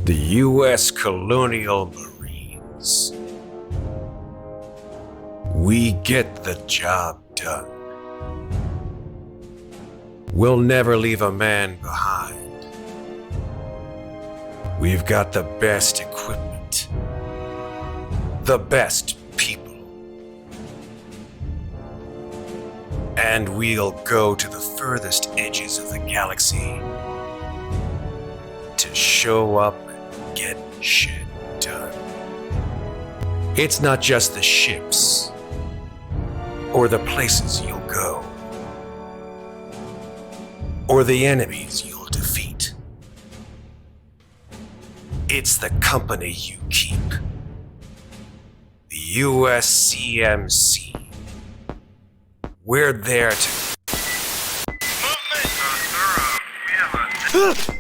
The U.S. Colonial Marines. We get the job done. We'll never leave a man behind. We've got the best equipment. The best people. And we'll go to the furthest edges of the galaxy to show up and get shit done. It's not just the ships or the places you'll go or the enemies you'll defeat. It's the company you keep. The USCMC. We're there to... Movement! Thorough. We have a...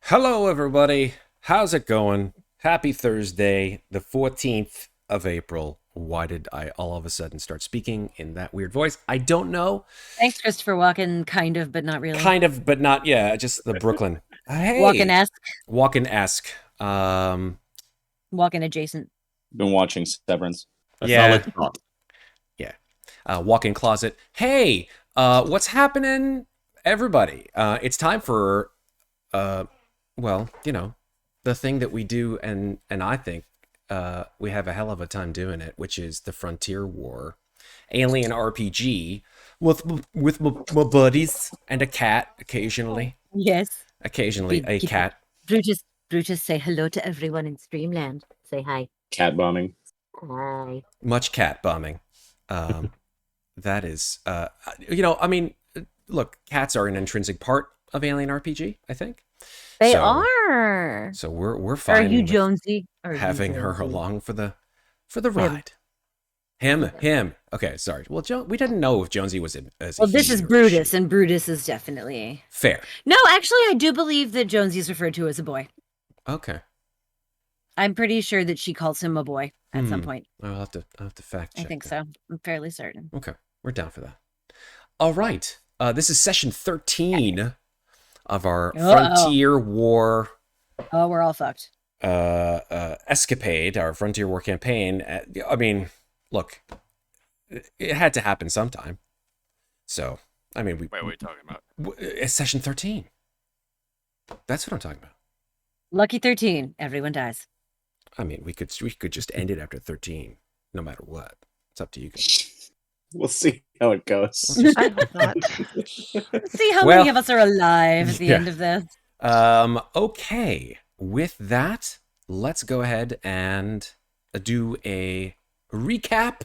Hello, everybody. How's it going? Happy Thursday, the 14th of April. Why did I all of a sudden start speaking in that weird voice? I don't know. Thanks, Christopher Walken, kind of, but not really. Kind of, but not, yeah, just the Brooklyn. Hey. Walken-esque. Walken-esque. Walken adjacent. Been watching Severance. Yeah. Yeah. Walk-in closet. Hey, what's happening, everybody? It's time for... well, you know, the thing that we do, and I think we have a hell of a time doing it, which is the Frontier War alien RPG with my buddies and a cat occasionally. Yes. Occasionally a cat. Brutus, say hello to everyone in Streamland. Say hi. Cat bombing. Hi. Much cat bombing. That is, you know, I mean, look, cats are an intrinsic part of alien RPG, I think. They are. So we're fine. Are you Jonesy? Having her along for the ride. Him. Okay, sorry. Well, we didn't know if Jonesy was well, this is Brutus, and Brutus is definitely fair. No, actually, I do believe that Jonesy is referred to as a boy. Okay. I'm pretty sure that she calls him a boy at some point. I'll have to fact check. I think so. I'm fairly certain. Okay, we're down for that. All right. This is session 13 of our Frontier War. Oh, we're all fucked. Escapade, our Frontier War campaign. I mean, look, it had to happen sometime. So, I mean, Wait, what are you talking about? It's session 13. That's what I'm talking about. Lucky 13. Everyone dies. I mean, we could just end it after 13, no matter what. It's up to you guys. We'll see how it goes. I hope not. Let's see how many of us are alive at the end of this. Okay. With that, let's go ahead and do a recap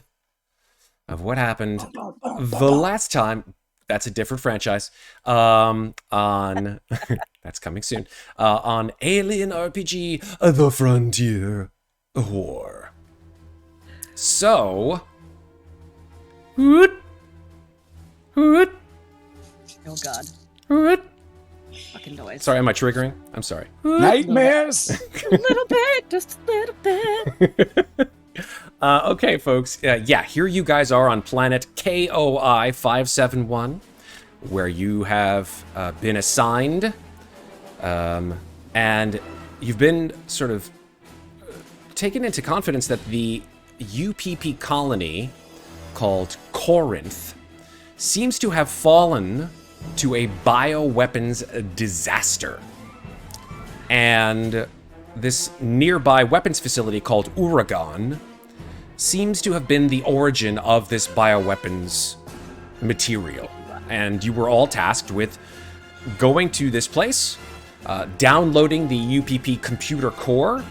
of what happened the last time. That's a different franchise. On that's coming soon. On Alien RPG: The Frontier War. So, Oh God. Fucking noise. Sorry, am I triggering? I'm sorry. Nightmares. A little bit, just a little bit. Okay, folks. Yeah, here you guys are on planet KOI 571, where you have been assigned, and you've been sort of taken into confidence that the UPP colony called Corinth seems to have fallen to a bioweapons disaster. And this nearby weapons facility called Uragon seems to have been the origin of this bioweapons material. And you were all tasked with going to this place, downloading the UPP computer core,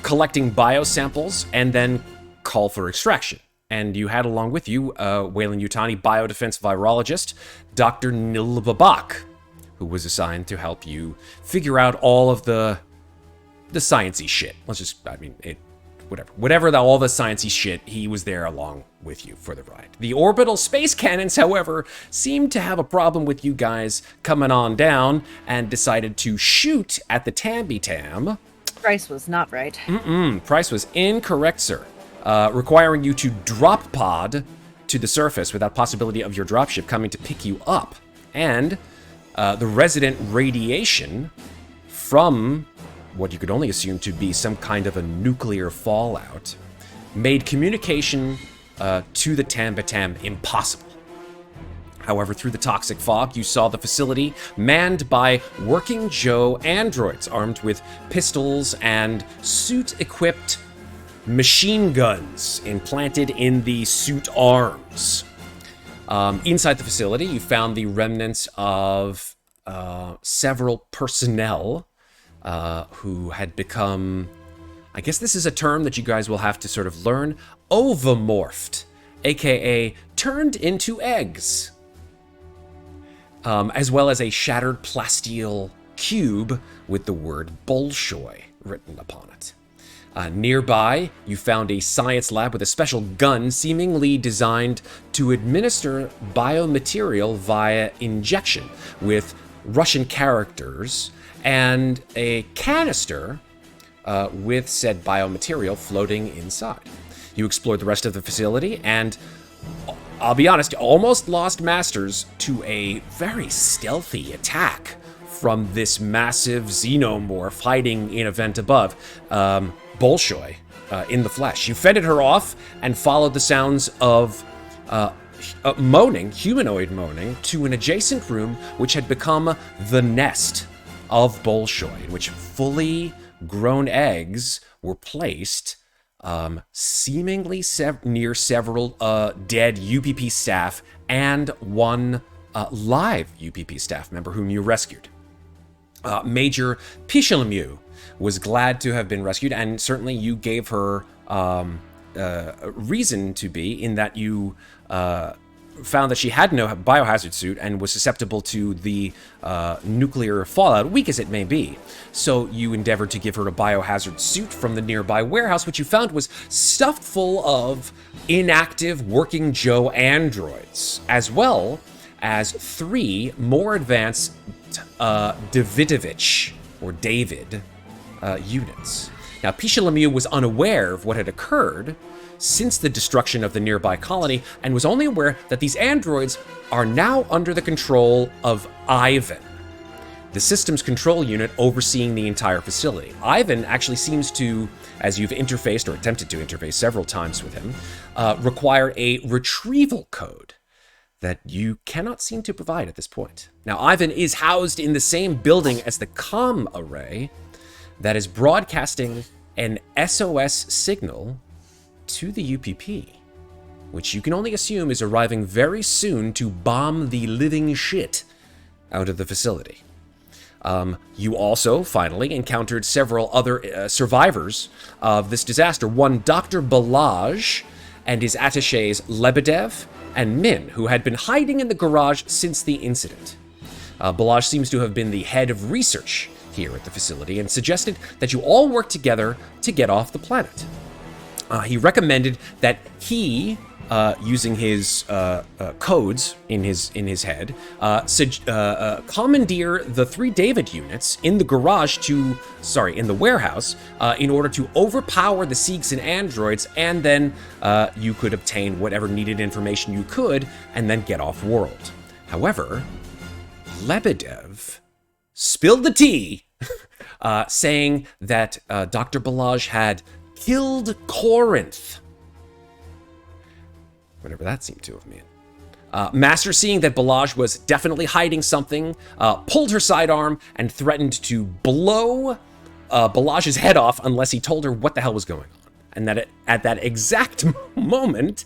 collecting biosamples, and then call for extraction. And you had along with you Wayland Yutani biodefense virologist, Dr. Nil Babak, who was assigned to help you figure out all of the sciencey shit. Whatever all the sciencey shit, he was there along with you for the ride. The orbital space cannons, however, seemed to have a problem with you guys coming on down and decided to shoot at the Tambi-Tam. Price was not right. Price was incorrect, sir. Requiring you to drop pod to the surface without possibility of your dropship coming to pick you up. And the resident radiation from what you could only assume to be some kind of a nuclear fallout made communication to the Tambi-Tam impossible. However, through the toxic fog, you saw the facility manned by working Joe androids armed with pistols and suit-equipped machine guns implanted in the suit arms. Inside the facility, you found the remnants of several personnel who had become, I guess this is a term that you guys will have to sort of learn, ovomorphed, aka turned into eggs, as well as a shattered plasteel cube with the word Bolshoi written upon it. Nearby, you found a science lab with a special gun seemingly designed to administer biomaterial via injection with Russian characters and a canister with said biomaterial floating inside. You explored the rest of the facility and, I'll be honest, almost lost Masters to a very stealthy attack from this massive xenomorph hiding in a vent above, Bolshoi, in the flesh. You fended her off and followed the sounds of moaning, humanoid moaning, to an adjacent room which had become the nest of Bolshoi, in which fully grown eggs were placed, seemingly near several dead UPP staff and one live UPP staff member whom you rescued. Major Pichelamu was glad to have been rescued, and certainly you gave her reason to be, in that you found that she had no biohazard suit and was susceptible to the nuclear fallout, weak as it may be. So you endeavored to give her a biohazard suit from the nearby warehouse, which you found was stuffed full of inactive working Joe androids, as well as 3 more advanced Davidovich, or David, units. Now, Pichelamu was unaware of what had occurred since the destruction of the nearby colony, and was only aware that these androids are now under the control of Ivan, the systems control unit overseeing the entire facility. Ivan actually seems to, as you've interfaced or attempted to interface several times with him, require a retrieval code that you cannot seem to provide at this point. Now, Ivan is housed in the same building as the comm array that is broadcasting an SOS signal to the UPP, which you can only assume is arriving very soon to bomb the living shit out of the facility. You also, finally, encountered several other survivors of this disaster. One, Dr. Bellage, and his attachés Lebedev and Min, who had been hiding in the garage since the incident. Bellage seems to have been the head of research here at the facility and suggested that you all work together to get off the planet. He recommended that he, using his codes in his head, commandeer the 3 David units in the in the warehouse, in order to overpower the Siegs and androids, and then you could obtain whatever needed information you could, and then get off world. However, Lebedev spilled the tea, saying that Dr. Bellage had killed Corinth. Whatever that seemed to have meant. Master, seeing that Bellage was definitely hiding something, pulled her sidearm and threatened to blow Bellage's head off unless he told her what the hell was going on. And that at that exact moment,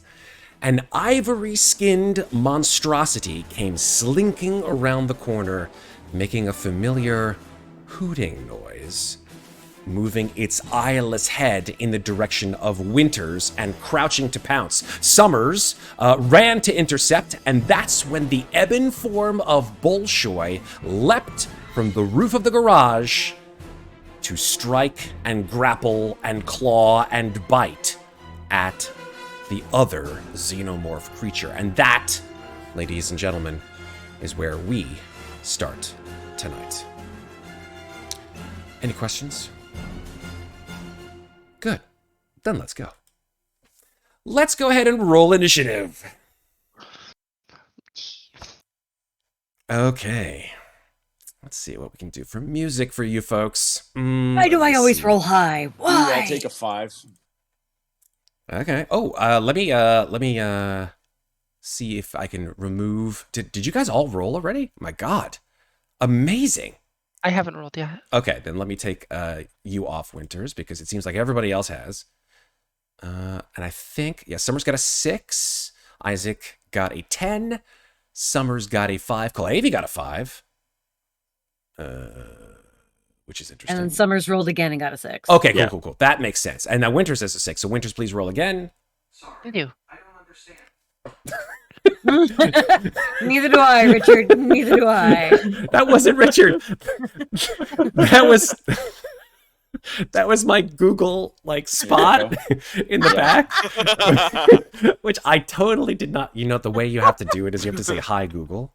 an ivory-skinned monstrosity came slinking around the corner, making a familiar hooting noise, moving its eyeless head in the direction of Winters and crouching to pounce. Summers ran to intercept, and that's when the ebon form of Bolshoi leapt from the roof of the garage to strike and grapple and claw and bite at the other xenomorph creature. And that, ladies and gentlemen, is where we start tonight. Any questions? Good. Then let's go. Let's go ahead and roll initiative. Okay. Let's see what we can do for music for you folks. Why do I always roll high? Why? I'll take a 5. Okay. Oh, let me see if I can remove. Did you guys all roll already? My God, amazing. I haven't rolled yet. Okay, then let me take you off, Winters, because it seems like everybody else has. And I think, yeah, Summers got a 6. Isaac got a 10. Summers got a 5. Kulhavy got a 5. Which is interesting. And then Summers rolled again and got a 6. Okay, cool, Yeah. cool. That makes sense. And now Winters has a 6. So Winters, please roll again. I do. I don't understand. Neither do I, Richard. Neither do I. That wasn't Richard. That was my Google spot in the back, which I totally did not. You know, the way you have to do it is you have to say hi Google,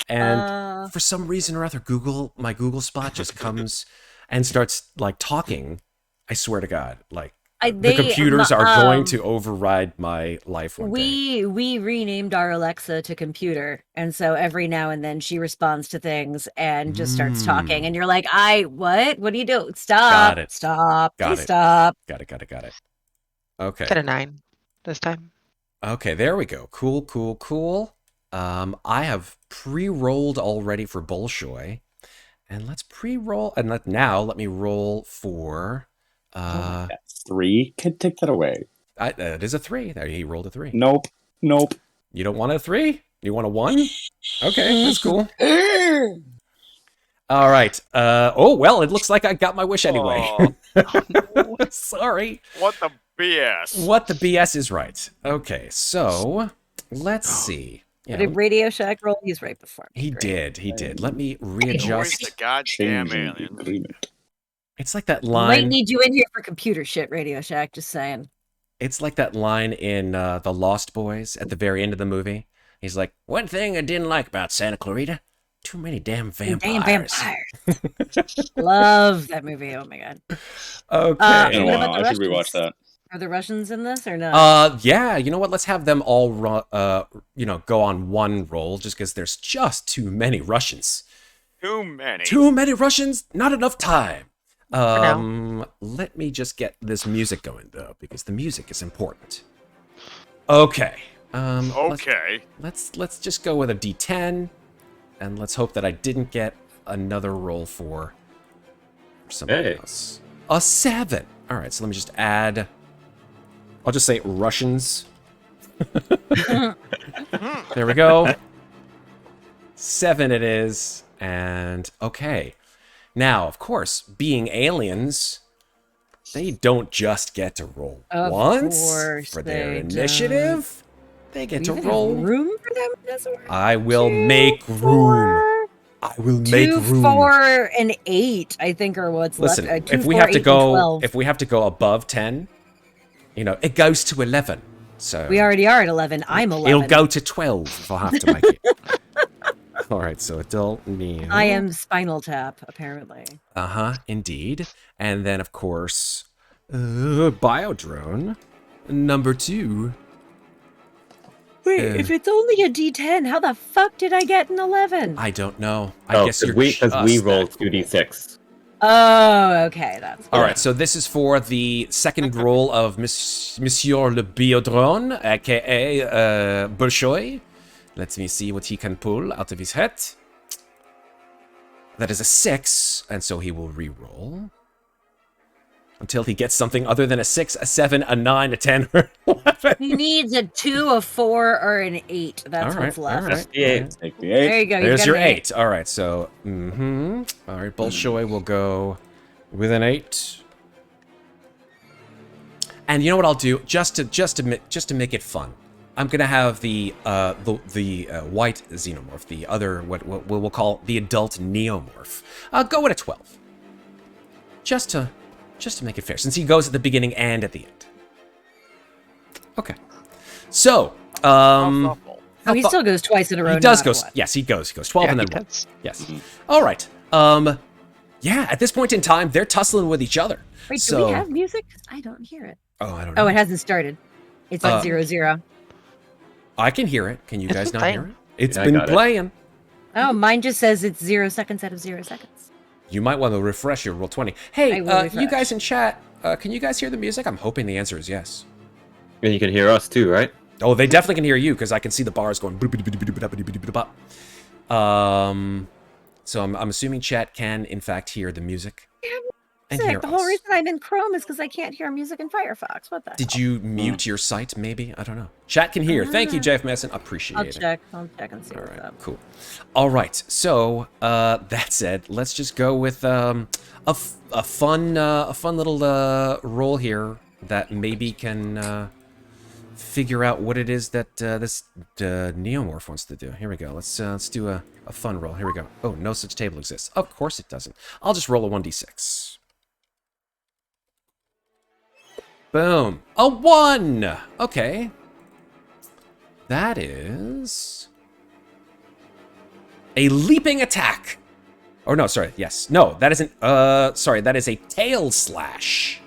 and for some reason or other, my Google spot just comes and starts talking. I swear to God, the computers are going to override my life one day. We renamed our Alexa to computer, and so every now and then she responds to things and just starts talking, and you're like, what? What do you do? Stop. Got it. Stop. Got Please it. stop. Got it. Okay. Got a 9 this time. Okay, there we go. Cool. I have pre-rolled already for Bolshoi, and let's pre-roll. And let me roll for. 3. Can take that away. It is a 3. There, he rolled a 3. Nope. You don't want a 3? You want a 1? Okay, that's cool. All right. Well, it looks like I got my wish anyway. Sorry. What the BS? What the BS is right. Okay, so let's see. But did Radio Shack roll? He's right before me. He did. Let me Where's readjust. the goddamn Changing the alien? agreement. It's like that Might line. need you in here for computer shit, Radio Shack. Just saying. It's like that line in The Lost Boys at the very end of the movie. He's like, one thing I didn't like about Santa Clarita, too many damn vampires. Damn vampires. Love that movie. Oh my God. Okay. What about the I should rewatch Russians? that. Are the Russians in this or not? Yeah, you know what? Let's have them all, go on one roll, just because there's just too many Russians. Too many. Too many Russians, not enough time. now. Let me just get this music going though, because the music is important. Okay. Okay. Let's just go with a D10, and let's hope that I didn't get another roll for somebody else. A 7. All right, so let me just add. I'll just say Russians. There we go. 7 it is, and okay. Now, of course, being aliens, they don't just get to roll once for their initiative. They get to roll. Room for them in this order? I will make room. I will make 2, room. 4, and 8, I think, are what's Listen, left. 2, if we 4, have to 8, and go, 12. if we have to go above 10, it goes to 11. So We already are at 11. I'm 11. it'll go to 12 if I have to make it. All right, so adult meal. I am Spinal Tap, apparently. Indeed. And then, of course, Biodrone, number 2. Wait, if it's only a D10, how the fuck did I get an 11? I don't know. I guess you're because we just rolled that cool. 2d6. Oh, okay, that's All right, so this is for the second roll of Monsieur Le Biodrone, aka Bolshoi. Let me see what he can pull out of his hat. That is a 6, and so he will re-roll. until he gets something other than a 6, a 7, a 9, a 10, or 11. He needs a 2, a 4, or an 8. That's All right, what's left. all right. The 8. Take the 8. There you go. There's got your an 8. All right, so, all right, Bolshoi will go with an 8. And you know what I'll do, just to make it fun, I'm gonna have the white xenomorph, the other what we'll call the adult neomorph, go at a 12, just to make it fair, since he goes at the beginning and at the end. Okay, so Awful. Oh, he still goes twice in a row. he does no go. matter what. Yes, he goes 12 Yeah, and he then 1. does. Yes. All right. Yeah. At this point in time, they're tussling with each other. Wait, so, do we have music? I don't hear it. Oh, I don't know. Oh, it hasn't started. It's at 0-0. I can hear it. Can you It's guys been not hear it? It's Yeah, I been got it. playing. Oh, mine just says it's 0 seconds out of 0 seconds. You might want to refresh your roll 20. Hey, I will you refresh. guys in chat, can you guys hear the music? I'm hoping the answer is yes. And you can hear us too, right? Oh, they definitely can hear you because I can see the bars going. So I'm assuming chat can in fact hear the music and hear Sick. The whole us. reason I'm in Chrome is because I can't hear music in Firefox. What the Did hell? you mute your site? Maybe I don't know. Chat can hear. Thank you, Jeff Messon. Appreciate I'll it. check. I'll check and see All what's right, up. cool. All right, so that said, let's just go with a fun little roll here that maybe can figure out what it is that this neomorph wants to do. Here we go. Let's do a fun roll. Here we go. Oh, no such table exists. Of course it doesn't. I'll just roll a 1d6. Boom. A 1! Okay. That is a leaping attack. Or no, sorry, yes. No, that isn't, sorry, that is a tail slash.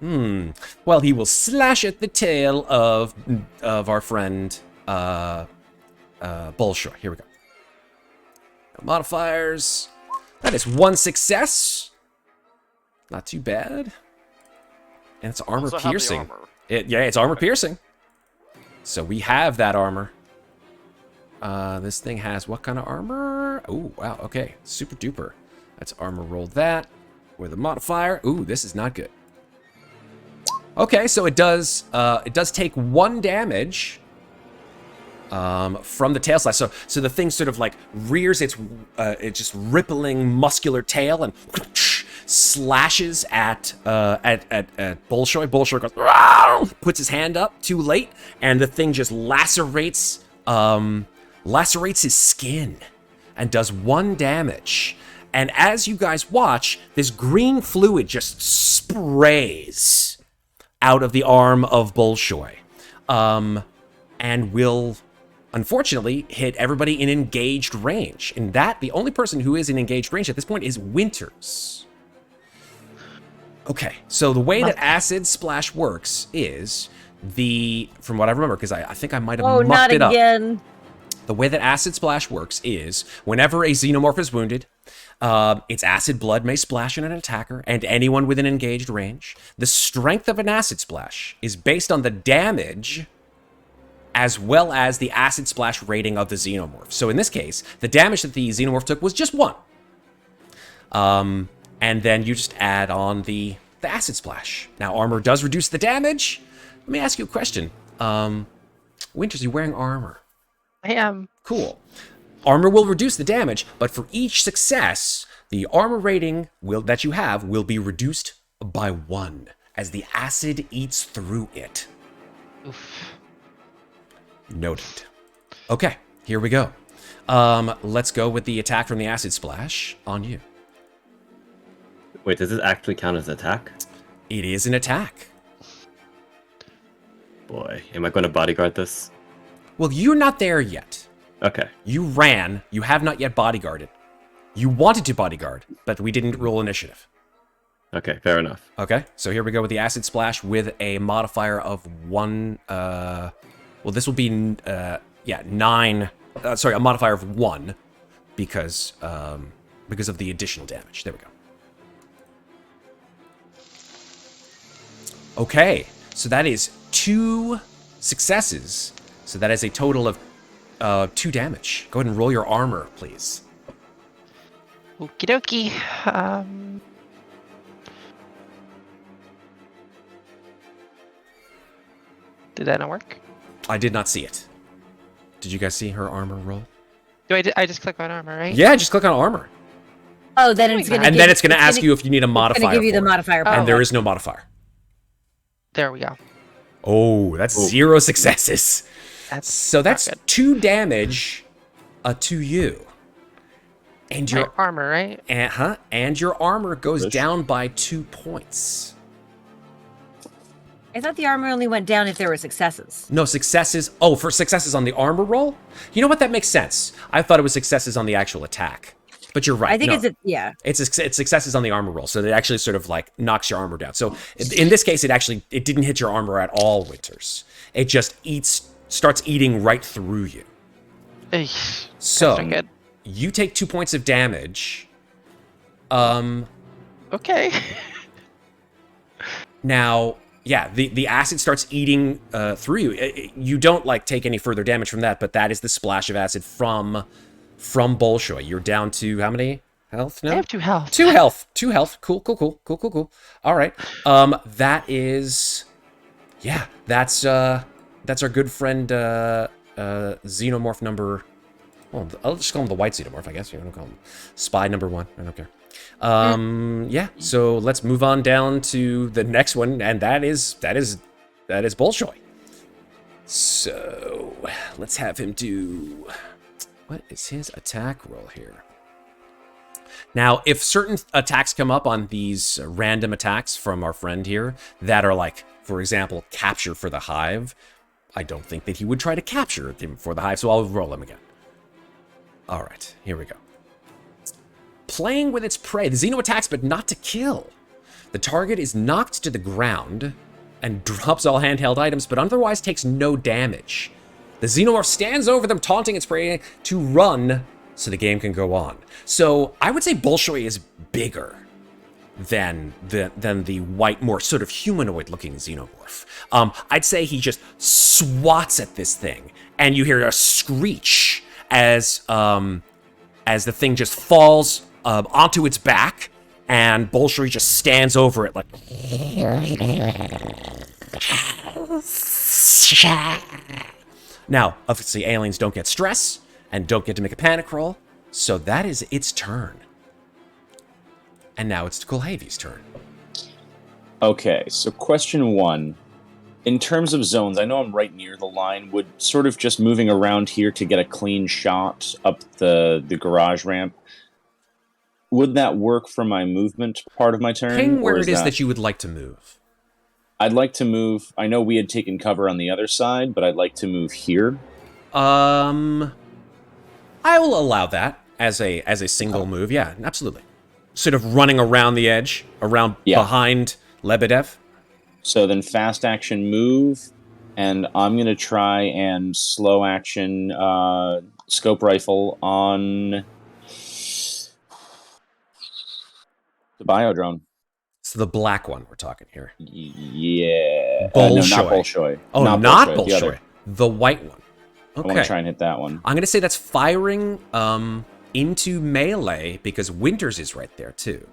Well, he will slash at the tail of our friend, Bolshoi. Here we go. Modifiers. That is 1 success. Not too bad. And it's armor Also have the piercing. armor. It's armor piercing. So we have that armor. This thing has what kind of armor? Oh, wow, okay. Super duper. Let's armor roll that with a modifier. Ooh, this is not good. Okay, so it does take 1 damage from the tail slash. So the thing sort of like rears its just rippling muscular tail and slashes at Bolshoi. Bolshoi goes, "Rawr!" Puts his hand up too late, and the thing just lacerates his skin and does 1 damage. And as you guys watch, this green fluid just sprays out of the arm of Bolshoi, and will unfortunately hit everybody in engaged range. And that the only person who is in engaged range at this point is Winters. Okay, so the way that Acid Splash works is from what I remember, because I think I might have Oh, mucked not it up. again. The way that Acid Splash works is whenever a xenomorph is wounded, its acid blood may splash on an attacker and anyone within engaged range. The strength of an acid splash is based on the damage as well as the acid splash rating of the xenomorph. So in this case, the damage that the xenomorph took was just 1. And then you just add on the acid splash. Now, armor does reduce the damage. Let me ask you a question. Winters, you're wearing armor. I am. Cool. Armor will reduce the damage, but for each success, the armor rating that you have will be reduced by 1 as the acid eats through it. Oof. Noted. Okay, here we go. Let's go with the attack from the acid splash on you. Wait, does this actually count as an attack? It is an attack. Boy, am I going to bodyguard this? Well, you're not there yet. Okay. You ran. You have not yet bodyguarded. You wanted to bodyguard, but we didn't roll initiative. Okay, fair enough. Okay, so here we go with the acid splash with a modifier of 1. Well, this will be 9. Sorry, a modifier of 1 because of the additional damage. There we go. Okay, so that is 2 successes. So that is a total of 2 damage. Go ahead and roll your armor, please. Okie dokie. Did that not work? I did not see it. Did you guys see her armor roll? I just click on armor, right? Yeah, just click on armor. Oh, then it's gonna. And then it's going to ask you if you need a modifier. It's gonna give you the for it. modifier. And there point. is no modifier. There we go. Oh, that's 0 successes. So that's not good. 2 damage to you. And My your armor, right? and your armor goes Push. down by 2 points. I thought the armor only went down if there were successes. No, successes. Oh, for successes on the armor roll? You know what? That makes sense. I thought it was successes on the actual attack. But you're right. I think no. it's It's successes on the armor roll, so it actually sort of like knocks your armor down. So in this case, it didn't hit your armor at all, Winters. It just starts eating right through you. Eesh, So that's not good. you take 2 points of damage. Okay. Now, yeah, the acid starts eating through you. You don't like take any further damage from that, but that is the splash of acid from Bolshoi. You're down to how many health now? I have 2 health. 2 health. 2 health. Cool. All right. That is, yeah, that's our good friend xenomorph number. Well, I'll just call him the white xenomorph, I guess. You don't call him spy number 1. I don't care. Yeah. So let's move on down to the next one, and that is Bolshoi. So let's have him do. What is his attack roll here? Now, if certain attacks come up on these random attacks from our friend here that are like, for example, capture for the hive, I don't think that he would try to capture him for the hive, so I'll roll him again. All right, here we go. Playing with its prey. The Xeno attacks, but not to kill. The target is knocked to the ground and drops all handheld items, but otherwise takes no damage. The Xenomorph stands over them, taunting its prey to run so the game can go on. So I would say Bolshoi is bigger than the white, more sort of humanoid-looking Xenomorph. I'd say he just swats at this thing, and you hear a screech as the thing just falls onto its back, and Bolshoi just stands over it like. Now, obviously, aliens don't get stress and don't get to make a panic roll, so that is its turn. And now it's Kulhavy's turn. Okay, so question 1. In terms of zones, I know I'm right near the line. Would sort of just moving around here to get a clean shot up the garage ramp, would that work for my movement part of my turn? Ping where it is that you would like to move. I'd like to move. I know we had taken cover on the other side, but I'd like to move here. I will allow that as a single move. Yeah, absolutely. Sort of running around the edge, behind Lebedev. So then fast action move, and I'm going to try and slow action scope rifle on the biodrone. So the black one we're talking here. Yeah. Bolshoi. No, not Bolshoi. Oh, not The Bolshoi. other. The white one. I want Okay. to try and hit that one. I'm going to say that's firing into melee because Winters is right there too.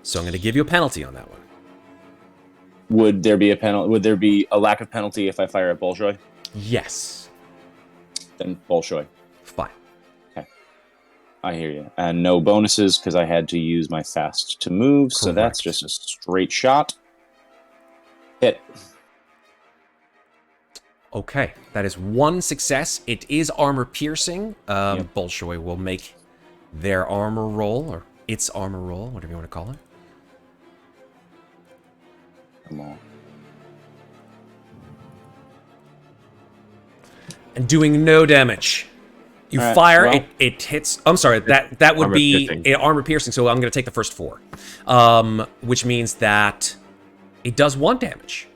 So I'm going to give you a penalty on that one. Would there be a penalty? Would there be a lack of penalty if I fire at Bolshoi? Yes. Then Bolshoi. Fine. I hear you. And no bonuses because I had to use my fast to move. So that's Correct. just a straight shot. Hit. Okay, that is 1 success. It is armor piercing. Yep. Bolshoi will make their armor roll, or its armor roll, whatever you want to call it. Come on. And doing no damage. You All right, fire, well- it hits. I'm sorry, that would Armor be piercing. armor piercing, so I'm going to take the first 4. Which means that it does 1 damage.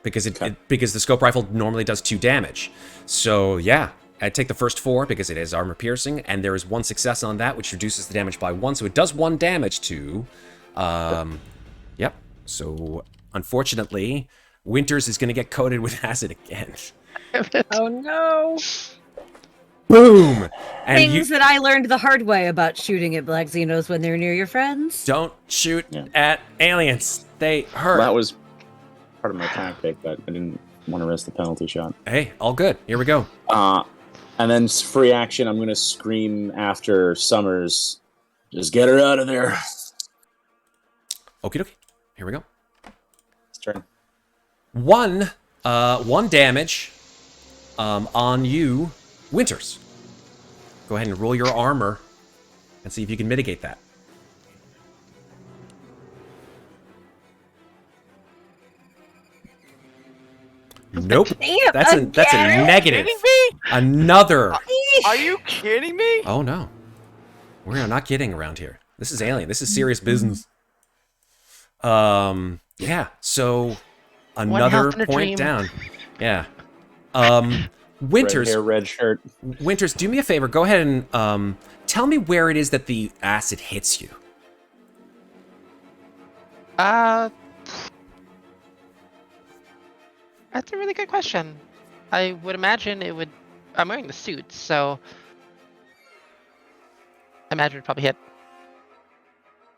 Because because the scope rifle normally does 2 damage. So yeah, I take the first 4 because it is armor piercing, and there is 1 success on that, which reduces the damage by 1. So it does 1 damage to. Yep. So unfortunately, Winters is going to get coated with acid again. Oh no! Boom! And Things that I learned the hard way about shooting at black xenos when they're near your friends. don't shoot Yeah. at aliens. They hurt. Well, that was part of my tactic, but I didn't. want to risk the penalty shot. Hey, all good. Here we go. And then free action, I'm going to scream after Summers. Just get her out of there. Okie dokie. Here we go. It's turn. One damage on you, Winters. Go ahead and roll your armor and see if you can mitigate that. Nope. Damn, That's a negative. Kidding me? Another. Are you kidding me? Oh no. We're not kidding around here. This is alien. This is serious business. Yeah, so another point down. Yeah. Winters. Red hair, red shirt. Winters, do me a favor. Go ahead and tell me where it is that the acid hits you. That's a really good question. I would imagine it would. I'm wearing the suit, so I imagine it would probably hit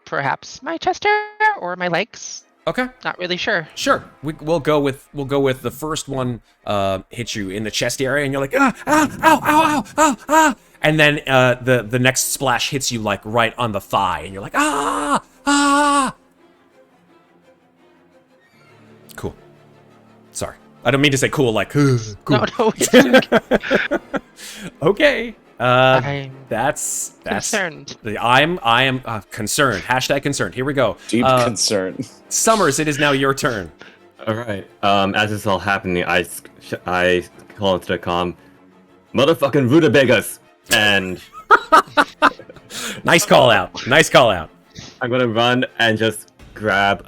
perhaps my chest area or my legs. Okay. Not really sure. Sure. We'll go with the first one hits you in the chest area, and you're like ow, ow, ow, ow. And then the next splash hits you like right on the thigh, and you're like ah. Cool. Sorry. I don't mean to say cool like cool. No. Okay. I'm That's concerned. I am concerned. Hashtag concerned. Here we go. Deep concern. Summers, it is now your turn. All right. As this is all happening, I call into the comm, motherfucking rutabagas, and Nice call out. Nice call out. I'm gonna run and just grab.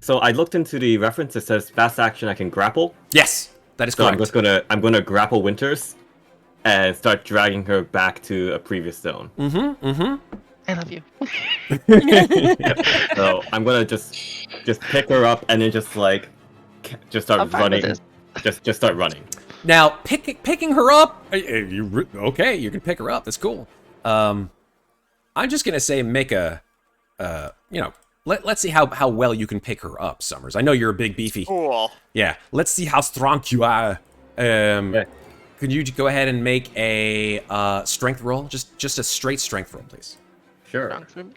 So I looked into the reference. It says fast action. I can grapple. Yes, that is So correct. I'm gonna grapple Winters, and start dragging her back to a previous zone. I love you. So I'm gonna just pick her up and then just start I'm fine with running. this. Just start running. Now, picking her up. Okay, you can pick her up. That's cool. I'm just gonna say make a, let's see how well you can pick her up, Summers. I know you're a big beefy. Cool. Yeah, let's see how strong you are. Yeah. Could you go ahead and make a strength roll? Just a straight strength roll, please. Sure. Wrong for me.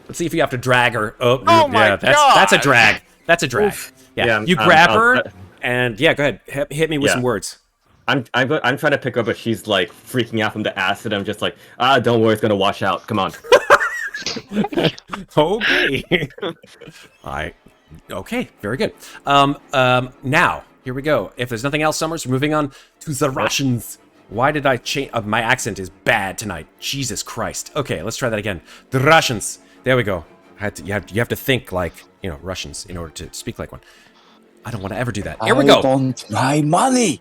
Let's see if you have to drag her. Oh my yeah, that's a God. drag. That's a drag. Oof. Yeah, Yeah, you grab her, and yeah, go ahead. Hit me with Yeah. some words. I'm trying to pick her up, but she's like freaking out from the acid. I'm just like, don't worry, it's gonna wash out. Come on. Okay. Okay, very good. Now, here we go. If there's nothing else, Summers, we're moving on to the Russians. Why did I change? My accent is bad tonight. Jesus Christ. Okay, let's try that again. The Russians. There we go. You have to think like, Russians in order to speak like one. I don't want to ever do that. Here we go. Don't my money.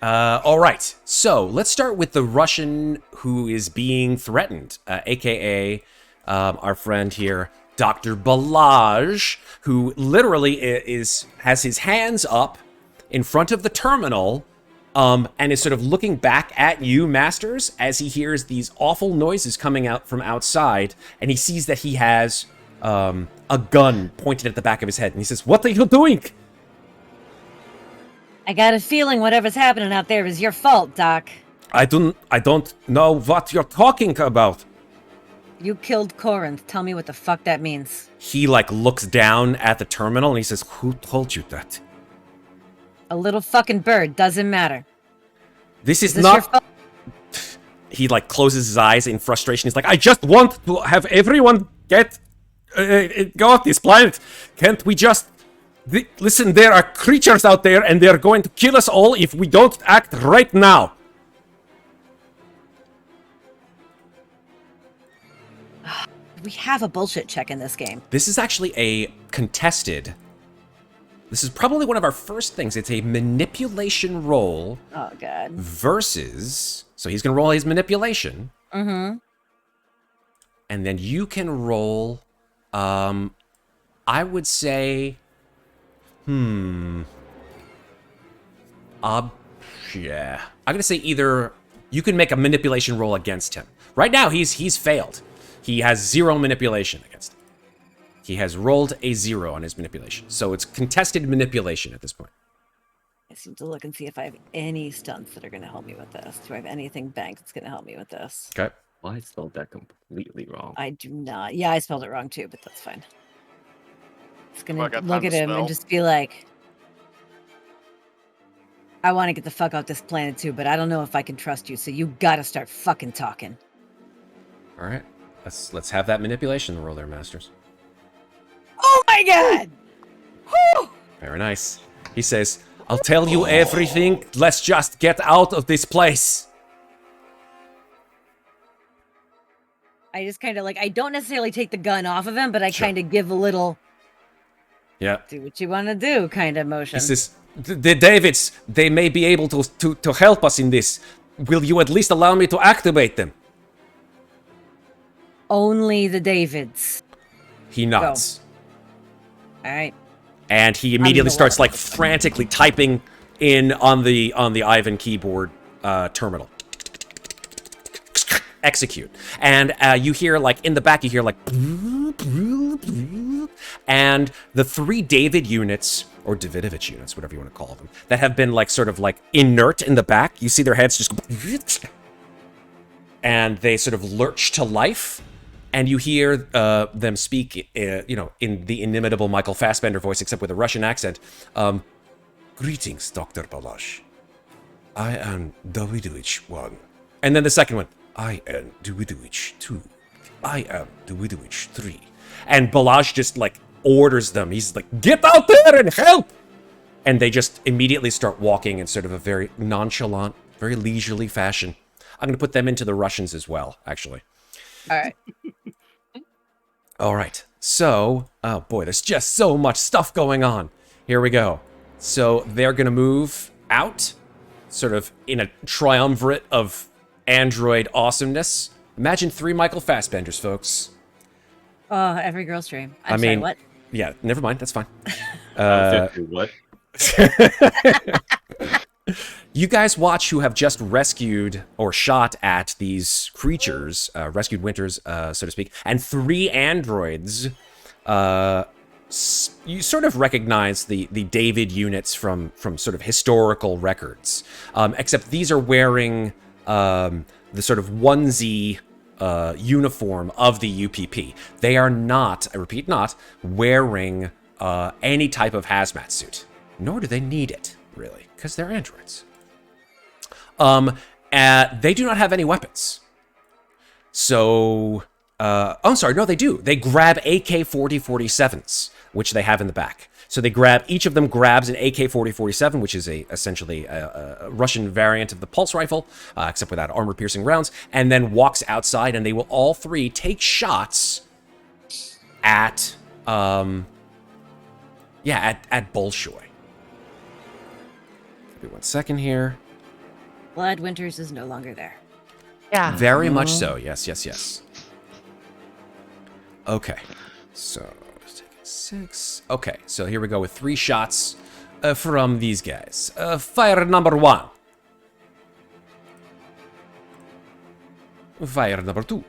All right. So let's start with the Russian who is being threatened, aka our friend here, Dr. Bellage, who literally has his hands up in front of the terminal, and is sort of looking back at you, Masters, as he hears these awful noises coming out from outside, and he sees that he has a gun pointed at the back of his head, and he says, "What are you doing?" I got a feeling whatever's happening out there is your fault, Doc. I don't know what you're talking about. You killed Corinth. Tell me what the fuck that means. He looks down at the terminal and he says, "Who told you that?" A little fucking bird, doesn't matter. This is Is this your not. fault? He closes his eyes in frustration. He's like, "I just want to have everyone go off this planet. Can't we just listen? There are creatures out there, and they're going to kill us all if we don't act right now." We have a bullshit check in this game. This is actually a contested. This is probably one of our first things. It's a manipulation roll Oh, God. versus. So he's going to roll his manipulation. Mm-hmm. And then you can roll, I would say, yeah. I'm going to say either you can make a manipulation roll against him. Right now, he's failed. He has 0 manipulation against him. He has rolled a 0 on his manipulation. So it's contested manipulation at this point. I seem to look and see if I have any stunts that are going to help me with this. Do I have anything banked that's going to help me with this? Okay. Well, I spelled that completely wrong. I do not. Yeah, I spelled it wrong too, but that's fine. It's going Well, I to got look time at to him spell. and just be like, I want to get the fuck off this planet too, but I don't know if I can trust you, so you got to start fucking talking. All right. Let's have that manipulation roll there, Masters. Oh my god! Whew! Very nice. He says, I'll tell you everything. Let's just get out of this place. I just kind of like, I don't necessarily take the gun off of him, but I Sure. kind of give a little Yeah. do what you want to do kind of motion. He says, the Davids, they may be able to help us in this. Will you at least allow me to activate them? Only the Davids. He nods. All right. And he immediately the starts one. like frantically typing in on the Ivan keyboard terminal. Execute. And you hear like in the back you hear like and the 3 David units or Davidovich units, whatever you want to call them, that have been like sort of like inert in the back. You see their heads just go and they sort of lurch to life. And you hear them speak, in the inimitable Michael Fassbender voice, except with a Russian accent. Greetings, Dr. Bellage. I am Davidovich 1. And then the second one. I am Davidovich 2. I am Davidovich 3. And Bellage just, like, orders them. He's like, get out there and help! And they just immediately start walking in sort of a very nonchalant, very leisurely fashion. I'm going to put them into the Russians as well, actually. All right. All right. So, oh boy, there's just so much stuff going on. Here we go. So they're going to move out, sort of in a triumvirate of android awesomeness. Imagine 3 Michael Fassbenders, folks. Oh, every girl's dream. I'm I sorry, mean, what? Yeah, never mind. That's fine. What? You guys watch who have just rescued or shot at these creatures, rescued Winters, so to speak, and 3 androids. You sort of recognize the David units from sort of historical records, except these are wearing the sort of onesie uniform of the UPP. They are not, I repeat, not wearing any type of hazmat suit, nor do they need it, really, because they're androids. They do not have any weapons. So, I'm sorry, no, they do. They grab AK-47s, which they have in the back. So they grab, each of them grabs an AK-47, which is essentially a Russian variant of the pulse rifle, except without armor-piercing rounds, and then walks outside, and they will all 3 take shots at, at Bolshoi. Give me 1 second here. Blood Winters is no longer there. Yeah. Very much so. Yes, yes, yes. Okay. So, let's take 6. Okay, so here we go with 3 shots from these guys. Fire number 1. Fire number 2.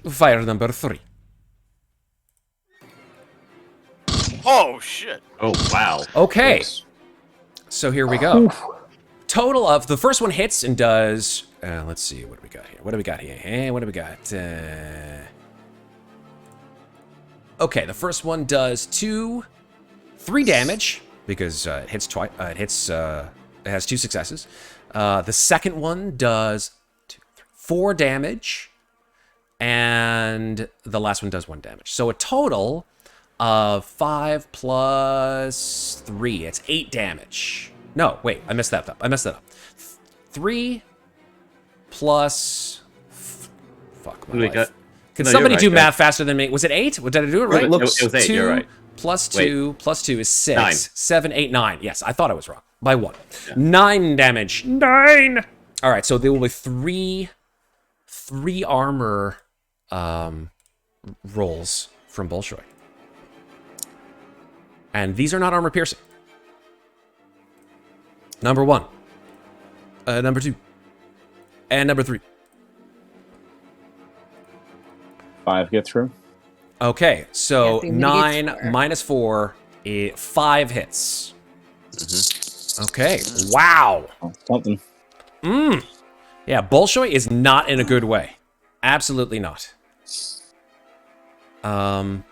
Fire number 3. Oh shit! Oh, wow. Okay. Yes. So here we go. Total of, the first one hits and does, let's see, what do we got here? What do we got here? What do we got? Okay, the first one does 3 damage, because it hits twice, it has 2 successes. The second one does 4 damage, and the last one does 1 damage. So a total of 5 plus 3, it's 8 damage. No, wait, I messed that up. 3 plus... Fuck my life. Can somebody do math faster than me? Was it 8? Did I do it right? It looks- It was 8, 2 you're right. plus Wait. 2 plus 2 is 6. 9. 7, 8, 9. Yes, I thought I was wrong. By 1. 9 damage. 9! All right, so there will be 3 armor rolls from Bolshoi. And these are not armor piercing. Number 1. Number 2. And number 3. 5 get through. Okay, so Yeah, so mitigate 9 4. minus 4, 5 hits. Okay, wow. Something. Yeah, Bolshoi is not in a good way. Absolutely not. And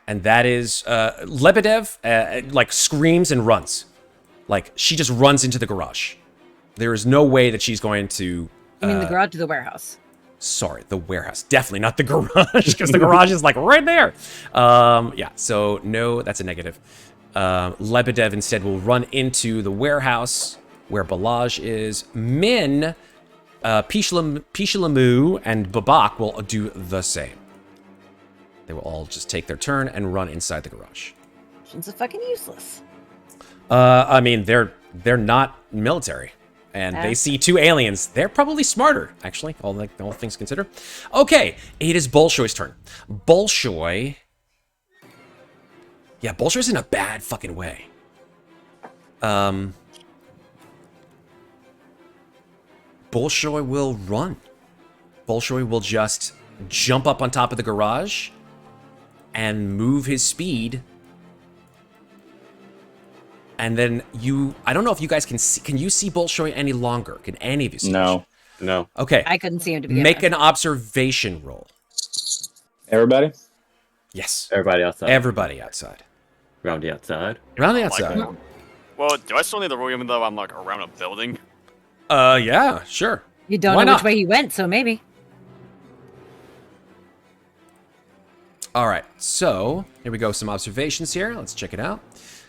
that is Lebedev like screams and runs. Like she just runs into the garage. There is no way that she's going to You mean the garage to the warehouse? sorry, the warehouse. Definitely not the garage, because the garage is like right there. Yeah, so no, that's a negative. Lebedev instead will run into the warehouse where Bellage is. Min, Pishilamu, and Babak will do the same. They will all just take their turn and run inside the garage. It's a fucking useless. I mean, they're not military. And they see 2 aliens. They're probably smarter, actually, all things considered. Okay, it is Bolshoi's turn. Bolshoi... Yeah, Bolshoi's in a bad fucking way. Bolshoi will run. Bolshoi will just jump up on top of the garage and move his speed. And then I don't know if you guys can you see Bolshoi any longer? Can any of you see? No. No. Okay. I couldn't see him to begin Make with. an observation roll. Everybody? Yes. Everybody outside. Everybody outside. Around the outside. Around the Like, outside. well, do I still need the room even though I'm like around a building? Yeah, sure. You don't Why know not? which way he went, so maybe. All right, so here we go. Some observations here. Let's check it out.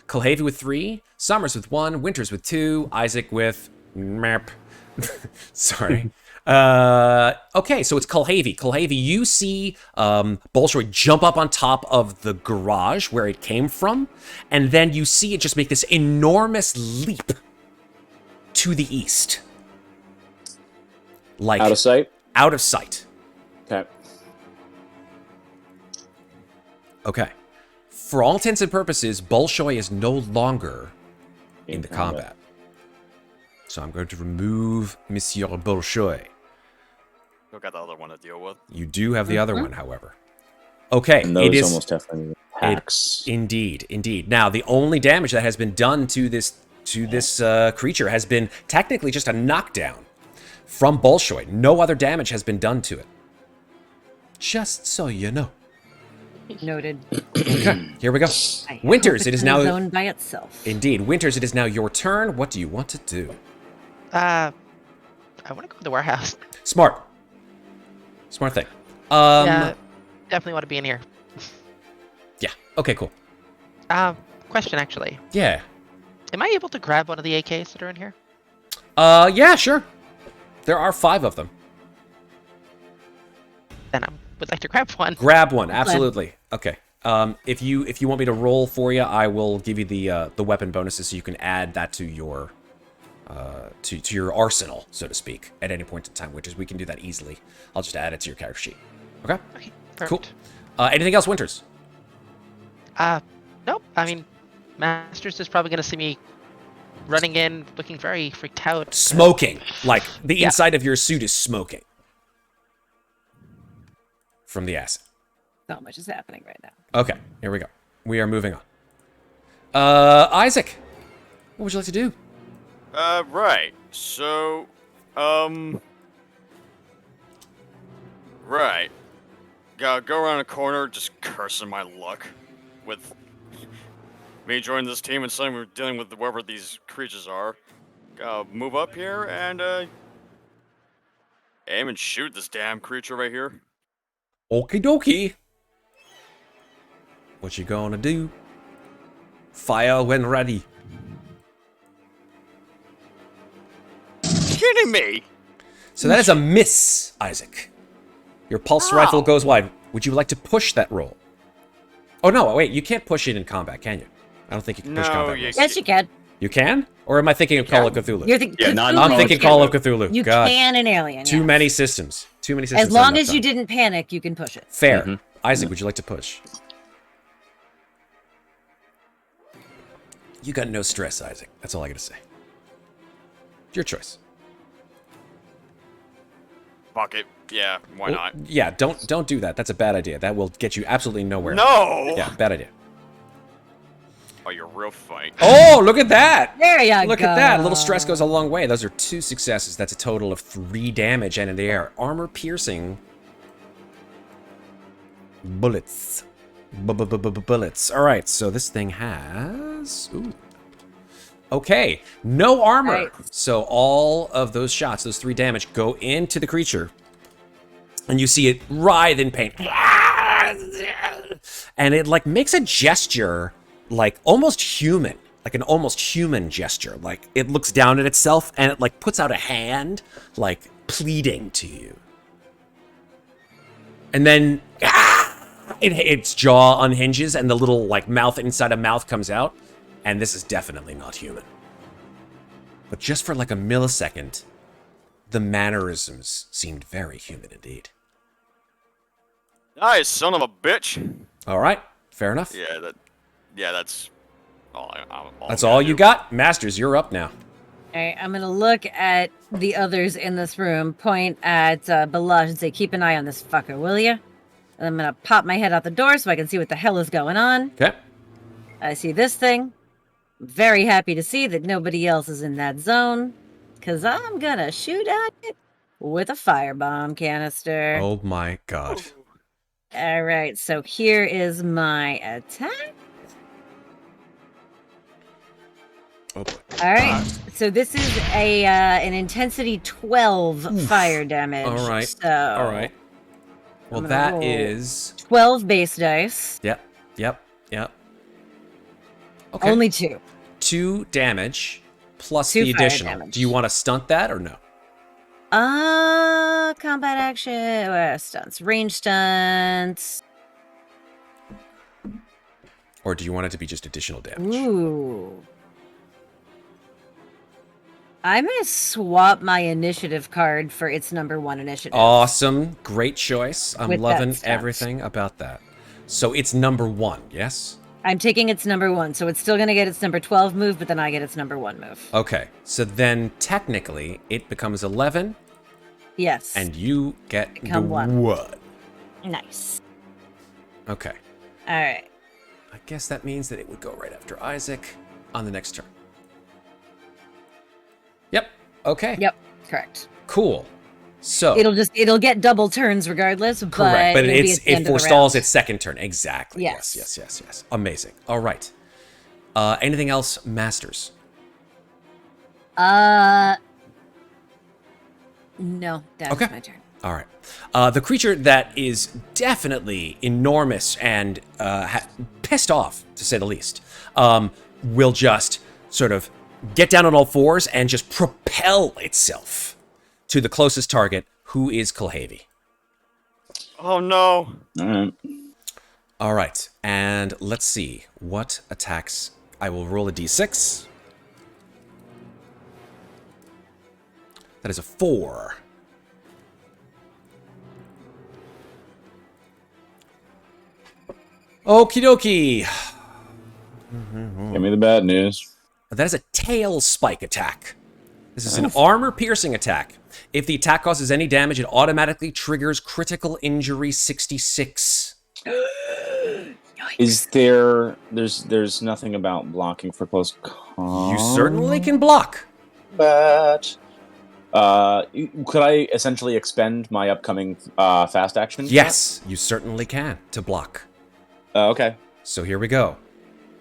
Kulhavy with 3, Summers with 1, Winters with 2, Isaac with map. Sorry. Okay, so it's Kulhavy. Kulhavy, you see Bolshoi jump up on top of the garage where it came from, and then you see it just make this enormous leap to the east. Like Out of sight? Out of sight. Okay. Okay. For all intents and purposes, Bolshoi is no longer in the combat. So I'm going to remove Monsieur Bolshoi. Still got the other one to deal with. You do have the other one, however. Okay, And it those is almost definitely hacks. indeed, indeed. Now, the only damage that has been done to this creature has been technically just a knockdown from Bolshoi. No other damage has been done to it. Just so you know. Noted. Okay, here we go. I Winters, hope it is it's in a now... zone by itself. Indeed. Winters, it is now your turn. What do you want to do? I want to go to the warehouse. Smart. Smart thing. Yeah, definitely want to be in here. Yeah. Okay, cool. Question actually. Yeah. Am I able to grab one of the AKs that are in here? Yeah, sure. There are 5 of them. Then I would like to grab one. Grab one, absolutely. Okay. If you want me to roll for you, I will give you the weapon bonuses so you can add that to your to your arsenal, so to speak, at any point in time, which is we can do that easily. I'll just add it to your character sheet. Okay? Okay, Cool. perfect. Anything else, Winters? Nope. I mean, Masters is probably gonna see me running in, looking very freaked out. Smoking. Like, the Yeah. inside of your suit is smoking. From the acid. So much is happening right now. Okay, here we go. We are moving on. Isaac, what would you like to do? Right. So, right. Gotta go around a corner, just cursing my luck with me joining this team and suddenly we're dealing with whoever these creatures are. Gotta move up here and, aim and shoot this damn creature right here. Okie dokie. What you gonna do? Fire when ready. Kidding me? So that is a miss, Isaac. Your pulse rifle goes wide. Would you like to push that roll? Oh no, wait, you can't push it in combat, can you? I don't think you can push No, combat you rolls. Yes, you can. You can? Or am I thinking of Call of Cthulhu? You're thinking. Yeah, not- I'm Call of thinking Cthulhu. Call of Cthulhu. You God. can an alien. Too yes. many systems. Too many systems. As long at as you enough time. didn't panic, you can push it. Fair. Isaac, would you like to push? You got no stress, Isaac. That's all I gotta say. Your choice. Fuck it. Yeah, why not? Yeah, don't do that. That's a bad idea. That will get you absolutely nowhere. No! Yeah, bad idea. Oh, you're real fight. Oh, look at that! There you Look go. at that. A little stress goes a long way. Those are 2 successes. That's a total of 3 damage, and in the air, armor piercing bullets. Bullets. All right, so this thing has. Ooh. Okay, no armor. Right. So all of those shots, those 3 damage, go into the creature, and you see it writhe in pain, and it like makes a gesture, like almost human, like an almost human gesture. Like it looks down at itself, and it like puts out a hand, like pleading to you, and then its jaw unhinges, and the little like mouth inside a mouth comes out. And this is definitely not human. But just for like a millisecond, the mannerisms seemed very human indeed. Nice, son of a bitch. All right, fair enough. Yeah, that's all. That's all you got? Masters, you're up now. All right, I'm gonna look at the others in this room, point at Bellage, and say, "Keep an eye on this fucker, will you?" And I'm gonna pop my head out the door so I can see what the hell is going on. Okay. I see this thing. I'm very happy to see that nobody else is in that zone, because I'm gonna shoot at it with a firebomb canister. Oh my god. All right, so here is my attack. Oh boy. All right, so this is a an intensity 12 fire damage. All right. So All right. Well, I'm gonna that roll is. 12 base dice. Yep. Okay. Only 2. 2 damage plus 2 the fire additional. damage. Do you want to stunt that or no? Combat action, stunts, range stunts. Or do you want it to be just additional damage? Ooh. I'm gonna swap my initiative card for its number 1 initiative. Awesome. Great choice. I'm With that loving stunt. everything about that. So it's number 1, yes? I'm taking its number 1, so it's still gonna get its number 12 move, but then I get its number 1 move. Okay. So then technically it becomes 11 Yes. and you get Become the 1. 1. Nice. Okay. All right. I guess that means that it would go right after Isaac on the next turn. Yep. Okay. Yep. Correct. Cool. So It'll get double turns regardless. correct, but it'll be it at the end of the forestalls round. its second turn. Exactly. Yes. Yes. Amazing. All right. Anything else, Masters? No, that's Okay. my turn. All right. The creature that is definitely enormous and pissed off, to say the least, will just sort of get down on all fours and just propel itself to the closest target, who is Kulhavy. Oh no. All right. All right. And let's see what attacks. I will roll a d6. That is a 4. Okie dokie. Give me the bad news. That is a tail spike attack. This is an armor-piercing attack. If the attack causes any damage, it automatically triggers critical injury 66. Is there's nothing about blocking for close combat? You certainly can block. But could I essentially expend my upcoming fast action? Yes, you certainly can to block. Okay. So here we go.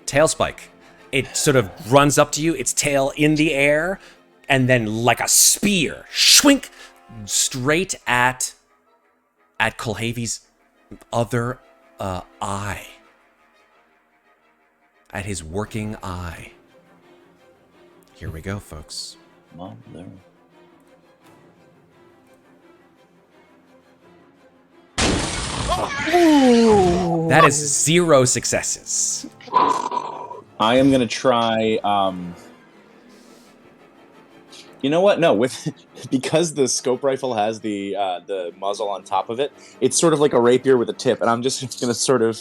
Tail spike. It sort of runs up to you, its tail in the air, and then like a spear, shwink, straight at Kulhavy's other eye. At his working eye. Here we go, folks. Mother. That is 0 successes. I am gonna try. You know what? No, because the scope rifle has the muzzle on top of it, it's sort of like a rapier with a tip, and I'm just gonna sort of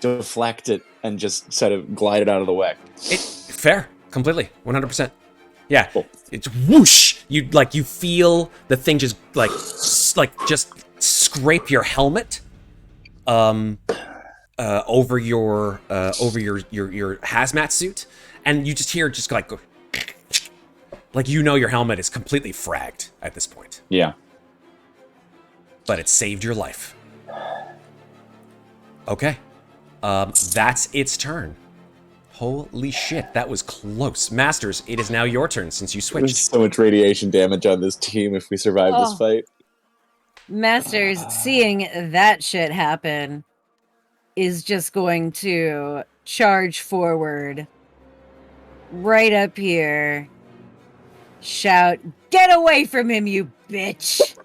deflect it and just sort of glide it out of the way. Fair, completely, 100%. Yeah, Cool. it's whoosh, You feel the thing just just scrape your helmet over your hazmat suit, and you just hear just like your helmet is completely fragged at this point. Yeah. But it saved your life. Okay. That's its turn. Holy shit, that was close. Masters, it is now your turn since you There's switched. so much radiation damage on this team if we survive this fight. Masters, seeing that shit happen, is just going to charge forward right up here, shout, "Get away from him, you bitch!"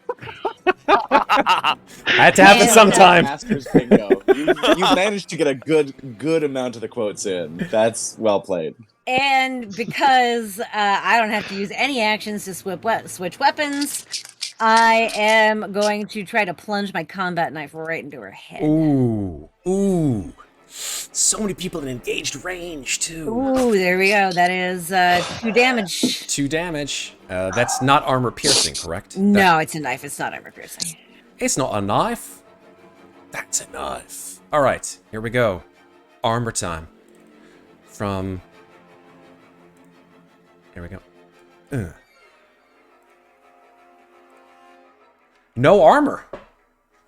Had to happen sometime. Masters bingo. You managed to get a good amount of the quotes in. That's well played. And because I don't have to use any actions to switch weapons, I am going to try to plunge my combat knife right into her head. Ooh. So many people in engaged range, too. Ooh, there we go. That is 2 damage. 2 damage. That's not armor piercing, correct? No, it's a knife. It's not armor piercing. It's not a knife. That's a knife. All right, here we go. Armor time. Here we go. No armor.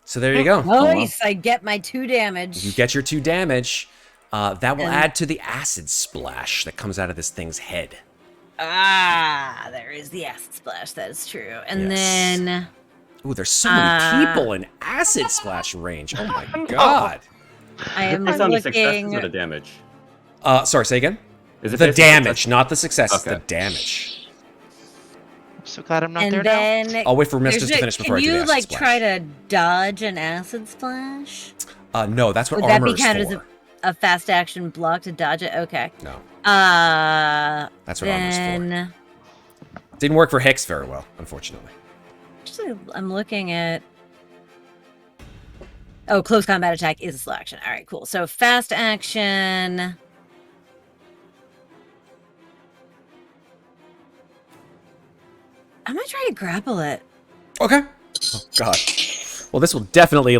So there you go. Nice. I get my 2 damage. You get your 2 damage. That will add to the acid splash that comes out of this thing's head. There is the acid splash. That is true. And then... Ooh, there's so many people in acid splash range. Oh my god. I am Based on the successes looking... or the damage? Sorry, say again? Is it The based on damage, not the successes. Okay. The damage. I'm so glad I'm not And there now. then... I'll wait for Misters to finish before I do the Can you, acid splash. try to dodge an acid splash? No, that's what Would that armor be is counted for. as a fast action block to dodge it? Okay. No, That's what armor's for. Didn't work for Hicks very well, unfortunately. Actually, I'm looking at... Oh, close combat attack is a slow action. All right, cool. So fast action... I'm gonna try to grapple it. Okay. Oh, God. Well, this will definitely,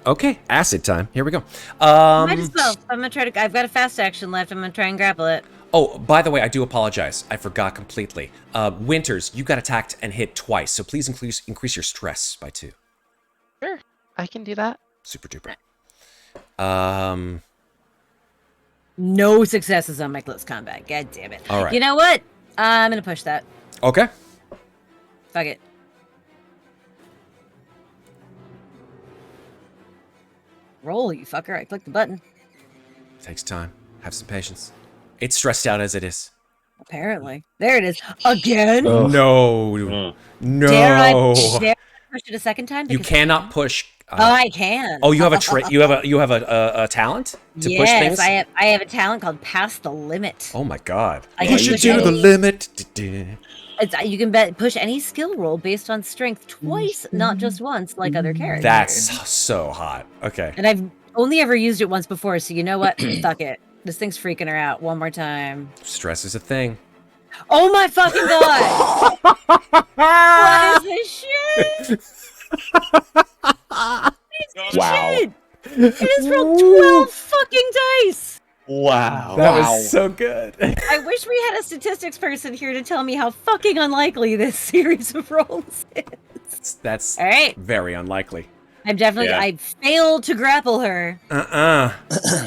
okay, acid time. Here we go. Might as well. I'm gonna try to... I've got a fast action left. I'm gonna try and grapple it. Oh, by the way, I do apologize. I forgot completely. Winters, you got attacked and hit twice, so please increase your stress by 2. Sure, I can do that. Super duper. No successes on my close combat. God damn it. All right. You know what? I'm gonna push that. Okay. Fuck it. Roll, you fucker. I clicked the button. Takes time. Have some patience. It's stressed out as it is. Apparently. There it is. Again? No. No. Dare I push it a second time? You Because cannot push. I can. Oh, you have a talent to push things? Yes, I have a talent called Pass the Limit. Oh my god. I can Push it push to the any- limit. You can push any skill roll based on strength twice, not just once, like other characters. That's so hot. Okay. And I've only ever used it once before, so you know what? Fuck it. This thing's freaking her out. One more time. Stress is a thing. Oh my fucking god! What is this shit? Wow. Shit! It has rolled 12 fucking dice! Wow. That Wow. was so good. I wish we had a statistics person here to tell me how fucking unlikely this series of rolls is. That's All right. very unlikely. I'm definitely... Yeah. I failed to grapple her, Uh-uh.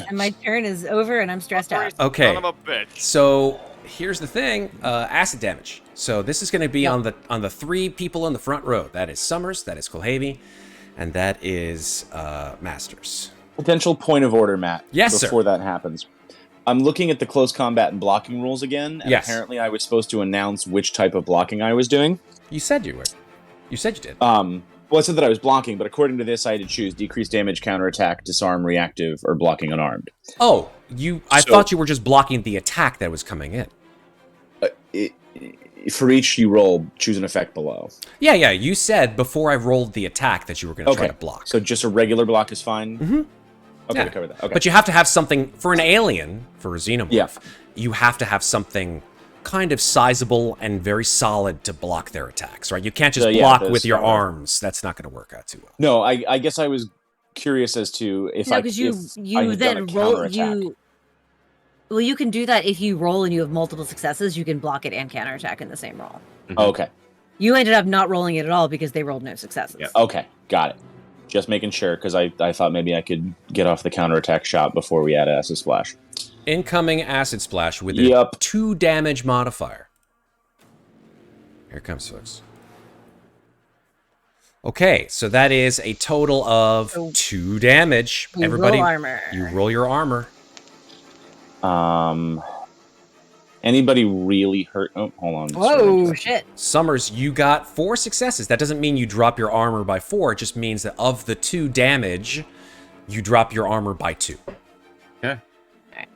and my turn is over, and I'm stressed out. Okay. Son of a bitch. So here's the thing: acid damage. So this is going to be on the 3 people in the front row. That is Summers, that is Kulhavy, and that is Masters. Potential point of order, Matt. Yes, sir. Before that happens. I'm looking at the close combat and blocking rules again, and Yes. apparently I was supposed to announce which type of blocking I was doing. You said you were. You said you did. Well, I said that I was blocking, but according to this, I had to choose decreased damage, counterattack, disarm, reactive, or blocking unarmed. Oh, I So- thought you were just blocking the attack that was coming in. For each you roll, choose an effect below. Yeah. You said before I rolled the attack that you were going to try Okay. to block. So just a regular block is fine? Mm-hmm. Okay, Yeah. we covered that. Okay. But you have to have something for an alien, for a xenomorph. Yeah. You have to have something kind of sizable and very solid to block their attacks, right? You can't just Yeah, block the with your smaller. arms. That's not going to work out too well. No, I guess I was curious as to if No, I because if I you had done a then roll counterattack. Well, you can do that if you roll and you have multiple successes. You can block it and counterattack in the same roll. Oh, okay. You ended up not rolling it at all because they rolled no successes. Yeah. Okay, got it. Just making sure, because I thought maybe I could get off the counterattack shot before we add Acid Splash. Incoming Acid Splash with Yep. a 2 damage modifier. Here it comes, folks. Okay, so that is a total of So 2 damage. You Everybody, roll armor. you roll your armor. Anybody really hurt? Oh, hold on. Whoa, shit. Summers, you got 4 successes. That doesn't mean you drop your armor by 4. It just means that of the 2 damage, you drop your armor by 2. Okay.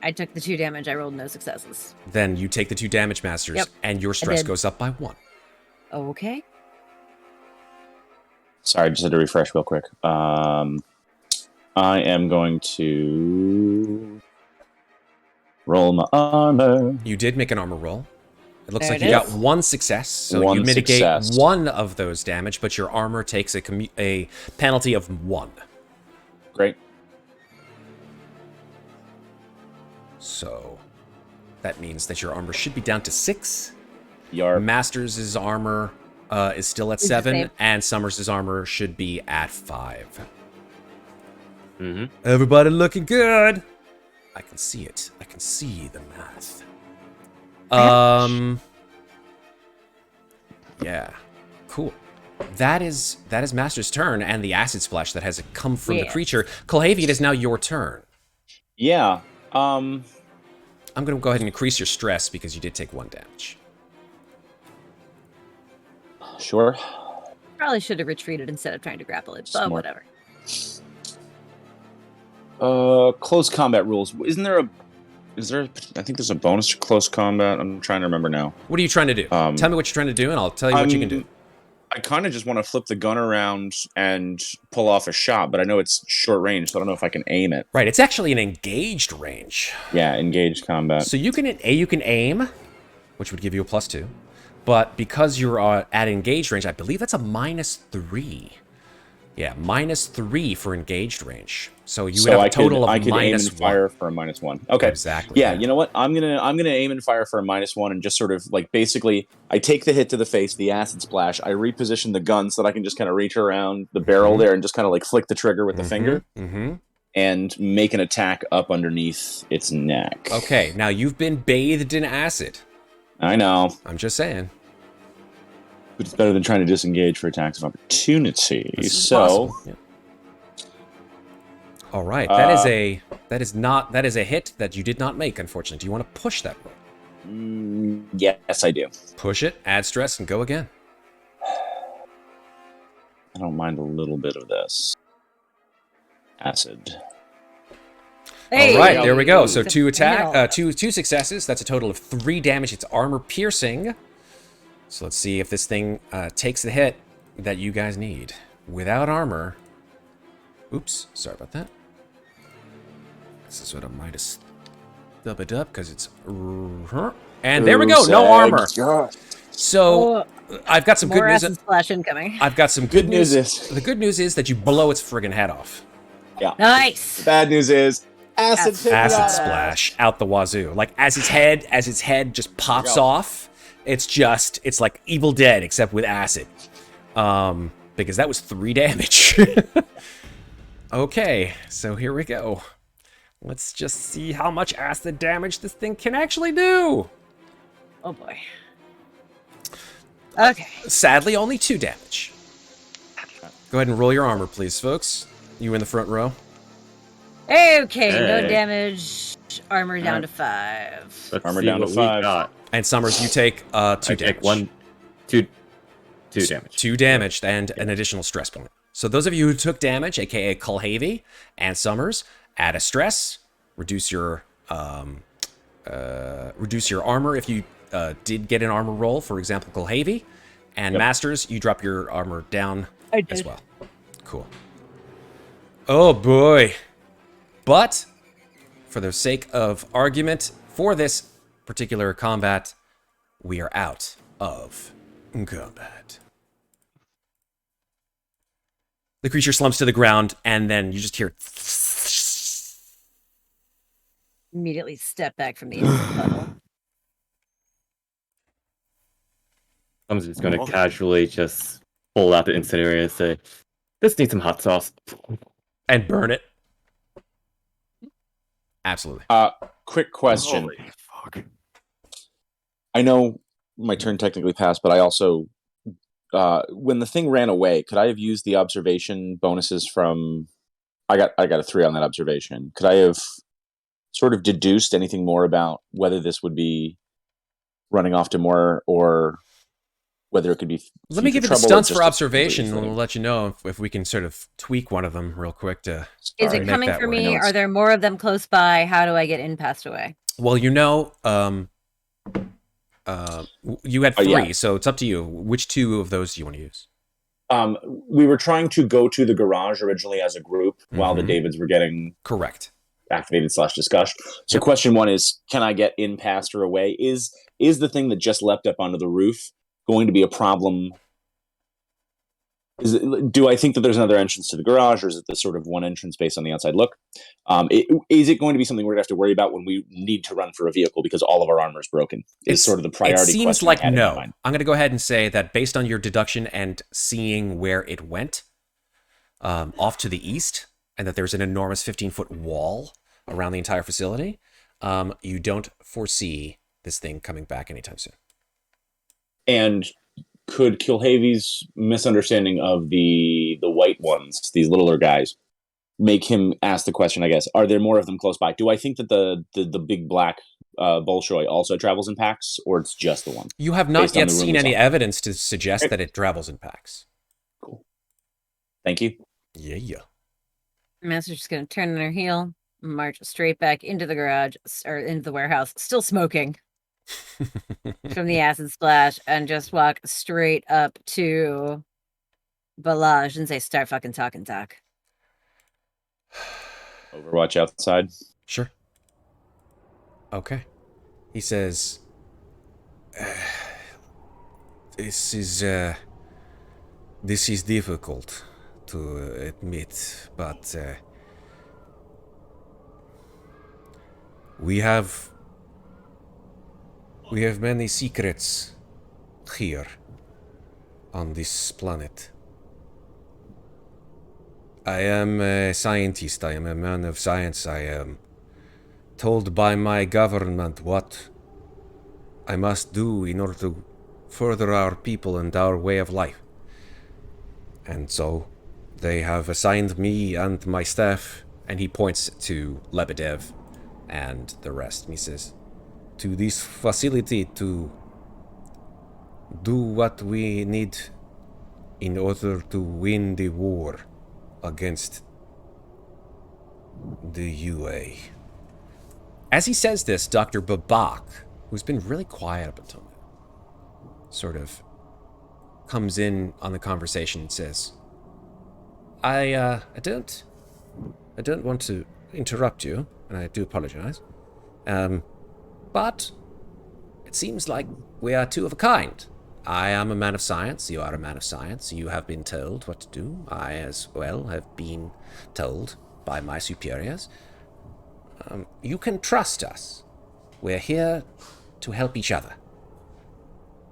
I took the 2 damage. I rolled no successes. Then you take the 2 damage, Masters, Yep, and your stress did. goes up by 1. Okay. Sorry, just had to refresh real quick. I am going to roll my armor. You did make an armor roll. It looks There like it you got is. 1 success, so One you mitigate success. 1 of those damage, but your armor takes a penalty of 1. Great. So that means that your armor should be down to 6. Yarp. Masters' armor is still at It's the 7, same. and Summers' armor should be at 5. Mm-hmm. Everybody looking good. I can see it. I can see the math. Yeah. Cool. That is Master's turn, and the acid splash that has come from the Yeah. creature. Kulhavy, it is now your turn. Yeah. I'm going to go ahead and increase your stress because you did take 1 damage. Sure. Probably should have retreated instead of trying to grapple it, but Smart. whatever. Close combat rules. Isn't there a? Is there? I think there's a bonus to close combat. I'm trying to remember now. What are you trying to do? Tell me what you're trying to do, and I'll tell you what you can do. I kind of just want to flip the gun around and pull off a shot, but I know it's short range, so I don't know if I can aim it. Right, it's actually an engaged range. Yeah, engaged combat. So you can aim, which would give you a +2. But because you're at engaged range, I believe that's a -3. Yeah, -3 for engaged range. So you would have a total of I could aim and -1. fire for a -1. Okay. Exactly. Yeah, you know what? I'm gonna aim and fire for a -1 and just sort of like basically I take the hit to the face, the acid splash, I reposition the gun so that I can just kind of reach around the barrel there and just kind of like flick the trigger with the finger and make an attack up underneath its neck. Okay, now you've been bathed in acid. I know. I'm just saying. But it's better than trying to disengage for attacks of opportunity. This is So possible. Yeah. All right, that is a hit that you did not make, unfortunately. Do you want to push that roll? yes, I do. Push it, add stress, and go again. I don't mind a little bit of this. Acid. Hey! All right, there we go. So Good 2 panel. two successes. That's a total of 3 damage. It's armor piercing. So let's see if this thing takes the hit that you guys need. Without armor. Oops, sorry about that. This is what I might have dub it up because it's. And there we go, no armor. So I've got some good More news. acid splash incoming. I've got some good news. is- The good news is that you blow its friggin' head off. Yeah. Nice! Bad news is acid Acid splash out the wazoo. Like as its head just pops off. It's like Evil Dead except with acid. Because that was 3 damage. Okay, so here we go. Let's just see how much acid damage this thing can actually do. Oh boy. Okay. Sadly, only 2 damage. Go ahead and roll your armor, please, folks. You in the front row. Okay, no Hey. damage. Armor down to 5. Let's Armor see down to what we 5. got. And Summers, you take 2 I damage. take 2 damage. 2 damage and an additional stress point. So those of you who took damage, aka Kulhavy and Summers, add a stress, reduce your armor if you did get an armor roll, for example, Kulhavy, and Masters, you drop your armor down I did. as well. Cool. Oh boy. But for the sake of argument, for this particular combat, we are out of combat. The creature slumps to the ground, and then you just hear... Immediately step back from the instant puddle. I'm just gonna casually just pull out the incinerator and say, "This needs some hot sauce." And burn it. Absolutely. Quick question. Holy fuck. I know my turn technically passed, but I also, when the thing ran away, could I have used the observation bonuses from? I got a 3 on that observation. Could I have sort of deduced anything more about whether this would be running off to more, or whether it could be? Let me give you the trouble, or stunts just for a observation, and completely we'll let you know if we can sort of tweak one of them real quick to... Is it make coming that for work. me? I know it's- Are there more of them close by? How do I get in past away? Well, you know, you had 3, yeah. so it's up to you. Which 2 of those do you want to use? We were trying to go to the garage originally as a group while the Mhm. Davids were getting Correct. activated / discussed. So Yep. question 1 is, can I get in past or away? Is the thing that just leapt up onto the roof going to be a problem? Do I think that there's another entrance to the garage, or is it this sort of one entrance based on the outside look? Is it going to be something we're going to have to worry about when we need to run for a vehicle because all of our armor is broken? Is sort of the priority It seems question like I had in my no. mind. I'm going to go ahead and say that based on your deduction and seeing where it went, off to the east, and that there's an enormous 15-foot wall around the entire facility, you don't foresee this thing coming back anytime soon. And could Kulhavy's misunderstanding of the white ones, these littler guys, make him ask the question, I guess, are there more of them close by? Do I think that the big black Bolshoi also travels in packs, or it's just the one? You have not Based on yet the seen rumors any on it. evidence to suggest that it travels in packs. Cool. Thank you. Yeah. Master's just gonna turn on her heel, march straight back into the garage or into the warehouse, still smoking from the acid splash, and just walk straight up to Bellage and say, "Start fucking talking, Doc." Overwatch outside. Sure. Okay. He says, this is difficult to admit, but we have many secrets here on this planet. I am a scientist. I am a man of science. I am told by my government what I must do in order to further our people and our way of life. And so they have assigned me and my staff, and he points to Lebedev and the rest, and he says, to this facility to do what we need in order to win the war against the UA. As he says this, Dr. Babak, who's been really quiet up until now, sort of comes in on the conversation and says, I don't want to interrupt you, and I do apologize. But it seems like we are 2 of a kind. I am a man of science, you are a man of science. You have been told what to do. I as well have been told by my superiors. You can trust us. We're here to help each other.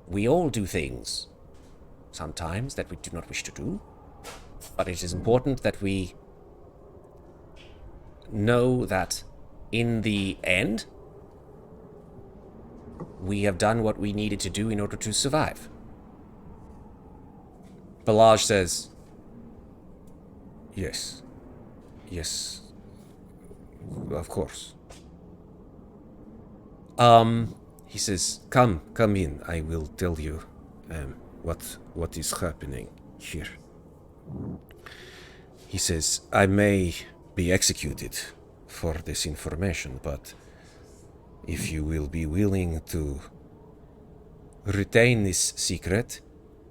We all do things sometimes that we do not wish to do, but it is important that we know that in the end, we have done what we needed to do in order to survive. Bellage says, yes, of course. He says, come in, I will tell you what is happening here. He says, I may be executed for this information, but if you will be willing to retain this secret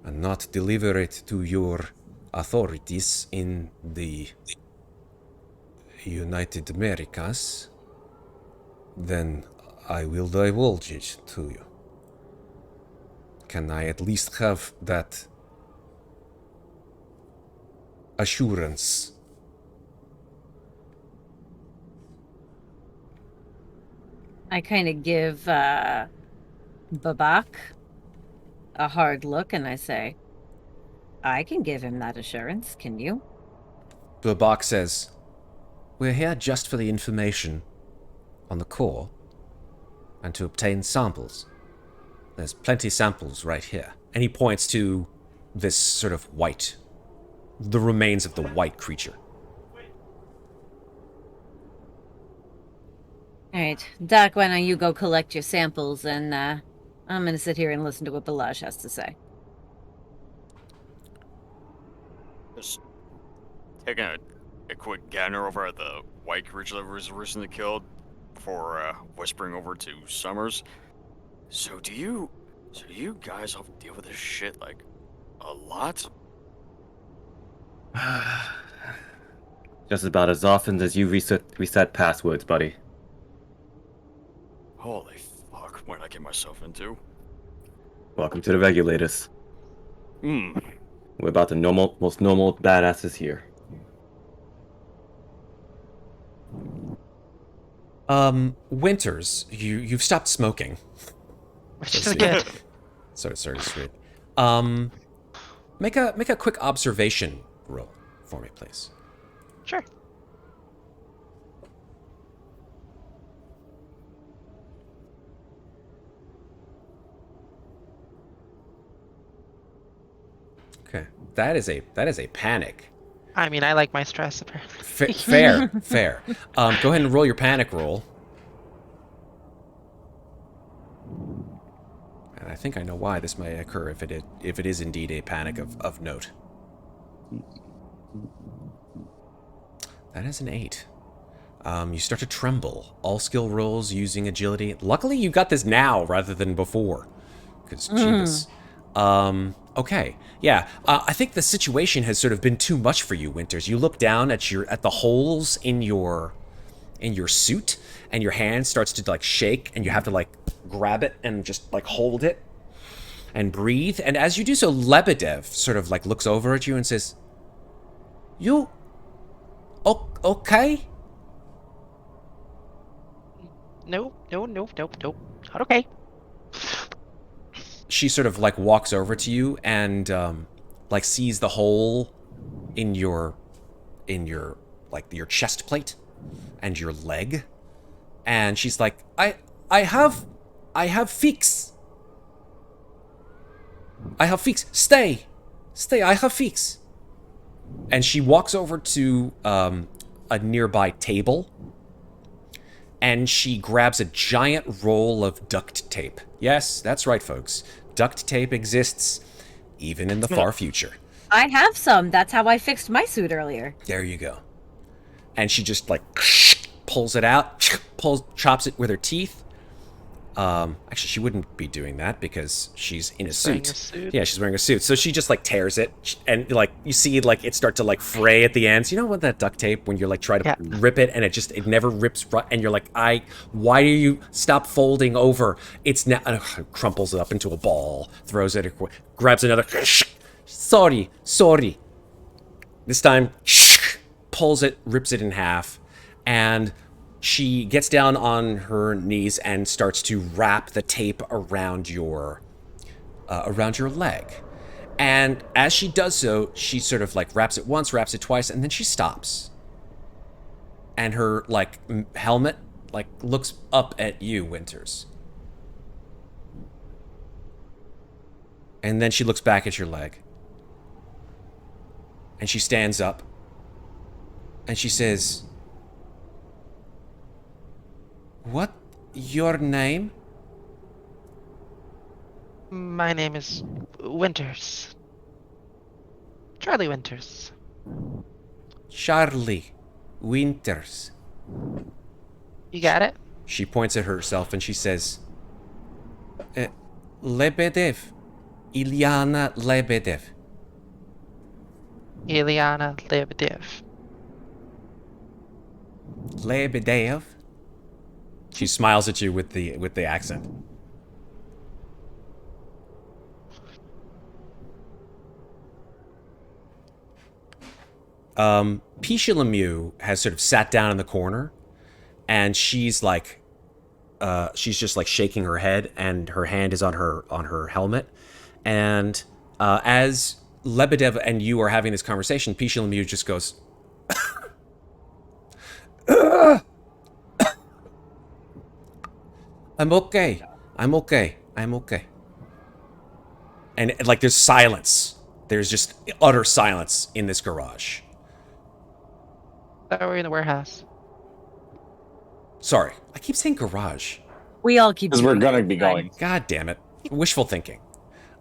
and not deliver it to your authorities in the United Americas, then I will divulge it to you. can I at least have that assurance? I kind of give Babak a hard look and I say, I can give him that assurance, can you? The box says, we're here just for the information on the core and to obtain samples. There's plenty of samples right here. And he points to this sort of white, the remains of the white creature. All right, Doc, why don't you go collect your samples, and I'm going to sit here and listen to what Bellage has to say. Just taking a quick gander over at the white creature that was recently killed before whispering over to Summers. So do you guys have to deal with this shit, like, a lot? Just about as often as you reset passwords, buddy. Holy fuck, what did I get myself into? Welcome to the regulators. We're about the most normal badasses here. Winters, you've stopped smoking. Which is good. Sorry, sweet. Make a quick observation roll for me, please. Sure. Okay, that is a panic. I mean, I like my stress, apparently. Fair. Go ahead and roll your panic roll. And I think I know why this may occur if it is indeed a panic of note. That is an 8. You start to tremble. All skill rolls using agility. Luckily, you got this now rather than before. Because, Jesus. Okay. Yeah. I think the situation has sort of been too much for you, Winters. You look down at the holes in your suit, and your hand starts to like shake, and you have to like grab it and just like hold it and breathe. And as you do so, Lebedev sort of like looks over at you and says, "You okay?" No. Not okay. She sort of like walks over to you and like sees the hole in your like your chest plate and your leg, and she's like, I have fix. I have fix. Stay. I have fix. And she walks over to a nearby table, and she grabs a giant roll of duct tape. Yes, that's right, folks. Duct tape exists even in the far future. I have some. That's how I fixed my suit earlier. There you go. And she just like pulls it out, chops it with her teeth. Actually, she wouldn't be doing that because she's in a suit. Yeah, she's wearing a suit. So she just like tears it, and like you see like it start to like fray at the ends. You know what, that duct tape when you're like trying to rip it and it never rips, and you're like, why do you stop folding over? It's now crumples it up into a ball, throws it, grabs another. Sorry. This time pulls it, rips it in half, and she gets down on her knees and starts to wrap the tape around your leg. And as she does so, she sort of like wraps it once, wraps it twice, and then she stops. And her like helmet like looks up at you, Winters. And then she looks back at your leg. And she stands up. And she says, "What your name?" My name is Winters. Charlie Winters. Charlie Winters. You got it? She points at herself and she says, Lebedev. Ilyana Lebedev. Ilyana Lebedev. Lebedev? She smiles at you with the accent. Pisha Lemieux has sort of sat down in the corner, and she's like, she's just like shaking her head, and her hand is on her helmet. And as Lebedev and you are having this conversation, Pisha Lemieux just goes, I'm okay. I'm okay. I'm okay. And like there's silence. There's just utter silence in this garage. We're in the warehouse. Sorry, I keep saying garage. We all keep. Because we're doing gonna it. be going. God damn it. Wishful thinking.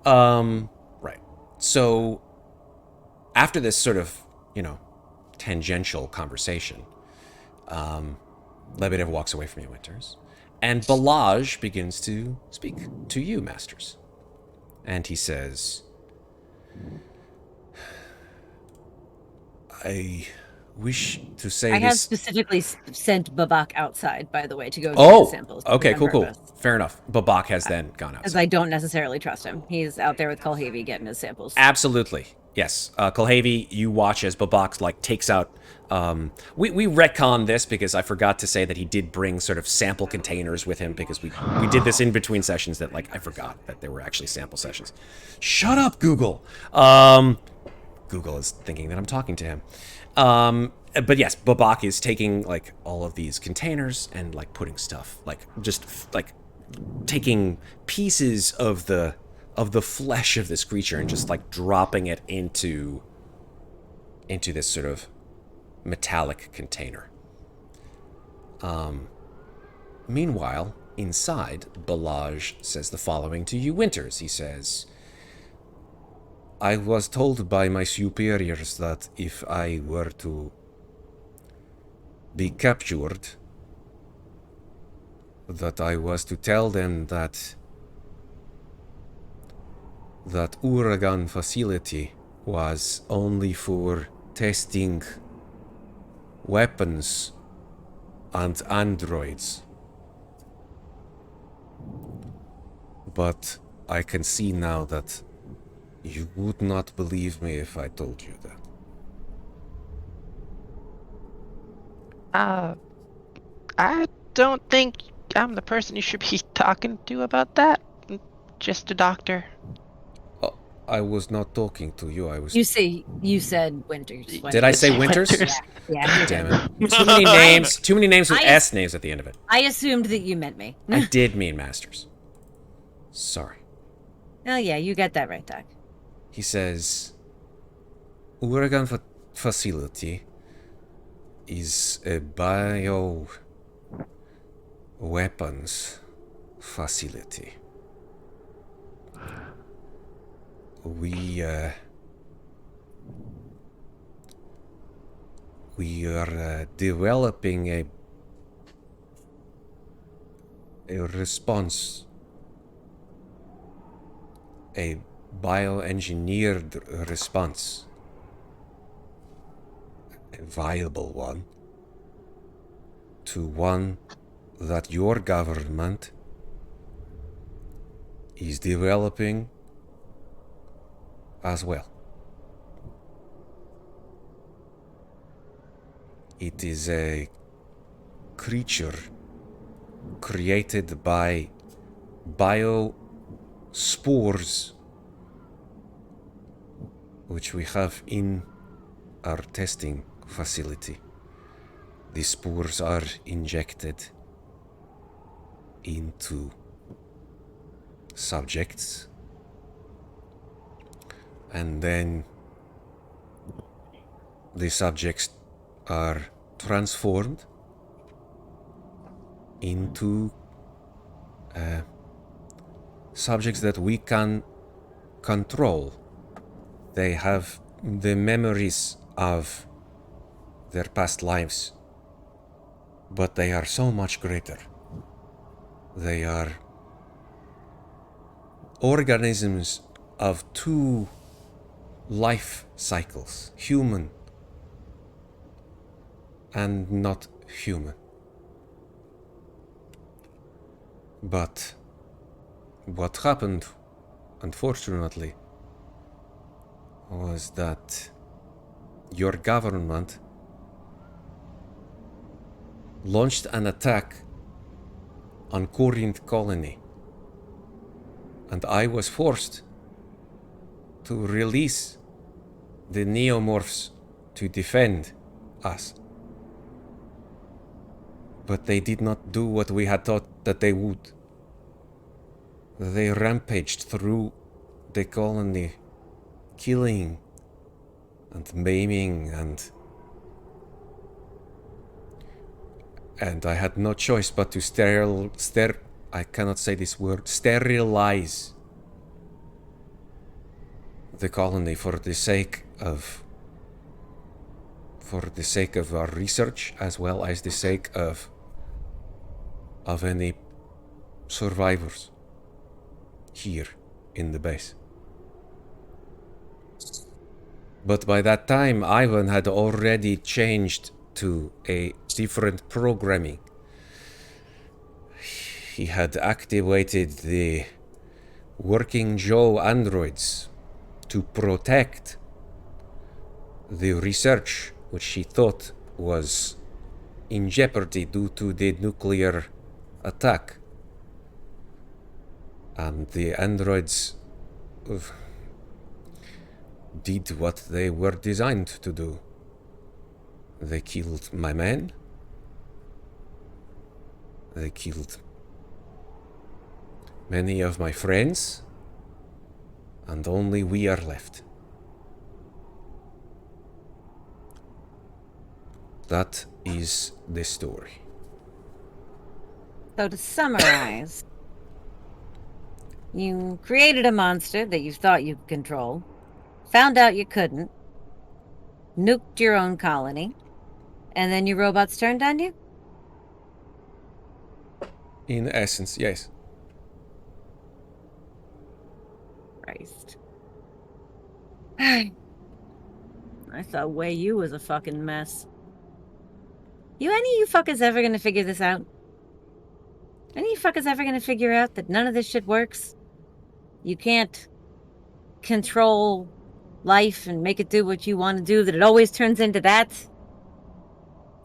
Right. So after this sort of, tangential conversation, Lebedev walks away from you, Winters, and Bellage begins to speak to you, Masters. And he says, I wish to say I have this. specifically sent Babak outside, by the way, to go Oh, get samples. okay, on cool. purpose, Fair enough. Babak has then gone Because outside. I don't necessarily trust him. He's out there with Kulhavy getting his samples. Absolutely. Yes. Kulhavy, you watch as Babak like takes out. We retcon this because I forgot to say that he did bring sort of sample containers with him because we did this in between sessions that like I forgot that there were actually sample sessions. Shut up, Google. Google is thinking that I'm talking to him. But yes, Babak is taking like all of these containers and like putting stuff like just like taking pieces of the flesh of this creature and just like dropping it into this sort of metallic container. Meanwhile, inside, Bellage says the following to you, Winters. He says, I was told by my superiors that if I were to be captured, that I was to tell them that Uragon facility was only for testing weapons and androids. But I can see now that you would not believe me if I told you that. I don't think I'm the person you should be talking to about that. I'm just a doctor. I was not talking to you. I was. You said Winters. Did I say Winters? Yeah. Damn it! Too many names. Too many names with S names at the end of it. I assumed that you meant me. I did mean Masters. Sorry. Oh yeah, you got that right, Doc. He says, Uragon facility is a bio weapons facility. We are developing a response, a bioengineered response, a viable one, to one that your government is developing as well. It is a creature created by biospores which we have in our testing facility. The spores are injected into subjects, and then the subjects are transformed into subjects that we can control. They have the memories of their past lives, but they are so much greater. They are organisms of two life cycles, human and not human. But what your government launched an attack on Corinth Colony, and I was forced to release the xenomorphs to defend us. But they did not do what we had thought that they would. They rampaged through the colony, killing and maiming and I had no choice but to I cannot say this word, sterilize the colony for the sake of our research, as well as the sake of any survivors here in the base. But by that time, Ivan had already changed to a different programming. He had activated the Working Joe androids to protect the research which he thought was in jeopardy due to the nuclear attack. And the androids did what they were designed to do. They killed my man. They killed many of my friends. And only we are left. That is the story. So to summarize, you created a monster that you thought you could control, found out you couldn't, nuked your own colony, and then your robots turned on you? In essence, yes. Christ. I thought Way You was a fucking mess. Any of you fuckers ever gonna figure this out? Any of you fuckers ever gonna figure out that none of this shit works? You can't control life and make it do what you want to do, that it always turns into that?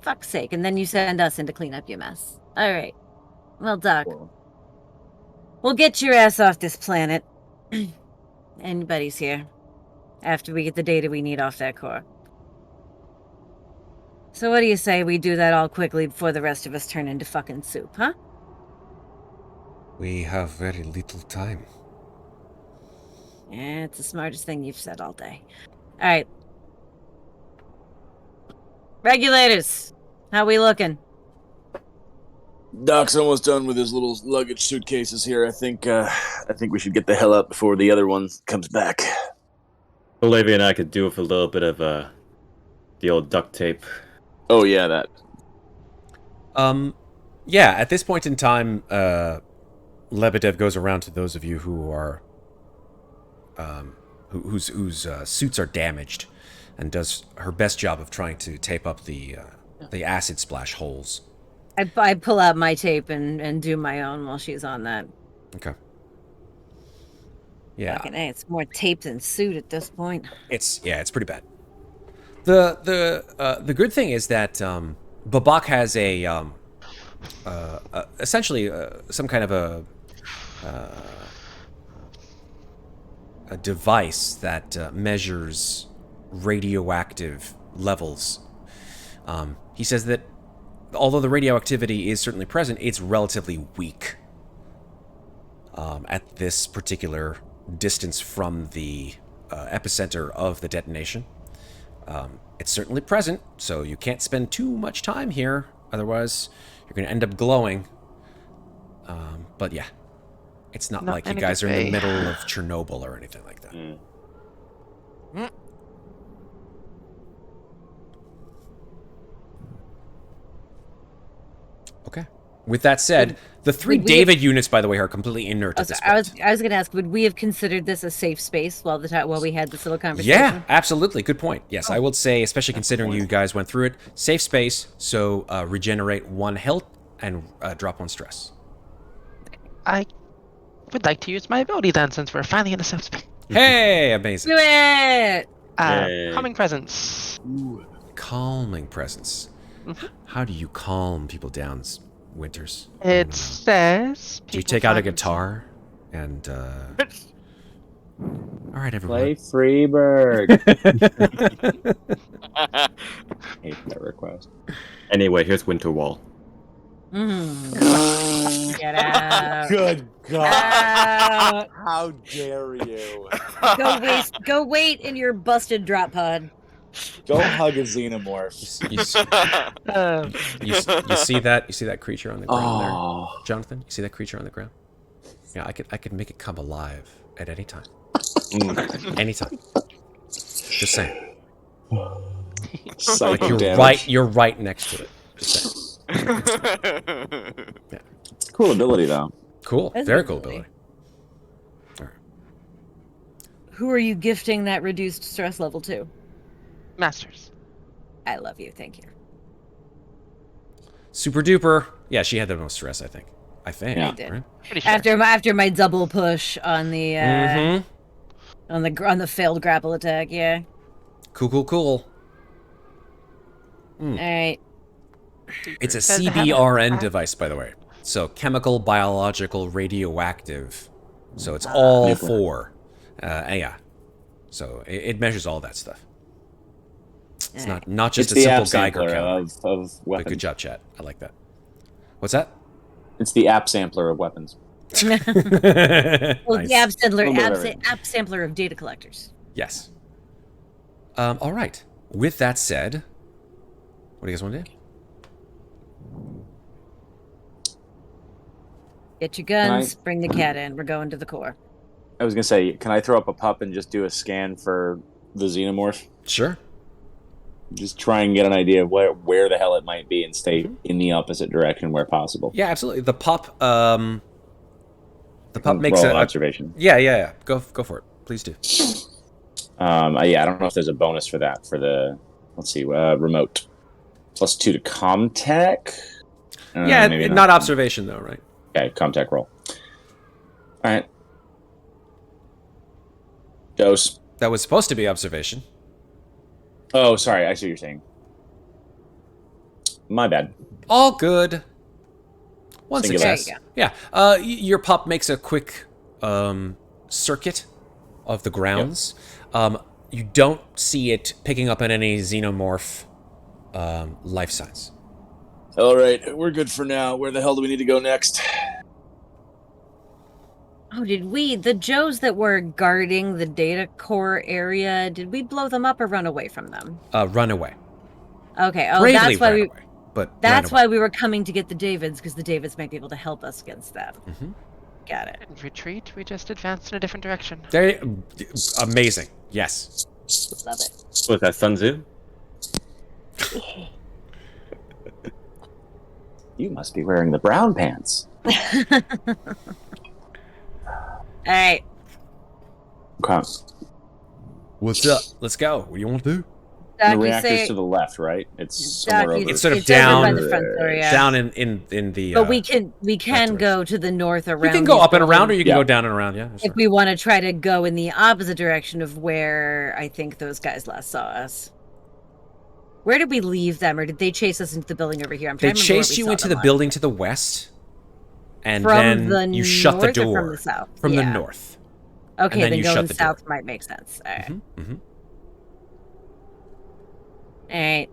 Fuck's sake, and then you send us in to clean up your mess. Alright. Well, Doc. We'll get your ass off this planet. Anybody's here. After we get the data we need off that core. So what do you say we do that all quickly before the rest of us turn into fucking soup, huh? We have very little time. Yeah, it's the smartest thing you've said all day. Alright. Regulators, how we looking? Doc's almost done with his little luggage suitcases here. I think we should get the hell out before the other one comes back. Kulhavy and I could do with a little bit of the old duct tape. Oh yeah, that. Yeah, at this point in time, Lebedev goes around to those of you who are whose suits are damaged, and does her best job of trying to tape up the acid splash holes. I pull out my tape and do my own while she's on that. Okay. Yeah. Fucking A, it's more tape than suit at this point. It's pretty bad. The good thing is that Babak has essentially some kind of a device that measures radioactive levels. He says that although the radioactivity is certainly present, it's relatively weak at this particular distance from the epicenter of the detonation. It's certainly present, so you can't spend too much time here, otherwise you're going to end up glowing. But yeah, it's not like you guys are in the middle of Chernobyl or anything like that. Okay. With that said, the three David units, by the way, are completely inert at this point. I was going to ask, would we have considered this a safe space while we had this little conversation? Yeah, absolutely. Good point. Yes, I would say, especially considering you guys went through it, safe space, so regenerate 1 health and drop 1 stress. I would like to use my ability then, since we're finally in a safe space. Hey, amazing. Do it! Yay. Calming presence. Calming presence. How do you calm people down, Winters? It says. Do you people take out a find guitar and all right, everyone. Play Freebird. Hate that request. Anyway, here's Winterwall. Get out. Good God. Out. How dare you? Go wait in your busted drop pod. Go hug a xenomorph. You see that? You see that creature on the ground there, Jonathan? You see that creature on the ground? Yeah, I could make it come alive at any time. Anytime. Just saying. Psychic Like damage. you're right next to it. Just saying. Yeah. It's a cool ability, though. Cool. That's Very good cool ability. ability. Who are you gifting that reduced stress level to? Masters. I love you. Thank you. Super duper. Yeah, she had the most stress, I think. Yeah. I did. Right? Pretty sure. After my double push on the on the failed grapple attack, yeah. Cool. All right. It's a Says I have CBRN device, by the way. So chemical, biological, radioactive. So it's all four. Yeah. So it measures all that stuff. It's not just It's a the simple app Geiger sampler counter. of But weapons. good job, chat. I like that. What's that? It's the app sampler of weapons. Well, Nice. the Little bit of everything. app sampler of data collectors. Yes. All right. With that said, what do you guys want to do? Get your guns. Bring the cat in. We're going to the core. I was gonna say, can I throw up a pup and just do a scan for the xenomorph? Sure. Just try and get an idea of where the hell it might be and stay in the opposite direction where possible. Yeah, absolutely. The pup makes Roll a observation. Yeah. Go for it. Please do. Yeah, I don't know if there's a bonus for that for the remote. +2 to Comtech. Yeah, maybe not observation though, right? Okay, Comtech roll. All right. Dose. That was supposed to be observation. Oh, sorry. I see what you're saying. My bad. All good. One Singular. success. There you Yeah. Your pup makes a quick circuit of the grounds. You don't see it picking up on any xenomorph life signs. All right, we're good for now. Where the hell do we need to go next? Oh, the Joes that were guarding the data core area, did we blow them up or run away from them? Run away. Okay. Oh, Bravely that's why ran away, but that's ran away. why we were coming to get the Davids, because the Davids might be able to help us against them. Mhm. Got it. Retreat. We just advanced in a different direction. Amazing. Yes. Love it. Was that Sun Tzu? You must be wearing the brown pants. All right. Okay. What's up? Let's go. What do you want to do? The Doc, you reactor's say to the left, right? It's Doc, somewhere you- over. It's sort of it's over down- by the front door, yeah. Down in the. But we can direction. go to the north around. You can go these up and around, or buildings you can Yeah. go down and around. Yeah. that's if fine. we want to try to go in the opposite direction of where I think those guys last saw us. Where did we leave them, or did they chase us into the building over here? I'm They trying to remember where chased we you saw into them the last. building to the west, and From then the you shut the north or door from the south? From the Yeah. north. Okay, then then you going shut the door. south might make sense. All right. Mm-hmm. All right.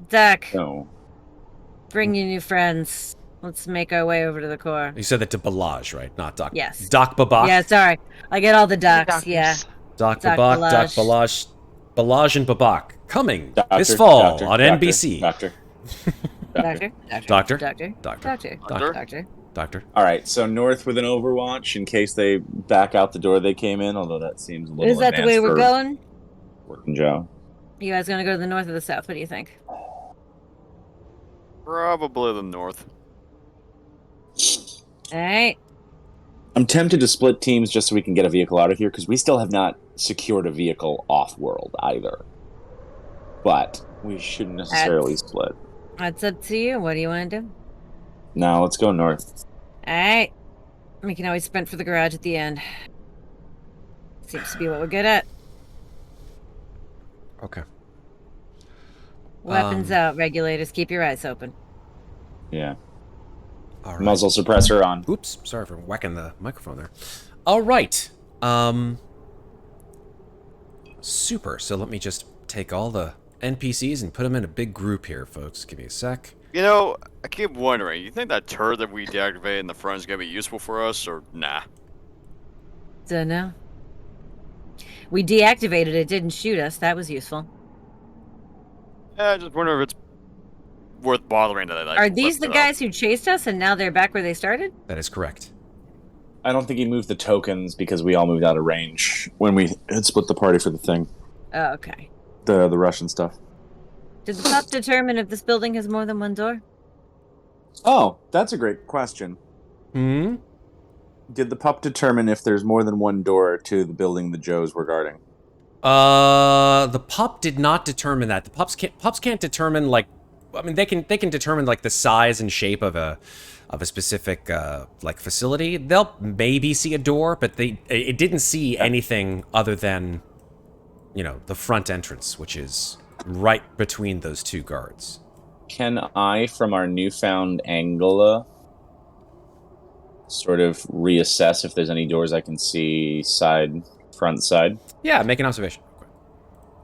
Duck, No. bring your new friends. Let's make our way over to the core. You said that to Bellage, right? Not Doc. Yes. Doc Babak. Yeah, sorry. I get all the ducks, Doctors. yeah. Doc Doc Babak. Doc Bellage. Bellage. Bellage and Babak coming Doctor, this fall doctor, on doctor, NBC. Doctor. Doctor? Doctor. Doctor? Doctor. Doctor? Doctor. All right, so north with an overwatch in case they back out the door they came in, although that seems a little Is that the way advanced we're for going? Working Joe. You guys gonna go to the north or the south? What do you think? Probably the north. Alright. I'm tempted to split teams just so we can get a vehicle out of here because we still have not secured a vehicle off-world either. But we shouldn't necessarily split. That's up to you. What do you want to do? No, let's go north. Alright. We can always sprint for the garage at the end. Seems to be what we're good at. Okay. Weapons out, regulators. Keep your eyes open. Yeah. All right. Muzzle suppressor on. Oops, sorry for whacking the microphone there. All right. Super. So let me just take all the NPCs and put them in a big group here, folks. Give me a sec. You know, I keep wondering, you think that turret that we deactivated in the front is going to be useful for us, or nah? Dunno. We deactivated it, didn't shoot us. That was useful. Yeah, I just wonder if it's worth bothering that I Are these the guys who chased us and now they're back where they started? That is correct. I don't think he moved the tokens because we all moved out of range when we had split the party for the thing. Oh, okay. The Russian stuff. Did the pup determine if this building has more than one door? Oh, that's a great question. Hmm? Did the pup determine if there's more than one door to the building the Joes were guarding? The pup did not determine that. The pups can't determine, like, I mean, they can determine, like, the size and shape of a specific like facility. They'll maybe see a door, but it didn't see anything other than, you know, the front entrance, which is right between those two guards. Can I, from our newfound angle, sort of reassess if there's any doors I can see front side? Yeah, make an observation.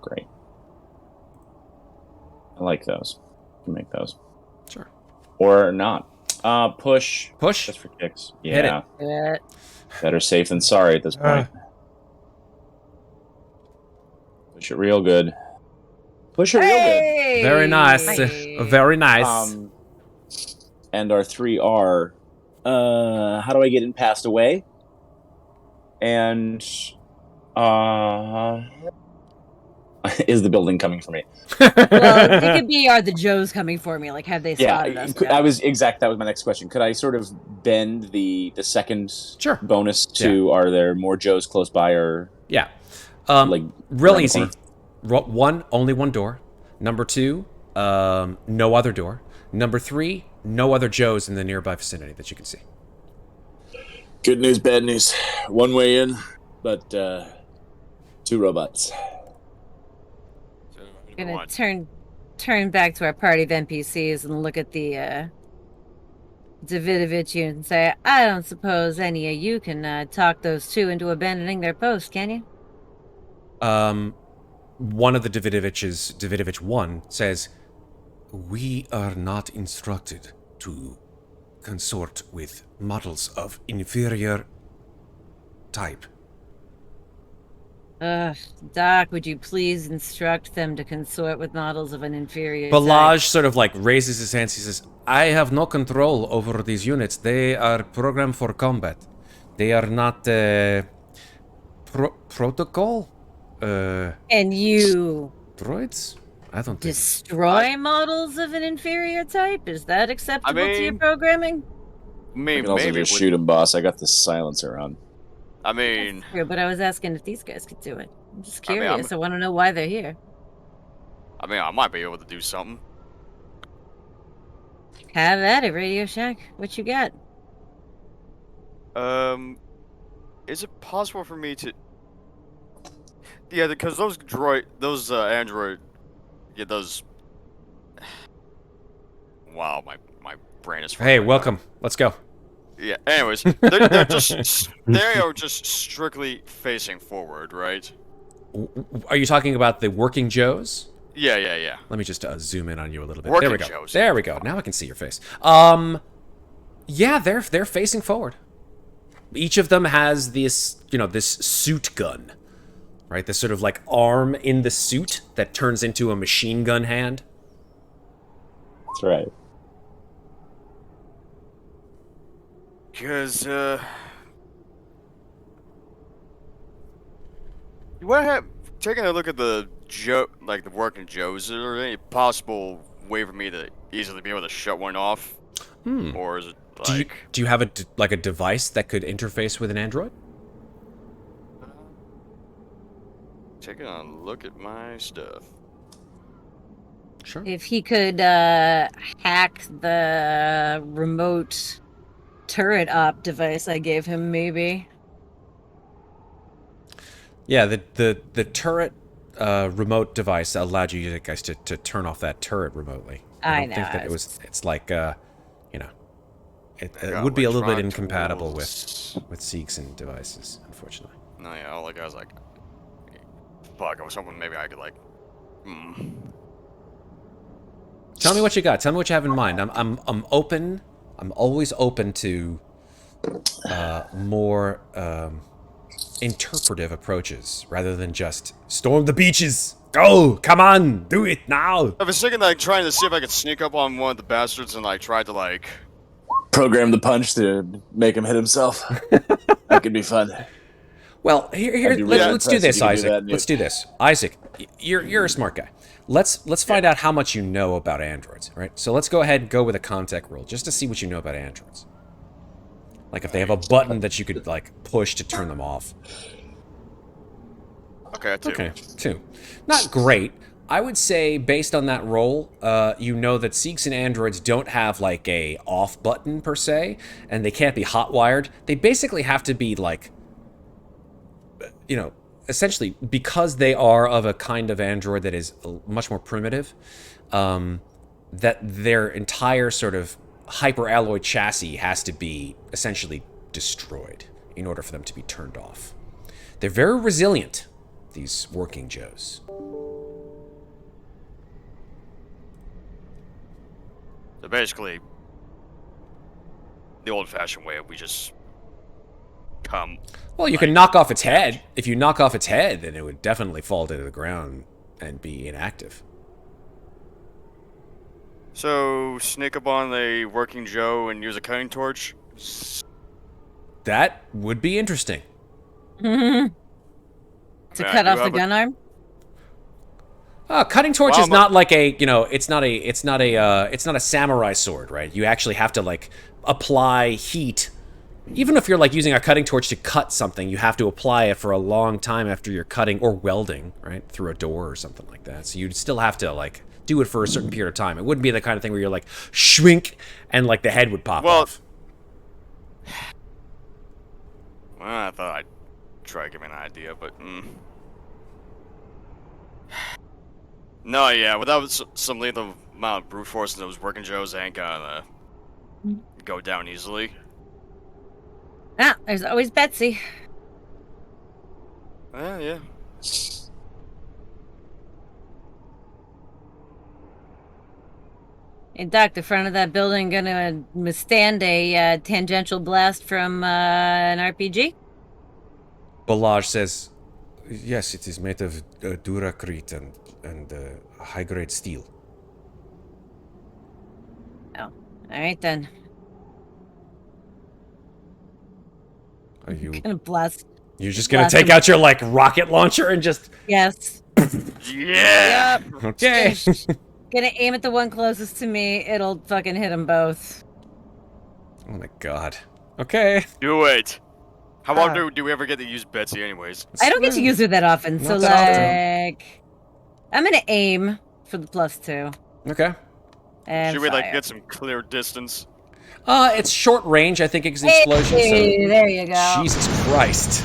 Great. I like those. Can make those. Sure. Or not. Push. Push? Just for kicks. Hit Yeah. it. Better safe than sorry at this point. Push it real good. Push it real Hey! Very nice. Hey. Very nice. good. And our 3 are, how do I get in past away? And, is the building coming for me? Well, it could be, are the Joes coming for me? Like, have they Yeah, spotted us? that was my next question. Could I sort of bend the second Sure. bonus to, are there more Joes close by, or Yeah. like Real around the easy. corner? Only one door. Number 2, no other door. Number 3, no other Joes in the nearby vicinity that you can see. Good news, bad news. One way in, but 2 robots. We're gonna turn back to our party of NPCs and look at the Davidovich unit and say, I don't suppose any of you can talk those 2 into abandoning their post, can you? One of the Davidovich 1, says, "We are not instructed to consort with models of inferior type." Doc, would you please instruct them to consort with models of an inferior type? Bellage sort of like raises his hands. He says, "I have no control over these units. They are programmed for combat. They are not protocol. And you Droids? I don't think. destroy models of an inferior type? Is that acceptable to your mean- programming? I I mean, can also maybe. just shoot him, boss. I got the silencer on. I mean, True, but I was asking if these guys could do it. I'm just I mean, curious. I want to know why they're here. I might be able to do something. Have at it, Radio Shack. What you got? Is it possible for me to? Yeah, because those android, yeah, those. Wow, my brain is. Hey, fried. welcome. Let's go. Yeah. Anyways, they're just they are just strictly facing forward, right? Are you talking about the working Joes? Yeah. Let me just zoom in on you a little bit. Working there we go. Joes. There we go. Now I can see your face. Yeah, they're facing forward. Each of them has this, this suit gun, right? This sort of like arm in the suit that turns into a machine gun hand. That's right. Because what have taking a look at the the working Joes? Is there any possible way for me to easily be able to shut one off? Or is it like? Do you have a device that could interface with an android? Taking a look at my stuff. Sure. If he could hack the remote turret op device I gave him, maybe. Yeah, the turret remote device allowed you guys to turn off that turret remotely. I don't think that it's like, you know, it would be a little bit incompatible with Seegson devices, unfortunately. No, yeah, all the guys like, fuck, I was hoping maybe I could like, Tell me what you got. Tell me what you have in mind. I'm open. I'm always open to more interpretive approaches rather than just storm the beaches. Go, come on, do it now. I was thinking like trying to see if I could sneak up on one of the bastards and like try to like program the punch to make him hit himself. That could be fun. Well, let's do this, Isaac. Let's do this, Isaac. You're a smart guy. Let's find out how much you know about androids, right? So let's go ahead and go with a contact roll just to see what you know about androids. Like if they have a button that you could like push to turn them off. Okay, 2. Okay, 2. Not great. I would say based on that roll, you know that Seegson androids don't have like a off button per se, and they can't be hot wired. They basically have to be like, you know, essentially because they are of a kind of android that is much more primitive, that their entire sort of hyperalloy chassis has to be essentially destroyed in order for them to be turned off. They're very resilient, these working Joes. So basically, the old-fashioned way, we just come. Well, you can knock off its head. If you knock off its head, then it would definitely fall to the ground and be inactive. So, sneak up on a working Joe and use a cutting torch? That would be interesting. To cut off the gun arm? Cutting torch is not like a, you know, it's not a samurai sword, right? You actually have to like apply heat. Even if you're like using a cutting torch to cut something, you have to apply it for a long time after you're cutting or welding, right? Through a door or something like that. So you'd still have to like do it for a certain period of time. It wouldn't be the kind of thing where you're like shrink and like the head would pop off. Well, I thought I'd try to give me an idea, but no, yeah, without some lethal amount of brute force in those working Joes, ain't gonna go down easily. Ah, there's always Betsy. Yeah. Hey, Doc, the front of that building gonna withstand a tangential blast from an RPG? Bellage says, yes, it is made of duracrete and high-grade steel. Oh, all right then. Are you gonna blast? You're just gonna take out your like rocket launcher and just? Yes. Yeah. Yep. Okay. Gonna aim at the one closest to me. It'll fucking hit them both. Oh my god. Okay. Do it. How often do we ever get to use Betsy anyways? I don't get to use her that often, so like, I'm gonna aim for the +2. Okay. And should we like fire. get some clear distance? It's short range, I think it's an explosion. Hey, so there you go. Jesus Christ.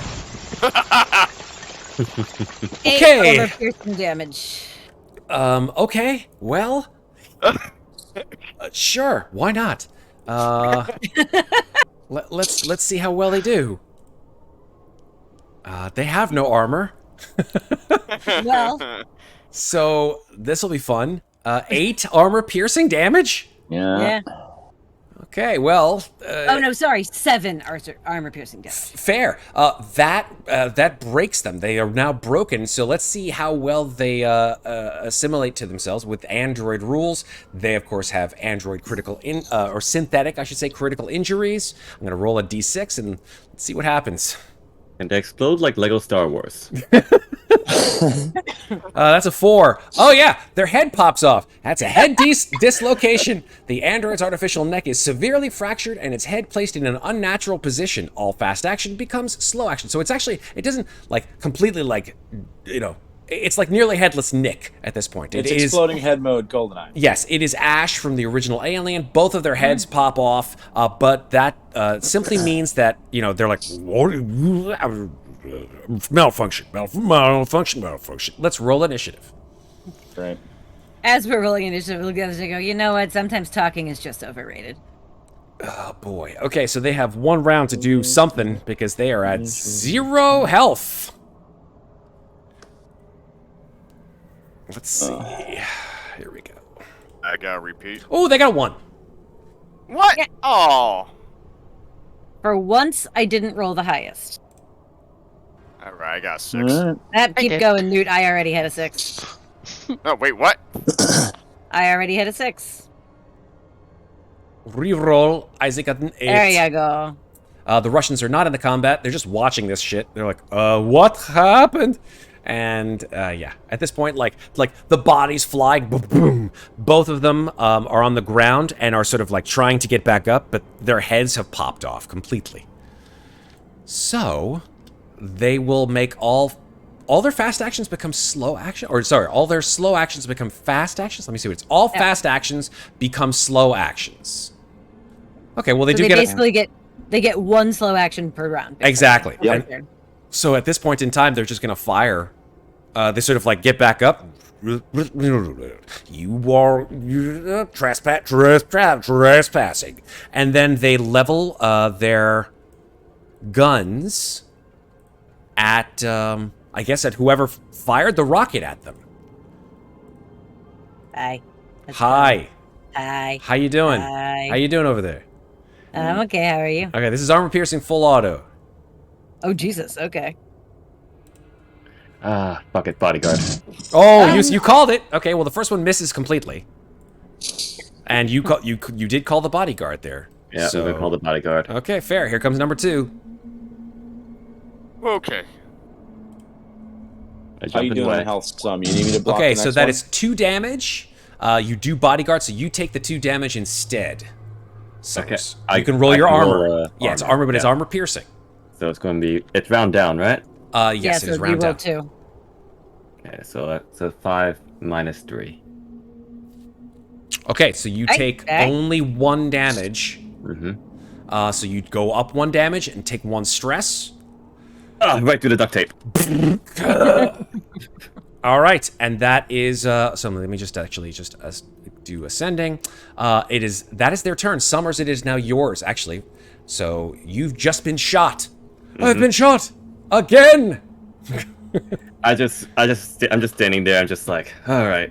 8 Okay. over piercing damage. Okay. Well, sure. Why not? Let's see how well they do. They have no armor. Well. So this will be fun. 8 armor piercing damage? Yeah. Okay, well... oh, no, sorry. 7 armor piercing damage. Fair. That breaks them. They are now broken, so let's see how well they assimilate to themselves with android rules. They, of course, have android or synthetic, I should say, critical injuries. I'm going to roll a d6 and let's see what happens. And they explode like Lego Star Wars. That's a 4. Oh yeah, their head pops off. That's a head dislocation. The android's artificial neck is severely fractured and its head placed in an unnatural position. All fast action becomes slow action. So it's actually, it doesn't like completely like, you know, it's like nearly headless Nick at this point. It's exploding head mode GoldenEye. Yes, it is Ash from the original Alien. Both of their heads pop off, but that simply means that, you know, they're like malfunction. Let's roll initiative. Right. As we're rolling initiative, we'll go, you know what? Sometimes talking is just overrated. Oh boy. Okay, so they have one round to do something because they are at 0 health. Let's see. Here we go. I gotta repeat. Oh, they got a 1. What? Yeah. Oh. For once, I didn't roll the highest. All right, I got 6. Keep did. going, Newt. I already had a 6. Oh, wait, what? I already had a 6. Reroll. Isaac got an 8. There you go. The Russians are not in the combat. They're just watching this shit. They're like, what happened? And, yeah. At this point, like the bodies flying, boom, boom. Both of them are on the ground and are sort of, like, trying to get back up, but their heads have popped off completely. So, they will make all their fast actions become slow action. Or, sorry, all their slow actions become fast actions. Let me see what it's. All fast actions become slow actions. Okay, well, they do basically get 1 slow action per round. basically. Exactly. Yep. And so at this point in time, they're just going to fire. They sort of like get back up. You are trespassing. And then they level their guns at, I guess, at whoever fired the rocket at them. Hi. Hi. Hi. How you doing? Hi. How you doing over there? I'm okay. How are you? Okay, this is armor piercing full auto. Oh, Jesus. Okay. Fuck it, bodyguard. Oh, you called it. Okay, well the first one misses completely, and you did call the bodyguard there. Yeah, so, I'm gonna call the bodyguard. Okay, fair. Here comes number 2. Okay. I How you jump in doing the way. on health sum? You need me to block Okay, the so next that one? is 2 damage. You do bodyguard, so you take the 2 damage instead. Summers. Okay, You can roll I your can armor. roll, Yeah, it's armor, but it's yeah. armor piercing. So it's going to be, it's round down, right? Yes, it is round down. 2. Okay, so that's a 5 minus 3. Okay, so you take Okay. only 1 damage. Mm-hmm. So you go up 1 damage and take 1 stress. Right through the duct tape. All right, and that is so let me just actually do ascending. That is their turn. Summers, it is now yours actually. So you've just been shot. I've been shot again. I'm just standing there. I'm just like, all right,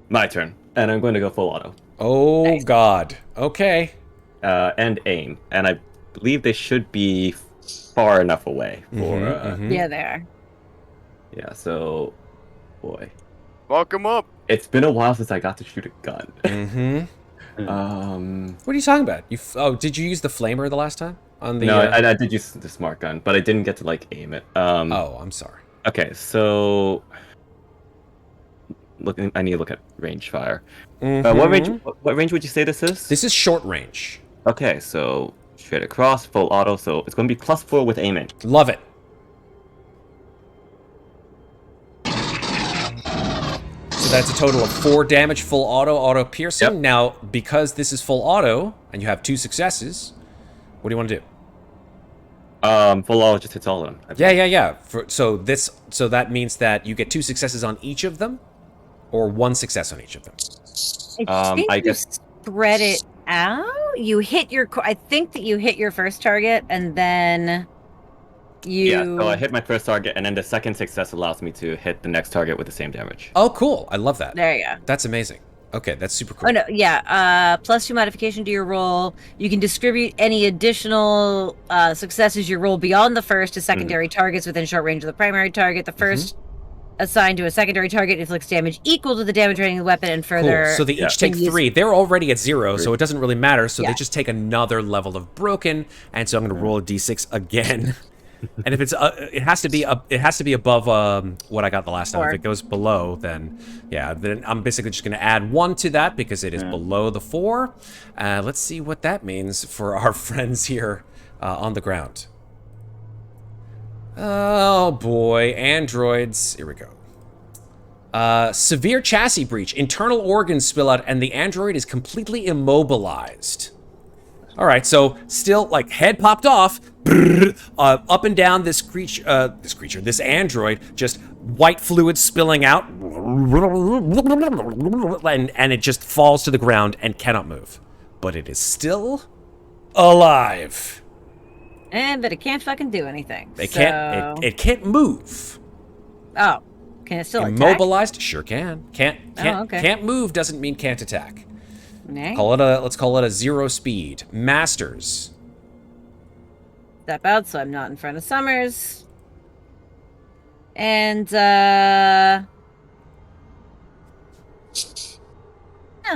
my turn, and I'm going to go full auto. Oh Nice. God. Okay. And aim, and I believe they should be far enough away for. Yeah, they are. Yeah. So, boy, Welcome up. it's been a while since I got to shoot a gun. What are you talking about? Did you use the flamer the last time on the? No, I did use the smart gun, but I didn't get to like aim it. Oh, I'm sorry. Okay, so I need to look at range fire. What range would you say this is? This is short range. Okay, so straight across, full auto, so it's going to be +4 with aiming. Love it. So that's a total of 4 damage, full auto piercing. Yep. Now, because this is full auto and you have 2 successes, what do you want to do? Full auto just hits all of them. I Yeah. So that means that you get 2 successes on each of them, or 1 success on each of them. I think I you guess- spread it out. You hit your. I think that you hit your first target, and then you. Yeah, so I hit my first target, and then the second success allows me to hit the next target with the same damage. Oh, cool. I love that. There you go. That's amazing. Okay, that's super cool. Oh no, yeah. +2 modification to your roll. You can distribute any additional successes you roll beyond the first to secondary targets within short range of the primary target. The first assigned to a secondary target inflicts damage equal to the damage rating of the weapon and further. Cool. So they Yeah. each take Can use- 3. They're already at 0, so it doesn't really matter. So they Yeah. just take another level of broken, and so I'm going to roll a d6 again. And if it's it has to be above what I got the last time. 4. If it goes below, then yeah, then I'm basically just going to add 1 to that because it is below the 4. Let's see what that means for our friends here on the ground. Oh boy, androids. Here we go. Severe chassis breach. Internal organs spill out, and the android is completely immobilized. All right, so still, like, head popped off, Up and down this android, just white fluid spilling out, and it just falls to the ground and cannot move. But it is still alive. But it can't fucking do anything. It can't move. Oh, can it still attack? Immobilized? Sure can. Okay. Can't move doesn't mean can't attack. Okay. Let's call it a 0 speed. Masters. Step out so I'm not in front of Summers. And I'll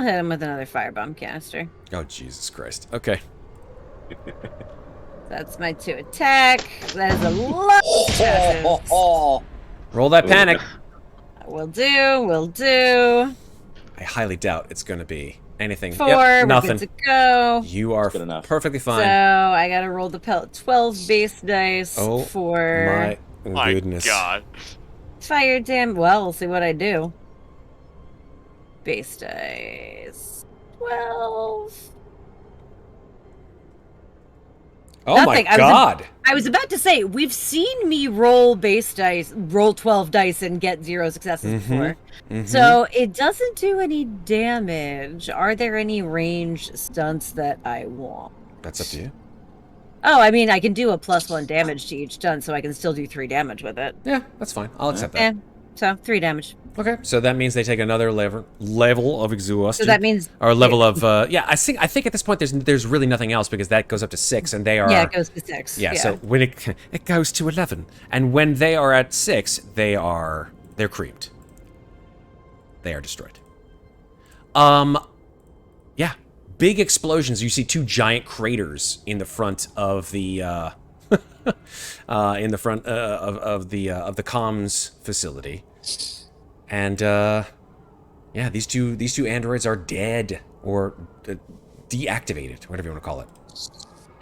hit him with another firebomb canister. Oh, Jesus Christ. Okay. That's my 2 attack. That is a lot of successes. Roll that panic. Will do. I highly doubt it's going to be anything. 4, Yep, we're nothing. good to go. You are Good enough. perfectly So fine. I gotta roll the 12 base dice for My goodness. God. fire damage. Well, we'll see what I do. Base dice. 12. Oh Nothing. my God. I was about to say, we've seen me roll 12 dice and get 0 successes before. So it doesn't do any damage. Are there any range stunts that I want? That's up to you. Oh, I mean, I can do a +1 damage to each stunt, so I can still do 3 damage with it. Yeah, that's fine. I'll accept that. So 3 damage. Okay, so that means they take another level of exhaustion. So that means or level of I think at this point there's really nothing else because that goes up to 6 and they are it goes to 6. Yeah, so when it goes to 11 and when they are at 6 they're creamed. They are destroyed. Yeah, big explosions. You see 2 giant craters in the front of the in the front of the comms facility. And yeah, these two androids are dead or deactivated, whatever you want to call it.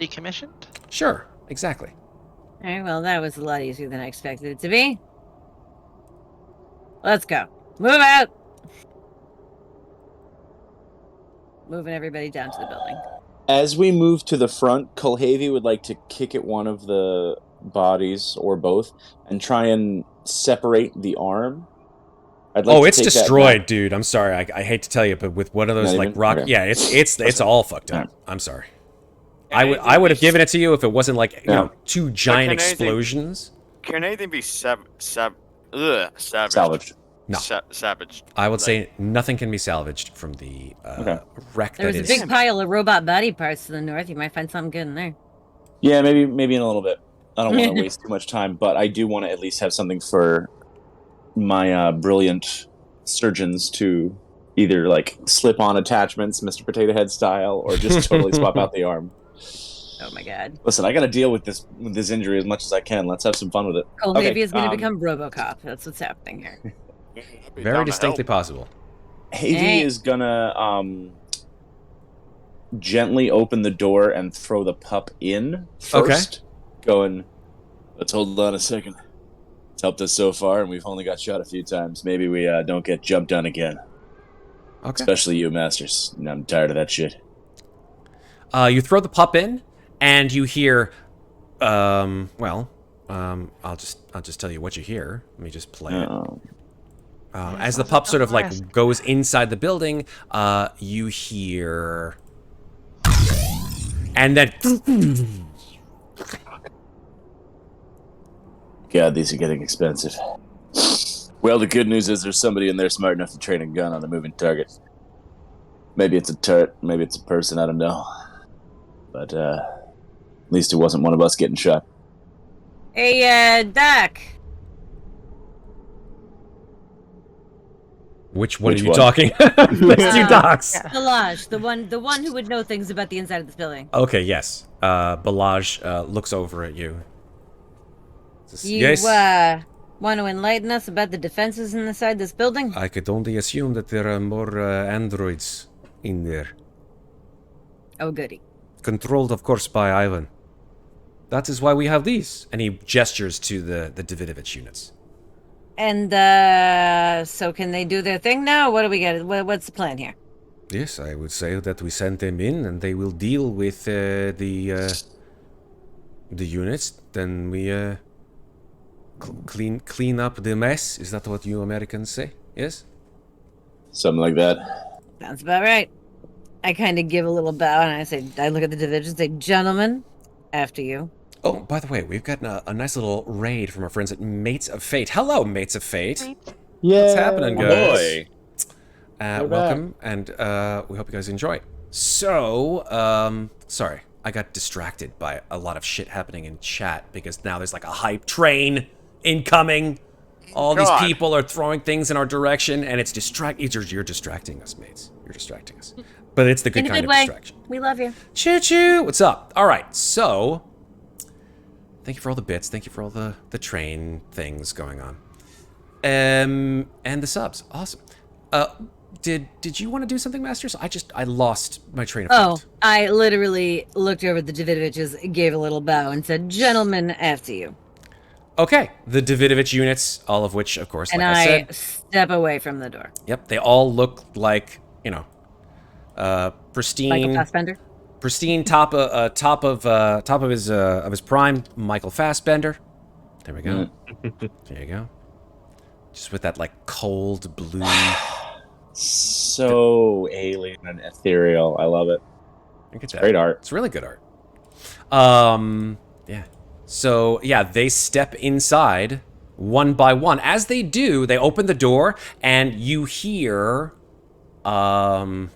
Decommissioned? Sure, exactly. All right, well, that was a lot easier than I expected it to be. Let's go. Move out! Moving everybody down to the building. As we move to the front, Kulhavy would like to kick at one of the bodies, or both, and try and separate the arm. I'd like to It's take that destroyed, back. dude. I'm sorry. I hate to tell you, but with one of those Not like even? rock, Okay. yeah, it's all fucked up. Alright. I'm sorry. Can I would have given it to you if it wasn't like you Yeah. know 2 giant can anything- explosions. Can anything be savaged? Salvaged. No. Savaged. I would say nothing can be salvaged from the Okay. wreck There that was a is. big pile of robot body parts to the north. You might find something good in there. Yeah, maybe in a little bit. I don't want to waste too much time, but I do want to at least have something for my brilliant surgeons to either like slip on attachments, Mr. Potato Head style, or just totally swap out the arm. Oh my god. Listen, I got to deal with this injury as much as I can. Let's have some fun with it. Kulhavy Okay, is going to become RoboCop. That's what's happening here. Very distinctly possible. Havy Hey. is gonna gently open the door and throw the pup in first. Going, let's hold on a second. It's helped us so far, and we've only got shot a few times. Maybe we don't get jumped on again. Okay. Especially you, Masters. I'm tired of that shit. You throw the pup in, and you hear, I'll just tell you what you hear. Let me just play it. As the pup sort of like goes inside the building, you hear, and then God, these are getting expensive. Well, the good news is there's somebody in there smart enough to train a gun on a moving target. Maybe it's a turret, maybe it's a person, I don't know. But at least it wasn't one of us getting shot. Hey, Doc. which one Which are you one? talking? There's 2 docs. Bellage, the one who would know things about the inside of this building. Okay, yes. Bellage looks over at you. You Yes. want to enlighten us about the defenses inside this building? I could only assume that there are more androids in there. Oh, goody. Controlled, of course, by Ivan. That is why we have these. And he gestures to the Davidovich units. And so can they do their thing now? What do we got? What's the plan here? Yes, I would say that we send them in and they will deal with the the units, then we clean up the mess. Is that what you Americans say? Yes? Something like that. Sounds about right. I kind of give a little bow and I look at the division and say, gentlemen, after you. Oh, by the way, we've got a nice little raid from our friends at Mates of Fate. Hello, Mates of Fate. Yeah. What's happening, guys? Boy. Welcome, and we hope you guys enjoy it. So, sorry, I got distracted by a lot of shit happening in chat because now there's like a hype train incoming. All these God. people are throwing things in our direction, and it's You're distracting us, mates. You're distracting us. But it's the good In a kind good of way. distraction. We love you. Choo choo! What's up? All right, so thank you for all the bits. Thank you for all the train things going on. And the subs. Awesome. Did you want to do something, Masters? I lost my train of Oh, thought. I literally looked over at the Davidoviches, gave a little bow, and said, gentlemen, after you. Okay, the Davidovich units, all of which, of course, And like I said, step away from the door. yep, they all look like, pristine. Michael Fassbender. Pristine top of his prime, Michael Fassbender. There we go. There you go. Just with that like cold blue. So alien and ethereal. I love it. It's Great art. It's really good art. Yeah. So yeah, they step inside one by one. As they do, they open the door and you hear, like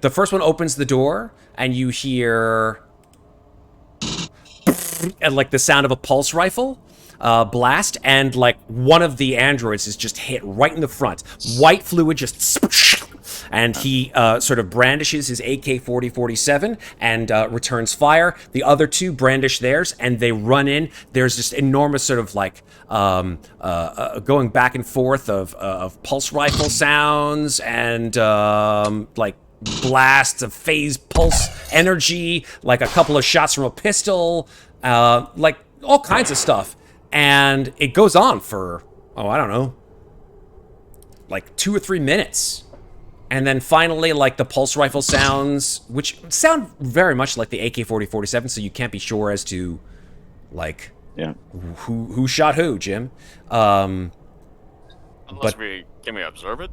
the first one opens the door and you hear, and like the sound of a pulse rifle blast, and like one of the androids is just hit right in the front. White fluid just, and he sort of brandishes his AK-47 and returns fire. The other two brandish theirs and they run in. There's this enormous sort of like going back and forth of pulse rifle sounds and like blasts of phase pulse energy, like a couple of shots from a pistol, like all kinds of stuff. And it goes on for, I don't know, like 2 or 3 minutes. And then finally, like the pulse rifle sounds, which sound very much like the AK-47, so you can't be sure as to, like, who shot who, Jim. Unless but- can we observe it?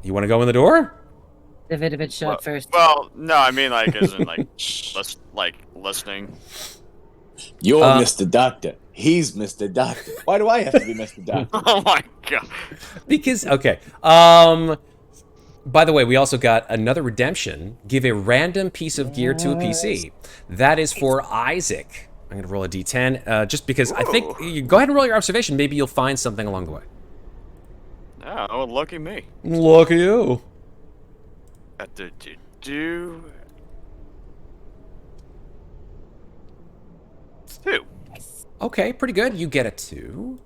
You want to go in the door? Davidovich shot first. Well, no, I mean like isn't like listening. You're Mr. Doctor. He's Mr. Doctor. Why do I have to be Mr. Doctor? Oh my god. Because, okay. By the way, we also got another redemption. Give a random piece of gear to a PC. That is for Isaac. I'm going to roll a d10, just because I think, you go ahead and roll your observation. Maybe you'll find something along the way. Oh, lucky me. Lucky you. Do. 2. Okay, pretty good. You get a 2.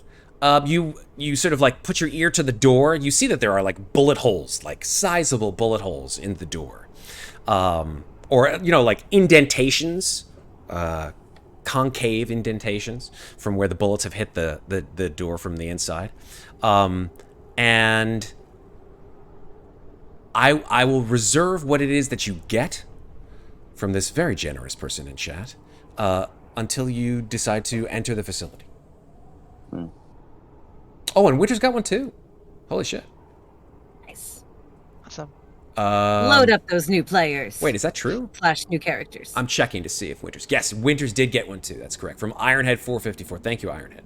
You sort of like put your ear to the door. You see that there are like bullet holes, like sizable bullet holes in the door. Or, like indentations, concave indentations from where the bullets have hit the door from the inside. And I will reserve what it is that you get from this very generous person in chat until you decide to enter the facility. Oh, and Winter's got one too. Holy shit. Nice. Awesome. Load up those new players. Wait, is that true? Slash new characters. I'm checking to see if Winters. Yes, Winters did get one too. That's correct. From Ironhead 454. Thank you, Ironhead.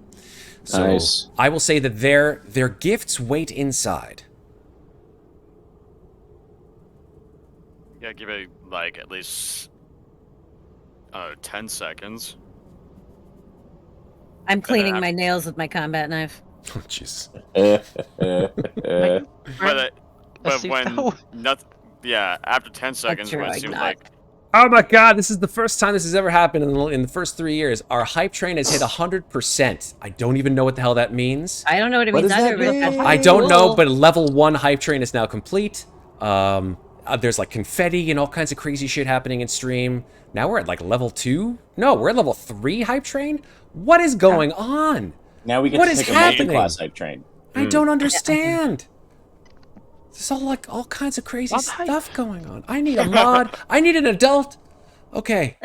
So Nice. I will say that their gifts wait inside. Yeah, give it like at least 10 seconds. I'm cleaning my nails with my combat knife. Oh, jeez. But when nothing, yeah, after 10 seconds, true, when it I seems got- like Oh my god, this is the first time this has ever happened in the first 3 years. Our hype train has hit 100%. I don't even know what the hell that means. I don't know what it What means does that either. but that's mean? I don't know, cool. but level 1 hype train is now complete. There's like confetti and all kinds of crazy shit happening in stream. Now we're at like level 2? No, we're at level 3 hype train? What is going on? Now we get What to is take a main happening? class hype train. I don't understand. There's all kinds of crazy Love hype. stuff going on. I need a mod. I need an adult. Okay.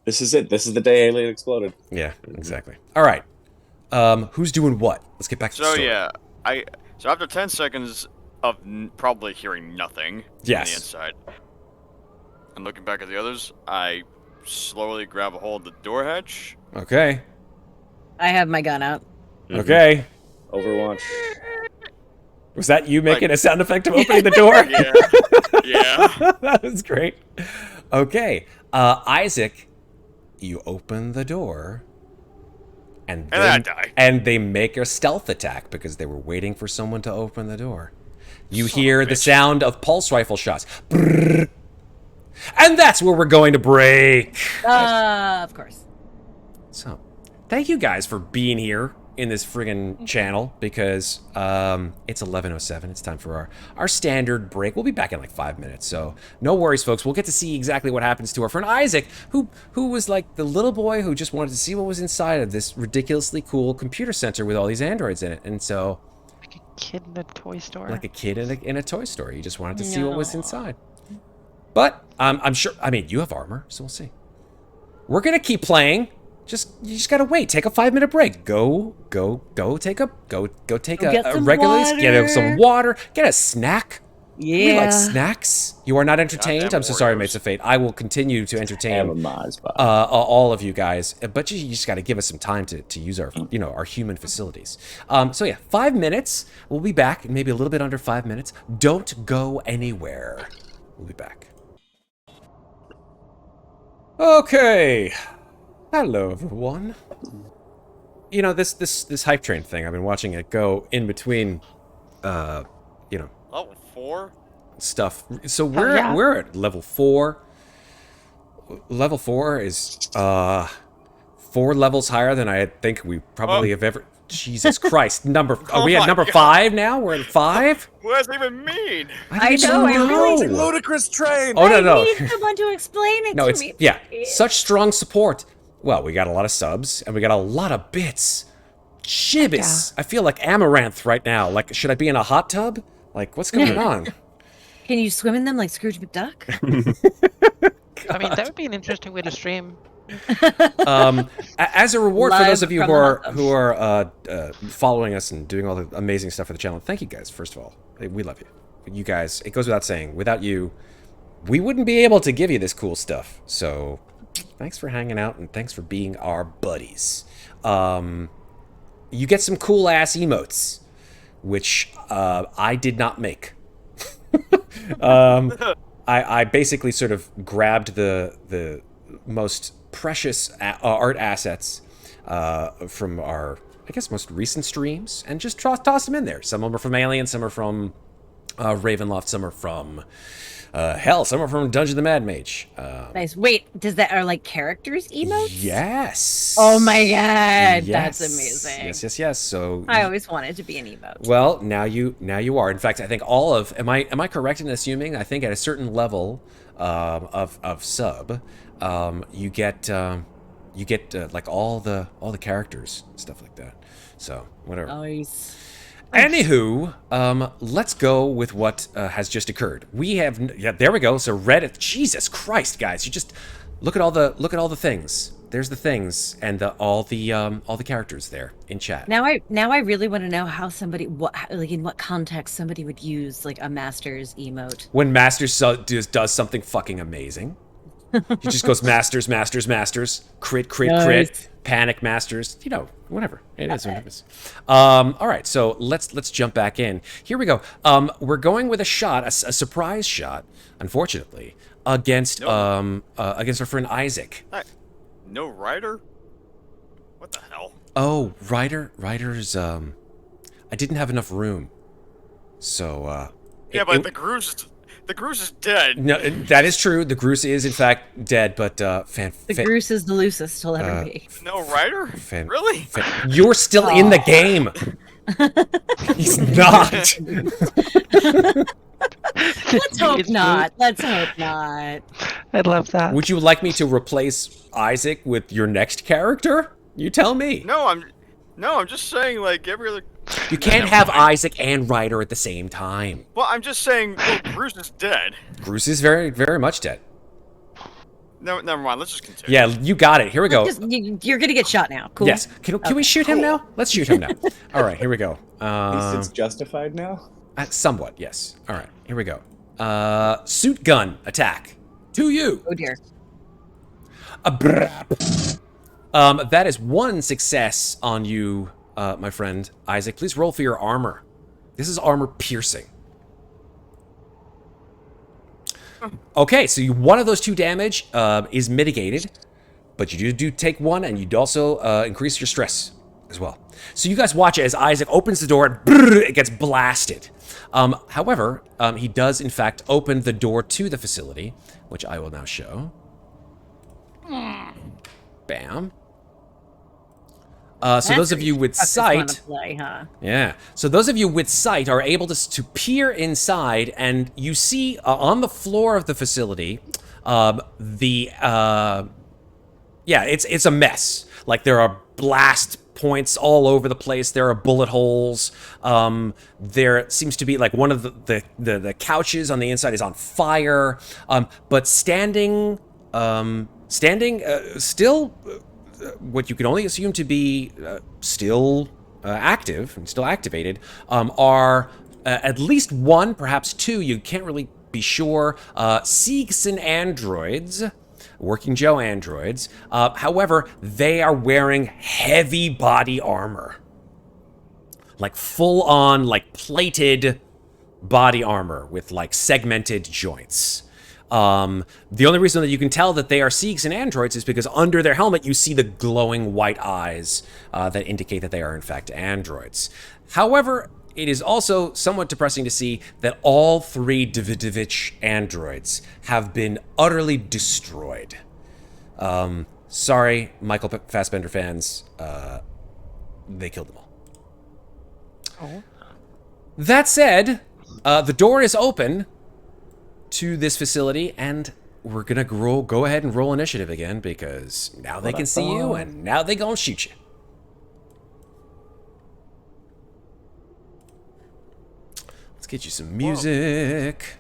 This is it. This is the day Alien exploded. Yeah, exactly. All right. Who's doing what? Let's get back to the So story. yeah, so after 10 seconds of probably hearing nothing from Yes. the inside, and looking back at the others, I slowly grab a hold of the door hatch. Okay. I have my gun out. Okay. Overwatch. Was that you making Like- a sound effect of opening the door? Yeah. Yeah. That was great. Okay. Isaac, you open the door. And And then I die. And they make a stealth attack because they were waiting for someone to open the door. You Son of hear a the bitch. sound of pulse rifle shots. Brrr. And that's where we're going to break. Of course. So, thank you guys for being here in this friggin' channel because it's 11:07. It's time for our standard break. We'll be back in like 5 minutes, so no worries, folks. We'll get to see exactly what happens to our friend Isaac, who was like the little boy who just wanted to see what was inside of this ridiculously cool computer center with all these androids in it, and so Like a kid in a toy store. like a kid in a toy store, he just wanted to see what was No. inside. But I'm sure. I mean, you have armor, so we'll see. We're gonna keep playing. You just gotta wait. Take a 5-minute break. Go take a get some regular. Get some water. water. Get a snack. We Yeah. like snacks. You are not entertained. Goddamn I'm so sorry, Oreos. Mates of Fate. I will continue to entertain Have a Maz bar. all of you guys, but you just got to give us some time to use our our human facilities. So yeah, 5 minutes. We'll be back in maybe a little bit under 5 minutes. Don't go anywhere. We'll be back. Okay. Hello, everyone. You know, this hype train thing, I've been watching it go in between, Level 4? stuff. So we're at level 4. Level 4 is 4 levels higher than I think we probably have ever. Jesus Christ, are we at my number God. 5 now? We're at 5? What does that even mean? I know, I really know. Ludicrous train. Oh no I no. need someone to explain it No, to it's me. please. such strong support. Well, we got a lot of subs and we got a lot of bits. Shibis. I feel like Amaranth right now. Like, should I be in a hot tub? Like, what's going on? Can you swim in them like Scrooge McDuck? I mean, that would be an interesting way to stream. As a reward for Live those of you from who the are hot following us and doing all the amazing stuff for the channel, thank you guys. First of all, we love you. You guys, it goes without saying, without you, we wouldn't be able to give you this cool stuff. So, thanks for hanging out and thanks for being our buddies. You get some cool ass emotes, which I did not make. I basically sort of grabbed the most precious art assets from our, I guess, most recent streams and just tossed them in there. Some of them are from Alien, some are from Ravenloft, some are from hell, some are from Dungeon the Mad Mage. Nice. Wait, are like characters emotes? Yes. Oh my god, Yes. that's amazing. Yes. So I always wanted to be an emote. well, now you are. In fact, I think all of am I correct in assuming? I think at a certain level of sub, you get like all the characters, stuff like that. So whatever. Nice. Anywho, let's go with what has just occurred. We have there we go. So Reddit. Jesus Christ, guys! You just look at all the things. There's the things and all the characters there in chat. Now I really want to know how somebody in what context somebody would use like a Masters emote. When Masters does something fucking amazing, he just goes Masters, crit, Nice. panic Masters, whatever. It is what it is. All right, so let's jump back in. Here we go. We're going with a shot, a surprise shot, unfortunately, against our friend Isaac. No rider? What the hell? Oh, Ryder's I didn't have enough room. So Yeah, but the Groose is dead. no, that is true. The Groose is in fact dead, but The Groose is the loosest he'll ever be. No rider? Really? You're still in the game. He's not. Let's hope It's not. Let's hope not. I'd love that. Would you like me to replace Isaac with your next character? You tell me. No, I'm just saying like every other. You can't have Isaac and Ryder at the same time. Well, I'm just saying. Well, Groose is dead. Groose is very, very much dead. No, never mind. Let's just continue. Yeah, you got it. Here we go. You're gonna get shot now. Cool. Yes. Can we shoot him now? Let's shoot him now. All right, here we go. At least it's justified now. Somewhat, yes. All right, here we go. Suit gun attack. To you. Oh dear. That is 1 success on you, my friend Isaac. Please roll for your armor. This is armor piercing. Okay, so one of those 2 damage is mitigated, but you do take 1, and you also increase your stress as well. So you guys watch as Isaac opens the door and it gets blasted. However, he does in fact open the door to the facility, which I will now show. Bam. So those of you with sight, play, huh? yeah. So those of you with sight are able to peer inside, and you see on the floor of the facility, yeah, it's a mess. Like there are blast points all over the place. There are bullet holes. There seems to be like one of the couches on the inside is on fire. But standing still. What you can only assume to be still active and still activated are at least 1, perhaps 2, you can't really be sure, Seegson androids, Working Joe androids. However, they are wearing heavy body armor. Like full-on, like plated body armor with like segmented joints. The only reason that you can tell that they are Seegson androids is because under their helmet you see the glowing white eyes that indicate that they are in fact androids. However, it is also somewhat depressing to see that all 3 Davidovich androids have been utterly destroyed. Sorry, Michael Fassbender fans, they killed them all. Oh. That said, the door is open to this facility, and we're gonna go ahead and roll initiative again, because now they can see you, and now they gonna shoot you. Let's get you some music.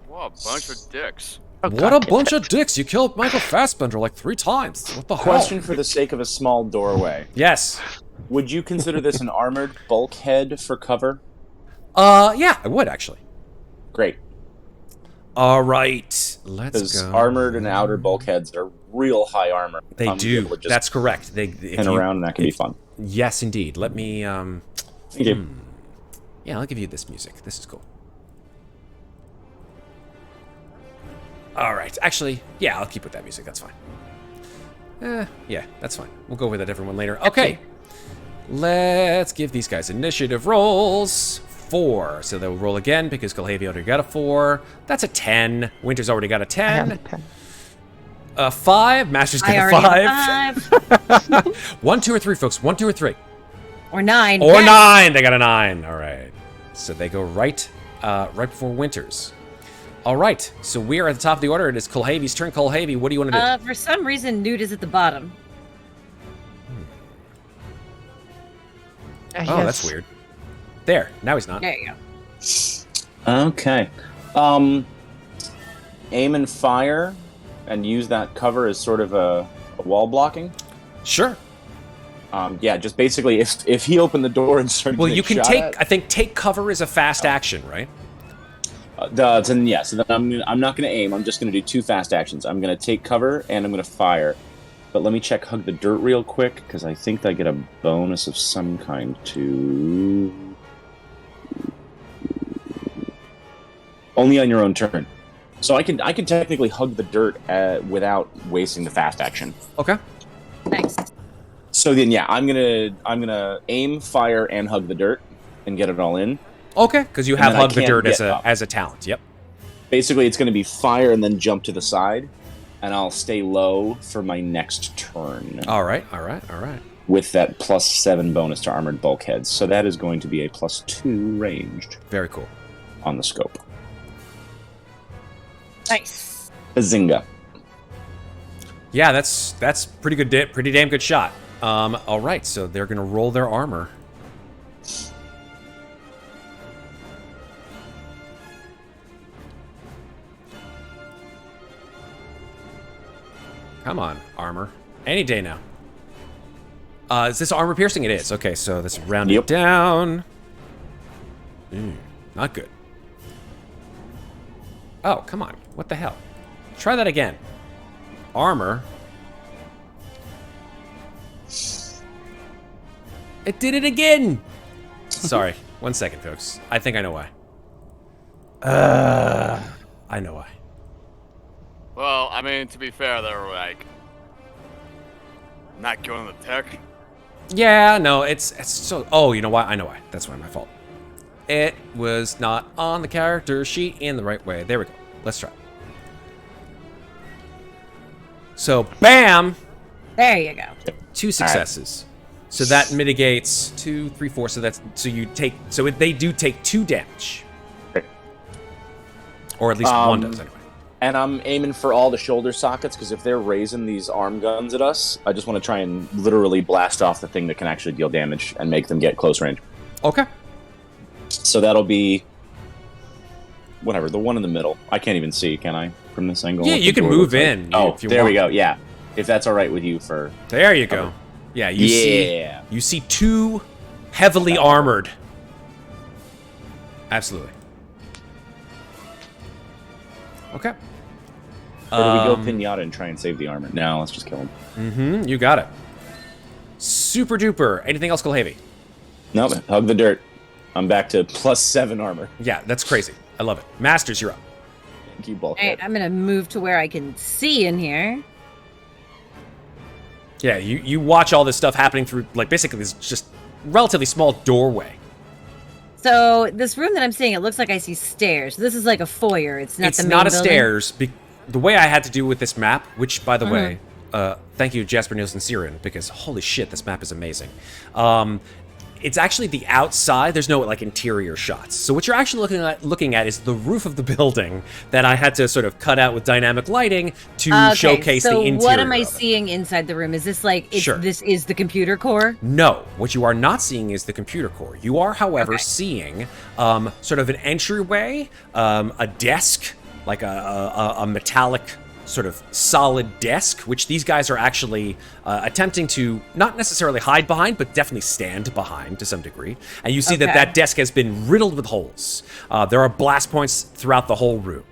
Whoa, a bunch of dicks. What a bunch of dicks! You killed Michael Fassbender like 3 times. What the hell? Question for the sake of a small doorway. Yes. Would you consider this an armored bulkhead for cover? Yeah, I would actually. Great. All right, let's Because go. armored and outer bulkheads are real high armor. They do. Just That's correct. They pin around, and that can be fun. Yes, indeed. Let me. Thank you. Yeah, I'll give you this music. This is cool. All right. Actually, yeah, I'll keep with that music. That's fine. Yeah, that's fine. We'll go with that everyone later. Okay. Let's give these guys initiative rolls. 4. So they'll roll again because Kulhavy already got a 4. That's a 10. Winter's already got a 10. 5. Master's got a 5. 1, 2, or 3, folks. 1, 2, or 3. Or 9. Or 9. They got a 9. All right. So they go right before Winter's. All right. So we are at the top of the order. It is Kulhavy's turn. Kulhavy, what do you want to do? For some reason, Newt is at the bottom. Oh, that's weird. There. Now he's not. There you go. Okay. Aim and fire, and use that cover as sort of a wall blocking. Sure. Yeah, just basically, if he opened the door and started. Well, getting you can shot take. at, I think take cover is a fast action, right? then yeah. So then I'm not going to aim. I'm just going to do 2 fast actions. I'm going to take cover and I'm going to fire. But let me check hug the dirt real quick because I think I get a bonus of some kind to. Only on your own turn. So I can technically hug the dirt without wasting the fast action. Okay. Nice. So then, yeah, I'm gonna aim, fire, and hug the dirt, and get it all in. Okay, because you And have then I hug the can't dirt get as a up. as a talent. Yep. Basically, it's gonna be fire and then jump to the side, and I'll stay low for my next turn. All right. All right. All right. With that +7 bonus to armored bulkheads, so that is going to be a +2 ranged Very cool. on the scope. Nice. Bazinga! Yeah, that's pretty good. Pretty damn good shot. All right, so they're gonna roll their armor. Come on, armor. Any day now. Is this armor piercing? It is. Okay, so let's round it down. Not good. Oh, come on. What the hell? Try that again. Armor. It did it again! Sorry. 1 second, folks. I think I know why. I know why. Well, I mean, to be fair, they were like not going to the tech. Yeah, no, it's so... Oh, you know why? I know why. That's why, my fault. It was not on the character sheet in the right way. There we go. Let's try. So, bam! There you go. 2 successes. So that mitigates 2, 3, 4. So that's they do take 2 damage, or at least 1 does anyway. And I'm aiming for all the shoulder sockets because if they're raising these arm guns at us, I just want to try and literally blast off the thing that can actually deal damage and make them get close range. Okay. So that'll be whatever, the one in the middle. I can't even see, can I, from this angle? Yeah, you can move in. Oh, if you there want. we go. Yeah, if that's all right with you for. There you go. Yeah, you see 2 heavily armored. Absolutely. Okay. Or do we go pinata and try and save the armor? No, let's just kill him. Mm-hmm. You got it. Super duper. Anything else, Kulhavy? Nope. Hug the dirt. I'm back to +7 armor. Yeah, that's crazy. I love it. Masters, you're up. Thank you, All right, bulkhead. I'm gonna move to where I can see in here. Yeah, you watch all this stuff happening through, like, basically this just relatively small doorway. So this room that I'm seeing, it looks like I see stairs. This is like a foyer. It's not the main not a building. stairs. The way I had to do with this map, which, by the way, thank you, Jasper Nielsen Siren, because holy shit, this map is amazing. It's actually the outside. There's no like interior shots. So what you're actually looking at is the roof of the building that I had to sort of cut out with dynamic lighting to showcase the interior. So what am I of it. seeing inside the room? Is this like Sure. this is the computer core? No, what you are not seeing is the computer core. You are, however, seeing sort of an entryway, a desk, like a metallic sort of solid desk, which these guys are actually attempting to not necessarily hide behind, but definitely stand behind to some degree. And you see that that desk has been riddled with holes. There are blast points throughout the whole room.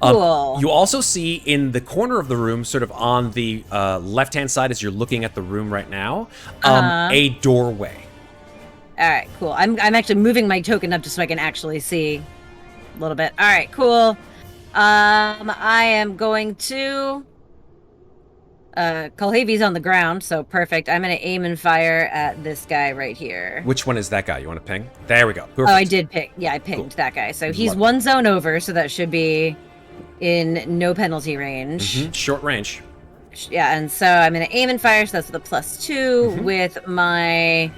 Cool. You also see in the corner of the room, sort of on the left-hand side as you're looking at the room right now, a doorway. All right, cool. I'm actually moving my token up just so I can actually see a little bit. All right, cool. I am going to Kulhavy's on the ground, so perfect. I'm gonna aim and fire at this guy right here. Which one is that guy? You want to ping? There we go. Perfect. Oh, I did pick. Yeah, I pinged that guy. So he's one zone over, so that should be in no penalty range. Short range. Yeah, and so I'm gonna aim and fire, so that's with a +2 with my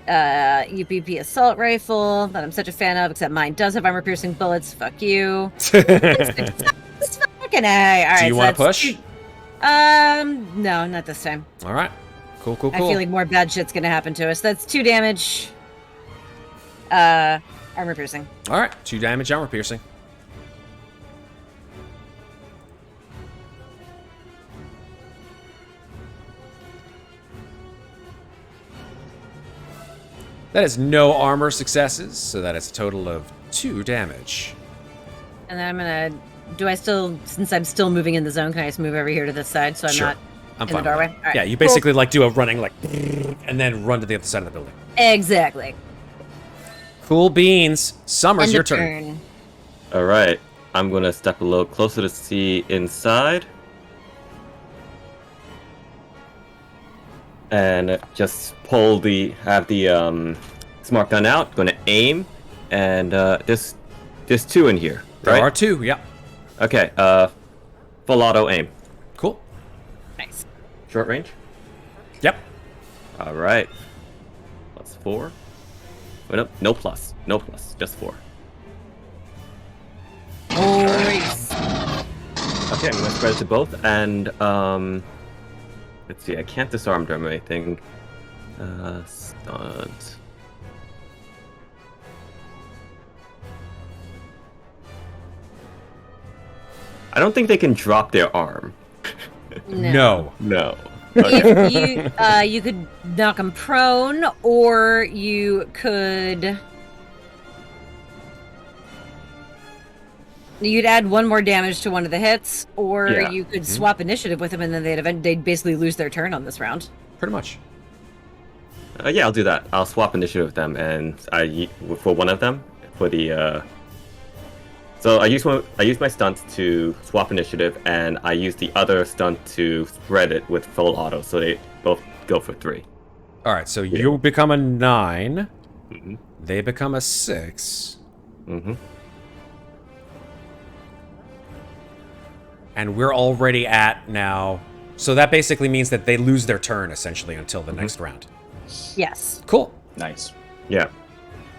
UPP assault rifle that I'm such a fan of, except mine does have armor piercing bullets. Fuck you. It's fucking A. All right. Do you want to push? No, not this time. All right. Cool. I feel like more bad shit's gonna happen to us. That's 2 damage. Armor piercing. All right. 2 damage, armor piercing. That is no armor successes, so that is a total of 2 damage. And then I'm gonna. Do I still, since I'm still moving in the zone, can I just move over here to this side so I'm not I'm in fine the with doorway? that. All right, Yeah, you cool. basically like do a running like, and then run to the other side of the building. Exactly. Cool beans. Summers, End your of turn. All right, I'm gonna step a little closer to see inside, and just have the smart gun out. Gonna aim, and there's 2 in here. There Right? are 2. Yeah. Okay. Full auto aim. Cool. Nice. Short range. Yep. All right. +4. Wait up. No plus. No plus. Just 4. Nice. Okay, I'm gonna spread it to both, and let's see. I can't disarm them or anything. Stunt. I don't think they can drop their arm. No. No. If you could knock him prone, or you could. You'd add one more damage to one of the hits, or Yeah. you could swap initiative with them, and then they'd basically lose their turn on this round. Pretty much. Yeah, I'll do that. I'll swap initiative with them, and for one of them, for the so I use my stunt to swap initiative, and I use the other stunt to spread it with full auto, so they both go for 3. All right, so you become a 9. Mhm. They become a 6. Mhm. And we're already at now. So that basically means that they lose their turn, essentially, until the next round. Yes. Cool. Nice. Yeah,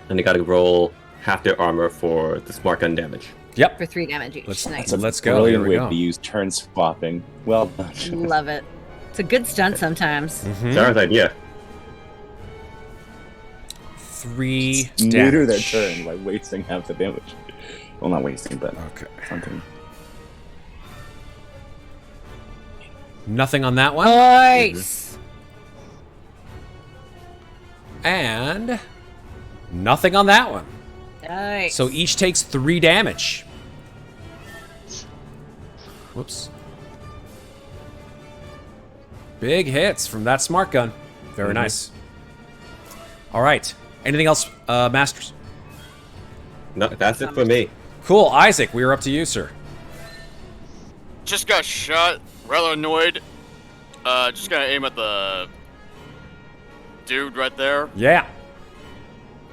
and they got to roll half their armor for the smart gun damage. Yep. For 3 damage each. Let's- Nice. let's go. Brilliant Here we way go. to use turn swapping. Well done. Love it. It's a good stunt sometimes. Mhm. Sarah's idea. 3 Neuter their damage. turn by wasting half the damage. Well, not wasting, but Okay. something. Nothing on that one. Nice. And nothing on that one. Nice. So each takes 3 damage. Whoops. Big hits from that smart gun. Very nice. All right. Anything else, Masters? No, that's it for me. Cool. Isaac, we are up to you, sir. Just got shot. Rather annoyed. Just gonna aim at the dude right there Yeah.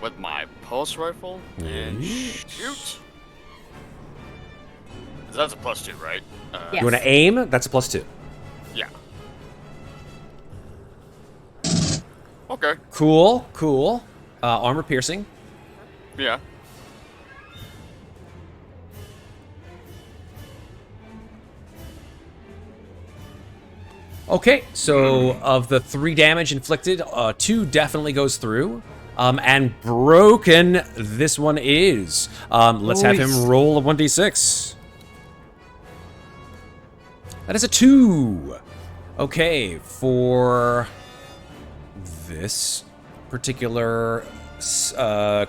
with my pulse rifle and shoot. That's a +2, right? Yes. You want to aim? That's a +2. Yeah. Okay. Cool. Cool. Armor piercing. Yeah. Okay, so of the 3 damage inflicted, 2 definitely goes through. And broken, this one is. Let's have him roll a 1d6. That is a 2. Okay, for this particular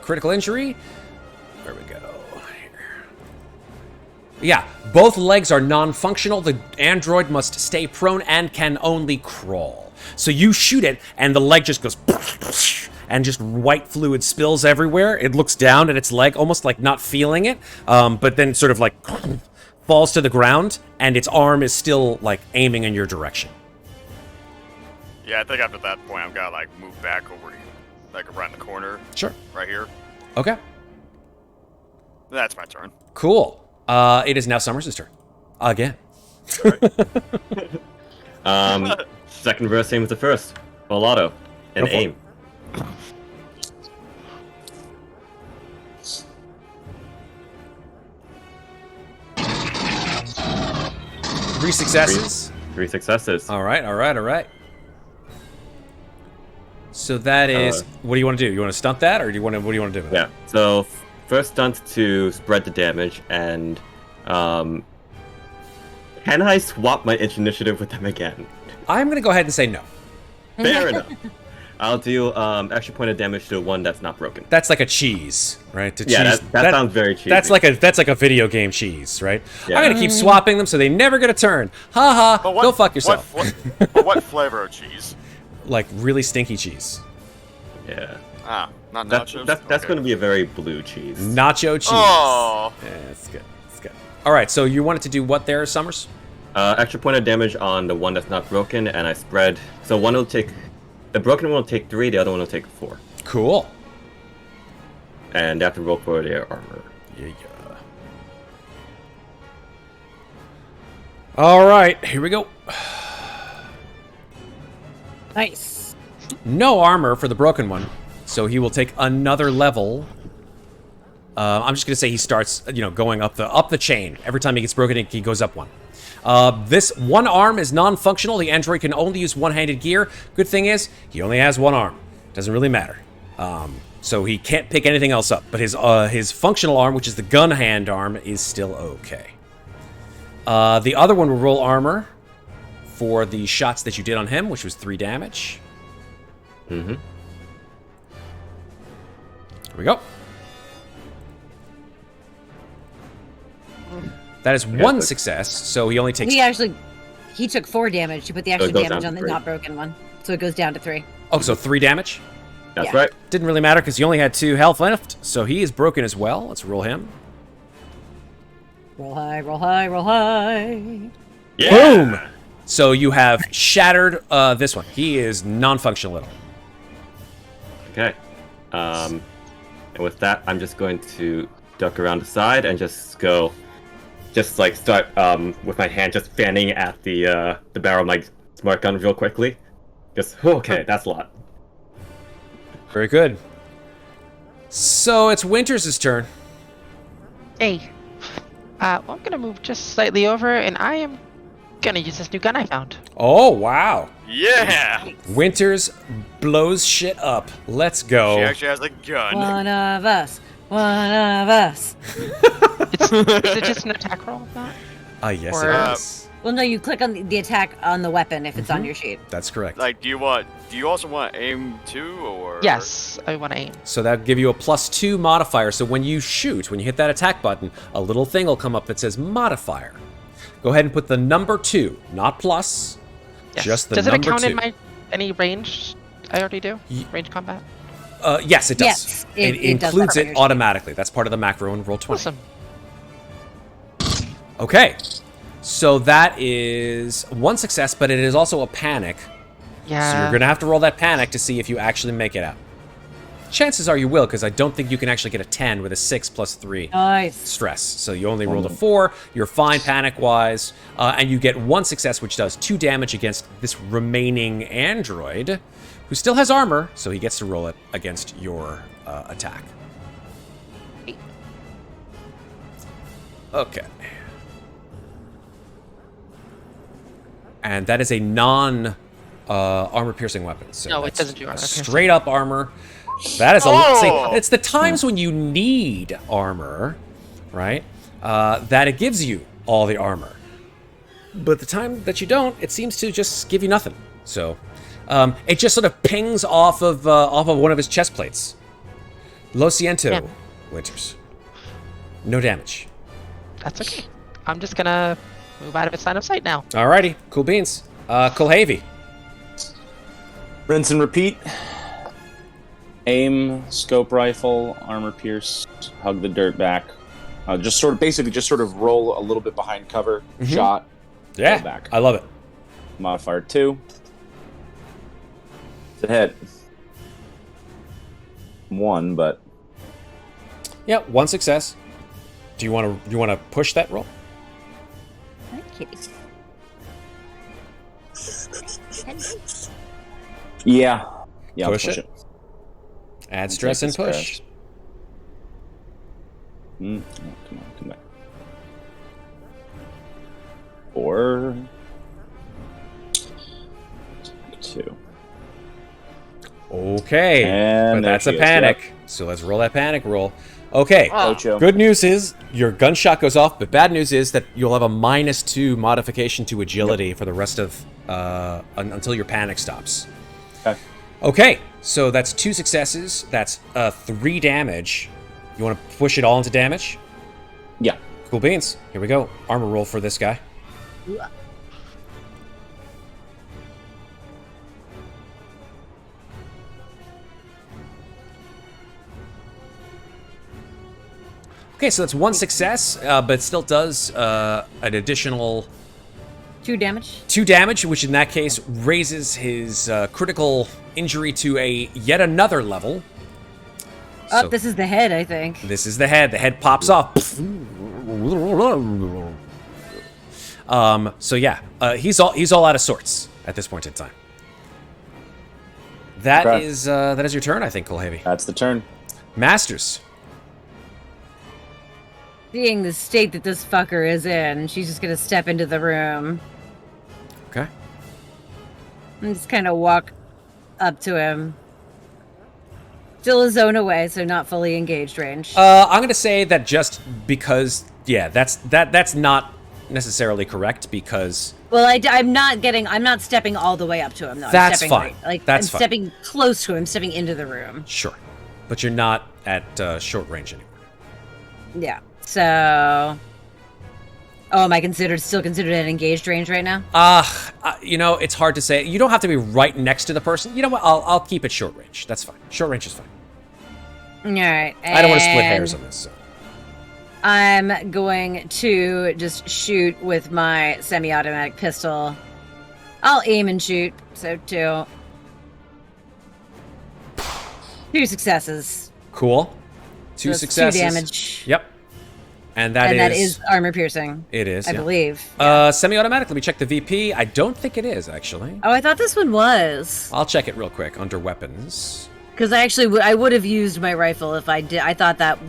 critical injury, there we go. Yeah, both legs are non-functional. The android must stay prone and can only crawl. So you shoot it, and the leg just goes, and just white fluid spills everywhere. It looks down at its leg, almost like not feeling it, but then sort of like falls to the ground, and its arm is still like aiming in your direction. Yeah, I think after that point, I'm gonna like move back over, like around the corner. Sure. Right here. Okay. That's my turn. Cool. It is now Summers' turn. Again. Second verse, same as the first. Full auto. And Go for it. aim. Three successes. 3 successes. All right, all right, all right. So that is. What do you want to do? You want to stunt that, or do you want to? What do you want to do with it? Yeah. So first stunt to spread the damage, and can I swap my initiative with them again? I'm gonna go ahead and say no. Fair enough. I'll do extra point of damage to one that's not broken. That's like a cheese, right? To Yeah, cheese, that sounds very cheesy. That's like a video game cheese, right? Yeah. I'm gonna keep swapping them so they never get a turn. Ha ha. But Go fuck yourself. What flavor of cheese? Like really stinky cheese. Yeah. Ah, not That's nachos. that's Okay. going to be a very blue cheese. Nacho cheese. Oh. Yeah, that's good. That's good. All right. So you wanted to do what there, Summers? Extra point of damage on the one that's not broken, and I spread. So one will take. The broken one will take 3, the other one will take 4. Cool. And they have to roll for their armor. Yeah. All right. Here we go. Nice. No armor for the broken one, so he will take another level. I'm just gonna say he starts, going up the chain. Every time he gets broken, he goes up one. This one arm is non-functional. The android can only use one-handed gear. Good thing is, he only has one arm. Doesn't really matter. So he can't pick anything else up. But his functional arm, which is the gun hand arm, is still okay. The other one will roll armor for the shots that you did on him, which was 3 damage. Mm-hmm. Here we go. That is 1 success, so he only takes... He took 4 damage. You put the So it extra goes damage down on to the 3. not broken one. So it goes down to 3. Oh, so 3 damage? That's Yeah. right. Didn't really matter because he only had 2 health left, so he is broken as well. Let's roll him. Roll high, roll high, roll high. Yeah. Boom! So you have shattered this one. He is non-functional at all. Okay. And with that, I'm just going to duck around the side and just go, just like start with my hand just fanning at the barrel of my smart gun real quickly. Just okay, that's a lot. Very good. So it's Winters' turn. Hey. Well, I'm gonna move just slightly over, and I am gonna use this new gun I found. Oh, wow. Yeah! Winters blows shit up. Let's go. She actually has a gun. One of us. One of us. Is it just an attack roll? Not? Yes, Or- it is. Well, no, you click on the attack on the weapon if it's on your sheet. That's correct. Like, do you also want aim too, or? Yes, I want to aim. So that would give you a +2 modifier. So when you shoot, when you hit that attack button, a little thing will come up that says modifier. Go ahead and put the number 2, not plus. Yes. Just the Does it number account 2. in my any range? I already do. Range combat. Yes, it does. Yes, it it does includes that on it your sheet. automatically. That's part of the macro in roll 20. Awesome. Okay. So that is 1 success, but it is also a panic. Yeah. So you're going to have to roll that panic to see if you actually make it out. Chances are you will, because I don't think you can actually get a 10 with a 6 plus 3 Nice. stress. So you only rolled a 4. You're fine panic-wise. And you get 1 success, which does 2 damage against this remaining android, who still has armor, so he gets to roll it against your attack. Okay. And that is a non-armor-piercing weapon. So No, it that's doesn't do a armor-piercing. straight-up armor. That is a Oh! see, it's the times when you need armor, right? That it gives you all the armor. But the time that you don't, it seems to just give you nothing. So it just sort of pings off of one of his chest plates. Lo siento, Yeah. Winters. No damage. That's okay. I'm just gonna move out of its line of sight now. Alrighty, cool beans. Kulhavy. Rinse and repeat. Aim, scope rifle, armor pierce, hug the dirt back. Just sort of roll a little bit behind cover. Shot. Yeah, Roll back. I love it. Modifier 2. It's a hit. 1, but Yeah, 1 success. Do you want to push that roll? Okay. yeah. Yeah, Push I'll push it. it. Add stress and take this push. No, come back. 4. 2. Okay, And but there that's she a is, panic. So let's roll that panic roll. Okay, Ocho. good news is your gunshot goes off, but bad news is that you'll have a -2 modification to agility for the rest of until your panic stops. Okay. Okay, so that's 2 successes. That's 3 damage. You want to push it all into damage? Yeah. Cool beans. Here we go. Armor roll for this guy. Okay, so that's 1 success, but it still does an additional 2 damage. 2 damage, which in that case raises his critical injury to yet another level. Oh, So- this is the head, I think. This is the head. The head pops off. So yeah, he's all out of sorts at this point in time. That Okay. is your turn, I think, Kulhavy. That's the turn. Masters. Seeing the state that this fucker is in, she's just gonna step into the room Okay. and just kind of walk up to him. Still a zone away, so not fully engaged range. I'm gonna say that just because, yeah, that's not necessarily correct because Well, I'm not stepping all the way up to him, though. That's I'm stepping fine. Like, That's I'm fine. stepping close to him, stepping into the room. sure, but you're not at short range anymore. Yeah. So... Oh, am I still considered at engaged range right now? You know, it's hard to say. You don't have to be right next to the person. You know what? I'll keep it short range. That's fine. Short range is fine. All right. I don't want to split hairs on this. So. I'm going to just shoot with my semi-automatic pistol. I'll aim and shoot. So 2 successes. Cool. 2 So it's successes. 2 damage. Yep. And that is armor piercing. It is. I yeah. believe. Semi-automatic. Let me check the VP. I don't think it is actually. Oh, I thought this one was. I'll check it real quick under weapons. Because I would have used my rifle if I did. I thought that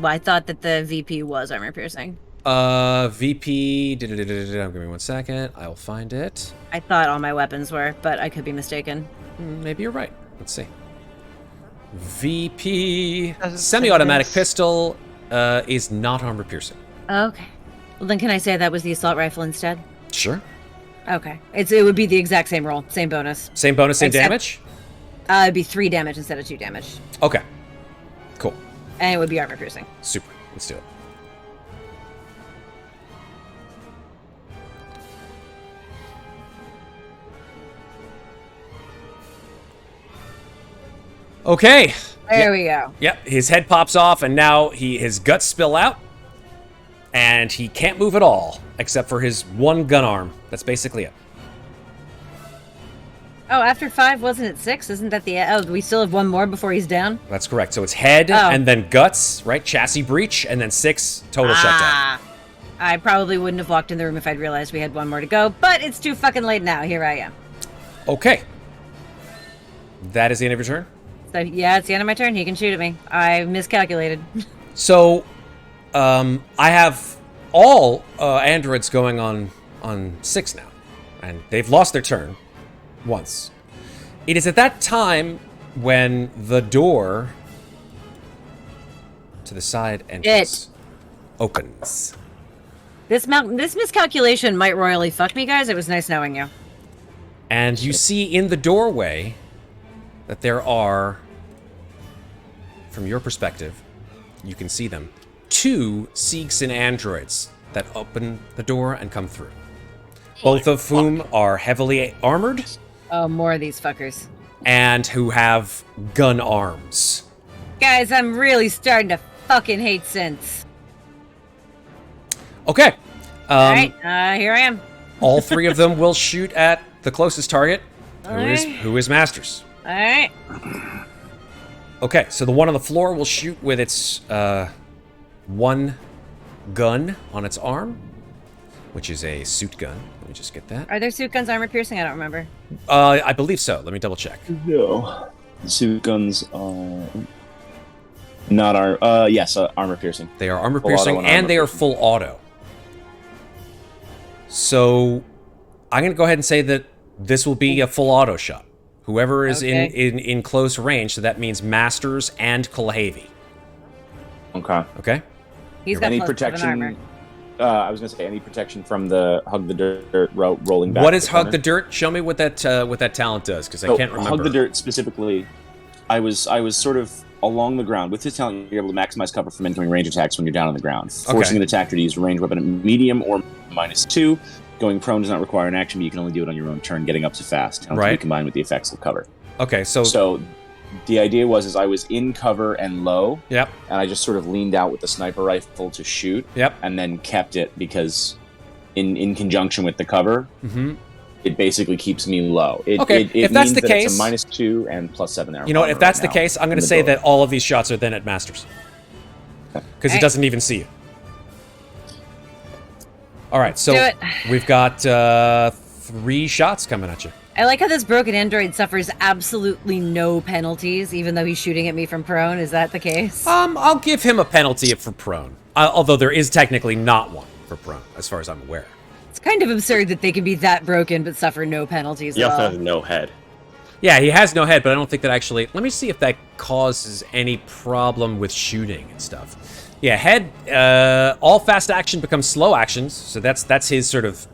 the VP was armor piercing. VP. Give me 1 second. I'll find it. I thought all my weapons were, but I could be mistaken. Maybe you're right. Let's see. VP. Doesn't say Semi-automatic this. pistol is not armor piercing. Okay. Well, then can I say that was the assault rifle instead? Sure. Okay. It would be the exact same roll, same bonus. Same bonus, same Except- damage? It'd be 3 damage instead of 2 damage, Okay. Cool. and it would be armor piercing. Super. Let's do it. Okay. There we go. Yep. His head pops off, and now his guts spill out, and he can't move at all except for his 1 gun arm. That's basically it. Oh, after 5, wasn't it 6? Isn't that the? Oh, we still have 1 more before he's down. That's correct. So it's head Oh. and then guts, right? Chassis breach, and then 6 total shutdown. I probably wouldn't have walked in the room if I'd realized we had 1 more to go, but it's too fucking late now. Here I am. Okay. That is the end of your turn. So yeah, it's the end of my turn. He can shoot at me. I miscalculated. So, I have all androids going on 6 now, and they've lost their turn once. It is at that time when the door to the side entrance opens. This miscalculation might royally fuck me, guys. It was nice knowing you. And you see in the doorway that there are, from your perspective, you can see them, 2 Seegson androids that open the door and come through. Both of whom are heavily armored Oh, more of these fuckers. and who have gun arms. Guys, I'm really starting to fucking hate synths. Okay. Alright, here I am. All 3 of them will shoot at the closest target, who is Masters. Alright. Okay, so the one on the floor will shoot with its 1 gun on its arm, which is a suit gun. Let me just get that. Are there suit guns armor piercing? I don't remember. I believe so. Let me double check. No. The suit guns are not armor piercing. They are armor Full auto piercing and and armor they are piercing. full auto. So I'm going to go ahead and say that this will be a full auto shot. Whoever is Okay. in close range, so that means Masters and Kulhavy. Okay. Okay? He's got Any plus 7 armor. protection? I was gonna say any protection from the hug the dirt rolling back. What to is Hug corner? the Dirt? Show me what that talent does, because I So, can't remember. Hug the dirt specifically. I was sort of along the ground with this talent. You're able to maximize cover from incoming range attacks when you're down on the ground, forcing an attacker to use a ranged weapon at medium or -2. Going prone does not require an action, but you can only do it on your own turn. Getting up to fast, talent to be Right. combined with the effects of cover. Okay, so The idea was I was in cover and low, yep, and I just sort of leaned out with the sniper rifle to shoot, yep. and then kept it because, in conjunction with the cover, Mm-hmm. it basically keeps me low. Okay, if that's means the that case- it's a -2 and +7 armor. You know what? If that's the right now case, I'm going in to the say door. that all of these shots are then at Masters. Because he Alright. doesn't even see you. All right, so Do it. we've got 3 shots coming at you. I like how this broken android suffers absolutely no penalties, even though he's shooting at me from prone. Is that the case? I'll give him a penalty for prone, although there is technically not one for prone, as far as I'm aware. It's kind of absurd that they can be that broken but suffer no penalties He at also all. has no head. Yeah, he has no head, but I don't think that actually... Let me see if that causes any problem with shooting and stuff. Yeah, head. All fast action becomes slow actions, so that's his sort of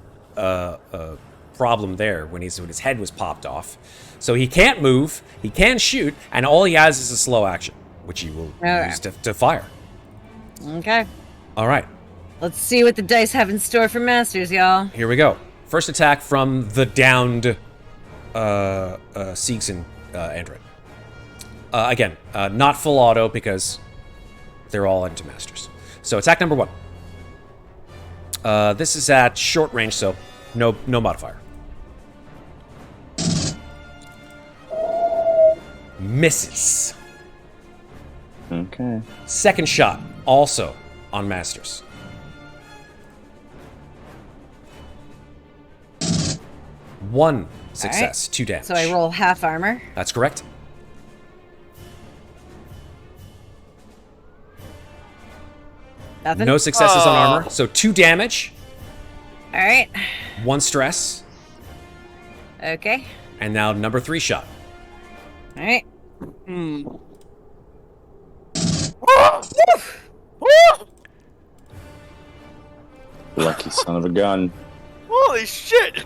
problem there when his head was popped off. So he can't move, he can shoot, and all he has is a slow action, which he will use to fire. Okay. All right. Let's see what the dice have in store for Masters, y'all. Here we go. First attack from the downed Seegson android. Again, not full auto because they're all into Masters. So attack number 1. This is at short range, so no modifier. Misses. Okay. Second shot, also on Masters. One success, 2 damage. So I roll half armor. That's correct. Nothing. No successes on armor, so 2 damage. All right. 1 stress. Okay. And now number 3 shot. All right. Lucky son of a gun. Holy shit!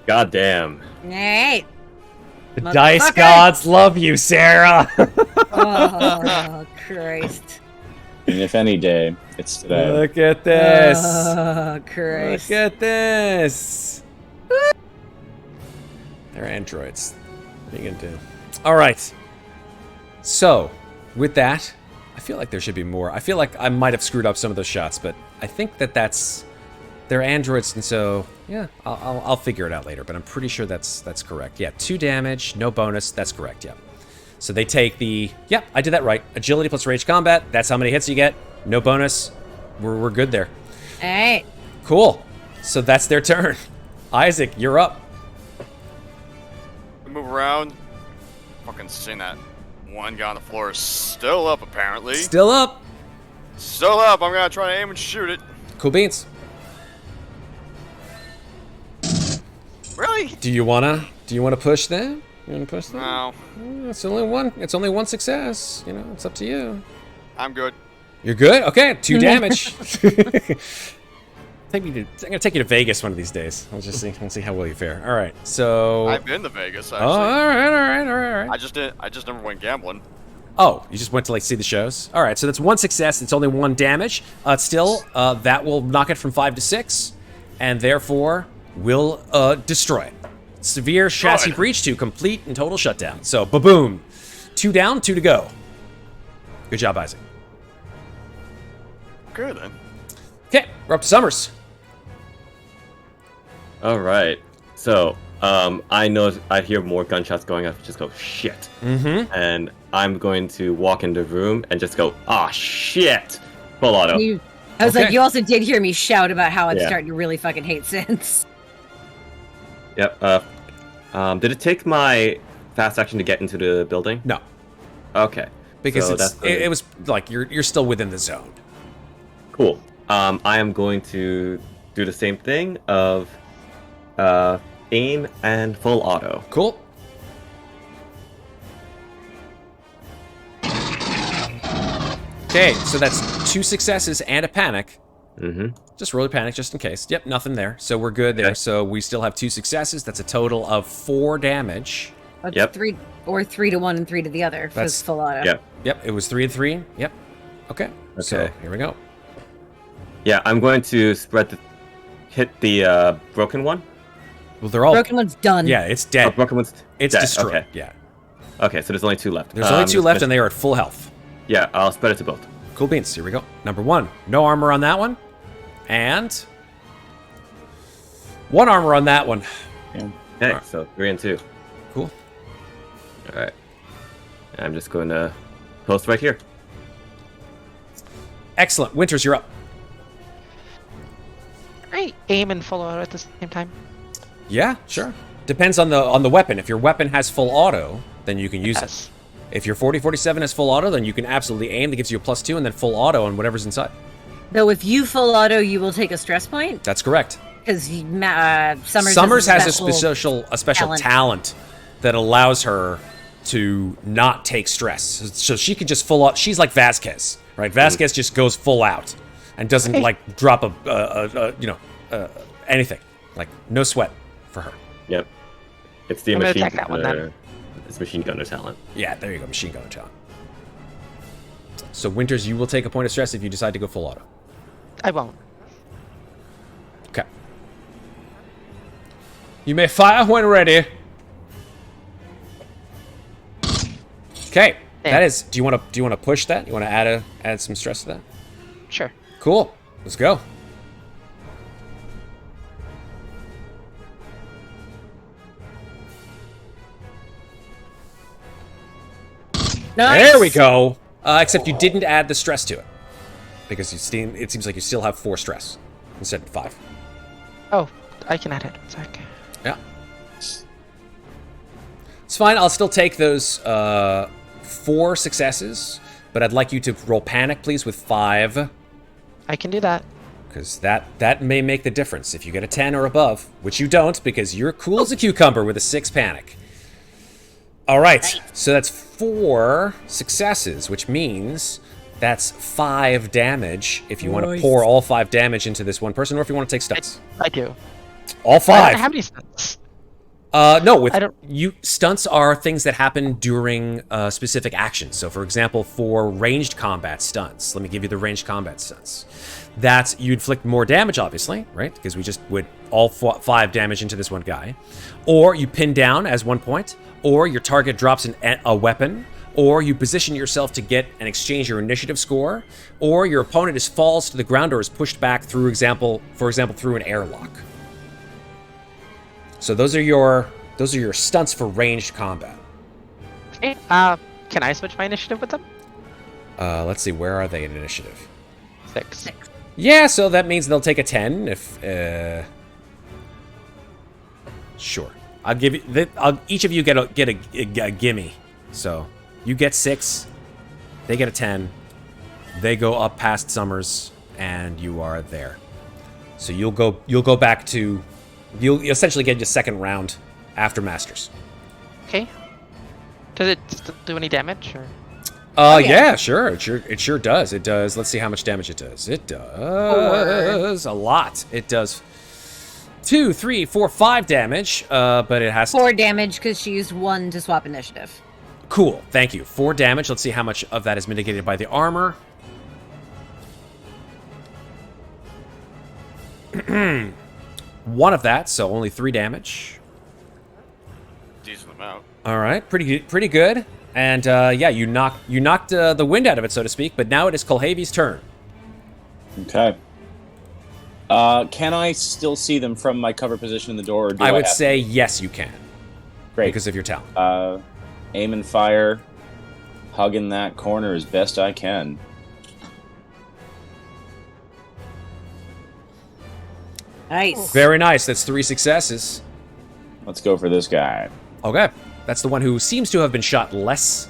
God damn. All right. The dice Motherfucker. gods love you, Sarah. Oh, Christ. And if any day, it's today. Look at this. Oh, Christ. Look at this. They're androids. What are you gonna do? All right. So, with that, I feel like there should be more. I feel like I might have screwed up some of those shots, but I think that's they're androids, and so yeah, I'll figure it out later. But I'm pretty sure that's correct. Yeah, 2 damage, no bonus. That's correct. Yeah. So they take the I did that right. Agility plus rage combat. That's how many hits you get. No bonus. We're good there. All right. Cool. So that's their turn. Isaac, you're up. Move around. Fucking seeing that one guy on the floor is still up, apparently. Still up. Still up. I'm gonna try to aim and shoot it. Cool beans. Really? Do you wanna push them? You wanna push them? No. It's only one success. You know, it's up to you. I'm good. You're good? Okay, 2 damage. I'm gonna take you to Vegas one of these days. We'll see how well you fare. All right, so. I've been to Vegas, actually. Oh, all right. I just never went gambling. Oh, you just went to see the shows? All right, so that's 1 success. It's only 1 damage. Still, that will knock it from 5 to 6, and therefore will destroy it. Severe chassis breach to complete and total shutdown. So, ba-boom. 2 down, 2 to go. Good job, Isaac. Okay, then. Okay, we're up to Summers. All right. So, I know I hear more gunshots going off. Just go shit. Mm-hmm. And I'm going to walk in the room and just go, ah, shit. Full auto. I was Okay. like, you also did hear me shout about how I'm Yeah. starting to really fucking hate Sins. Yep. Did it take my fast action to get into the building? No, Okay. because So it was like you're still within the zone. Cool. I am going to do the same thing of aim and full auto. Cool. Okay, so that's 2 successes and a panic. Mm-hmm. Just roll a panic just in case. Yep, nothing there. So we're good there. Okay. So we still have 2 successes. That's a total of 4 damage. That's Yep. 3 to 1 and 3 to the other. That's- That's full auto. Yep. Yep, it was 3 and 3. Yep. Okay. So Okay. here we go. Yeah, I'm going to hit the broken one. Well, they're all. Broken one's done. Yeah, it's Oh, dead. broken one's It's dead. destroyed. Okay. Yeah. Okay, so there's only 2 left. There's only 2 left, just- and they are at full health. Yeah, I'll spread it to both. Cool beans. Here we go. Number 1, no armor on that one, and 1 armor on that one. Okay, Alright. so 3 and 2. Cool. All right. I'm just going to post right here. Excellent. Winters, you're up. I aim and full auto at the same time. Yeah, sure. Depends on the weapon. If your weapon has full auto, then you can use it. Yes. If your 40-47 has full auto, then you can absolutely aim. That gives you a +2, and then full auto on whatever's inside. Though if you full auto, you will take a stress point That's correct. because Summers has a special talent. talent that allows her to not take stress. So she can just full out. She's like Vasquez, right? Vasquez just goes full out and doesn't like drop anything. Like no sweat for her. Yep. It's the I'm gonna machine. attack that one then. It's machine gunner talent. Yeah, there you go, machine gunner talent. So Winters, you will take a point of stress if you decide to go full auto. I won't. Okay. You may fire when ready. Okay. That is. Do you want to push that? You want to add some stress to that? Sure. Cool. Let's go. Nice. There we go. Except you didn't add the stress to it because it seems like you still have 4 stress instead of 5. Oh, I can add it. 1 sec. Yeah. It's fine. I'll still take those 4 successes, but I'd like you to roll panic, please, with 5. I can do that. Because that may make the difference. If you get a 10 or above, which you don't, because you're cool as a cucumber with a 6 panic. All right, so that's 4 successes, which means that's 5 damage if you want to pour all 5 damage into this one person, or if you want to take stunts. I do. All 5. I don't have any stunts. No, I don't- stunts are things that happen during specific actions. So, for example, for ranged combat stunts, let me give you the ranged combat stunts. That you inflict more damage, obviously, right? Because we just would all 5 damage into this one guy, or you pin down as 1 point, or your target drops a weapon, or you position yourself to get and exchange your initiative score, or your opponent falls to the ground or is pushed back through for example, through an airlock. So those are your stunts for ranged combat. Okay. Can I switch my initiative with them? Let's see, where are they in initiative? 6. Yeah, so that means they'll take a 10 if sure. I'll give you each of you get a gimme. So, you get 6, they get a 10. They go up past Summers and you are there. So you'll go back to you'll essentially get your second round after Masters. Okay. Does it still do any damage? Or? Yeah, sure. It sure does. It does. Let's see how much damage it does. It does a lot. It does 2, 3, 4, 5 damage. But it has 4 damage because she used 1 to swap initiative. Cool. Thank you. 4 damage. Let's see how much of that is mitigated by the armor. 1 of that, so only 3 damage. Decent amount. All right, pretty good. And yeah, you knocked the wind out of it, so to speak. But now it is Kulhavy's turn. Okay. Can I still see them from my cover position in the door? Or do I would have say yes, you can. Great. Because of your talent. Aim and fire. Hugging that corner as best I can. Nice. Very nice. That's 3 successes. Let's go for this guy. Okay. That's the one who seems to have been shot less.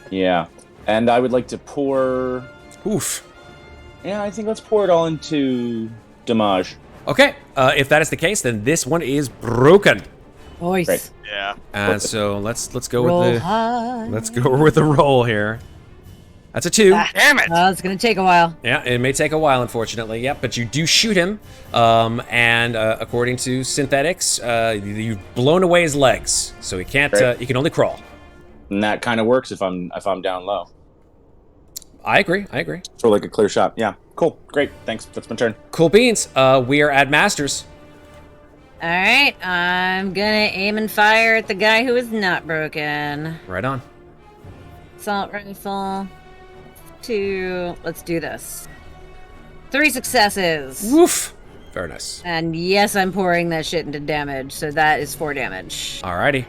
Yeah. And I would like to pour... Oof. Yeah, I think let's pour it all into damage. Okay. If that is the case, then this one is broken. Nice. Great. Yeah. And so let's go Roll with the high. let's go with the roll here. That's a 2. Damn it! It's gonna take a while. Yeah, it may take a while, unfortunately. Yep, but you do shoot him, and according to synthetics, you've blown away his legs, so he can't. Great. He can only crawl. And that kind of works if I'm down low. I agree. For like a clear shot. Yeah. Cool. Great. Thanks. That's my turn. Cool beans. We are at Masters. All right, I'm gonna aim and fire at the guy who is not broken. Right on. Assault rifle. 2. Let's do this. 3 successes. Woof. Very nice. And yes, I'm pouring that shit into damage, so that is 4 damage. Alrighty.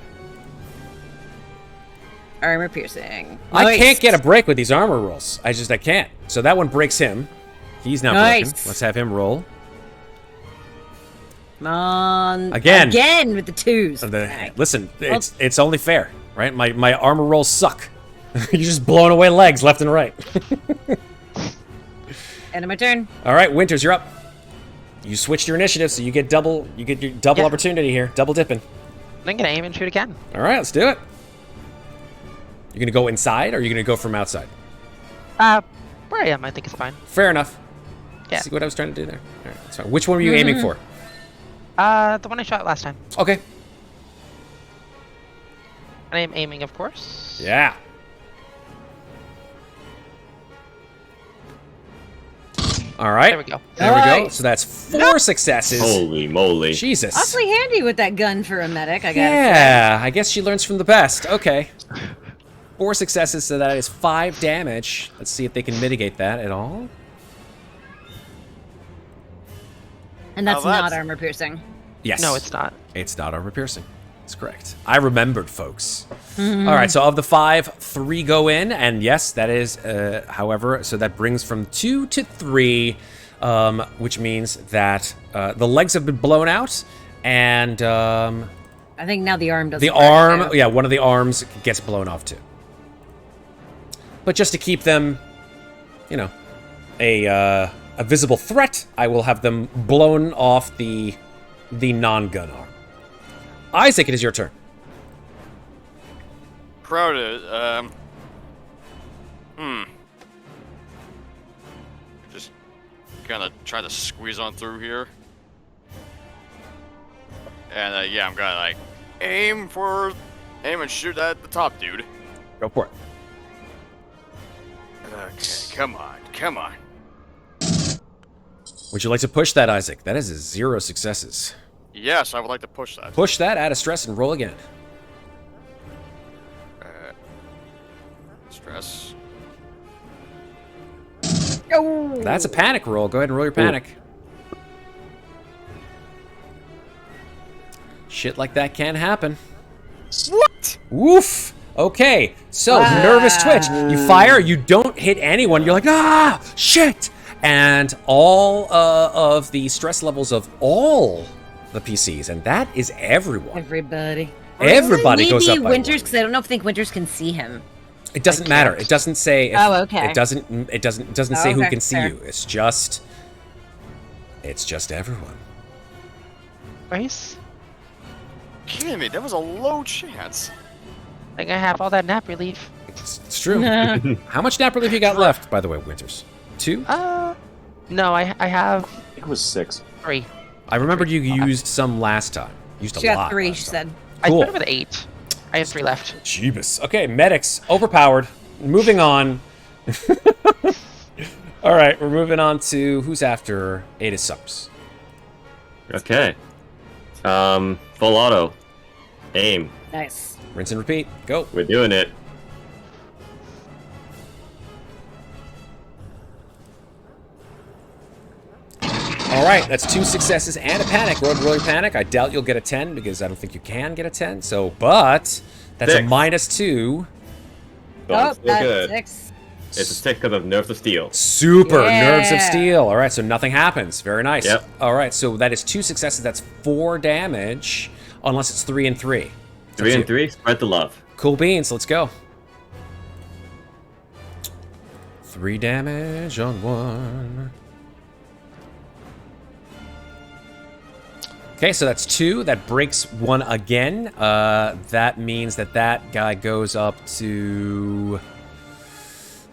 Armor piercing. I Nice. can't get a break with these armor rolls. I can't. So that one breaks him. He's now broken. Nice. Let's have him roll. Come on. Again. Again with the 2s. Listen, it's only fair, right? My armor rolls suck. You're just blowing away legs left and right. End of my turn. All right, Winters, you're up. You switched your initiative, so you get your double Yeah. opportunity here, double dipping. I'm gonna aim and shoot again. All right, let's do it. You're gonna go inside, or are you gonna go from outside? Where I am, I think it's fine. Fair enough. Yeah. See what I was trying to do there? All right, that's fine. Which one were you aiming for? The one I shot last time. Okay. I am aiming, of course. Yeah. All right. There we go. There we go. Nice. So that's 4 successes. Holy moly. Jesus. Awfully handy with that gun for a medic, I guess. Yeah, I guess she learns from the best. Okay. 4 successes, so that is 5 damage. Let's see if they can mitigate that at all. And that's Now not that's- armor piercing. Yes. No, it's not. It's not armor piercing. That's correct. I remembered, folks. All right, so of the 5, 3 go in, and yes, that is, however, so that brings from 2 to 3, which means that the legs have been blown out, and I think now the arm doesn't the work, arm, too. yeah, one of the arms gets blown off too. But just to keep them, you know, a visible threat, I will have them blown off the non-gun arm. Isaac, it is your turn. Crowded. Just gonna try to squeeze on through here. And yeah, I'm gonna like aim and shoot at the top dude. Go for it. Okay, come on. Would you like to push that, Isaac? That is a 0 successes. Yes, I would like to push that. Push that, add a stress, and roll again. Stress. Oh. That's a panic roll. Go ahead and roll your panic. Shit like that can happen. What? Woof. Okay, so nervous twitch. You fire, you don't hit anyone. You're like, ah, shit. And all of the stress levels of all the PCs, and that is everyone. Everybody. Everybody goes up Maybe by Winters, 1. because I don't think Winters can see him. It doesn't matter. It doesn't say. If, Oh, okay. It doesn't say who Okay, can see fair. you. It's just everyone. Nice. Kidding me? That was a low chance. I think I have all that nap relief. It's true. How much nap relief you got left, by the way, Winters? 2? No, I have I think it was 6. 3. I remembered you used some last time. Used a She lot. got 3, last she time. said. I Cool. started with 8. I have 3 left. Jeebus. Okay, medics overpowered. Moving on. All right, we're moving on to who's after Ada Summers. Okay. Full auto. Aim. Nice. Rinse and repeat. Go. We're doing it. All right, that's 2 successes and a panic. Roll your panic. I doubt you'll get a 10 because I don't think you can get a 10. So, but that's a 6. -2. Going Oh, still that's good. 6. It's a 6 because of Nerves of Steel. Super nerves of Yeah. steel. All right, so nothing happens. Very nice. Yep. All right, so that is 2 successes. That's 4 damage, unless it's 3 and 3. 3 and 3, spread the love. Cool beans. Let's go. 3 damage on 1. Okay, so that's 2. That breaks 1 again. That means that guy goes up to.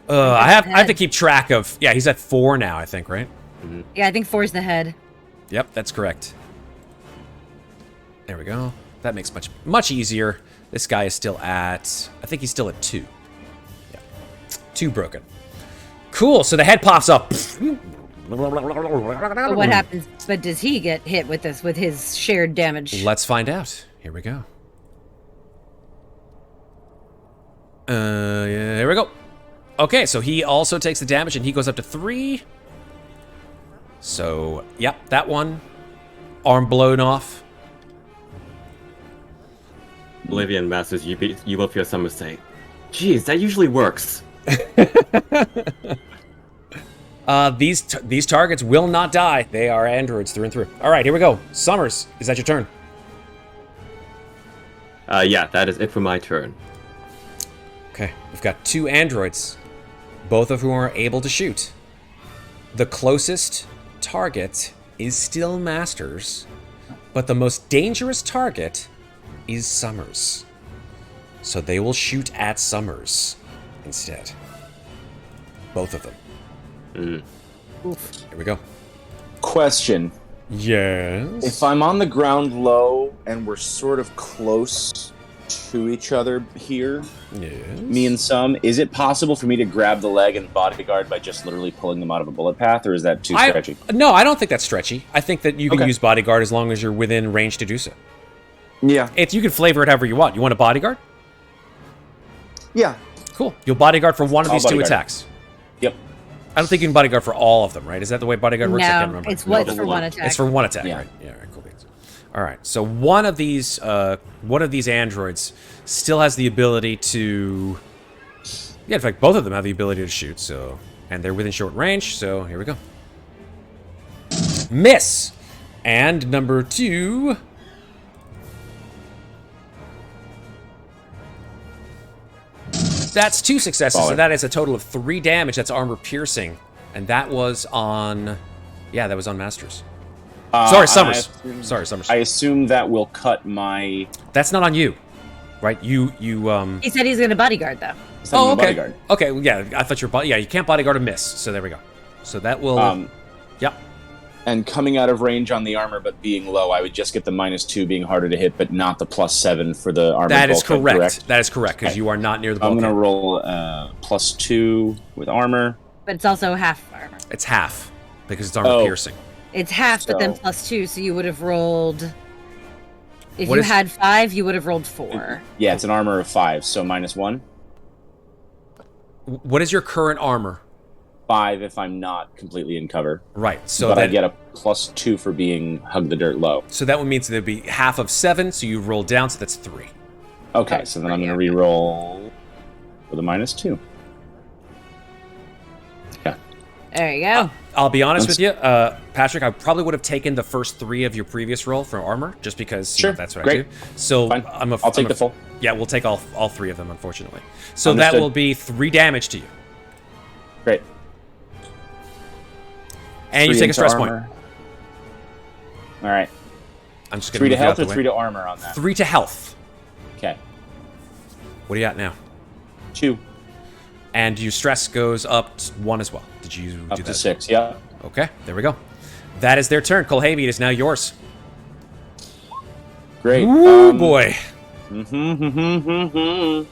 I have to keep track of. Yeah, he's at 4 now, I think, right? Yeah, I think 4's the head. Yep, that's correct. There we go. That makes much easier. This guy is still at. I think he's still at 2. Yeah, 2 broken. Cool. So the head pops up. But what happens? But does he get hit with this with his shared damage? Let's find out. Here we go. Yeah, here we go. Okay, so he also takes the damage and he goes up to 3. So, yep, that one. Arm blown off. Olivia and Masters, you will hear someone say, "Geez, that usually works." These targets will not die. They are androids through and through. All right, here we go. Summers, is that your turn? Yeah, that is it for my turn. Okay, we've got 2 androids, both of whom are able to shoot. The closest target is still Masters, but the most dangerous target is Summers. So they will shoot at Summers instead. both of them. Mm. Here we go. Question. Yes. If I'm on the ground low and we're sort of close to each other here, Yes. me and some, is it possible for me to grab the leg and bodyguard by just literally pulling them out of a bullet path, or is that too stretchy? No, I don't think that's stretchy. I think that you can Okay. use bodyguard as long as you're within range to do so. Yeah. You can flavor it however you want. You want a bodyguard? Yeah. Cool. You'll bodyguard for one of I'll these two bodyguard. attacks. Yep. I don't think you can bodyguard for all of them, right? Is that the way bodyguard works? I can't No, remember. it's what's No, for one attack. It's for one attack, Yeah. right? Yeah, right, cool beans. All right, so one of these androids still has the ability to. Yeah, in fact, both of them have the ability to shoot. So, and they're within short range. So here we go. Miss, and number 2. That's 2 successes, so that is a total of 3 damage. That's armor piercing, and that was on. Yeah, that was on Masters. Sorry, Summers. Sorry, Summers. I assume that will cut my. That's not on you, right? You. He said he's going to bodyguard, though. Oh, okay. Bodyguard. Okay, well, yeah. I thought yeah, you can't bodyguard a miss. So there we go. So that will. Yep. And coming out of range on the armor, but being low, I would just get the -2 being harder to hit, but not the +7 for the armor. That is bulkhead, correct. That is correct because you are not near the I'm bulkhead. gonna roll +2 with armor. But it's also half armor. It's half because it's armor Oh. piercing. It's half, but then So- +2, so you would have rolled. If What you is- had 5, you would have rolled 4. Yeah, it's an armor of 5, so -1. What is your current armor? 5 if I'm not completely in cover. Right. So but that I get a +2 for being hug the dirt low. so that would mean there'd be half of 7. So you roll down. So that's 3. Okay, Oh, so then I'm yeah. gonna re-roll with a -2. There you go. I'll be honest with you, Patrick. I probably would have taken the first 3 of your previous roll for armor, just because you know, Sure, that's what I great. do. So Fine. I'll take the full. Yeah, we'll take all 3 of them, unfortunately. So Understood. that will be 3 damage to you, Great. and you 3 take a into stress point. armor. All right. I'm just going 3 to move you out health the or way. 3 to armor on that? 3 to health. Okay. What are you at now? 2 And your stress goes up 1 as well. Did you up do to that? 6. Yeah. Okay, there we go. That is their turn. Kulhavy, it is now yours. Great. Ooh, boy. Mm-hmm.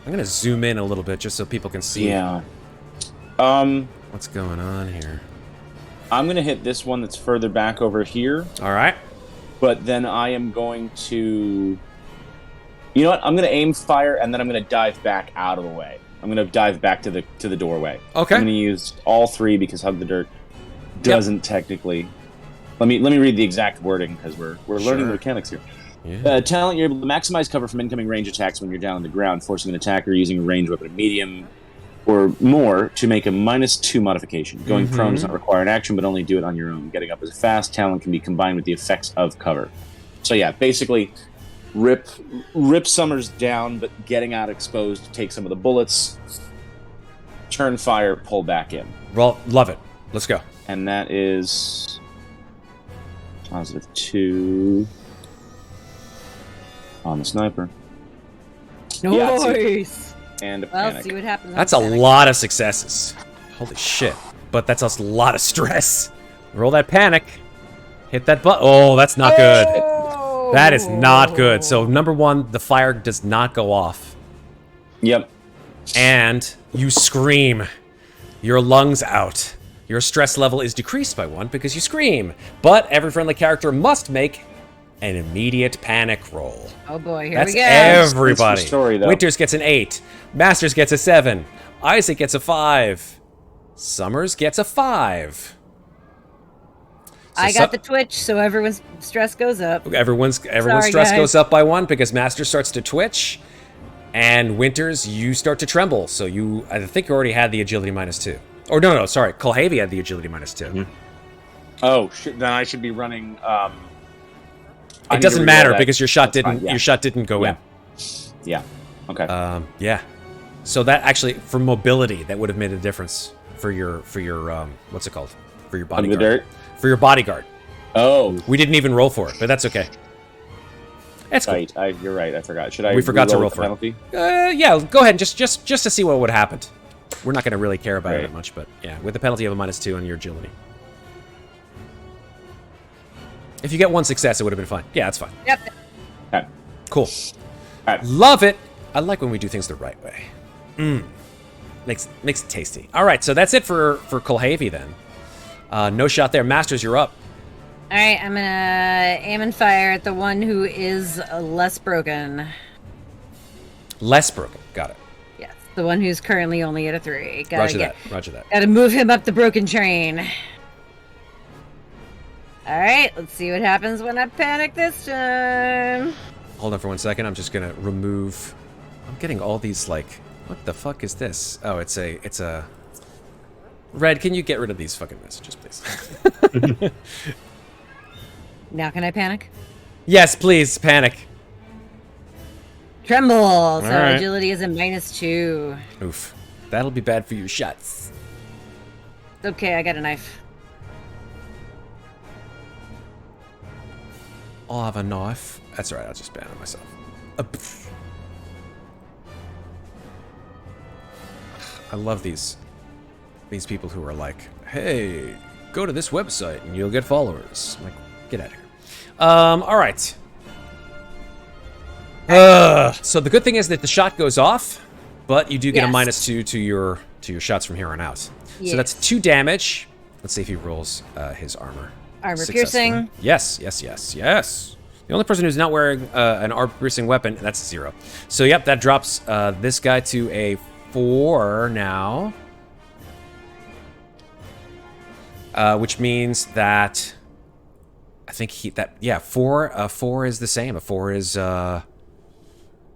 I'm going to zoom in a little bit just so people can see Yeah. what's going on here. I'm gonna hit this one that's further back over here, All right. but then I am going to. You know what? I'm gonna aim fire, and then I'm gonna dive back out of the way. I'm gonna dive back to the doorway. Okay. I'm gonna use all 3 because hug the dirt doesn't technically. Let me read the exact wording because we're learning the mechanics here. Yeah. Talent, you're able to maximize cover from incoming range attacks when you're down on the ground, forcing an attacker using a ranged weapon of medium or more to make a -2 modification. Going prone does not require an action, but only do it on your own. Getting up as a fast talent can be combined with the effects of cover. So yeah, basically, rip Summers down, but getting out exposed, take some of the bullets, turn fire, pull back in. Well, love it. Let's go. And that is +2 on the sniper. Nice. And a Well, panic. see what happens. on That's a panic. lot of successes. Holy shit. But that's a lot of stress. Roll that panic. Hit that button. Oh, that's not good. That is not good. So, number 1, the fire does not go off. Yep. And you scream. Your lungs out. Your stress level is decreased by 1 because you scream. But every friendly character must make an immediate panic roll. Oh boy, here That's we go. everybody. That's the story, though. Winters gets an 8. Masters gets a 7. Isaac gets a 5. Summers gets a 5. So I got the twitch, so everyone's stress goes up. Everyone's Sorry, stress guys. goes up by 1 because Master starts to twitch, and Winters, you start to tremble. So I think you already had the agility -2. Or no, sorry, Kulhavy had the agility -2. Oh shit! Then I should be running. I It need doesn't to matter reroll that. because your shot That's fine, didn't yeah. your shot didn't go Yeah. Yeah. Okay. in. Yeah. So that actually, for mobility, that would have made a difference for your what's it called? For your Hug the bodyguard. dirt. For your bodyguard. Oh. We didn't even roll for it, but that's okay. That's cool. Right, you're right. I forgot. Should I? We forgot to reload roll the for it. penalty. Yeah, go ahead. Just to see what would happen. We're not going to really care about it Right. that much, but yeah, with the penalty of a -2 on your agility. If you get one success, it would have been fine. Yeah, that's fine. Yep. Okay. Cool. Alright. Love it. I like when we do things the right way. Makes it tasty. All right, so that's it for Kulhavy then. No shot there. Masters, you're up. All right, I'm gonna aim and fire at the one who is less broken. Less broken. Got it. Yes, the one who's currently only at a 3. Roger that. Roger that. Gotta move him up the broken train. All right, let's see what happens when I panic this time. Hold on for 1 second. I'm just gonna remove. I'm getting all these like. What the fuck is this? Oh, it's a. Red, can you get rid of these fucking messages, please? Now can I panic? Yes, please. Panic. Tremble. So right. agility is a -2. Oof. That'll be bad for your shots. Okay, I got a knife. I'll have a knife. That's all right. I'll just ban it myself. I love these people who are like, "Hey, go to this website and you'll get followers." I'm like, get out of here. All right. So the good thing is that the shot goes off, but you do get a -2 to your shots from here on out. Yes. So that's 2 damage. Let's see if he rolls his armor. Armor Successfully. piercing. Yes. The only person who's not wearing an armor-piercing weapon, that's 0. So, yep, that drops this guy to a 4 now. Which means that I think 4 is the same. A 4 is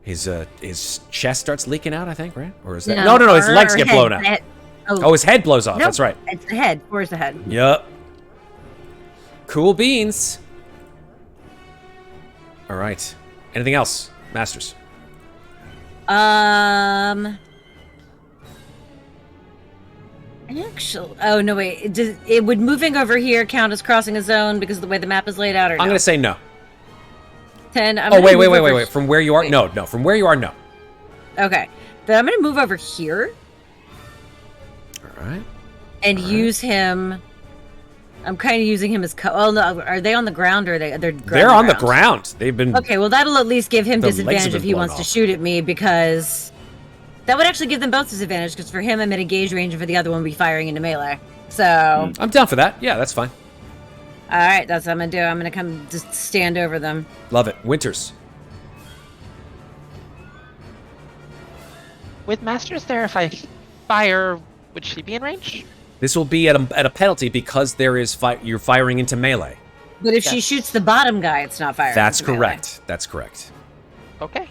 his chest starts leaking out, I think, right? Or is that no, his legs get blown out. Oh, his head blows off. Nope, That's right. It's the head. 4 is the head. Yup. Cool beans. All right. Anything else, Masters? Actually, oh no, wait. It would moving over here count as crossing a zone because of the way the map is laid out, or I'm gonna say no. 10. Oh wait. From where you are? No. From where you are, no. Okay, then I'm gonna move over here. All right. And use him. I'm kind of using him as. Oh no, are they on the ground or They're on the ground. They've been. Okay, well that'll at least give him The legs disadvantage have if he been wants blown to off. shoot at me, because that would actually give them both disadvantage, because for him I'm at a gauge range and for the other one we'll be firing into melee. So I'm down for that. Yeah, that's fine. all right, that's what I'm gonna do. I'm gonna come just stand over them. Love it. Winters. With Masters there, if I fire, would she be in range? This will be at a penalty because there is you're firing into melee. But if she shoots the bottom guy, it's not firing. That's into melee. correct. That's correct. Okay.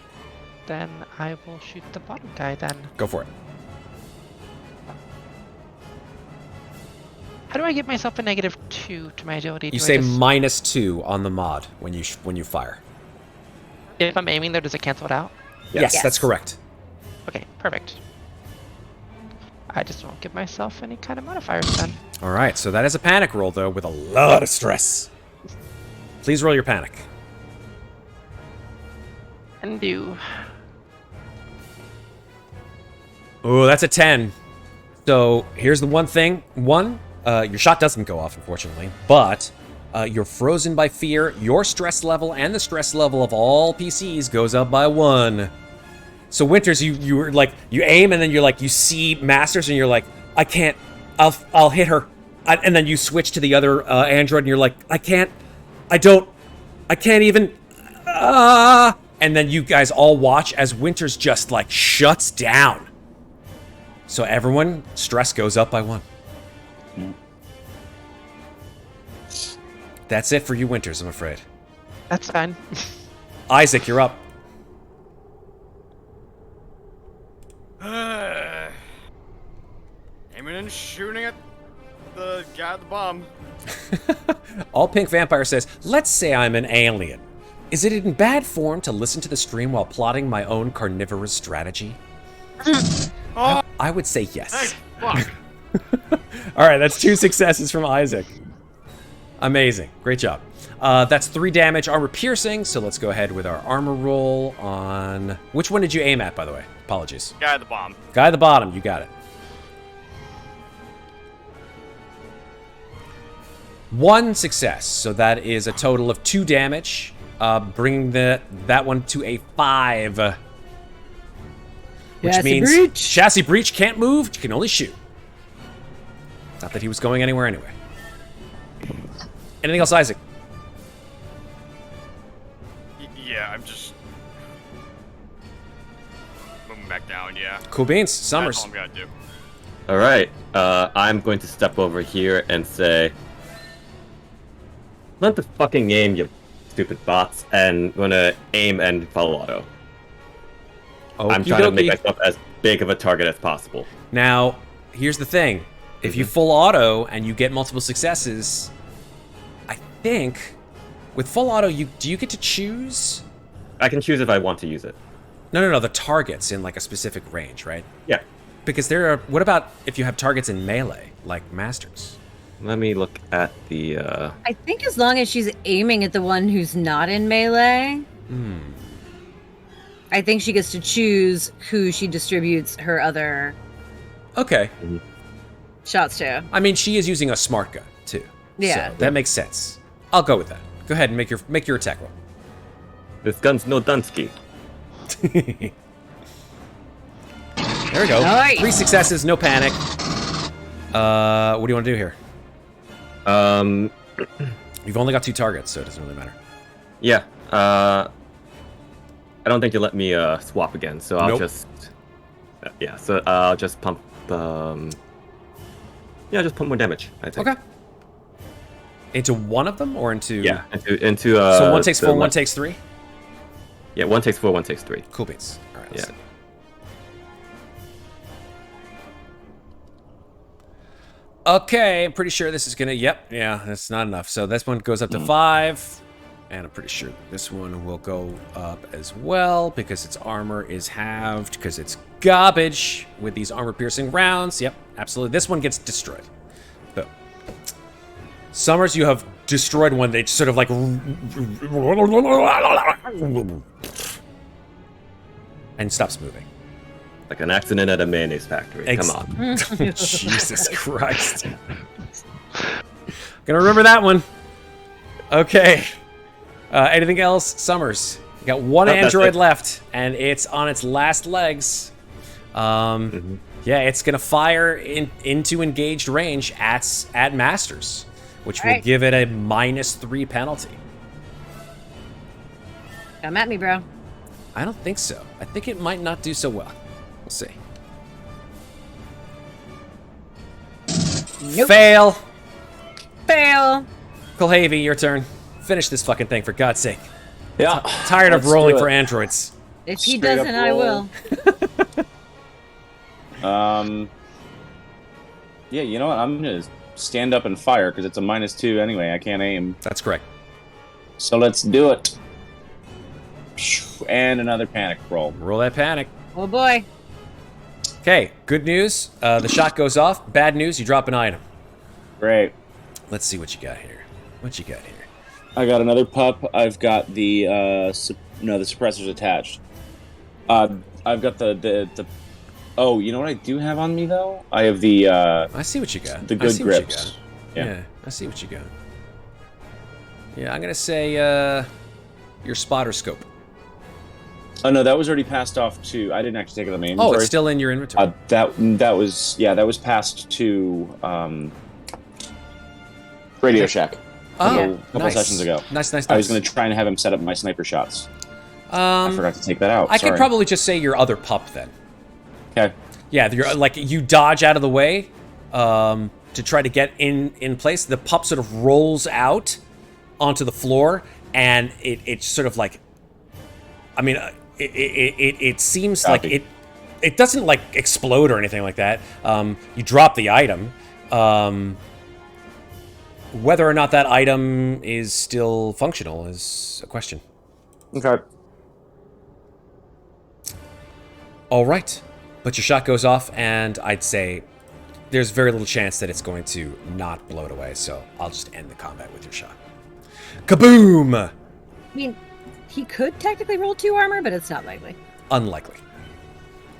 Then I will shoot the bottom guy then. Go for it. How do I give myself a -2 to my agility? You Do I say just- -2 on the mod when you fire. If I'm aiming there, does it cancel it out? Yes, Yes. that's correct. Okay, perfect. I just won't give myself any kind of modifiers then. All right, so that is a panic roll, though, with a lot of stress. Please roll your panic. And do. Oh, that's a 10. So here's the one thing. Your shot doesn't go off, unfortunately, but you're frozen by fear. Your stress level and the stress level of all PCs goes up by 1. So Winters, you were like, you aim and then you're like, you see Masters and you're like, I can't, I'll hit her. And then you switch to the other android and you're like, I can't even, and then you guys all watch as Winters just like shuts down. So everyone, stress goes up by 1. That's it for you, Winters, I'm afraid. That's fine. Isaac, you're up. Aiming and shooting at the guy at the bomb. All Pink Vampire says, let's say I'm an alien. Is it in bad form to listen to the stream while plotting my own carnivorous strategy? I would say yes. Fuck. All right, that's 2 successes from Isaac. Amazing. Great job. That's 3 damage, armor piercing. So let's go ahead with our armor roll on... Which one did you aim at, by the way? Apologies. Guy at the bottom. Guy at the bottom, you got it. 1 success, so that is a total of 2 damage, bringing that one to a 5. Which Chassis means breach. chassis breach can't move, you can only shoot. Not that he was going anywhere anyway. Anything else, Isaac? Yeah, I'm just moving back down. Yeah. Cool beans, That's Summers. all I'm gonna do. All right. I'm going to step over here and say, "Let the fucking aim, you stupid bots!" And I'm gonna aim and follow auto. I'm trying to make myself as big of a target as possible. Now, here's the thing. If you full auto and you get multiple successes, I think with full auto, do you get to choose? I can choose if I want to use it. No, the targets in like a specific range, right? Yeah. Because what about if you have targets in melee, like Masters? Let me look at the. I think as long as she's aiming at the one who's not in melee, I think she gets to choose who she distributes her other Okay. shots to. I mean, she is using a smart gun too. Yeah. So that makes sense. I'll go with that. Go ahead and make your attack roll. This gun's no Dunsky. There we go. Nice. 3 successes, no panic. What do you want to do here? You've only got 2 targets, so it doesn't really matter. Yeah. I don't think you'll let me swap again, so I'll Nope. just. Yeah. So I'll just pump. Yeah, just pump more damage. I think. Okay. Into one of them or into? Yeah. Into. So one takes the 4, one left- takes 3. Yeah, 1 takes 4, 1 takes 3. Cool beans. All right. Let's Yeah. see. Okay, I'm pretty sure this is gonna. Yep, yeah, that's not enough. So this one goes up to 5, and I'm pretty sure this one will go up as well because its armor is halved because it's garbage with these armor-piercing rounds. Yep, absolutely. This one gets destroyed. Boom. Summers, you have destroyed one. They sort of like and stops moving. Like an accident at a mayonnaise factory. Come on. Jesus Christ. Gonna remember that one. Okay. Anything else? Summers. You got one Nope, that's android it. left, and it's on its last legs. Yeah, it's gonna fire into engaged range at Masters, which will Alright. give it a -3 penalty. Come at me, bro. I don't think so. I think it might not do so well. We'll see. Nope. Fail. Fail. Kulhavy, your turn. Finish this fucking thing, for God's sake. Yeah. Tired of Let's rolling do for it. androids. If he Straight up doesn't, I roll. will. Yeah, you know what? I'm gonna stand up and fire because it's a -2 anyway. I can't aim. That's correct. So let's do it. And another panic roll. Roll that panic. Oh boy. Okay, good news. The shot goes off. Bad news, you drop an item. Great. Let's see what you got here. What you got here? I got another pup. I've got the the suppressor's attached. I've got the. Oh, you know what I do have on me though? I have the I see what you got. the I good see what you grips. got. Yeah. Yeah, I see what you got. Yeah, I'm gonna say your spotter scope. Oh no, that was already passed off to. I didn't actually take it on my Oh, inventory. it's still in your inventory. That was passed to Radio Shack a couple nice. sessions ago. Nice. I was going to try and have him set up my sniper shots. I forgot to take that out. I Sorry. could probably just say your other pup then. Okay. Yeah, you're, like you dodge out of the way to try to get in place. The pup sort of rolls out onto the floor, and it sort of like, I mean, it seems like Copy. it doesn't like explode or anything like that. You drop the item. Whether or not that item is still functional is a question. Okay. All right. But your shot goes off, and I'd say there's very little chance that it's going to not blow it away, so I'll just end the combat with your shot. Kaboom! I mean, he could technically roll 2 armor, but it's not likely. Unlikely.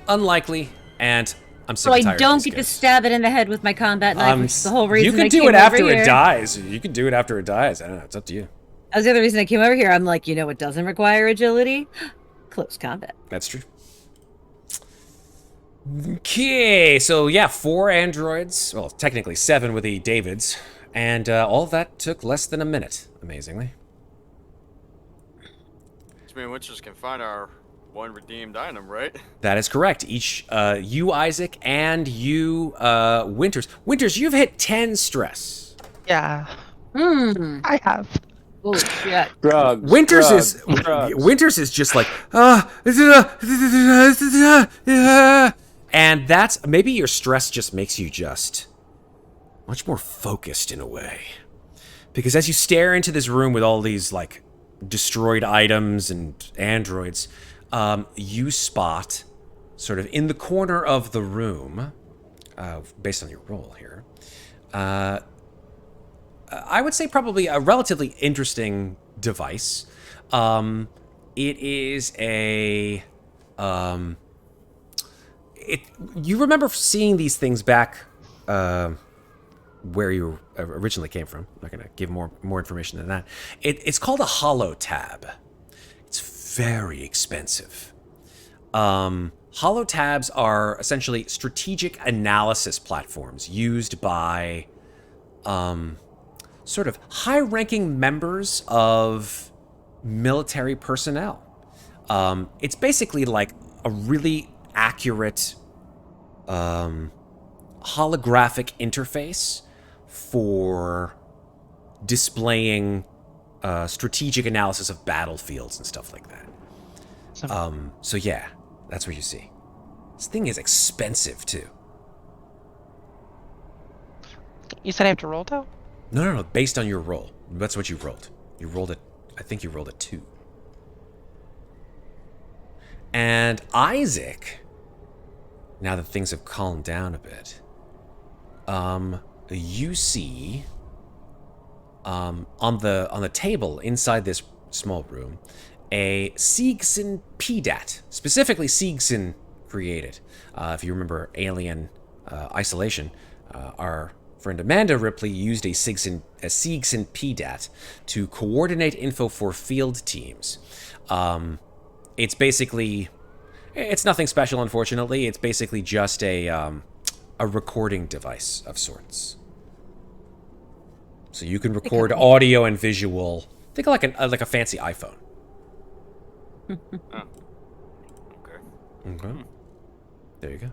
Unlikely, and I'm sick So and I tired of don't these get to guys. stab it in the head with my combat knife, which is the whole reason You can I do came it after over it here. dies. You can do it after it dies. I don't know. It's up to you. That was the other reason I came over here. I'm like, you know what doesn't require agility? Close combat. That's true. Okay, so yeah, 4 androids. Well, technically 7 with the Davids. And all of that took less than a minute, amazingly. So me and Winters can find our one redeemed item, right? That is correct. Each, you, Isaac, and you, Winters. Winters, you've hit 10 stress. Yeah, Hmm. I have. Holy shit. Drugs. Winters drugs. Winters is just like, and that's, maybe your stress just makes you just much more focused in a way. Because as you stare into this room with all these, like, destroyed items and androids, you spot, sort of in the corner of the room, based on your roll here, I would say probably a relatively interesting device. It is a... you remember seeing these things back where you originally came from. I'm not going to give more information than that. It's called a holotab. It's very expensive. Holotabs are essentially strategic analysis platforms used by sort of high-ranking members of military personnel. It's basically like a really accurate holographic interface for displaying strategic analysis of battlefields and stuff like that. So yeah, that's what you see. This thing is expensive too. You said I have to roll though? No, based on your roll. That's what you rolled. You rolled it, I think you rolled a 2. And Isaac, now that things have calmed down a bit, you see on the table inside this small room a Siegson PDAT, specifically Siegson created. If you remember Alien Isolation, our friend Amanda Ripley used a Siegson PDAT to coordinate info for field teams. It's basically, it's nothing special, unfortunately. It's basically just a recording device of sorts. So you can record audio and visual. Think of like a fancy iPhone. Oh. Okay. Okay. There you go.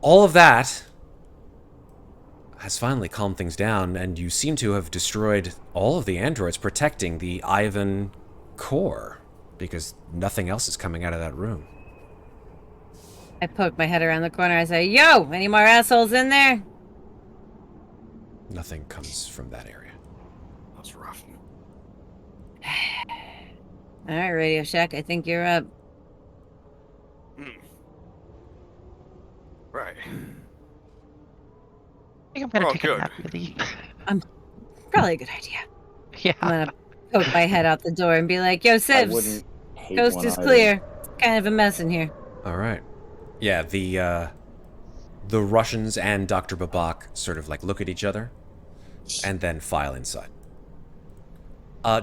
All of that has finally calmed things down, and you seem to have destroyed all of the androids protecting the Ivan core, because nothing else is coming out of that room. I poke my head around the corner. I say, yo, any more assholes in there? Nothing comes from that area. That's rough. All right, Radio Shack, I think you're up. Right. I think I'm gonna Oh, take good. a nap, really. Probably a good idea. Yeah. I'm gonna poke my head out the door and be like, yo, I Sivs, wouldn't hate coast one is either. clear. Kind of a mess in here. All right. Yeah, the Russians and Dr. Babak sort of like look at each other and then file inside.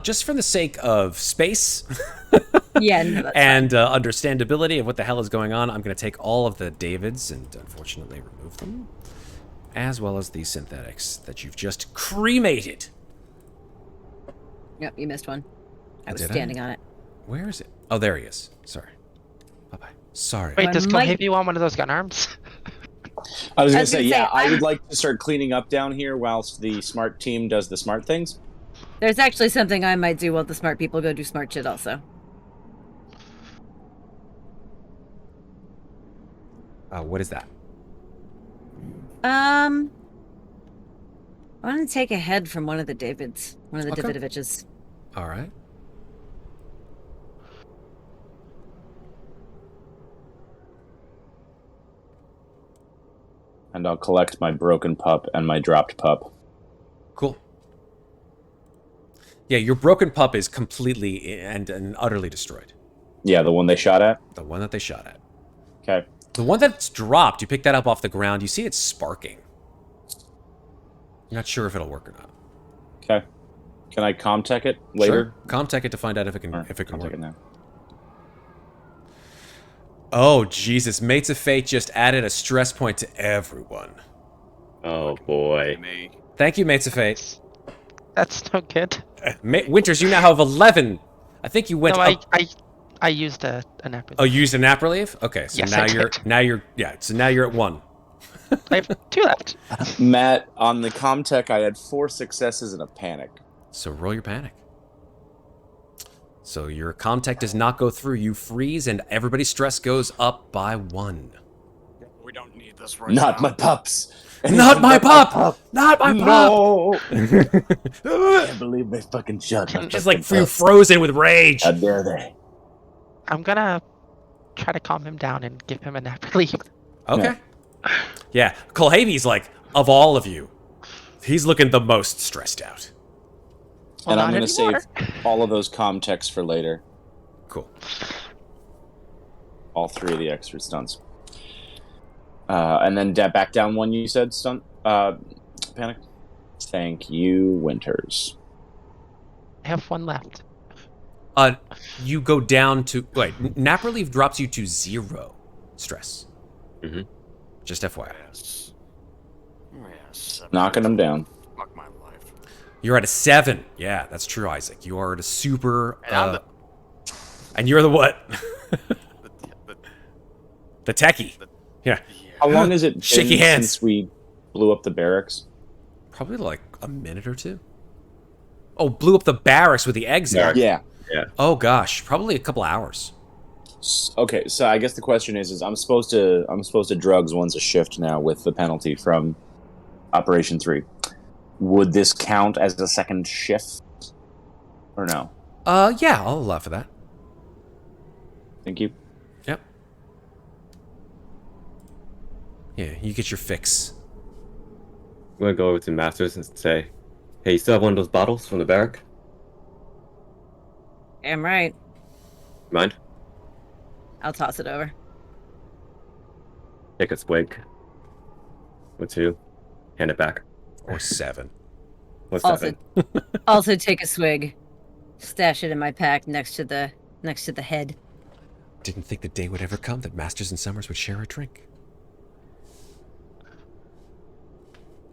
Just for the sake of space Yeah, no, that's and understandability of what the hell is going on, I'm going to take all of the Davids and unfortunately remove them, as well as the synthetics that you've just cremated. Yep, you missed one. I was Did I? standing on it. Where is it? Oh, there he is. Sorry. Bye-bye. Sorry. Wait, I does might- Kulhavy want one of those gun arms? I was I gonna was say, gonna yeah, say, I I'm- would like to start cleaning up down here whilst the smart team does the smart things. There's actually something I might do while the smart people go do smart shit also. What is that? I want to take a head from one of the Davids. One of the Okay. Davidoviches. All right. And I'll collect my broken pup and my dropped pup. Cool. Yeah, your broken pup is completely and utterly destroyed. Yeah, the one they shot at? The one that they shot at. Okay. The one that's dropped, you pick that up off the ground, you see it's sparking. You're not sure if it'll work or not. Okay. Can I comtech it later? Sure. Comtech it to find out if it can, Or if it can comtech work. it now. Oh, Jesus. Mates of Fate just added a stress point to everyone. Oh boy. Me. Thank you, Mates of Fate. That's no good. Winters, you now have 11. I think you went No, up. I used an app. Oh, you used a nap relief? Okay, so Yes, now I you're did. so now you're at 1. I have 2 left. Matt, on the comtech, I had 4 successes and a panic. So roll your panic. So your comtech does not go through. You freeze, and everybody's stress goes up by 1. We don't need this right Not now. my pups. Not my pup! Not my pup! No! I can't believe they fucking shot my Just fucking like you're pups. frozen with rage. How dare they? I'm gonna try to calm him down and give him a nap relief. Okay. Yeah, Kulhavy's like, of all of you, he's looking the most stressed out. Well, And I'm not going to anymore. save all of those comtechs for later. Cool. All 3 of the extra stunts. And then back down 1, you said, stunt? Panic? Thank you, Winters. I have 1 left. You go down to nap relief drops you to 0 stress. Mhm. Just FYI. Yes. Yes. Knocking them down. Fuck my life. You're at a 7. Yeah, that's true, Isaac. You are at a super. And I'm the- and you're the what? The The techie. Yeah. How long has it been Shaky hands. since we blew up the barracks? Probably like a minute or 2. Oh, blew up the barracks with the exit. Barracks. Yeah. Oh gosh, probably a couple hours. Okay, so I guess the question is I'm supposed to drugs once a shift now with the penalty from Operation 3. Would this count as a second shift or no? Yeah, I'll allow for that. Thank you. Yep. Yeah, you get your fix. I'm gonna go over to Masters and say, "Hey, you still have one of those bottles from the barrack? Damn right. Mind? I'll toss it over. Take a swig. Or 2. Hand it back. Or 7. What's Also, that? also take a swig. Stash it in my pack next to the head. Didn't think the day would ever come that Masters and Summers would share a drink.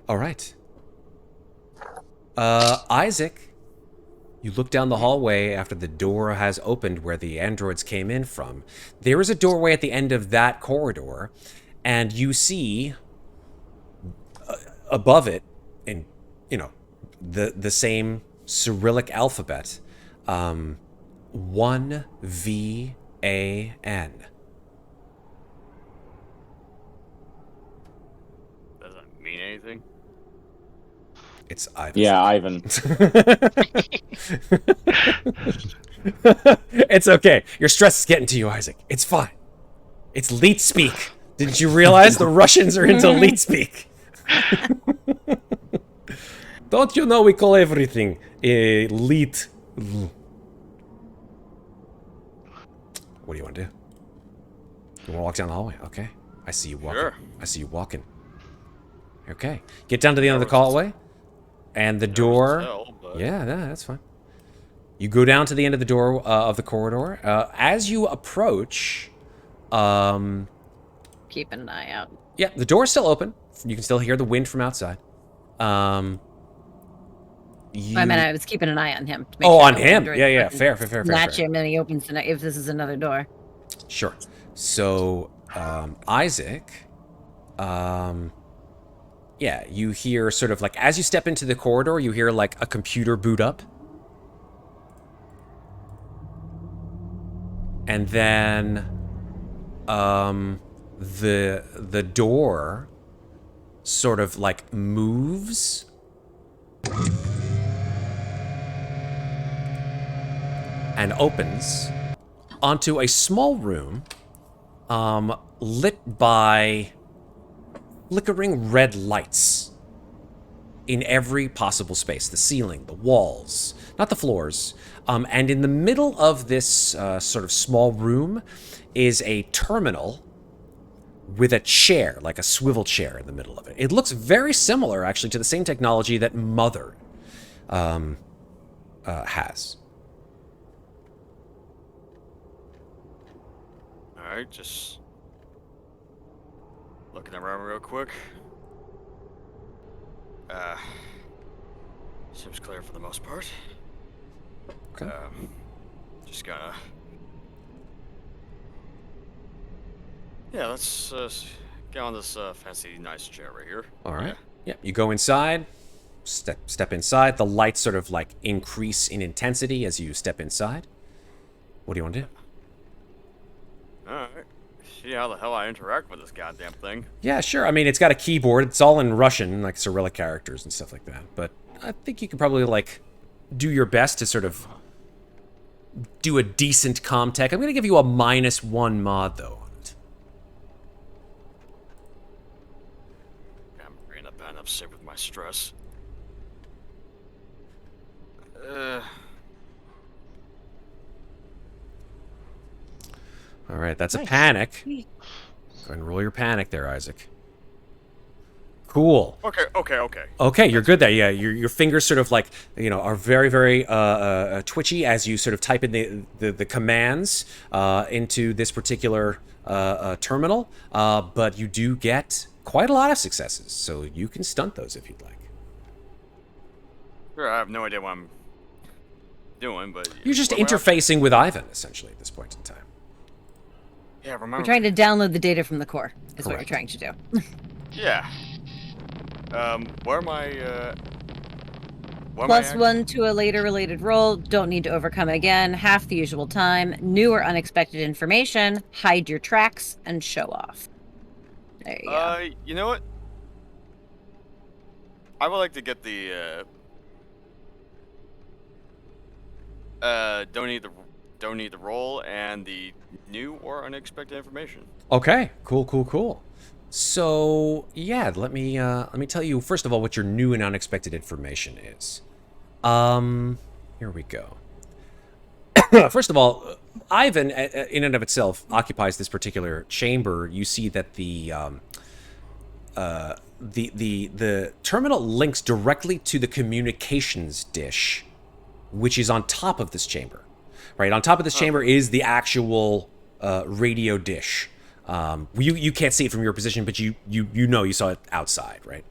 All right. Isaac, you look down the hallway after the door has opened where the androids came in from. There is a doorway at the end of that corridor, and you see above it, in the same Cyrillic alphabet, 1 VAN. Does that mean anything? It's Ivan. Yeah, Ivan. It's okay. Your stress is getting to you, Isaac. It's fine. It's leet speak. Didn't you realize the Russians are into leet speak? Don't you know we call everything leet? What do you want to do? You want to walk down the hallway? Okay. I see you walking. Sure. I see you walking. Okay. Get down to the end of the hallway. And the door... Yeah, that's fine. You go down to the end of the door of the corridor. As you approach... Keeping an eye out. Yeah, the door's still open. You can still hear the wind from outside. I mean, I was keeping an eye on him. To make Oh, sure on no him. androids Yeah, fucking fair. Snatch him and he opens the if this is another door. Sure. So, Isaac, yeah, you hear sort of like, as you step into the corridor, you hear like a computer boot up. And then, the door sort of like moves. And opens onto a small room, lit by flickering red lights. in every possible space. The ceiling, the walls, not the floors. And in the middle of this sort of small room is a terminal with a chair, like a swivel chair in the middle of it. It looks very similar, actually, to the same technology that Mother has. Alright, just looking around real quick. Seems clear for the most part. Okay. Just gonna... Yeah, let's get on this fancy, nice chair right here. All right. Yeah. You go inside, step inside. The lights sort of like increase in intensity as you step inside. What do you want to do? Alright. See how the hell I interact with this goddamn thing. Yeah, sure. I mean, it's got a keyboard. It's all in Russian, like Cyrillic characters and stuff like that. But I think you can probably, like, do your best to sort of do a decent comm tech. I'm going to give you a -1 mod, though, on it. I'm bringing a band upset with my stress. All right, that's Nice. a panic. Go ahead and roll your panic there, Isaac. Cool. Okay. Okay, you're good there. Yeah, your fingers sort of like, you know, are very, very twitchy as you sort of type in the commands into this particular terminal. But you do get quite a lot of successes, so you can stunt those if you'd like. Sure, I have no idea what I'm doing, but... You're just what- interfacing with Ivan, essentially, at this point in time. Yeah, remember... We're trying to download the data from the core, is what you're Correct. trying to do. Yeah. Where am I, +1 to a later related roll. Don't need to overcome it again. Half the usual time. New or unexpected information. Hide your tracks and show off. There you go. You know what? I would like to get the, don't need the roll and the new or unexpected information. Okay, cool. So yeah, let me tell you first of all what your new and unexpected information is. Here we go. First of all, Ivan, in and of itself, occupies this particular chamber. You see that the terminal links directly to the communications dish, which is on top of this chamber. Right on top of this chamber is the actual radio dish. You can't see it from your position, but you know you saw it outside, right?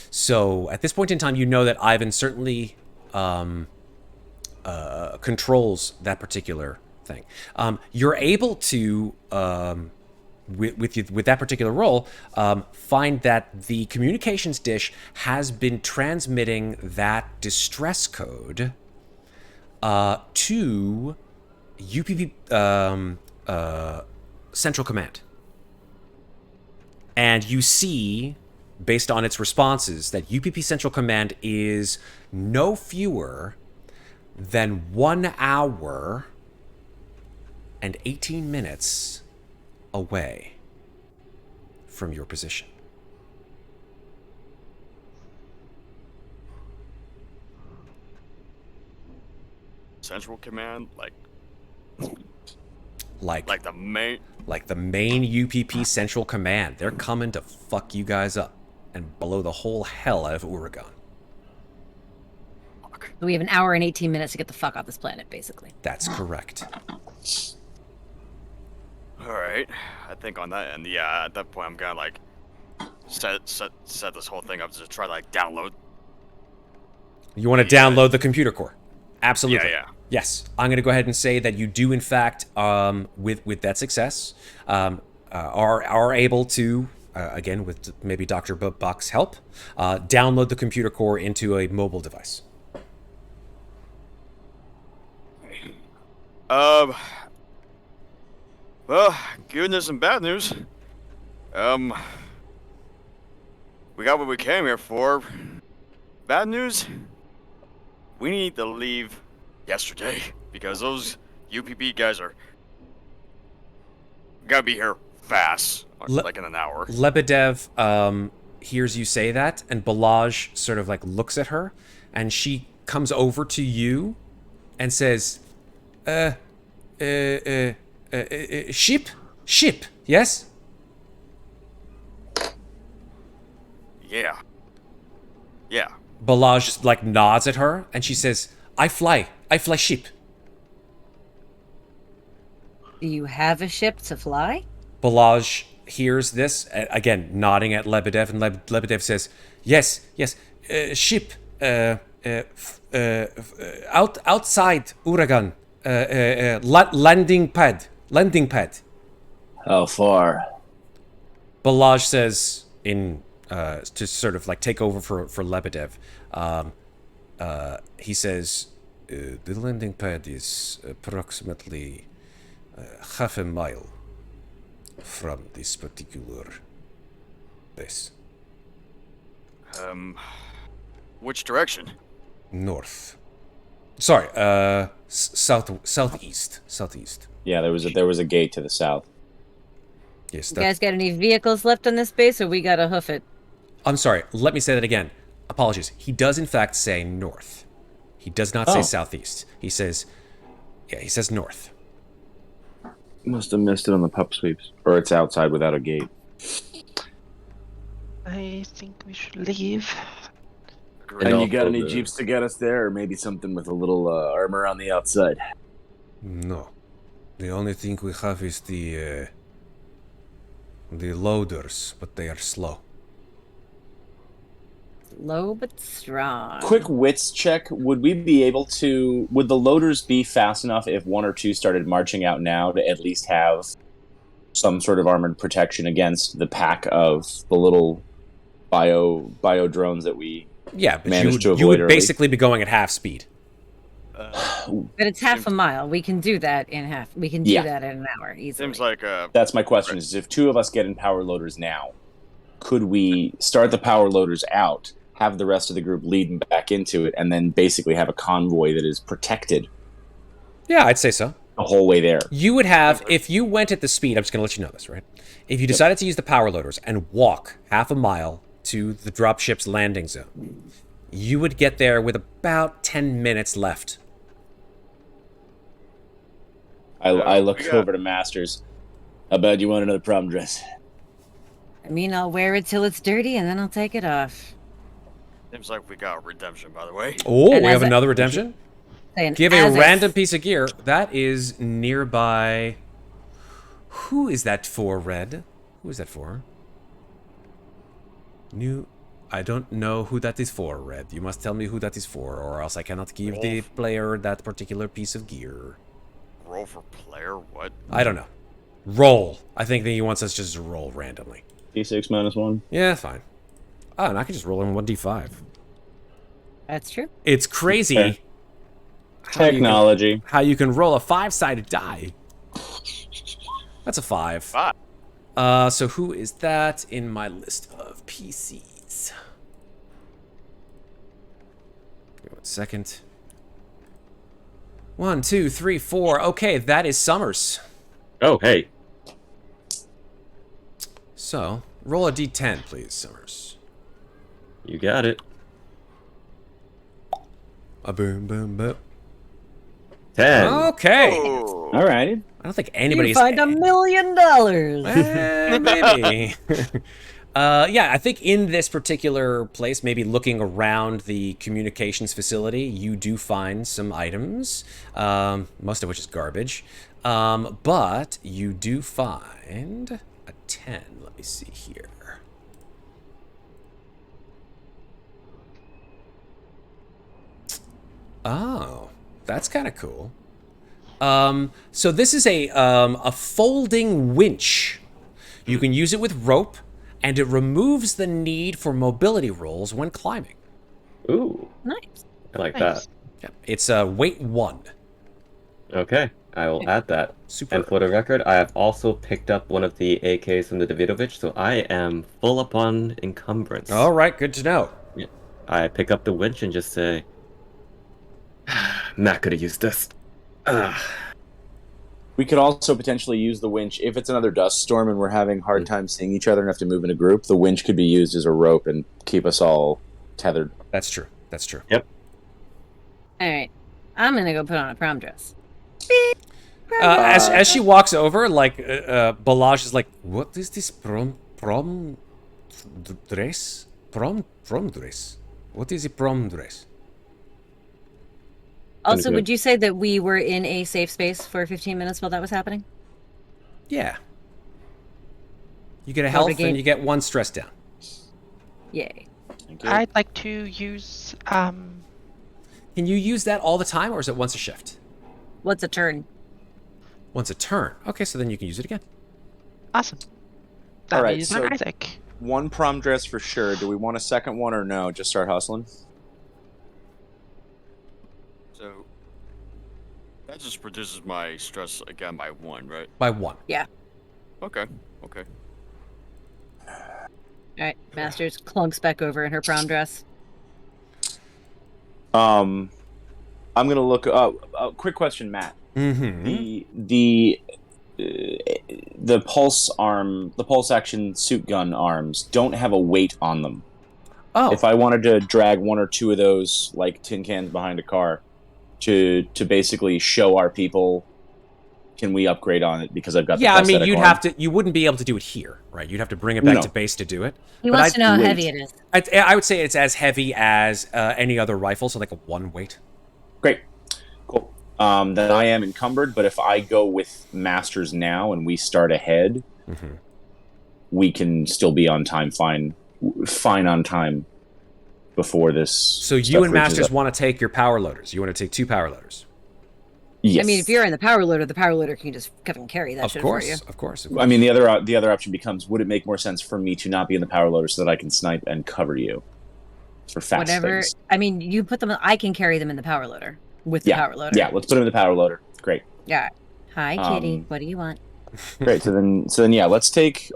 So at this point in time, you know that Ivan certainly controls that particular thing. You're able to, with that particular role, find that the communications dish has been transmitting that distress code to UPP Central Command. And you see, based on its responses, that UPP Central Command is no fewer than 1 hour and 18 minutes away from your position. Central Command, like the main... Like the main UPP Central Command. They're coming to fuck you guys up and blow the whole hell out of Uragon. So we have 1 hour and 18 minutes to get the fuck off this planet, basically. That's correct. Alright, I think on that end, yeah, at that point I'm gonna like set this whole thing up to try to like download. You want to download the computer core? Absolutely. Yeah. Yes, I'm going to go ahead and say that you do, in fact, with that success, are able to, again, with maybe Dr. Buck's help, download the computer core into a mobile device. Well, good news and bad news. We got what we came here for. Bad news? We need to leave yesterday because those UPP guys are gotta be here fast, like in an hour. Lebedev, hears you say that, and Bellage sort of like looks at her, and she comes over to you and says, ship, yes? Yeah. Bellage just like nods at her, and she says, I fly ship. Do you have a ship to fly? Bellage hears this, again, nodding at Lebedev, and Lebedev says, yes, ship, outside Uragon, landing pad. How far? Bellage says, to sort of like take over for Lebedev, he says, the landing pad is approximately half a mile from this particular place. Which direction? North. Sorry, southeast. Yeah, there was a gate to the south. Yes, You guys got any vehicles left on this base, or we gotta hoof it? I'm sorry, let me say that again. Apologies. He does in fact say north. He does not say southeast. He says north. Must have missed it on the pup sweeps. Or it's outside without a gate. I think we should leave. And you got also any jeeps to get us there, or maybe something with a little armor on the outside? No. The only thing we have is the loaders, but they are slow. Slow but strong. Quick wits check. Would the loaders be fast enough if one or two started marching out now to at least have some sort of armored protection against the pack of the little bio drones that we Yeah, but managed to avoid you would early? basically be going at half speed. But it's half a mile. We can do that in half. We can do Yeah. that in an hour easily. Seems like That's my question, is if two of us get in power loaders now, could we start the power loaders out, have the rest of the group lead back into it, and then basically have a convoy that is protected Yeah, I'd say so. the whole way there? You would have, if you went at the speed, I'm just going to let you know this, right? If you decided to use the power loaders and walk half a mile to the dropship's landing zone, you would get there with about 10 minutes left. I look we got- over to Masters. How bad you want another prom dress? I mean, I'll wear it till it's dirty, and then I'll take it off. seems like we got redemption, by the way. Oh, And we as have a- another redemption? Saying, Give a as random piece of gear. That is nearby. Who is that for, Red? Who is that for? I don't know who that is for, Red. You must tell me who that is for, or else I cannot give the player that particular piece of gear. Roll for player? What? I don't know. Roll. I think that he wants us just to roll randomly. D6 -1. Yeah, fine. Oh, and I can just roll in 1d5. That's true. It's crazy Okay. how you can roll a 5-sided die. That's a 5. 5. So who is that in my list of PCs? Give me 1 second. 1, 2, 3, 4. Okay, that is Summers. Oh, hey. So, roll a d10, please, Summers. You got it. A boom, boom, boom. 10. Okay. Oh. Alrighty. I don't think You anybody's... find $1 million. Maybe. Yeah, I think in this particular place, maybe looking around the communications facility, you do find some items, most of which is garbage. But you do find a 10. Let me see here. Oh, that's kind of cool. So this is a folding winch. You can use it with rope, and it removes the need for mobility rolls when climbing. Ooh, Nice. I like Nice. Yeah, it's weight 1. that. Okay, I will add that. Super. And for the record, I have also picked up one of the AKs from the Davidovich, so I am full up on encumbrance. All right, good to know. I pick up the winch and just say, Matt could have used this. We We could also potentially use the winch if it's another dust storm and we're having hard time seeing each other and have to move in a group. The winch could be used as a rope and keep us all tethered. That's true. That's true. Yep. All right. I'm going to go put on a prom dress. As she walks over, like Bellage is like, "What is this prom dress? Prom dress? What is a prom dress?" Also, would you say that we were in a safe space for 15 minutes while that was happening? Yeah. You get a health and you get 1 stress down. Yay. I'd like to use Can you use that all the time, or is it once a shift? What's a turn? Once a turn. Okay, so then you can use it again. Awesome. All right, Use so my Isaac. 1 prom dress for sure. Do we want a second one or no? Just start hustling. So that just reduces my stress again by 1, right? By 1. Yeah. Okay. Okay. All right. Masters clunks back over in her prom dress. I'm gonna look. Quick question, Matt. Mm-hmm. The pulse action suit gun arms don't have a weight on them. Oh. If I wanted to drag 1 or 2 of those like tin cans behind a car to basically show our people, can we upgrade on it because I've got the I mean, prosthetic arm? you wouldn't be able to do it here, right? You'd have to bring it back No. to base to do it. He But wants to know how wait. heavy it is. I would say it's as heavy as any other rifle, so like a 1 weight. Great, cool. Then I am encumbered, but if I go with Masters now and we start ahead, we can still be on time, fine on time before this. So you stuff and reaches Masters up. want to take your power loaders. You want to take 2 power loaders. Yes. I mean, if you're in the power loader can just fucking carry that Of shit course, for you. of course. I mean, the other option becomes: would it make more sense for me to not be in the power loader so that I can snipe and cover you for fast Whatever. things? I mean, you put them. I can carry them in the power loader with the power loader. Yeah, let's put him in the power loader. Great. Yeah. Hi, kitty. What do you want? Great. So then, yeah, let's take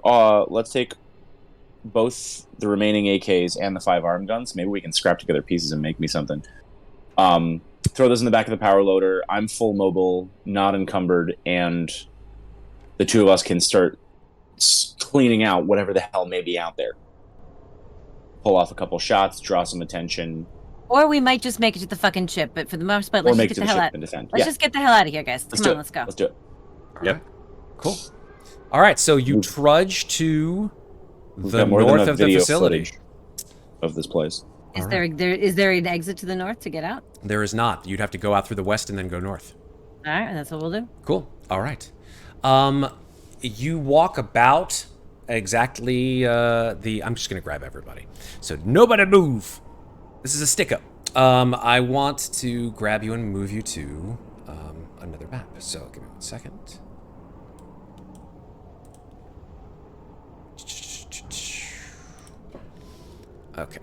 both the remaining AKs and the 5 arm guns. Maybe we can scrap together pieces and make me something. Throw those in the back of the power loader. I'm full mobile, not encumbered, and the 2 of us can start cleaning out whatever the hell may be out there. Pull off a couple shots, draw some attention, Or we might just make it to the fucking ship. But for the most part, or let's make just it get to the the hell ship out. and defend. Let's Yeah, just get the hell out of here, guys. Come on, let's go. Let's do it. Yep. Cool. All right, so you trudge to We've the got more north than of the video facility. footage of this place. Is there an exit to the north to get out? There is not. You'd have to go out through the west and then go north. All right, that's what we'll do. Cool. All right. You walk about exactly I'm just going to grab everybody. So nobody move. This is a stick-up. I want to grab you and move you to another map. So give me 1 second. Okay.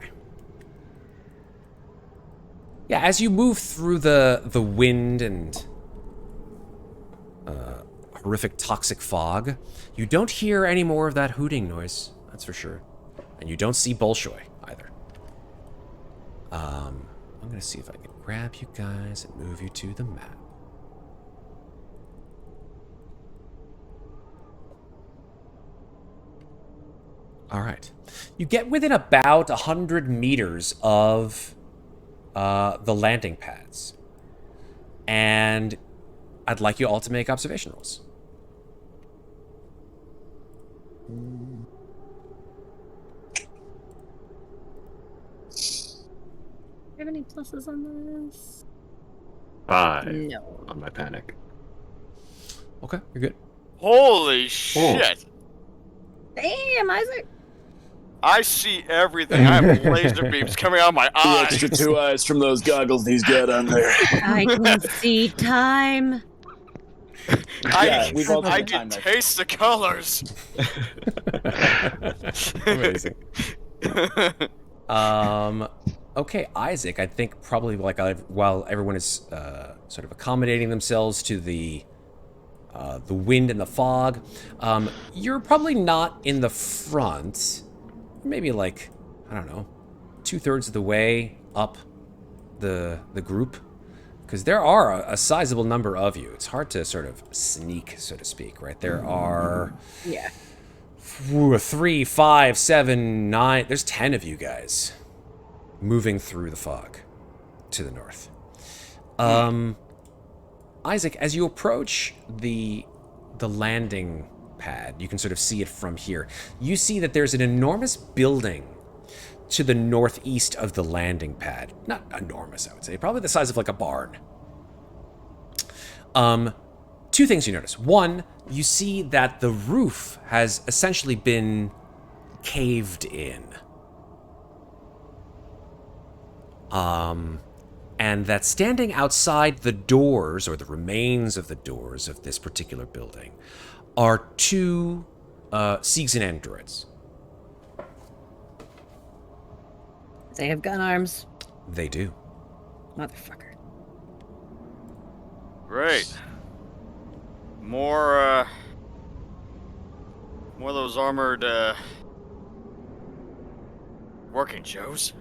Yeah, as you move through the wind and horrific toxic fog, you don't hear any more of that hooting noise, that's for sure. And you don't see Bolshoi either. I'm gonna see if I can grab you guys and move you to the map. All right. You get within about 100 meters of the landing pads. And I'd like you all to make observation rolls. Do you have any pluses on this? 5 No. on my panic. Okay, you're good. Holy shit! Damn, Isaac. I see everything. I have laser beams coming out of my The eyes. extra 2 eyes from those goggles he's got on there. I can see time. Yeah, we've all I done can time taste the colors. Amazing. Okay, Isaac, I think probably like while everyone is sort of accommodating themselves to the wind and the fog, you're probably not in the front. Maybe like, I don't know, 2/3 of the way up the group, Because there are a sizable number of you. It's hard to sort of sneak, so to speak, right? There are 3, 5, 7, 9. There's 10 of you guys moving through the fog to the north. Isaac, as you approach the landing pad, you can sort of see it from here. You see that there's an enormous building to the northeast of the landing pad. Not enormous, I would say. Probably the size of like a barn. Two things you notice. One, you see that the roof has essentially been caved in. And that standing outside the doors, or the remains of the doors of this particular building, are 2 Seegson androids. They have gun arms. They do. Motherfucker. Great. More of those armored, working Joes.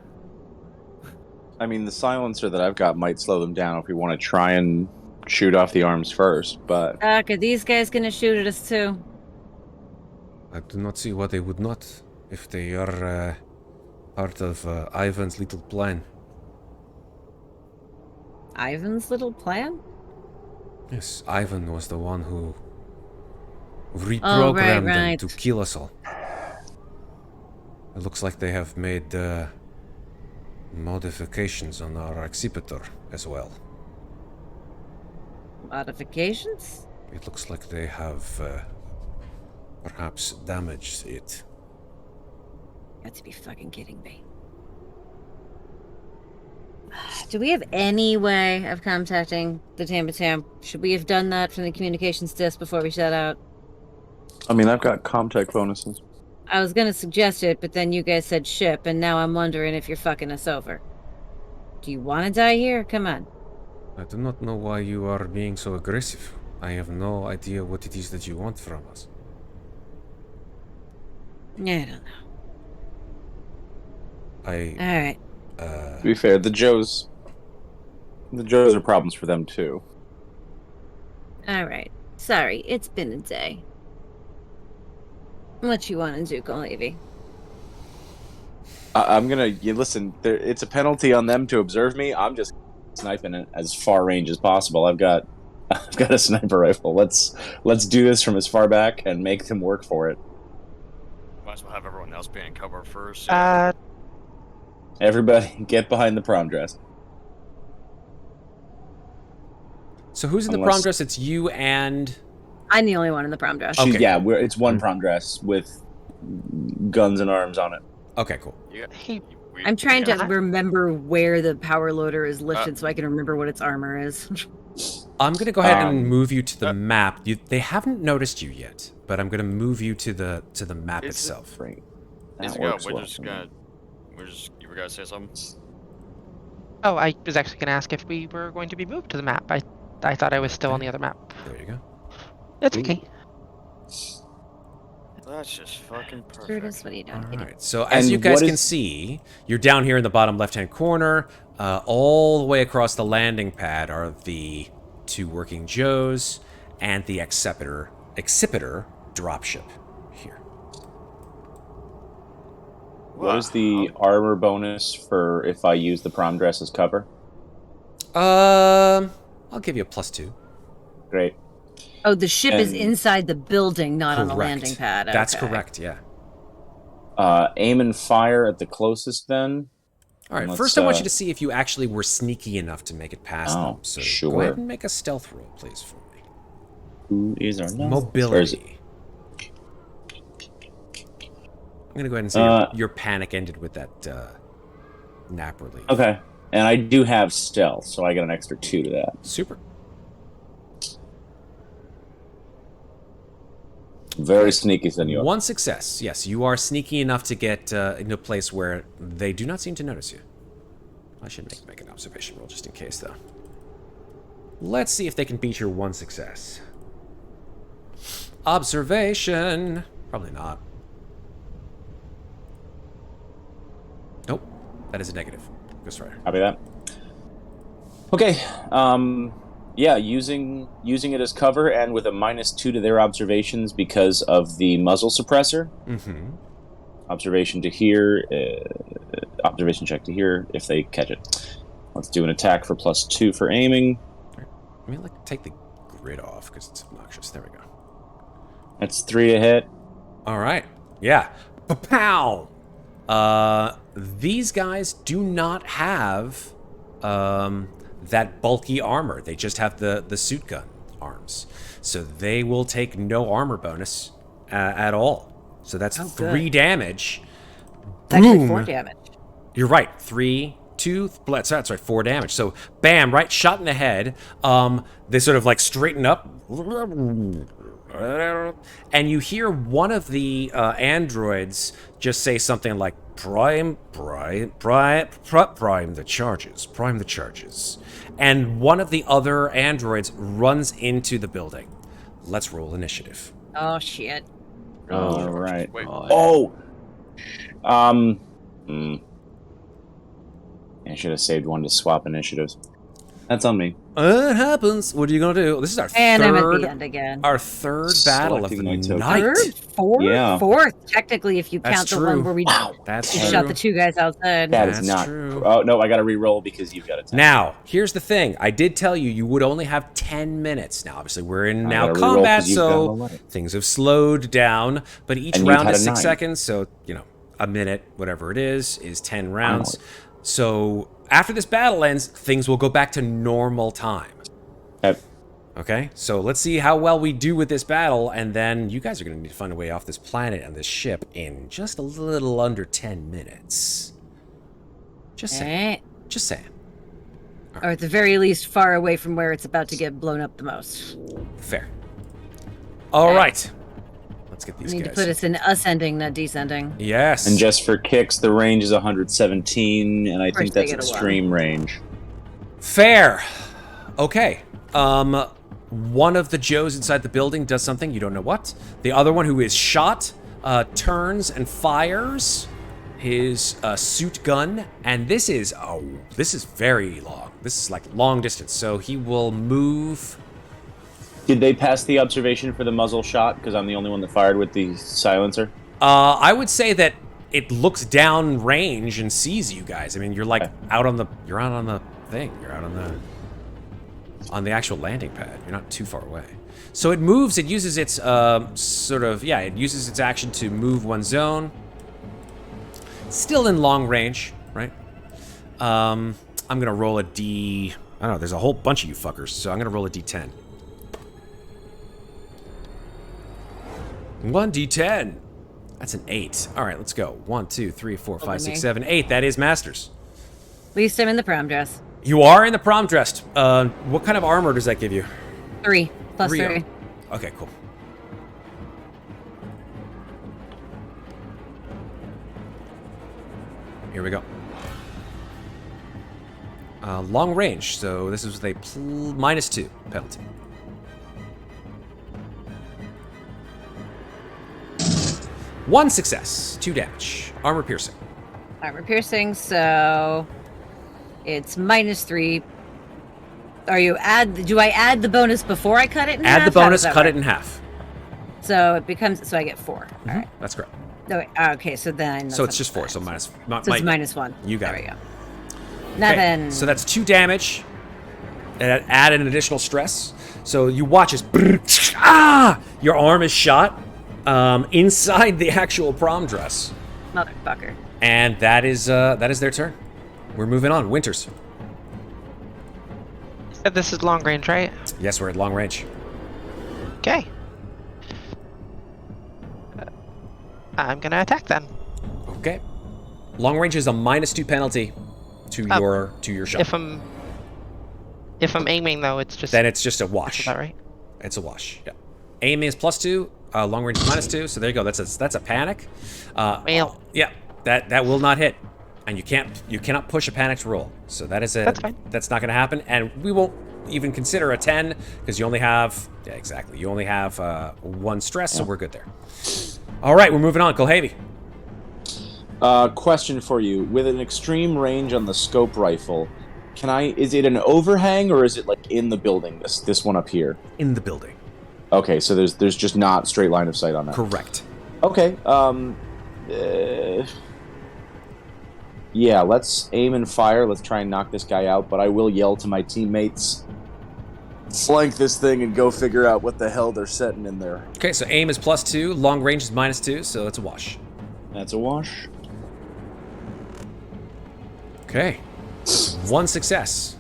I mean, the silencer that I've got might slow them down if we want to try and shoot off the arms first, but... Are these guys gonna shoot at us too? I do not see why they would not, if they are part of Ivan's little plan. Ivan's little plan? Yes, Ivan was the one who reprogrammed them to kill us all. It looks like they have made modifications on our exhibitor as well. Modifications? It looks like they have perhaps damaged it. You got to be fucking kidding me. Do we have any way of contacting the Tambatam? Should we have done that from the communications desk before we set out? I mean, I've got Comtech bonuses. I was gonna suggest it, but then you guys said ship, and now I'm wondering if you're fucking us over. Do you want to die here? Come on. I do not know why you are being so aggressive. I have no idea what it is that you want from us. I don't know. Alright. To be fair, the Joes are problems for them too. Alright. Sorry, it's been a day. What you want to do, Kulhavy? I'm gonna listen. It's a penalty on them to observe me. I'm just sniping it as far range as possible. I've got a sniper rifle. Let's do this from as far back and make them work for it. Might as well have everyone else be in cover first. Everybody, get behind the prom dress. So who's in the prom dress? It's you and... I'm the only one in the prom dress. Okay. Yeah, it's one prom dress with guns and arms on it. Okay, cool. I'm trying to remember where the power loader is lifted so I can remember what its armor is. I'm going to go ahead and move you to the map. They haven't noticed you yet, but I'm going to move you to the map itself. Right. You were gonna say something? Oh, I was actually going to ask if we were going to be moved to the map. I thought I was still on the other map. There you go. That's okay. That's just fucking perfect. Curtis, what are you doing? All right. So as you guys can see, you're down here in the bottom left-hand corner. All the way across the landing pad are the 2 working Joes and the Accipiter dropship here. What is the armor bonus for if I use the prom dress as cover? I'll give you a +2. Great. Oh, the ship is inside the building, not on the landing pad. Okay. That's correct, yeah. Aim and fire at the closest then. All right, first I want you to see if you actually were sneaky enough to make it past them. So sure. Go ahead and make a stealth roll, please, for me. Who is our mobility? I'm going to go ahead and say your panic ended with that nap relief. Okay, and I do have stealth, so I get an extra 2 to that. Super. Very sneaky, senor. 1 success. Yes, you are sneaky enough to get into a place where they do not seem to notice you. I should make an observation roll just in case, though. Let's see if they can beat your 1 success. Observation. Probably not. Nope. That is a negative. Ghost Rider. Copy that. Okay. Yeah, using it as cover and with a -2 to their observations because of the muzzle suppressor. Mm-hmm. Observation to here. Observation check to here if they catch it. Let's do an attack for +2 for aiming. Let me take the grid off because it's obnoxious. There we go. That's 3 to hit. All right. Yeah. Pow. These guys do not have that bulky armor. They just have the suit gun arms, so they will take no armor bonus at all. So that's 3 damage. It's actually 4 damage. You're right. 3, 2, that's right, 4 damage. So, bam, right, shot in the head. They sort of straighten up. And you hear one of the androids just say something like, prime the charges. And one of the other androids runs into the building. Let's roll initiative. Oh, shit. All right. Wait. Oh! I should have saved one to swap initiatives. That's on me. It happens. What are you going to do? This is our And I'm at the third end again. our third battle of the Selecting my night. token. Third? Fourth? Yeah. Fourth, technically, if you That's count the true. one where we That's just true. shot the 2 guys outside. That is That's not true. Oh, no, I got to re-roll because you've got a 10. Now, here's the thing. I did tell you you would only have 10 minutes. Now, obviously, we're in I now gotta re-roll combat, 'cause you've got so 11. things have slowed down. But each And you've round had is a 6 9. seconds, so, a minute, whatever it is 10 rounds. So, after this battle ends, things will go back to normal time. Okay, so let's see how well we do with this battle, and then you guys are going to need to find a way off this planet and this ship in just a little under 10 minutes. Just saying. Eh. Just saying. Or at the very least, far away from where it's about to get blown up the most. Fair. All right. Let's get We these need guys. to put us in ascending, not descending. Yes. And just for kicks, the range is 117, and I think they that's get a 1. extreme range. Fair. Okay. One of the Joes inside the building does something, you don't know what. The other one, who is shot, turns and fires his suit gun, and this is very long. This is long distance, so he will move. Did they pass the observation for the muzzle shot? Because I'm the only one that fired with the silencer. I would say that it looks down range and sees you guys. I mean, you're out on the thing. You're out on the actual landing pad. You're not too far away. So it moves. It uses its it uses its action to move one zone. Still in long range, right? I'm gonna roll a D. I don't know. There's a whole bunch of you fuckers, so I'm gonna roll a D10. 1d10. That's an 8. All right, let's go. 1, 2, 3, 4, 5, 6, 7, 8. That is Masters. At least I'm in the prom dress. You are in the prom dress. What kind of armor does that give you? 3 plus 3. 3. Okay, cool. Here we go. Long range, so this is with a -2 penalty. One success, 2 damage. Armor piercing. Armor piercing, so it's -3. Do I add the bonus before I cut it in half? Add the bonus, cut it in half. So it becomes, so I get 4. All right. That's correct. No, wait, okay, so then. So it's just 4, so minus. So it's -1. You got there it. we go. Nothing. So that's 2 damage. And add an additional stress. So you watch as your arm is shot inside the actual prom dress, Motherfucker. and that is their turn. We're moving on. Winters. Said this is long range, right? Yes, we're at long range. Okay. I'm gonna attack then. Okay. Long range is a -2 penalty to your shot. If I'm aiming though, it's just. Then it's just a wash. Is that right? It's a wash. Yeah. Aim is +2. Long range is -2. So there you go. That's a panic. Well. Yeah. That will not hit, and you cannot push a panicked roll. So that's fine. That's not going to happen, and we won't even consider a 10 because you only have You only have 1 stress, so we're good there. All right, we're moving on. Kulhavy. Question for you: with an extreme range on the scope rifle, Can I? Is it an overhang or is it like in the building? This one up here. In the building. Okay, so there's just not straight line of sight on that. Correct. Okay. Yeah, let's aim and fire. Let's try and knock this guy out. But I will yell to my teammates, flank this thing and go figure out what the hell they're setting in there. Okay, so aim is +2, long range is -2, so it's a wash. That's a wash. Okay. 1 success.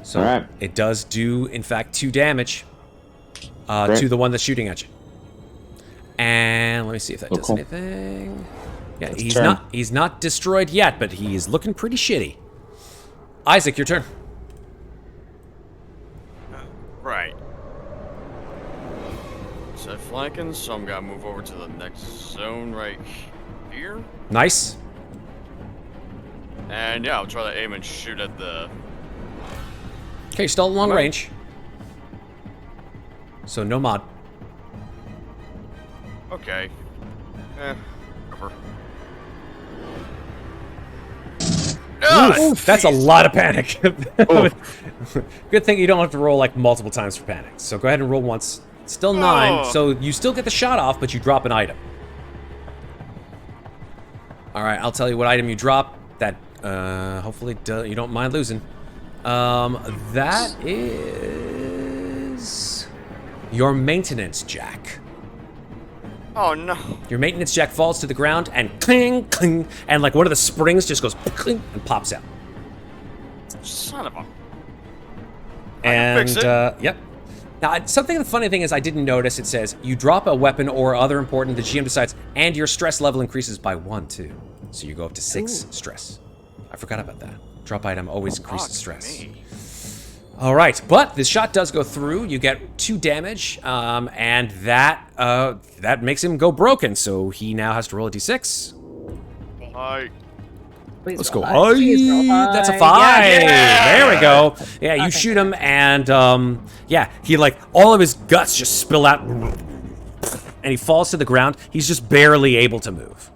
So All right. it does do, in fact, 2 damage Great. to the one that's shooting at you. And let me see if that does cool. anything. Yeah, That's he's turn. not destroyed yet, but he's looking pretty shitty. Isaac, your turn. Right. So flanking, so I'm gonna move over to the next zone right here. Nice. And yeah, I'll try to aim and shoot at the... Okay, still at long Alright. range. So no mod. Okay. Whatever. Oof, that's a lot of panic. Good thing you don't have to roll like multiple times for panic. So go ahead and roll once. Still 9, Oh. so you still get the shot off, but you drop an item. All right, I'll tell you what item you drop. That hopefully you don't mind losing. That is your maintenance jack. Oh no. Your maintenance jack falls to the ground and cling, cling, and like one of the springs just goes cling and pops out. Son of a... And fix it. yep. Now, the funny thing is I didn't notice. It says you drop a weapon or other important. The GM decides, and your stress level increases by 1 too. So you go up to 6 stress. I forgot about that. Drop item always increases stress. Me. All right, but this shot does go through. You get 2 damage, and that makes him go broken. So he now has to roll a d6. Hi. Please Let's roll go. high. Please roll That's a high. 5. Yeah. There we go. Yeah, you Okay. shoot him, and yeah, he like all of his guts just spill out, and he falls to the ground. He's just barely able to move.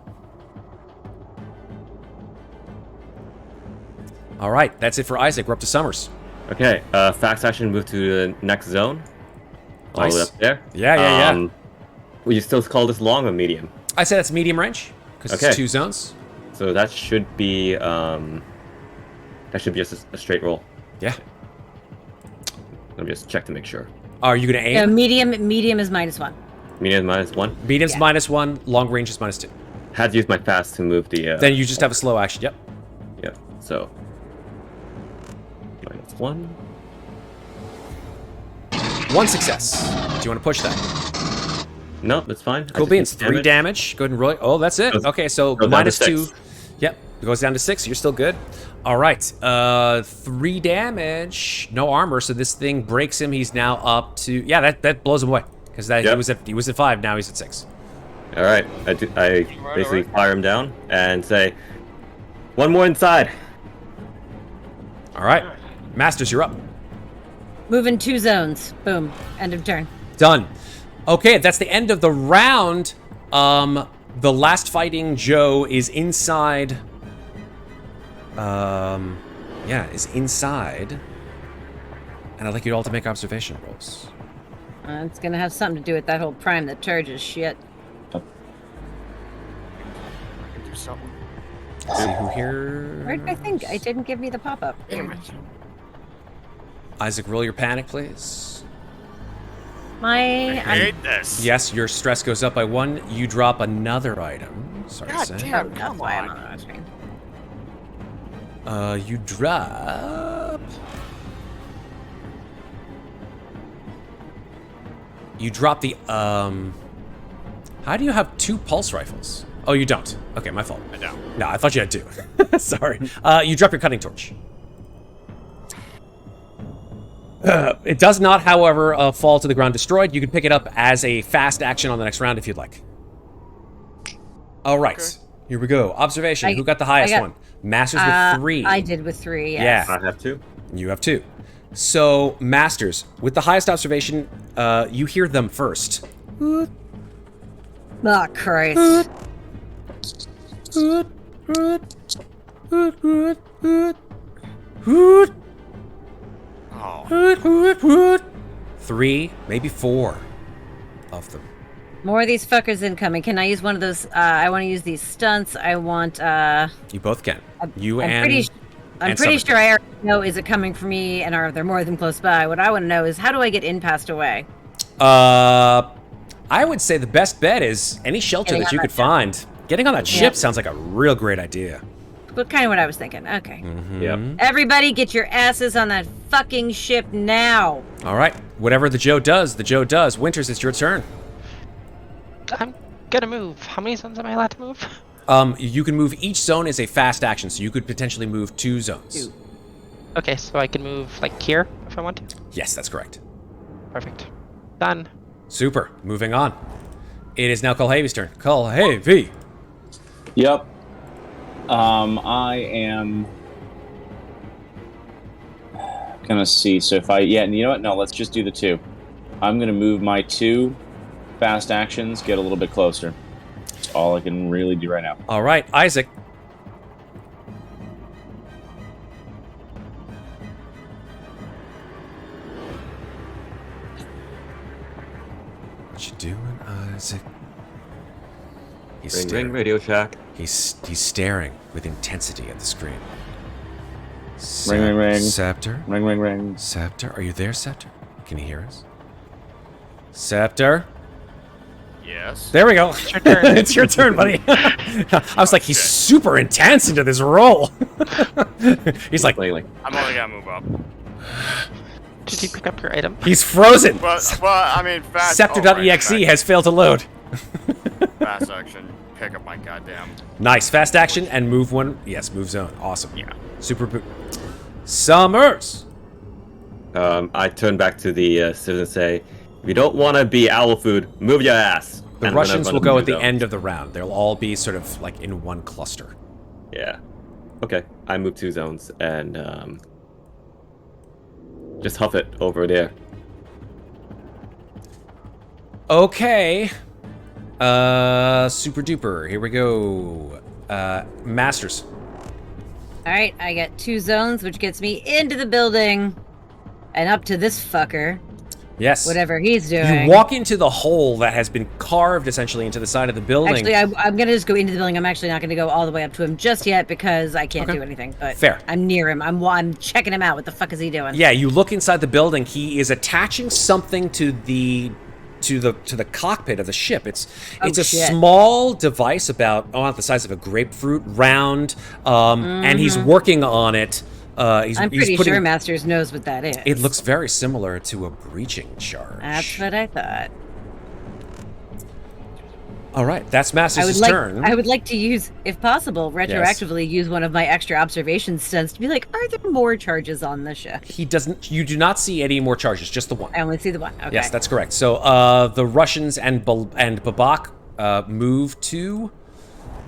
All right, that's it for Isaac. We're up to Summers. Okay, fast action move to the next zone. All the way Nice. up there. Yeah. Will you still call this long or medium? I say that's medium range because Okay. it's 2 zones. So that should be just a straight roll. Yeah. Let me just check to make sure. Are you gonna aim? Yeah, medium is -1. Medium -1. Medium's Yeah. -1. Long range is -2. Had to use my fast to move the. Then you just have a slow action. Yep. Yeah. So. -1. 1 success. Do you want to push that? No, that's fine. I Cool just beans. need 3 damage. Go ahead and roll it. Oh, that's it. Goes- Okay, so goes down to -2. 6. Yep. It goes down to 6. You're still good. All right. 3 damage. No armor, so this thing breaks him. He's now up to... Yeah, that blows him away. Because Yep. he was at 5, now he's at 6. All right. I basically fire him down and say, "One more inside." All right. Masters, you're up. Moving 2 zones. Boom. End of turn. Done. Okay, that's the end of the round. The last fighting Joe is inside. Yeah, is inside. And I'd like you all to make observation rolls. It's gonna have something to do with that whole prime that charges shit. Do something. See who here. Where did I think? I didn't give me the pop-up. Damn it. Isaac, roll your panic, please. My... I hate this. Yes, your stress goes up by 1. You drop another item. Sorry to God say. damn. That's Come why I'm on. on that screen. You drop. You drop the How do you have 2 pulse rifles? Oh, you don't. Okay, my fault. I don't. No, I thought you had 2. Sorry. You drop your cutting torch. It does not, however, fall to the ground destroyed. You can pick it up as a fast action on the next round if you'd like. All right. Okay. Here we go. Observation. I- Who got the highest I got- one? Masters with 3. I did with 3, yes. Yeah. I have 2. You have 2. So, Masters, with the highest observation, you hear them first. Oh, Christ. Hoot, Oh, hoot, hoot, hoot. 3, maybe 4 of them. More of these fuckers incoming. Can I use one of those? I want to use these stunts. I want. You both can. You I'm and pretty and sure Summer. I already know. Is it coming for me, and are there more of them close by? What I want to know is how do I get in past away? I would say the best bet is any shelter Getting that on you that could ship. find. Getting on that Yep. ship sounds like a real great idea. But kind of what I was thinking. Okay. Yep. Everybody, get your asses on that fucking ship now. All right. Whatever the Joe does, the Joe does. Winters, it's your turn. I'm gonna move. How many zones am I allowed to move? You can move. Each zone is a fast action, so you could potentially move 2 zones. 2. Okay, so I can move like here if I want to. Yes, that's correct. Perfect. Done. Super. Moving on. It is now Kulhavy's turn. Kulhavy. Yep. I am gonna see. So if you know what? No, let's just do the 2. I'm gonna move my 2 fast actions, get a little bit closer. That's all I can really do right now. All right, Isaac. What you doing, Isaac? He's Ring, staring. ring, Radio Shack. He's staring with intensity at the screen. Ring, ring, ring. Scepter. Ring, ring, ring. Scepter. Are you there, Scepter? Can you hear us? Scepter. yes. There we go. It's your turn. It's your turn, buddy. I was like, he's super intense into this role. He's like, Like, I'm only gonna move up. Did you pick up your item? he's frozen. Well, I mean, fast. Scepter.exe has failed to load. Fast action. Pick up my goddamn. Nice. Fast action and move 1. Yes, move zone. Awesome. Yeah. Super. Summers. I turn back to the citizen and say, if you don't want to be owl food, move your ass. The And I'm gonna Russians run will up go two at the zones. end of the round. They'll all be sort of like in one cluster. Yeah. Okay. I move 2 zones and just huff it over there. Okay. Super duper. Here we go. Masters. All right, I got 2 zones, which gets me into the building and up to this fucker, Yes. whatever he's doing. You walk into the hole that has been carved essentially into the side of the building. Actually, I'm gonna just go into the building. I'm actually not gonna go all the way up to him just yet because I can't Okay. do anything. But Fair. I'm near him. I'm checking him out. What the fuck is he doing? Yeah, you look inside the building. He is attaching something to the cockpit of the ship. It's a shit. small device about the size of a grapefruit, round, and he's working on it. He's I'm pretty putting, sure Masters knows what that is. It looks very similar to a breaching charge. That's what I thought. All right, that's Masters' turn. I would like to use, if possible, retroactively use one of my extra observation stunts to be like, are there more charges on the ship? He doesn't. You do not see any more charges, just the one. I only see the one. Okay. Yes, that's correct. So the Russians and Babak move to.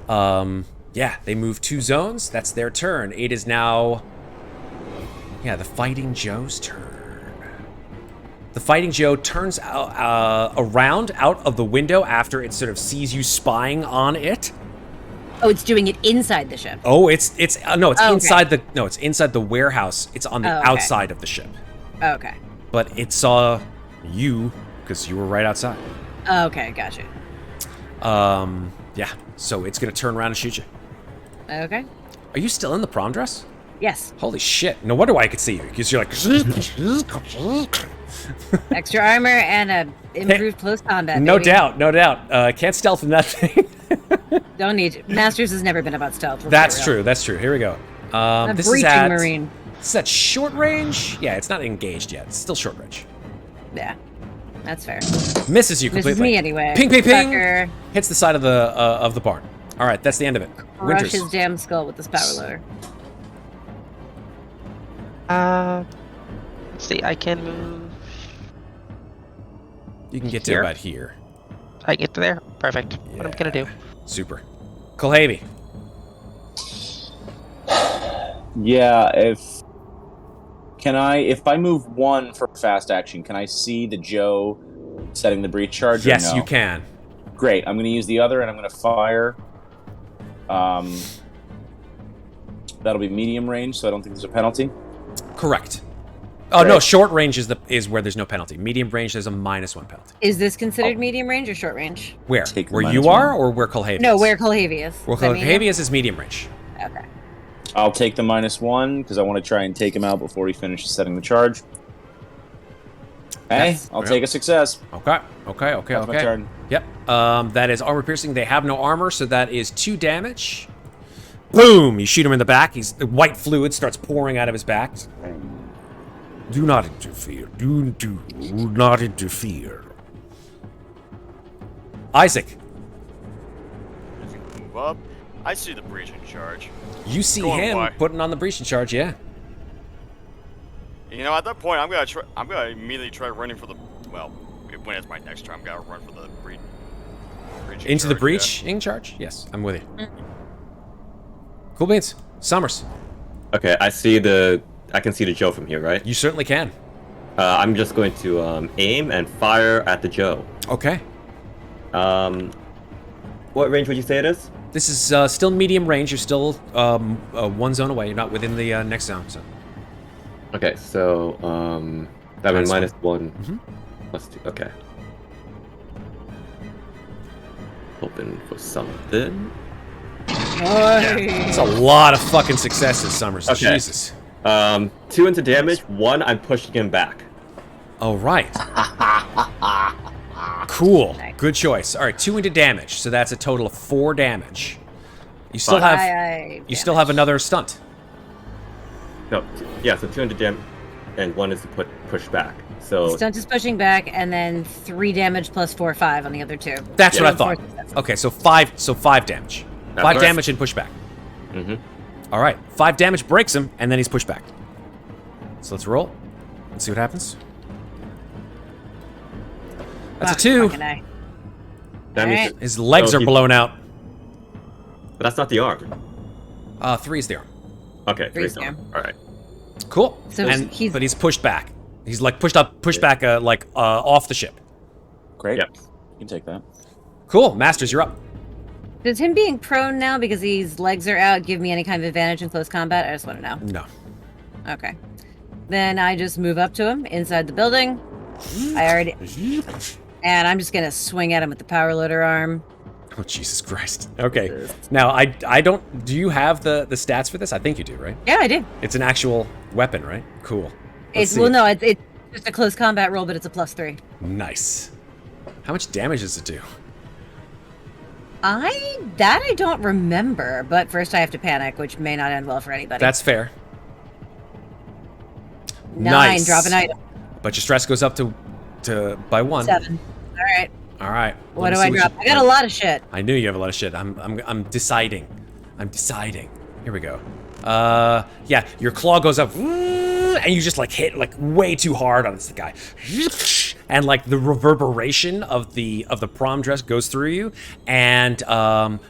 Yeah, they move 2 zones. That's their turn. It is now. Yeah, the Fighting Joe's turn. The Fighting Joe turns around out of the window after it sort of sees you spying on it. Oh, it's doing it inside the ship. Oh, it's no, it's Oh, okay. inside the it's inside the warehouse. It's on the Oh, okay. outside of the ship. Okay. But it saw you because you were right outside. Okay, gotcha. Yeah. So it's gonna turn around and shoot you. Okay. Are you still in the prom dress? Yes. Holy shit! No wonder why I could see you because you're like. Extra armor and a improved close combat. No baby. doubt, no doubt. Can't stealth in that thing. Don't need to. Masters has never been about stealth. let's That's be true. real. That's true. Here we go. A This breaching is at marine. This is at short range. Yeah, it's not engaged yet. It's still short range. Yeah, that's fair. Misses you This completely. is me anyway. Ping, ping, ping. Fucker. Hits the side of the barn. All right, that's the end of it. Crush Winters. his damn skull with this power loader. Let's see. I can move. You can get to Here? about here. I get to there. Perfect. What I'm gonna do? Super. Kulhavy. Yeah, if I move 1 for fast action, can I see the Joe setting the breach charge? or Yes, no? you can. Great. I'm going to use the other, and I'm going to fire. That'll be medium range, so I don't think there's a penalty. Correct. Oh no, short range is where there's no penalty. Medium range there's a -1 penalty. Is this considered medium range or short range? Where? Take the Where you -1. are or where Kulhavy No, is? where Kulhavy is. Where Is that medium? Kulhavy is medium range. Okay. I'll take the -1 because I want to try and take him out before he finishes setting the charge. Hey, I'll take a success. Okay. That's my turn. Yep. That is armor piercing. They have no armor, so that is 2 damage. Boom! You shoot him in the back. The white fluid starts pouring out of his back. Do not interfere. Do not interfere. Isaac, As you move up, I see the breach in charge. you see Go on, him why? putting on the breach in charge, yeah. You know, at that point, I'm gonna immediately try running for the. Well, when it's my next turn, I'm gonna run for the breach. in Into the charge, breach in charge? Yes, I'm with you. Cool beans. Summers, Okay, I can see the Joe from here, right? you certainly can. I'm just going to aim and fire at the Joe. Okay. What range would you say it is? This is still medium range. You're still 1 zone away. You're not within the next zone. So. Okay, so that would -1. -1. Mhm. +2. Okay. Hoping for something. It's a lot of fucking successes, Summers. Okay. Jesus. 2 into damage. 1, I'm pushing him back. Oh, right. Cool. Good choice. All right, 2 into damage, so that's a total of 4 damage. You still have you still have another stunt. No, yeah, so 2 into damage, and 1 is to push back. So Stunt is pushing back, and then 3 damage plus 4, 5 on the other 2. That's Yeah. what I Four thought. successes. Okay, so 5 damage. That's 5 right. damage and pushback. Mm-hmm. All right, 5 damage breaks him, and then he's pushed back. So let's roll. Let's see what happens. That's a 2. Fucking A. that means Alright. His legs So are he- blown out. But that's not the arm. 3 is the arm. Okay, 3 Three's is the arm. the All right. Cool. So but he's pushed back. He's like pushed back, off the ship. Great. Yep. You can take that. Cool. Masters, you're up. Does him being prone now because his legs are out give me any kind of advantage in close combat? I just want to know. No. Okay. Then I just move up to him inside the building. And I'm just gonna swing at him with the power loader arm. Oh, Jesus Christ. Okay. Now, I don't... Do you have the stats for this? I think you do, right? Yeah, I do. It's an actual weapon, right? Cool. Let's see. Well, no, it's just a close combat roll, but it's a +3. Nice. How much damage does it do? I don't remember, but first I have to panic, which may not end well for anybody. That's fair. 9, nice. drop an item. But your stress goes up to by 1. 7. All right. All right. What do I drop? I got a lot of shit. I knew you have a lot of shit. I'm deciding. I'm deciding. Here we go. Yeah, your claw goes up, and you just like hit like way too hard on this guy, and like the reverberation of the prom dress goes through you, and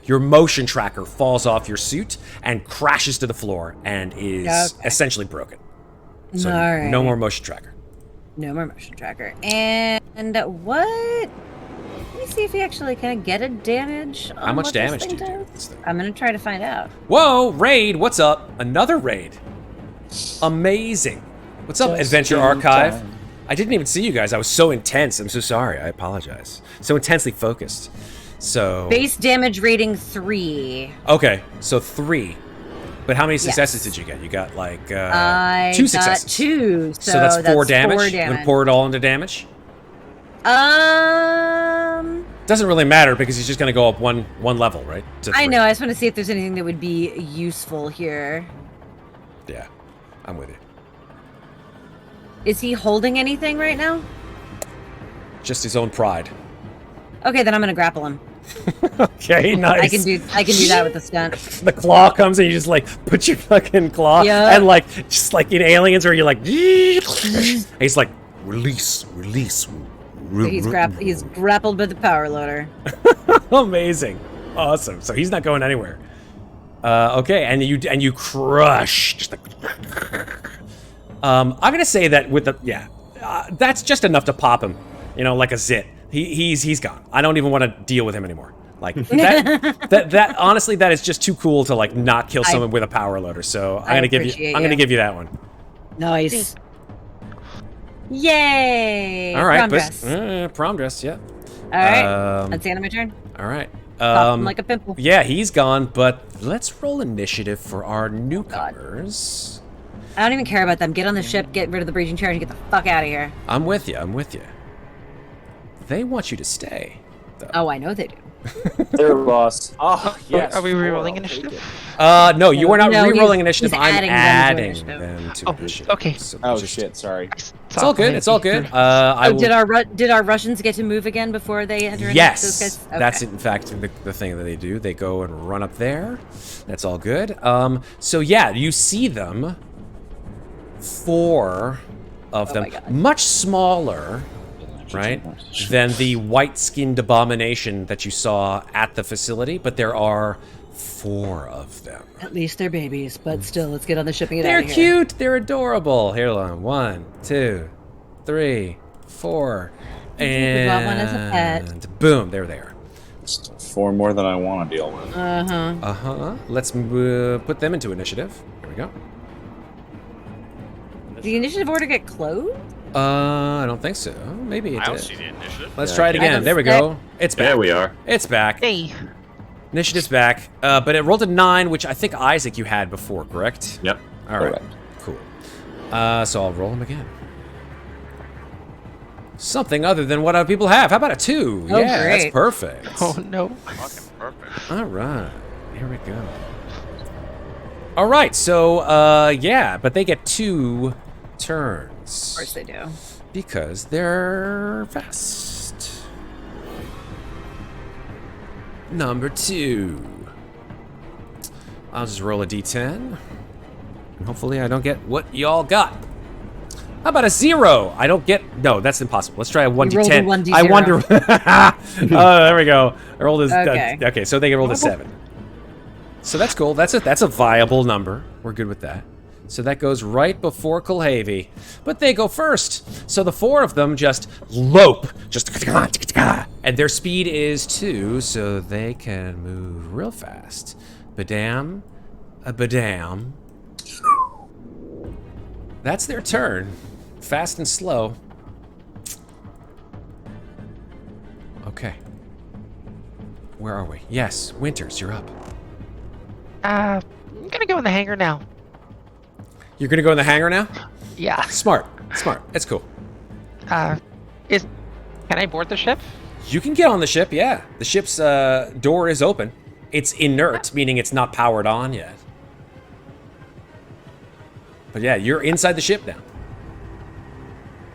your motion tracker falls off your suit and crashes to the floor and is essentially broken. So All right. no more motion tracker. No more motion tracker. And what? Let me see if he actually can get a damage. How on much what this damage do thing you do? does. This thing? I'm gonna try to find out. Whoa, raid! What's up? Another raid. Amazing. What's up, Just Adventure in Archive? time. I didn't even see you guys. I was so intense. I'm so sorry. I apologize. So intensely focused. So Base damage rating 3. okay, so 3. But how many successes Yes. did you get? You got like I 2 got successes. 2. So that's 4 damage. 4 You damage. want to pour it all into damage? Doesn't really matter because he's just gonna go up one level, right? To I 3. know. I just want to see if there's anything that would be useful here. Yeah, I'm with you. Is he holding anything right now? Just his own pride. Okay, then I'm gonna grapple him. Okay, nice. I can do that with the stunt. The claw comes and you just like put your fucking claw Yeah. and like just like in Aliens where you're like and he's like release. So he's grappled by the power loader. Amazing, awesome. So he's not going anywhere. Okay, and you crush. Just like, I'm gonna say that with the that's just enough to pop him. You know, like a zit. He's gone. I don't even want to deal with him anymore. Like that honestly, that is just too cool to like not kill someone with a power loader. So I'm gonna give you that one. Nice. Yay! All right, Prom but dress. prom dress, yeah. All right. That's the end of my turn. All right. Pop him like a pimple. Yeah, he's gone, but let's roll initiative for our newcomers. I don't even care about them. Get on the ship, get rid of the breaching charge, and get the fuck out of here. I'm with you. They want you to stay, though. Oh, I know they do. They're lost. Oh, yes. Are we re-rolling I'll take initiative? it. No, you are not No, re-rolling he's initiative. I'm adding adding them to them to Oh, initiative. okay. So Oh, just- shit, sorry. It's all good. It's all good. I will... Did our Russians get to move again before they enter? Those Yes, guys? Okay. that's in fact the thing that they do. They go and run up there. That's all good. So yeah, you see them. 4 of them, my God. much smaller, right, than the white-skinned abomination that you saw at the facility, but there are 4 of them. At least they're babies, but still, let's get on the ship and get They're out of here. cute. They're adorable. Here, on 1, 2, 3, 4, We got one as a pet. and boom, there they are. 4 more than I want to deal with. Let's put them into initiative. Here we go. Did the initiative order get closed? I don't think so. Maybe it I don't did. see the initiative. Let's try it I again. don't There we see go. It's back. There we are. It's back. Hey. Initiative's back. But it rolled a 9, which I think Isaac you had before, correct? Yep. All right. Correct. Cool. So I'll roll them again. Something other than what other people have. How about a 2? Oh, Yeah, that's great. perfect. Oh no. Fucking perfect. All right. Here we go. All right. So, yeah, but they get 2 turns. Of course they do. Because they're fast. Number 2. I'll just roll a d10. And hopefully I don't get what y'all got. How about a 0? I don't get... No, that's impossible. Let's try a 1d10. rolled a 1d0. I wonder... Oh, there we go. I rolled a... Okay. Okay, so they rolled a 7. So that's cool. That's a viable number. We're good with that. So that goes right before Kulhavy. But they go first. So the 4 of them just lope. And their speed is 2, so they can move real fast. Badam. Badam. That's their turn. Fast and slow. Okay. Where are we? Yes, Winters, you're up. I'm gonna go in the hangar now. You're gonna go in the hangar now? Yeah. Smart. It's cool. Can I board the ship? You can get on the ship, yeah. The ship's door is open. It's inert, meaning it's not powered on yet. But yeah, you're inside the ship now.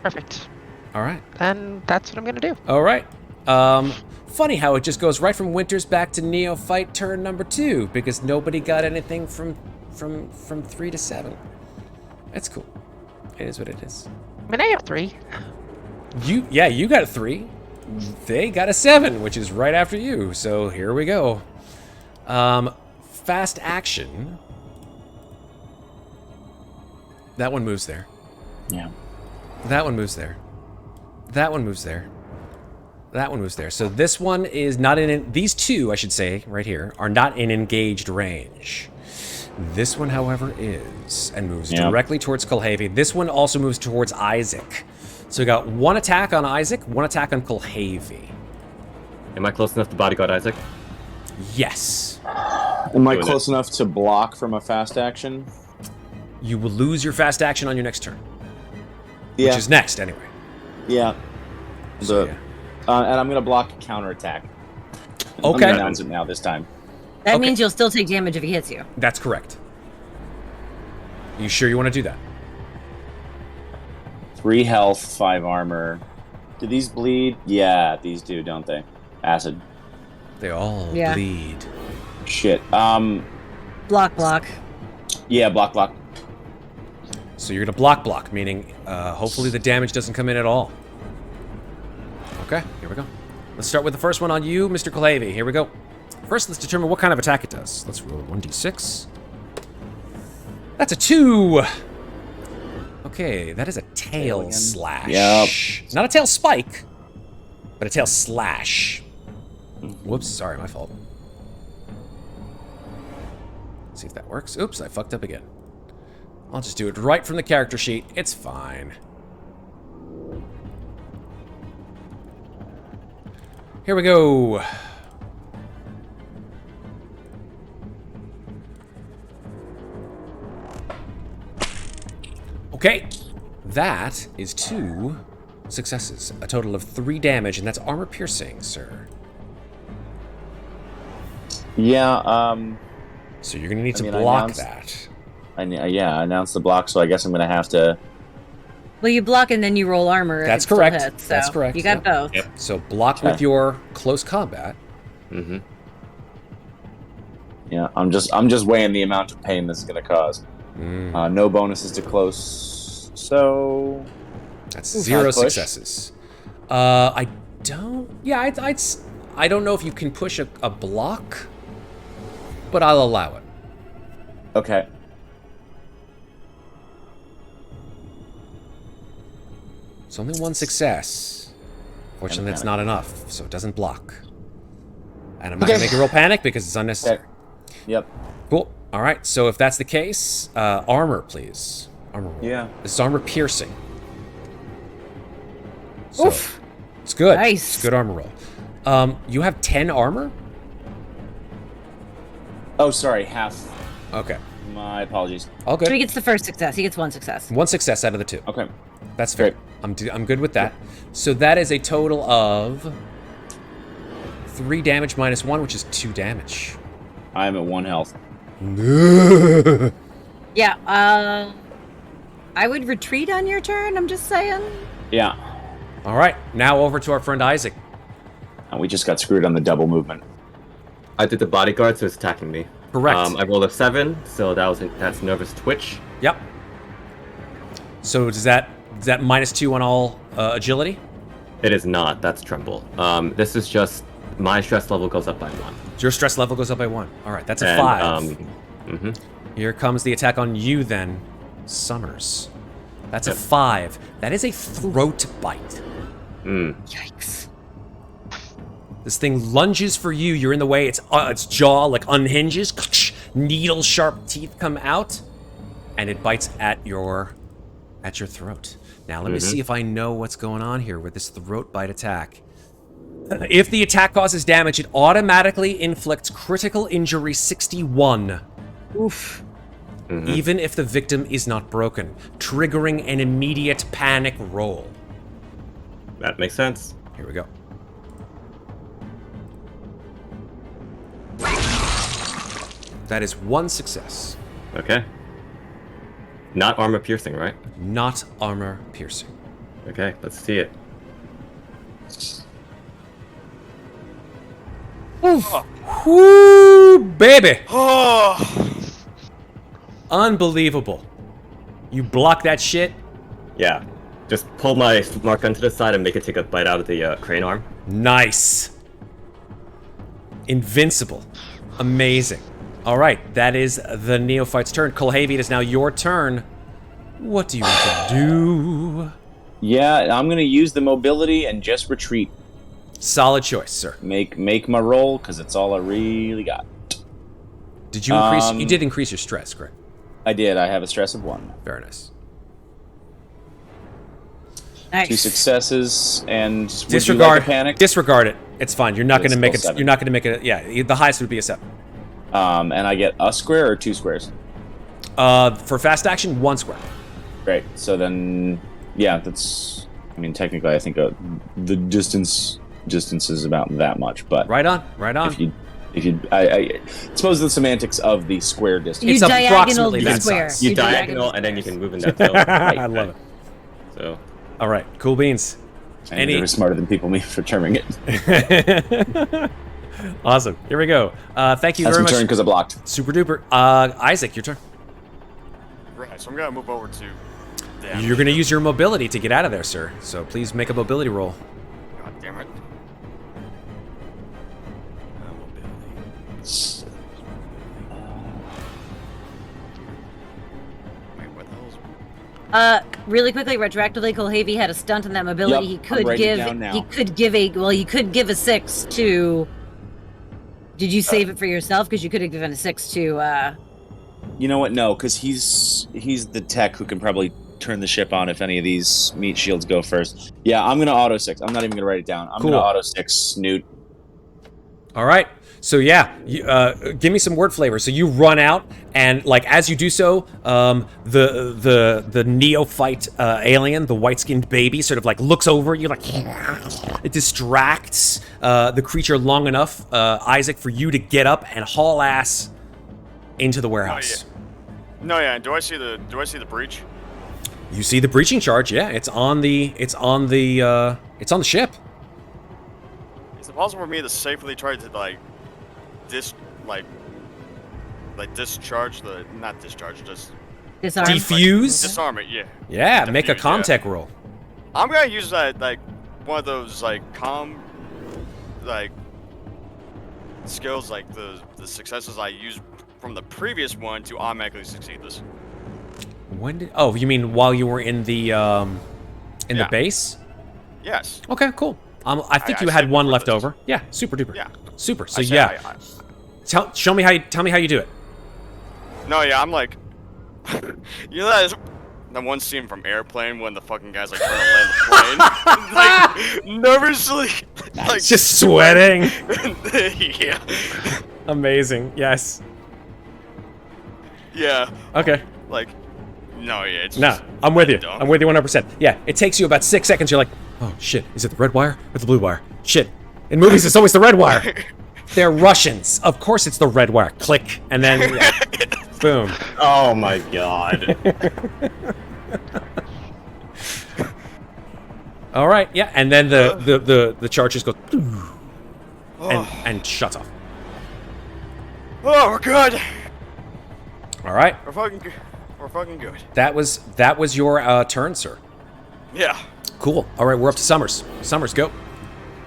Perfect. All right. Then that's what I'm gonna do. All right. Funny how it just goes right from Winters back to Neophyte turn number 2 because nobody got anything from 3 to 7. That's cool. It is what it is. I mean, I have 3. You got a 3. They got a 7, which is right after you. So here we go. Fast action. That one moves there. Yeah. That one moves there. That one moves there. That one moves there. So this one is not in... These 2, I should say, right here, are not in engaged range. This one, however, is, and moves directly towards Kulhavy. This one also moves towards Isaac. So we got 1 attack on Isaac, 1 attack on Kulhavy. Am I close enough to bodyguard Isaac? Yes. Am I close enough to block from a fast action? You will lose your fast action on your next turn. Yeah. Which is next, anyway. Yeah. So, yeah. And I'm going to block a counterattack. I'm Okay. going to announce it now this time. That Okay. means you'll still take damage if he hits you. That's correct. You sure you want to do that? 3 health, 5 armor. Do these bleed? Yeah, these do, don't they? Acid. They all Yeah. bleed. Shit. Block. Yeah, block. So you're going to block, meaning hopefully the damage doesn't come in at all. Okay, here we go. Let's start with the first one on you, Mr. Kulhavy. Here we go. First, let's determine what kind of attack it does. Let's roll 1d6. That's a 2. Okay, that is a tail slash. Yep. Not a tail spike, but a tail slash. Whoops, sorry, my fault. Let's see if that works. Oops, I fucked up again. I'll just do it right from the character sheet. It's fine. Here we go. Okay, that is 2 successes. A total of 3 damage, and that's armor piercing, sir. Yeah, So you're gonna need to I block announced- that. I announced the block, so I guess I'm gonna have to. Well, you block and then you roll armor. and That's it still correct. hits, That's so correct, You got yeah. both. Yep. So block Okay. with your close combat. Mm-hmm. Yeah, I'm just weighing the amount of pain this is gonna cause. No bonuses to close, so That's 0 push. successes. I don't. Yeah, I don't know if you can push a block, but I'll allow it. okay. It's only 1 success. Fortunately, that's not enough, so it doesn't block. And I'm not gonna make you roll panic because it's unnecessary. Okay. Yep. Cool. All right. So if that's the case, armor, please. Armor roll. Yeah. This is armor piercing. So, Oof. It's good. Nice. It's good armor roll. You have 10 armor? Oh, sorry, half. Okay. My apologies. All So he good. gets the first success. He gets 1 success. 1 success out of the 2. Okay. That's fair. Great. I'm good with that. So that is a total of 3 damage minus 1, which is 2 damage. I'm at 1 health. Yeah. I would retreat on your turn. I'm just saying. Yeah. All right. Now over to our friend Isaac. And we just got screwed on the double movement. I did the bodyguard, so it's attacking me. Correct. I rolled a 7, so that's nervous twitch. Yep. So does that minus 2 on all agility? It is not. That's tremble. This is just my stress level goes up by 1. Your stress level goes up by 1. All right, that's a And, 5. Here comes the attack on you then, Summers. That's a 5. That is a throat bite. Yikes. This thing lunges for you. You're in the way. Its jaw like unhinges. Needle sharp teeth come out, and it bites at your throat. Now let me see if I know what's going on here with this throat bite attack. If the attack causes damage, it automatically inflicts critical injury 61. Oof. Even if the victim is not broken, triggering an immediate panic roll. That makes sense. Here we go. That is 1 success. Okay. Not armor piercing, right? Not armor piercing. Okay, let's see it. Whoo, baby! Oh, Unbelievable. You block that shit? Yeah. Just pull my smart gun to the side and make it take a bite out of the crane arm. Nice. Invincible. Amazing. All right, that is the neophyte's turn. Kulhavy, it is now your turn. What do you want to do? Yeah, I'm gonna use the mobility and just retreat. Solid choice, sir. Make my roll, because it's all I really got. Did you increase? You did increase your stress, correct? I did. I have a stress of 1. Very nice. 2 Nice. successes, and would you Disregard. like a panic? Disregard it. It's fine. You're not going It's to make it. still 7. You're not going to make it. Yeah, the highest would be a 7. And I get a square or 2 squares. For fast action, 1 square. Great. So then, yeah, that's. I mean, technically, I think the distance is about that much, but Right on. Right on. if you, I suppose the semantics of the square distance. You It's approximately diagonal that square. size. You diagonal diagonal, and then you squares. can move in that zone. I love it. So, All right, cool beans. I mean, they're smarter than people me for terming it. Awesome. Here we go. Thank you That's very my turn much. because I blocked. Super duper. Isaac, your turn. right. So I'm gonna move over to. Them. You're going to use your mobility to get out of there, sir. So please make a mobility roll. God damn it. Mobility. Wait, what the hell's... Really quickly, retroactively, Kulhavy had a stunt on that mobility. Yep, He I'm could writing it give. down now. He could give a 6 to. Did you save it for yourself? Because you could have given a 6 to You know what? No, because he's the tech who can probably turn the ship on if any of these meat shields go first. Yeah, I'm gonna auto 6. I'm not even gonna write it down. I'm Cool. gonna auto 6 Newt. All right. So yeah, give me some word flavor. So you run out, and like as you do so, the neophyte alien, the white-skinned baby, sort of like looks over you, like it distracts the creature long enough, Isaac, for you to get up and haul ass into the warehouse. No, yeah. Do I see the breach? You see the breaching charge. Yeah, it's on the ship. Is it possible for me to safely try to discharge the not discharge, just Disarm. Defuse. disarm it? Yeah. Yeah, make a Defuse, comtech roll. I'm gonna use that one of those skills, like the successes I used from the previous one to automatically succeed this. When did? Oh, you mean while you were in the Yeah. base? Yes. Okay, cool. I think you I had saved one it for left this. over. Yeah, super duper. Yeah. Super. So I say yeah, tell me how you do it. No, yeah, I'm like, you know that one scene from Airplane when the fucking guy's like trying to land the plane, like nervously, like Just sweating. yeah, Amazing. Yes. yeah, Okay. like, no, yeah, it's No, just I'm with you. dumb. I'm with you 100%. Yeah, it takes you about 6 seconds. You're like, oh shit, is it the red wire or the blue wire? Shit. In movies, it's always the red wire. They're Russians. Of course, it's the red wire. Click, and then boom. Oh my god. All right. Yeah, and then the charges go and shuts off. Oh, we're good. All right. We're fucking good. That was your turn, sir. Yeah. Cool. All right, we're up to Summers. Summers, go.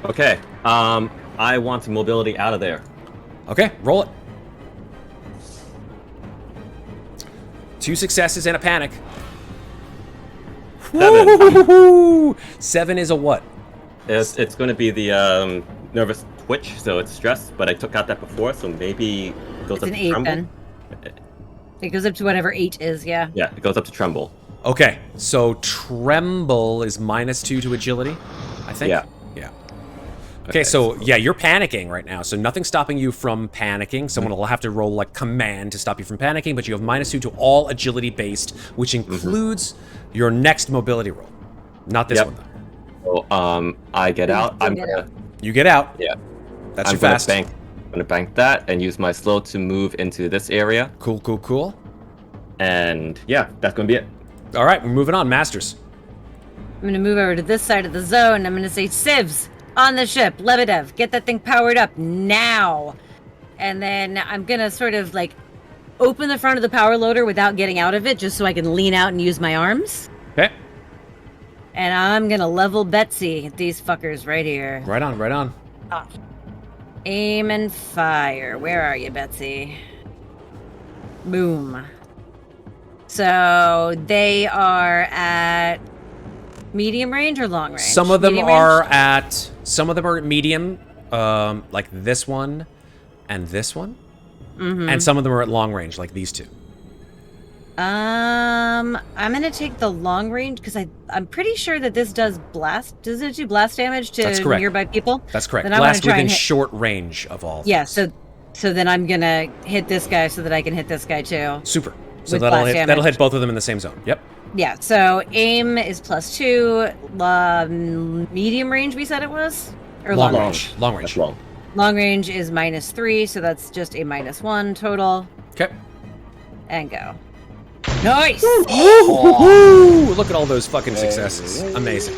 Okay. I want mobility out of there. Okay, roll it. 2 successes and a panic. 7. Woo-hoo-hoo-hoo-hoo. 7 is a what? It's going to be the nervous twitch, so it's stress. But I took out that before, so maybe it goes It's up an to 8 tremble. then. It goes up to whatever 8 is, yeah. Yeah, it goes up to tremble. Okay, so tremble is -2 to agility, I think. Yeah. Yeah. Okay, so yeah, you're panicking right now. So nothing's stopping you from panicking. Someone will have to roll like command to stop you from panicking, but you have -2 to all agility based, which includes your next mobility roll. Not this Yep. one though. So I get out. I'm get gonna You get out. yeah. That's I'm your gonna fast. bank. I'm gonna bank that and use my slow to move into this area. Cool, cool, cool. And yeah, that's gonna be it. All right, we're moving on, Masters. I'm gonna move over to this side of the zone. I'm gonna say, Sivs, on the ship, Lebedev, get that thing powered up now. And then I'm gonna sort of like open the front of the power loader without getting out of it, just so I can lean out and use my arms. Okay. And I'm gonna level Betsy at these fuckers right here. Right on, right on. Aim and fire. Where are you, Betsy? Boom. So they are at medium range or long range? Some of them Medium are range? at medium, like this one and this one. And some of them are at long range, like these two. I'm gonna take the long range because I'm pretty sure that this does blast. Does it do blast damage to That's correct. nearby people? That's correct. Then I wanna Blast try within and hit- short range of all. Yeah. So then I'm gonna hit this guy so that I can hit this guy too. Super. So With that'll blast hit damage. both of them in the same zone. Yep. Yeah. So aim is +2. Medium range, we said it was, or long, Long range. range. Long range. That's long. Long range is -3, so that's just a -1 total. Okay. And go. Nice. Woo-hoo-hoo! Look at all those fucking successes. Amazing.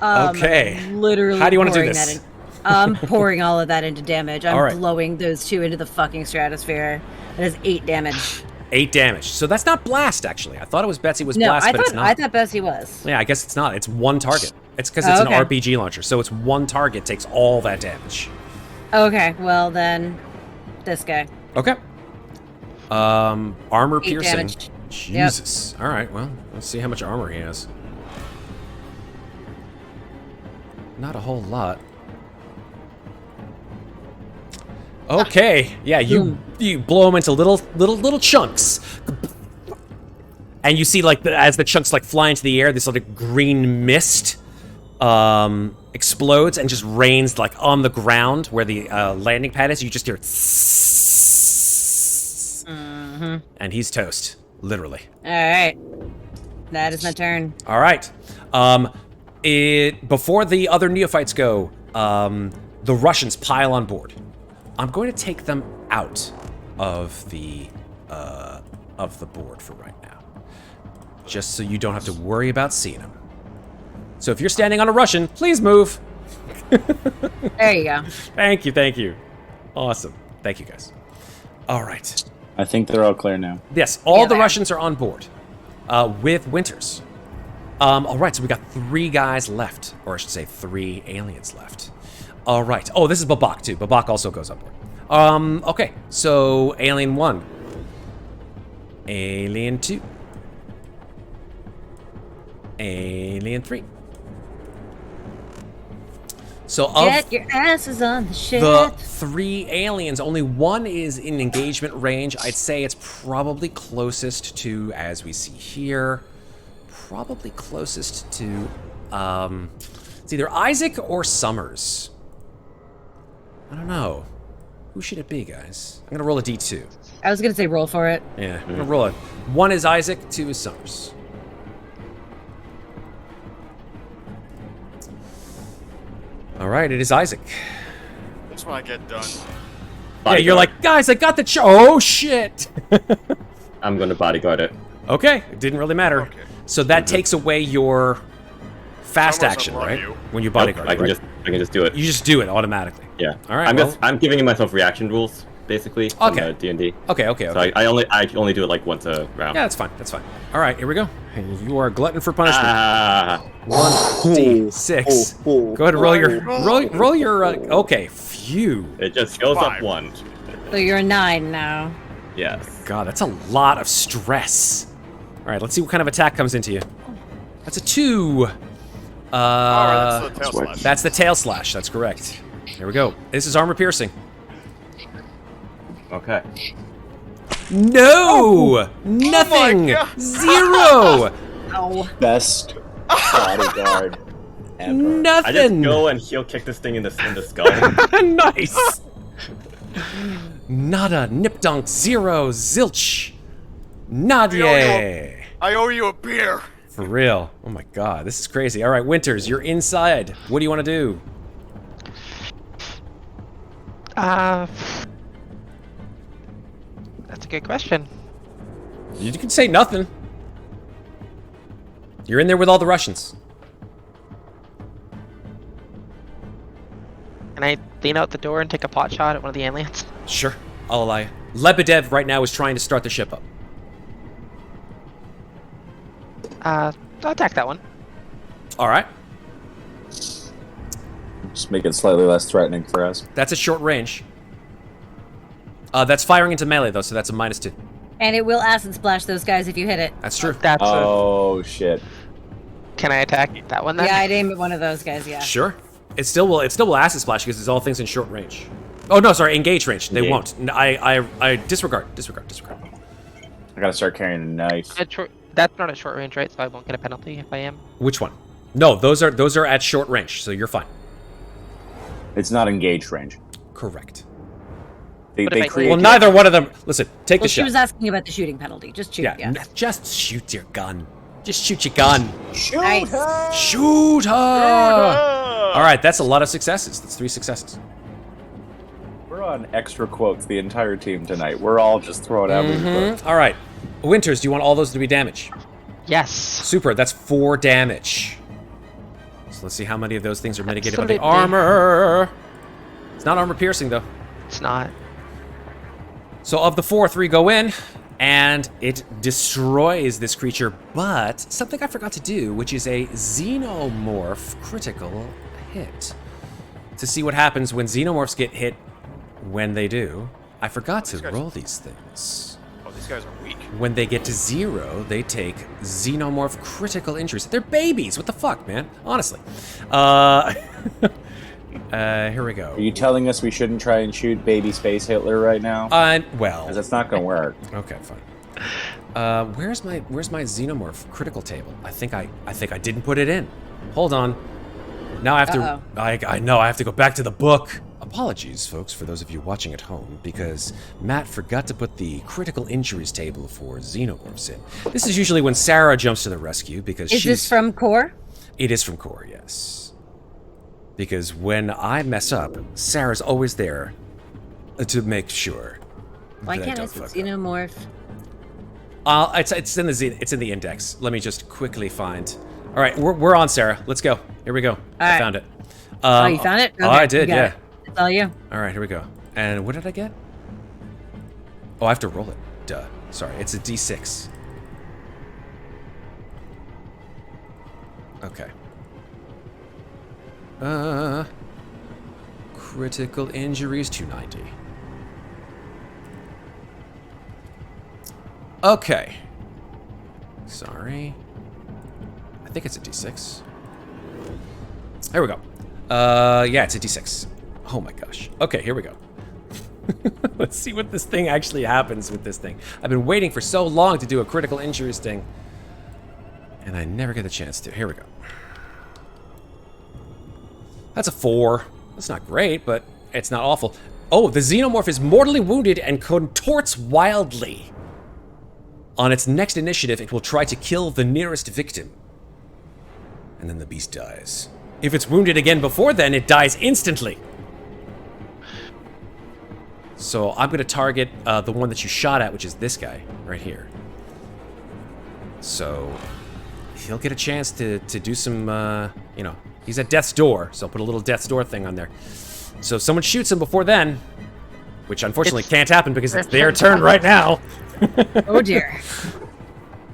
Okay. Literally. How do you wanna do pouring this? that in. I'm pouring all of that into damage. I'm All right. blowing those 2 into the fucking stratosphere. That is 8 damage. 8 damage. So that's not blast, actually. I thought it was Betsy was No, blast, I but it's thought not. I thought Bessie was. Yeah, I guess it's not. It's one target. It's because it's Okay. an RPG launcher. So it's one target takes all that damage. Okay, well then, this guy. Okay. Armor 8 piercing. damage. Jesus. All right. Well, let's see how much armor he has. Not a whole lot. Okay, yeah, you blow them into little chunks, and you see like as the chunks like fly into the air, this sort of green mist explodes and just rains like on the ground where the landing pad is. You just hear and he's toast, literally. All right, that is my turn. All right, before the other neophytes go, the Russians pile on board. I'm going to take them out of the board for right now, just so you don't have to worry about seeing them. So if you're standing on a Russian, please move. There you go. Thank you. Awesome. Thank you, guys. All right. I think they're all clear now. Yes, all Yeah, the they are. Russians are on board with Winters. All right, so we got 3 guys left, or I should say 3 aliens left. All right. Oh, this is Babak too. Babak also goes on board. Okay, so Alien 1. Alien 2. Alien 3. So of Get your asses on the ship. the 3 aliens, only 1 is in engagement range. I'd say it's probably closest to, as we see here, probably closest to, it's either Isaac or Summers. I don't know. Who should it be, guys? I'm gonna roll a D2. I was gonna say roll for it. Yeah, I'm gonna roll it. 1 is Isaac, 2 is Summers. All right, it is Isaac. That's when I get done. Yeah, you're like, guys, I got the oh shit. I'm gonna bodyguard it. Okay, it didn't really matter. Okay. So that takes away your fast Summers action, above right? you. When you Nope, bodyguard, I can right? just do it. You just do it automatically. Yeah. All right, I'm giving myself reaction rules basically. From Okay. D&D. Okay. So I only do it like once a round. Yeah, that's fine. That's fine. All right, here we go. You are a glutton for punishment. Ah. 1d6. Go ahead and roll your. Okay, phew. It just goes 5. up 1. So you're a 9 now. Yes. God, that's a lot of stress. All right, let's see what kind of attack comes into you. That's a 2. Alright, that's the tail slash. That's the tail slash. That's correct. Here we go. This is armor piercing. Okay. No! Nothing! God. 0! Best bodyguard ever. Nothing! I just go and heel kick this thing in the skull. Nice! Nada, nip dunk, 0, zilch. Nadie! I owe you a beer. For real. Oh my god, this is crazy. Alright, Winters, you're inside. What do you want to do? That's a good question. You can say nothing. You're in there with all the Russians. Can I lean out the door and take a pot shot at one of the aliens? Sure, I'll allow you. Lebedev right now is trying to start the ship up. I'll attack that one. Alright, Just make it slightly less threatening for us. that's a short range. That's firing into melee though, so that's a -2. And it will acid splash those guys if you hit it. That's true. That's Oh shit. Can I attack that one then? Yeah, I'd aim at one of those guys, yeah. Sure. It still will acid splash because it's all things in short range. Oh no, sorry, engage range. They Engage. won't. I disregard. I gotta start carrying a knife. That's not at short range, right? So I won't get a penalty if I am. Which one? No, those are at short range, so you're fine. It's not engaged range. Correct. They, But if they I- create. Well, neither one of them. Listen, take Well, the she shot. was asking about the shooting penalty. Just shoot, yeah. Just shoot your gun. Just shoot your gun. Nice. Shoot her. All right, that's a lot of successes. That's 3 successes. We're on extra quotes the entire team tonight. We're all just throwing out these quotes. All right, Winters, do you want all those to be damage? Yes. Super. That's 4 damage. So let's see how many of those things are mitigated by the Absolutely. armor. It's not armor piercing though. It's not. So of the 4, 3 go in, and it destroys this creature. But something I forgot to do, which is a xenomorph critical hit. To see what happens when xenomorphs get hit when they do. I forgot to roll these things. Oh, these guys are weak. When they get to 0, they take xenomorph critical injuries. They're babies. What the fuck, man? Honestly. Here we go. Are you telling us we shouldn't try and shoot baby space Hitler right now? Well, Because that's not going to work. okay, fine. Where's my xenomorph critical table? I think I didn't put it in. Hold on. Now I have to. I know I have to go back to the book. Apologies, folks, for those of you watching at home, because Matt forgot to put the critical injuries table for xenomorphs in. This is usually when Sarah jumps to the rescue because Is this from Core? It is from Core, yes. Because when I mess up, Sarah's always there to make sure. Why that I can't I don't see fuck up. xenomorph? It's in the index. Let me just quickly find. All right, we're on, Sarah. Let's go. Here we go. I right. found it. Oh, you found it? Oh, Okay, I you did. got Yeah. it. It's all you. All right, here we go. And what did I get? Oh, I have to roll it. Duh. Sorry, it's a D6. Okay. Critical injuries 290. Okay. Sorry. I think it's a D6. Here we go. Yeah, it's a D6. Oh my gosh. Okay, here we go. Let's see what this thing actually happens with this thing. I've been waiting for so long to do a critical injuries thing, and I never get the chance to. Here we go. That's a 4. That's not great, but it's not awful. Oh, the xenomorph is mortally wounded and contorts wildly. On its next initiative, it will try to kill the nearest victim. And then the beast dies. If it's wounded again before then, it dies instantly. So I'm going to target the one that you shot at, which is this guy right here. So he'll get a chance to do some, you know, he's at death's door. So I'll put a little death's door thing on there. So if someone shoots him before then, which unfortunately can't happen because it's their turn right now. Oh dear.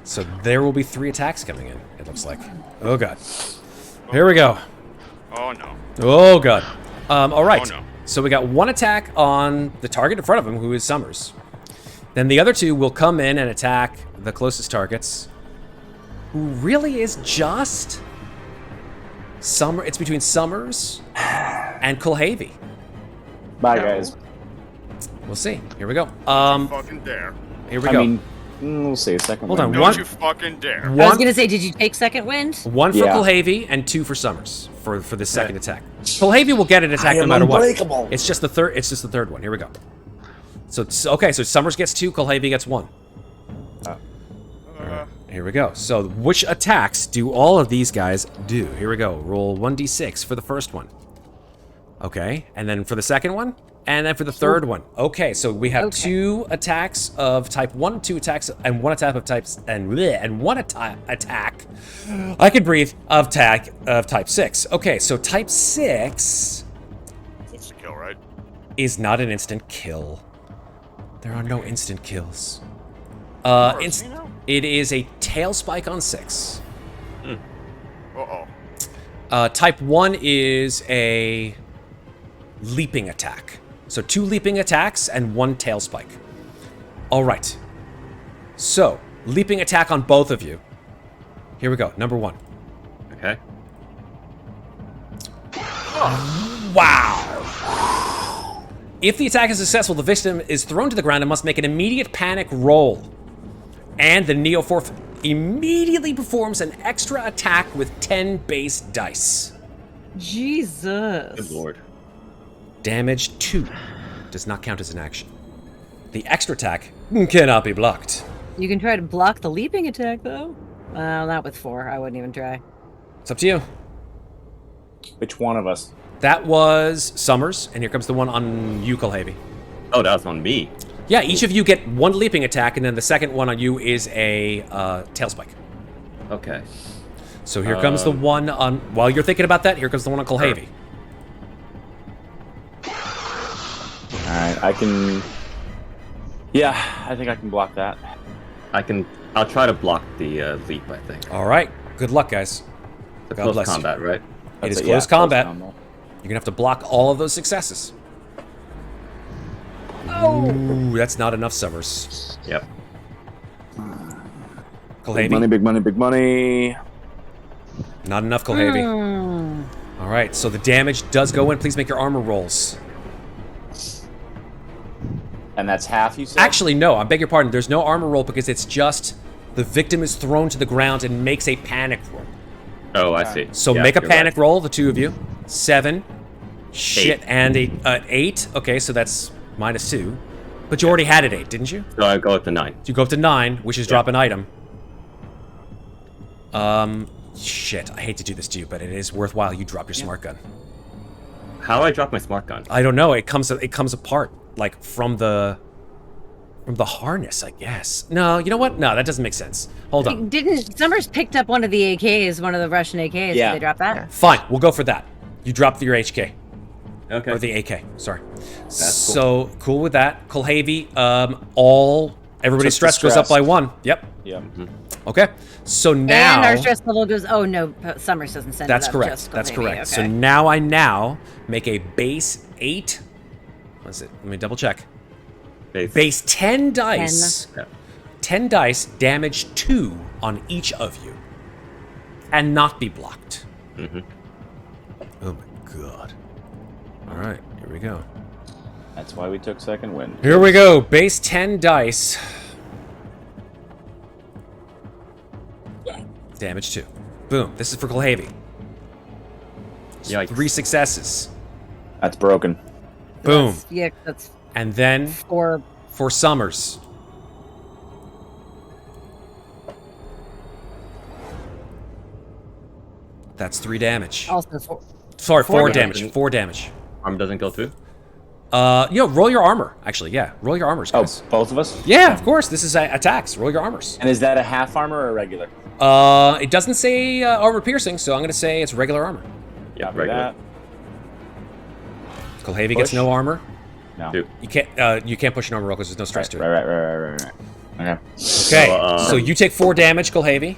So there will be 3 attacks coming in, it looks like. Oh god. Here we go. Oh no. Oh god. All right. Oh, no. So we got 1 attack on the target in front of him, who is Summers. Then the other 2 will come in and attack the closest targets, who really is just Summer. It's between Summers and Kulhavy. Bye, guys. We'll see. Here we go. Fucking dare. Here we I go. mean, we'll see a second. Hold on, Don't one- you fucking dare. I was One, gonna say, did you take second wind? 1 for Yeah. Kulhavy and 2 for Summers for the second attack. Kulhavy will get an attack no matter unbreakable. what. It's just the third one. Here we go. So okay, so Summers gets 2, Kulhavy gets 1. Here we go. So which attacks do all of these guys do? Here we go. Roll 1d6 for the first one. Okay, and then for the second one, and then for the third one. Okay, so we have 2 attacks of type 1, 2 attacks, and 1 attack of types, and 1 attack. I can breathe of type 6. Okay, so type 6 It's a kill, right? is not an instant kill. There are no instant kills. It is a tail spike on 6. Uh-oh. Type 1 is a leaping attack. So 2 leaping attacks and 1 tail spike. All right. So, leaping attack on both of you. Here we go. Number 1. Okay. Wow. If the attack is successful, the victim is thrown to the ground and must make an immediate panic roll. And the Neoforth immediately performs an extra attack with 10 base dice. Jesus. Good lord. Damage 2 does not count as an action. The extra attack cannot be blocked. You can try to block the leaping attack, though. Well, not with 4. I wouldn't even try. It's up to you. Which one of us? That was Summers, and here comes the one on you, Kulhavy. Oh, that was on me. Yeah, each of you get 1 leaping attack, and then the second one on you is a tail spike. Okay. So here comes the one on... While you're thinking about that, here comes the one on Kulhavy. Alright, I can... Yeah, I think I can block that. I'll try to block the leap, I think. All right. Good luck, guys. The God close bless you. combat, right? It is That's close yeah, combat. Close combat. You're going to have to block all of those successes. Oh! Ooh, that's not enough, Summers. Yep. Big money, Kulhavy. big money, big money. Not enough, Kulhavy. All right, so the damage does go in. Please make your armor rolls. And that's half, you said? Actually, no, I beg your pardon. There's no armor roll because it's just the victim is thrown to the ground and makes a panic roll. Oh, I see. So Yeah, make a you're panic right. roll, the two of you. 7. Shit, and 8. Okay, so that's -2. But you already had it 8, didn't you? So I go up to 9. You go up to 9, which is drop an item. Shit, I hate to do this to you, but it is worthwhile you drop your smart gun. How do I drop my smart gun? I don't know, it comes apart, like, from the harness, I guess. No, you know what? No, that doesn't make sense. Hold on. Didn't Summers picked up one of the AKs, one of the Russian AKs? Yeah. Did they drop that? Fine, we'll go for that. You drop your HK. Okay. Or the AK, sorry. cool. So, cool with that. Kulhavy, everybody's Just the stress goes up stress. by 1. Yep. Yeah. Okay. So now... And our stress level goes. Oh no, Summers doesn't send That's it up. correct. Just That's Kulhavy, correct. Okay. So now I make a base 8. What's it? Let me double check. Base 10 dice. 10. 10 dice, damage 2 on each of you. And not be blocked. Mm-hmm. Oh my god. Alright, here we go. That's why we took second wind. Here we go. Base 10 dice. Damage 2. Boom. This is for Kulhavy. Yikes. 3 successes. That's broken. Boom. Yeah, that's And then 4. for Summers. That's 3 damage. Also 4. Sorry, 4 4 damage. damage. 4 damage. Arm doesn't go through? Roll your armor. Actually, yeah. Roll your armors, Oh, guys. both of us? Yeah, of course. This is attacks. Roll your armors. And is that a half armor or a regular? It doesn't say armor piercing, so I'm going to say it's regular armor. Yeah, Copy regular. that. Kulhavy gets Push. no armor. No. Two. You can't push an armor roll because there's no stress to it. Right. Okay. Okay, so you take 4 damage, Kulhavy,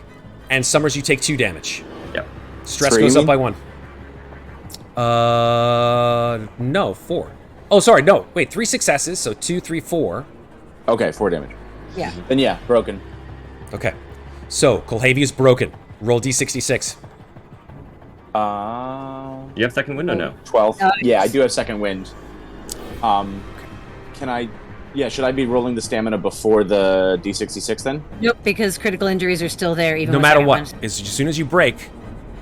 and Summers, you take 2 damage. Yep. Stress 3, goes you up by 1. No, 4. Oh, sorry, no. Wait, 3 successes, so 2, 3, 4. Okay, 4 damage. Yeah. Then yeah, broken. Okay. So, Kulhavy is broken. Roll D66. You have second wind or no? 12. Nice. Yeah, I do have second wind. Can I... Yeah, should I be rolling the stamina before the D66 then? Nope, because critical injuries are still there even No with matter second what, wind. as soon as you break,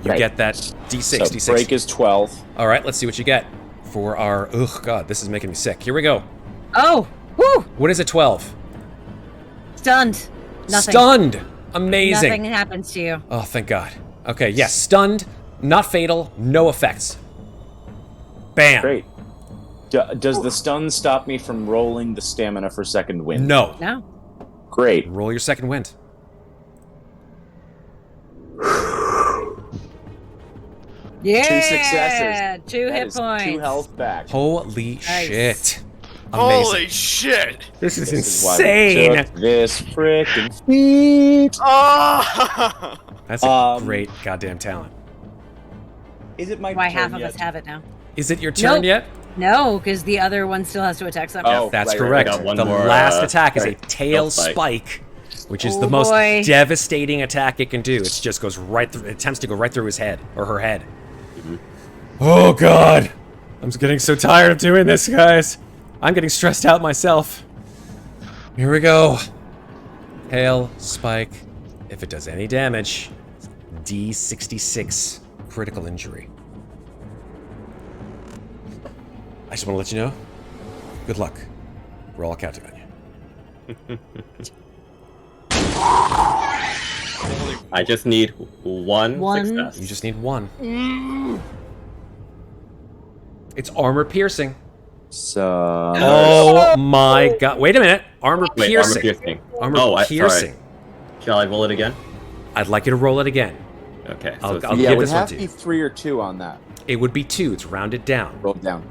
you Right. get that D66. So break is 12. All right, let's see what you get for our... Ugh, God, this is making me sick. Here we go. Oh! Woo! What is a 12? Stunned. Nothing. Stunned! Amazing. Nothing happens to you. Oh, thank God. Okay, yes, stunned, not fatal, no effects. Bam. Great. Does the stun stop me from rolling the stamina for second wind? No. No. Great. Roll your second wind. Yeah. 2 successes. 2 That hit is points. 2 health back. Holy Nice. shit. Amazing. Holy shit! This is This is why we insane. took this frickin' feat. Oh! That's a great goddamn talent. Is it my Why turn half of yet? us have it now? Is it your turn Nope. yet? No, because the other one still has to attack something. Oh, That's right, correct. I got one The more, last attack is a right, tail stealth spike, which is Oh, the most boy. devastating attack it can do. It just goes right through, it attempts to go right through his head, or her head. Oh, God. I'm getting so tired of doing this, guys. I'm getting stressed out myself. Here we go. Hail, spike. If it does any damage, D66 critical injury. I just want to let you know, good luck. We're all counting on you. I just need one One. success. You just need 1. It's armor piercing. So... Oh my God. Wait a minute. Armor Wait, piercing. armor piercing. Armor Oh, piercing. sorry. Shall I roll it again? I'd like you to roll it again. Okay. I'll it's- give yeah, it would this one have to to be you. 3 or 2 on that. It would be 2. It's rounded down. Roll it down.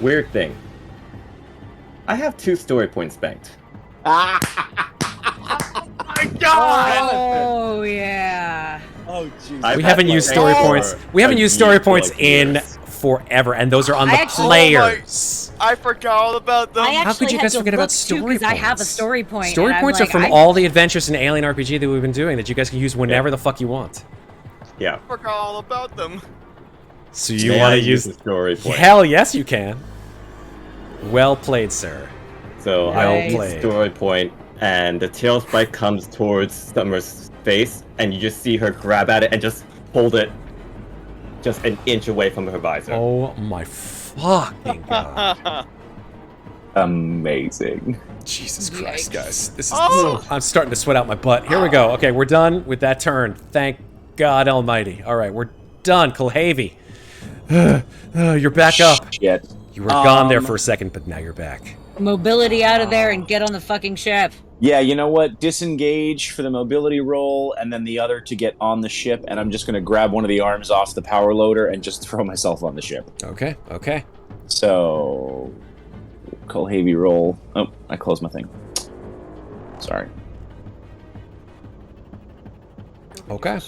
Weird thing. I have 2 story points banked. My God! Oh, yeah. Oh, jeez. I've We had haven't my used story bank points. for We haven't a used story year, points 12 in years. forever, and those are on I the actually- players. I forgot all about them. I actually How could you had guys to forget about look, too, story 'cause I have a points? story point. Story and I'm points like, are from all the adventures in Alien RPG that we've been doing that you guys can use whenever the fuck you want. Yeah. I forgot all about them. So you May want I to use the story point? Hell yes, you can. Well played, sir. So Well I played. story point, and the tail spike comes towards Summer's face, and you just see her grab at it and just hold it just an inch away from her visor. Oh my fucking god. Amazing. Jesus Christ, Yikes. guys. This is Oh! I'm starting to sweat out my butt. Here we go. Okay, we're done with that turn. Thank God Almighty. All right, we're done. Kulhavy. You're back up. Shit. You were gone there for a second, but now you're back. Mobility out of there and get on the fucking ship. Yeah, you know what? Disengage for the mobility roll, and then the other to get on the ship, and I'm just going to grab one of the arms off the power loader and just throw myself on the ship. Okay, okay. So, Kulhavy roll. Oh, I closed my thing. Sorry. Okay.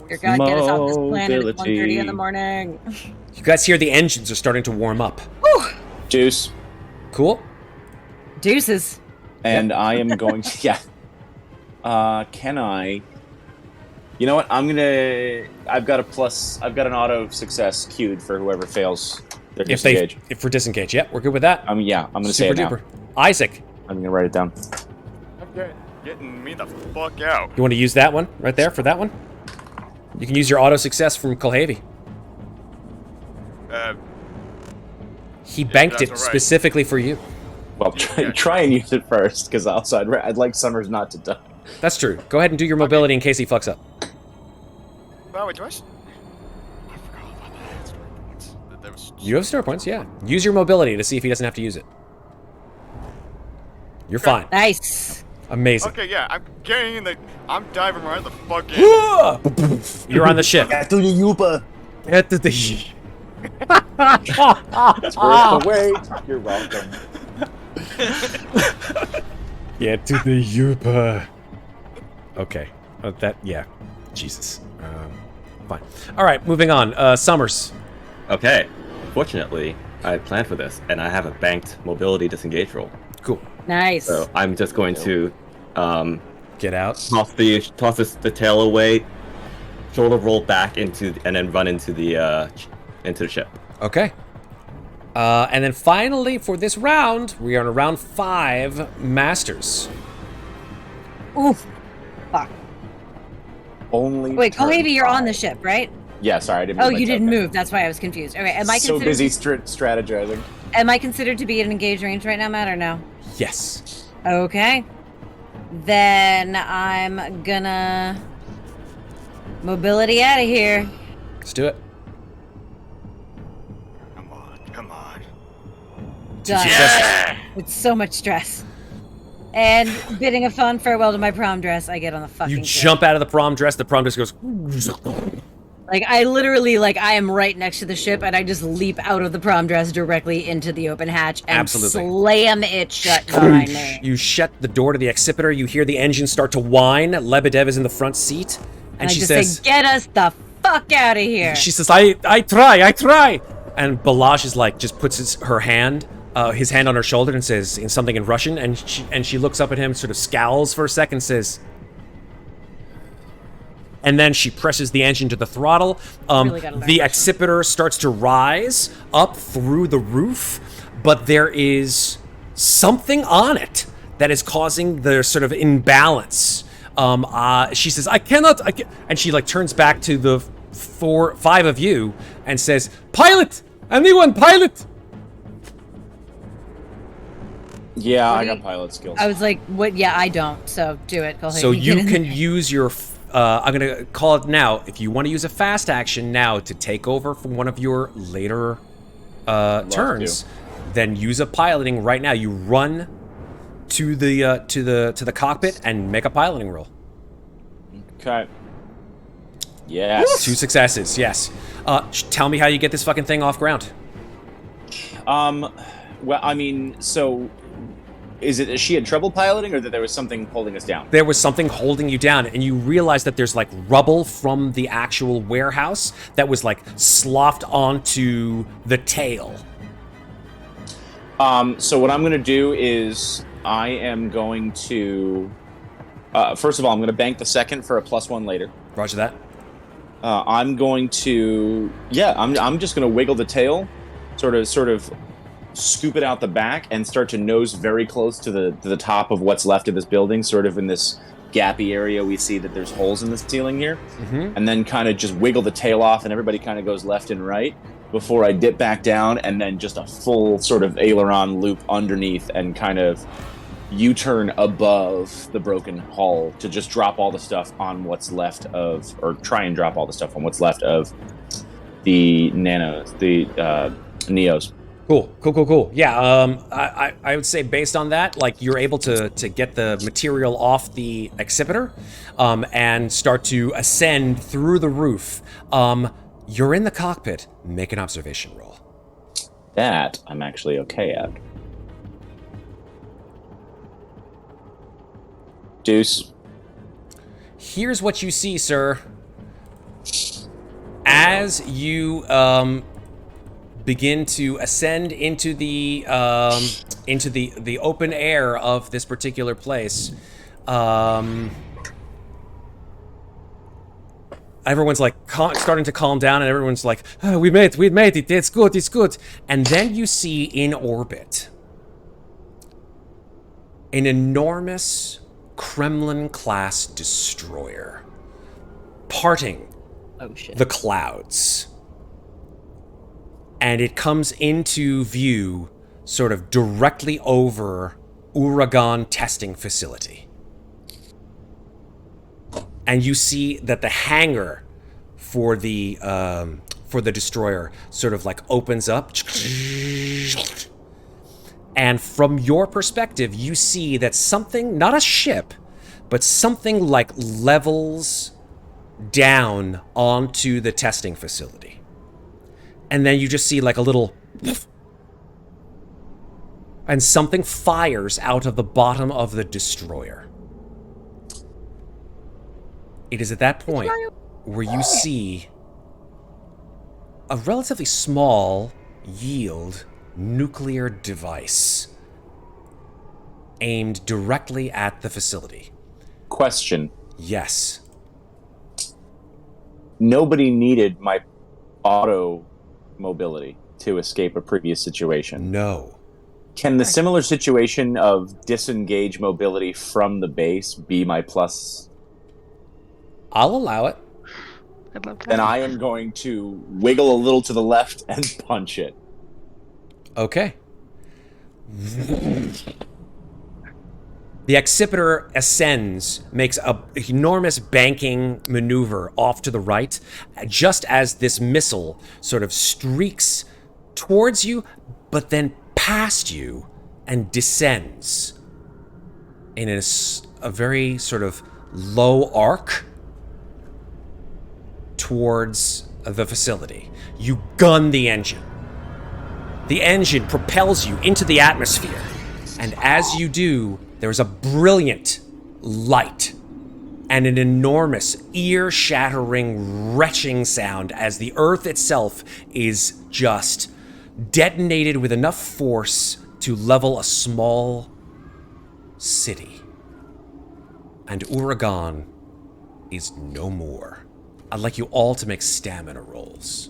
Your God, get us off this planet at Mobility. 1:30 in the morning. You guys hear the engines are starting to warm up. Juice. Cool? Deuces. And I am going to... Yeah. Can I... You know what? I've got an auto success queued for whoever fails their disengage. If we're disengaged, yeah, we're good with that. I'm going to say Super it now. duper. Isaac, I'm going to write it down. Okay, getting me the fuck out. you want to use that one right there for that one? You can use your auto success from Kulhavy. He banked it that's all right. specifically for you. Well, try and use it first, because also I'd like Summers not to die. That's true. Go ahead and do your mobility in case he fucks up. Oh, wait, do I forgot all about that story points. That was... You have star points, yeah. Use your mobility to see if he doesn't have to use it. You're fine. Nice. Amazing. Okay, yeah, I'm getting in the... I'm diving right the fuck in. You're on the ship. Get to the Yupa! Get to the... It's worth the wait. You're welcome. Get to the Yupa. Okay. Yeah. Jesus. Fine. All right, moving on. Summers. Okay. Fortunately, I planned for this, and I have a banked mobility disengage roll. Cool. Nice. So I'm just going to Get out. toss the tail away, shoulder roll back and then run into the ship. Okay. And then finally, for this round, we are in round 5, Masters. Oof. Fuck. Only. Wait, turn Kulhavy, you're on the 5. ship, right? Yeah, sorry, I didn't. Oh, move my you didn't token. move. That's why I was confused. Okay, am I So considered busy strategizing. am I considered to be in engaged range right now, Matt, or no? Yes. Okay. Then I'm gonna mobility out of here. Let's do it. Come on. Done. Yeah! With so much stress. And bidding a fond farewell to my prom dress, I get on the fucking You ship. jump out of the prom dress. The prom dress goes... Like, I literally, I am right next to the ship, and I just leap out of the prom dress directly into the open hatch and Absolutely. slam it shut behind me. You shut the door to the accipiter. You hear the engine start to whine. Lebedev is in the front seat. And I she just says... say, get us the fuck out of here. She says, I try. And Bellage is like, just puts his hand on her shoulder and says in something in Russian, and she looks up at him, sort of scowls for a second, says, and then she presses the engine to the throttle. Really gotta learn The Russian. accipiter starts to rise up through the roof, but there is something on it that is causing the sort of imbalance. She says, I can't, and she turns back to the 5 of you and says, pilot! Anyone pilot? Yeah, What I do got you- pilot skills. I was like, what? Yeah, I don't. So do it. Kulhavy. So Get you in can there. use your, I'm going to call it now, if you want to use a fast action now to take over from one of your later turns, then use a piloting right now. You run to the cockpit and make a piloting roll. Okay. Yes. 2 successes, yes. Tell me how you get this fucking thing off ground. Well, I mean, so is she had trouble piloting, or that there was something holding us down? There was something holding you down, and you realize that there's rubble from the actual warehouse that was sloughed onto the tail. So what I'm going to do is I am going to, first of all, I'm going to bank the second for a +1 later. Roger that. I'm going to, I'm just going to wiggle the tail, sort of scoop it out the back, and start to nose very close to the top of what's left of this building, sort of in this gappy area. We see that there's holes in the ceiling here, and then kind of just wiggle the tail off, and everybody kind of goes left and right before I dip back down, and then just a full sort of aileron loop underneath and kind of U-turn above the broken hull to just drop all the stuff on what's left of, or try and drop all the stuff on what's left of the Neos. Cool. Yeah, I would say based on that, like you're able to get the material off the accipiter, and start to ascend through the roof. You're in the cockpit. Make an observation roll. That I'm actually okay at. Deuce. Here's what you see, sir. As you begin to ascend into the open air of this particular place, everyone's like starting to calm down, and everyone's like, oh, we made it, it's good. And then you see in orbit an enormous Kremlin-class destroyer parting the clouds. And it comes into view sort of directly over Uragon testing facility. And you see that the hangar for the destroyer sort of like opens up. And from your perspective, you see that something, not a ship, but something like levels down onto the testing facility. And then you just see like a little... and something fires out of the bottom of the destroyer. It is at that point where you see a relatively small yield nuclear device aimed directly at the facility. Question. Yes. Nobody needed my auto mobility to escape a previous situation. No. Can the similar situation of disengage mobility from the base be my plus? I'll allow it. I'd love that. Then I am going to wiggle a little to the left and punch it. Okay. The accipiter ascends, makes an enormous banking maneuver off to the right, just as this missile sort of streaks towards you, but then past you and descends in a very sort of low arc towards the facility. You gun the engine. The engine propels you into the atmosphere, and as you do, there's a brilliant light and an enormous, ear-shattering, retching sound as the Earth itself is just detonated with enough force to level a small city. And Uragon is no more. I'd like you all to make stamina rolls.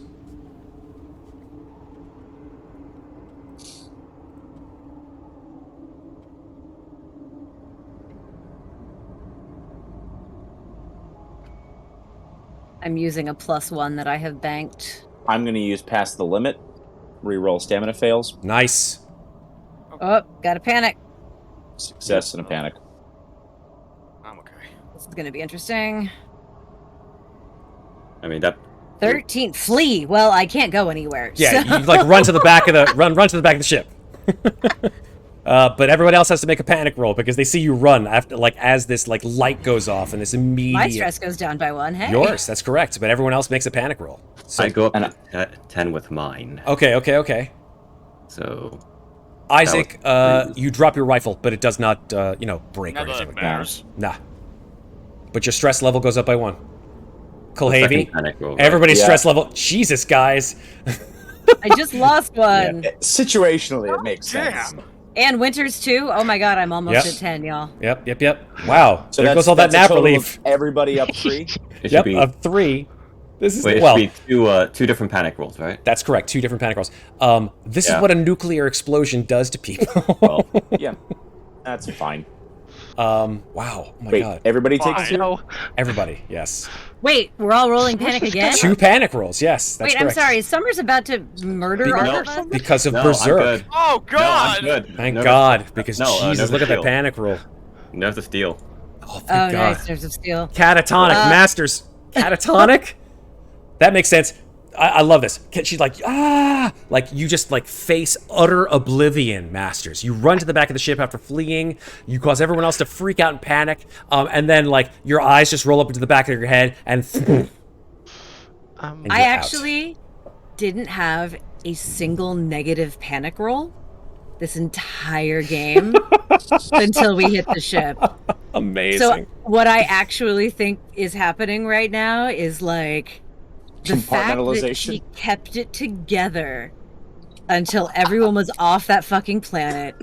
I'm using a +1 that I have banked. I'm going to use past the limit. Reroll stamina fails. Nice. Oh, got a panic. Success and a panic. I'm okay. This is going to be interesting. I mean that. 13. Flee. Well, I can't go anywhere. Yeah, so- you like run to the back of the run to the back of the ship. But everyone else has to make a panic roll because they see you run after, like, as this like light goes off and this immediate. My stress goes down by 1. Hey. Yours, that's correct. But everyone else makes a panic roll. So, I go up to 10 with mine. Okay. So Isaac, you drop your rifle, but it does not, break or Not that anything it like that. matters. Nah. But your stress level goes up by 1. second Kulhavy, panic roll, right? everybody's Yeah. stress level. Jesus, guys. I just lost one. Situationally, it makes sense. Damn. And Winters too. Oh my god, I'm almost Yep. at 10, y'all. Yep. Wow. So there that's, goes all that that's a nap total relief. of everybody up 3. It should Yep, be of 3. This is Wait, it well. should be two different panic rolls, right? That's correct. 2 different panic rolls. This is Yeah. what a nuclear explosion does to people. Well, yeah, that's fine. Wow. Oh my Wait, god. everybody Fine. takes 2? No. Everybody. Yes. Wait, we're all rolling panic again? 2 panic rolls. Yes. That's Wait, correct. I'm sorry. Is Summer's about to murder all No. of us? Because of No, berserk. I'm good. Oh No, I'm God! good. Thank Nervous- God. Because no, Jesus, nervous look at that steel. panic roll. Nerves of steel. Oh, thank Oh, God. nice. Nerves of Steel. Catatonic Masters. Catatonic? That makes sense. I love this. She's like, like you just like face utter oblivion, Masters. You run to the back of the ship after fleeing. You cause everyone else to freak out and panic. And then like your eyes just roll up into the back of your head and and Um, I you're out. actually didn't have a single negative panic roll this entire game until we hit the ship. Amazing. So what I actually think is happening right now is like the fact that she kept it together until everyone was off that fucking planet.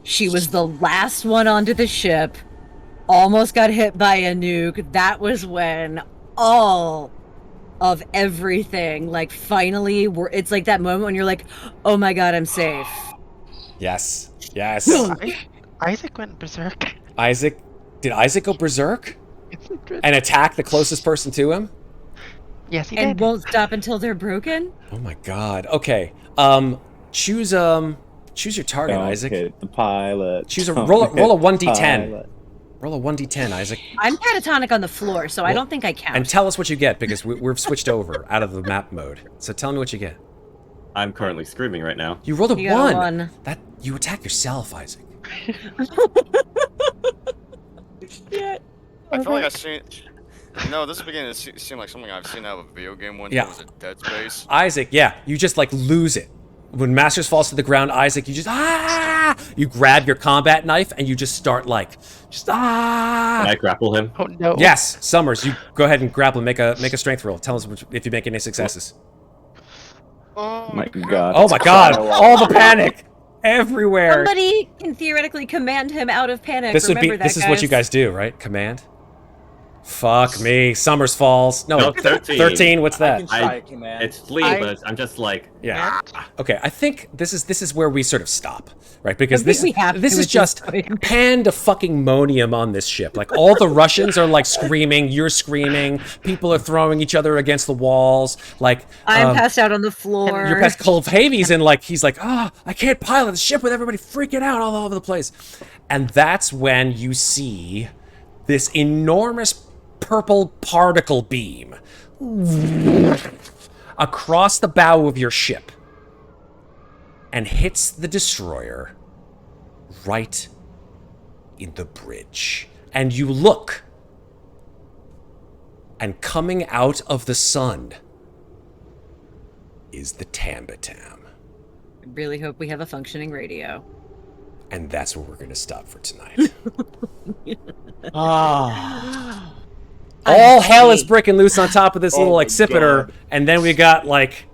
She was the last one onto the ship, almost got hit by a nuke. That was when all of everything, like, finally it's like that moment when you're like, oh my god, I'm safe. Yes. Yes. Isaac went berserk. Isaac. Did Isaac go berserk and attack the closest person to him? Yes, he And did. won't stop until they're broken? Oh my God. Okay. Choose your target, Isaac. Hit the pilot. Choose a Don't roll. hit Roll a the 1d10. pilot. Roll a 1d10, Isaac, I'm catatonic on the floor, so I don't think I count. and tell us what you get because we've switched over out of the map mode. So tell me what you get. I'm currently screaming right now. You rolled a You got a 1. 1. That you attack yourself, Isaac. I feel like I've seen. No, this is beginning to seem like something I've seen out of a video game once. Yeah. It was a Dead Space. Isaac, yeah, you just like lose it. When Masters falls to the ground, Isaac, you just you grab your combat knife and you just start like Can I grapple him? Oh no. Yes, Summers, you go ahead and grapple. Make a strength roll. Tell us if you make any successes. Oh My God. Oh my God! All the panic everywhere. Somebody can theoretically command him out of panic. This would be. Remember that, This is what you guys do, right? Command. Fuck me. Summers falls. No, 13. 13. What's that? Try a command. It's flee, I- but I'm just like, Yeah. Okay, I think this is where we sort of stop, right? Because I think this we have this to is at just this point. pandemonium on this ship. Like all the Russians are like screaming, you're screaming, people are throwing each other against the walls. Like I'm passed out on the floor. you're past Kulhavy and like he's like, I can't pilot the ship with everybody freaking out all over the place. And that's when you see this enormous purple particle beam across the bow of your ship and hits the destroyer right in the bridge. And you look, and coming out of the sun is the Tambatam. I really hope we have a functioning radio. And that's where we're going to stop for tonight. All hell is breaking loose on top of this little my accipiter, God. and then we got like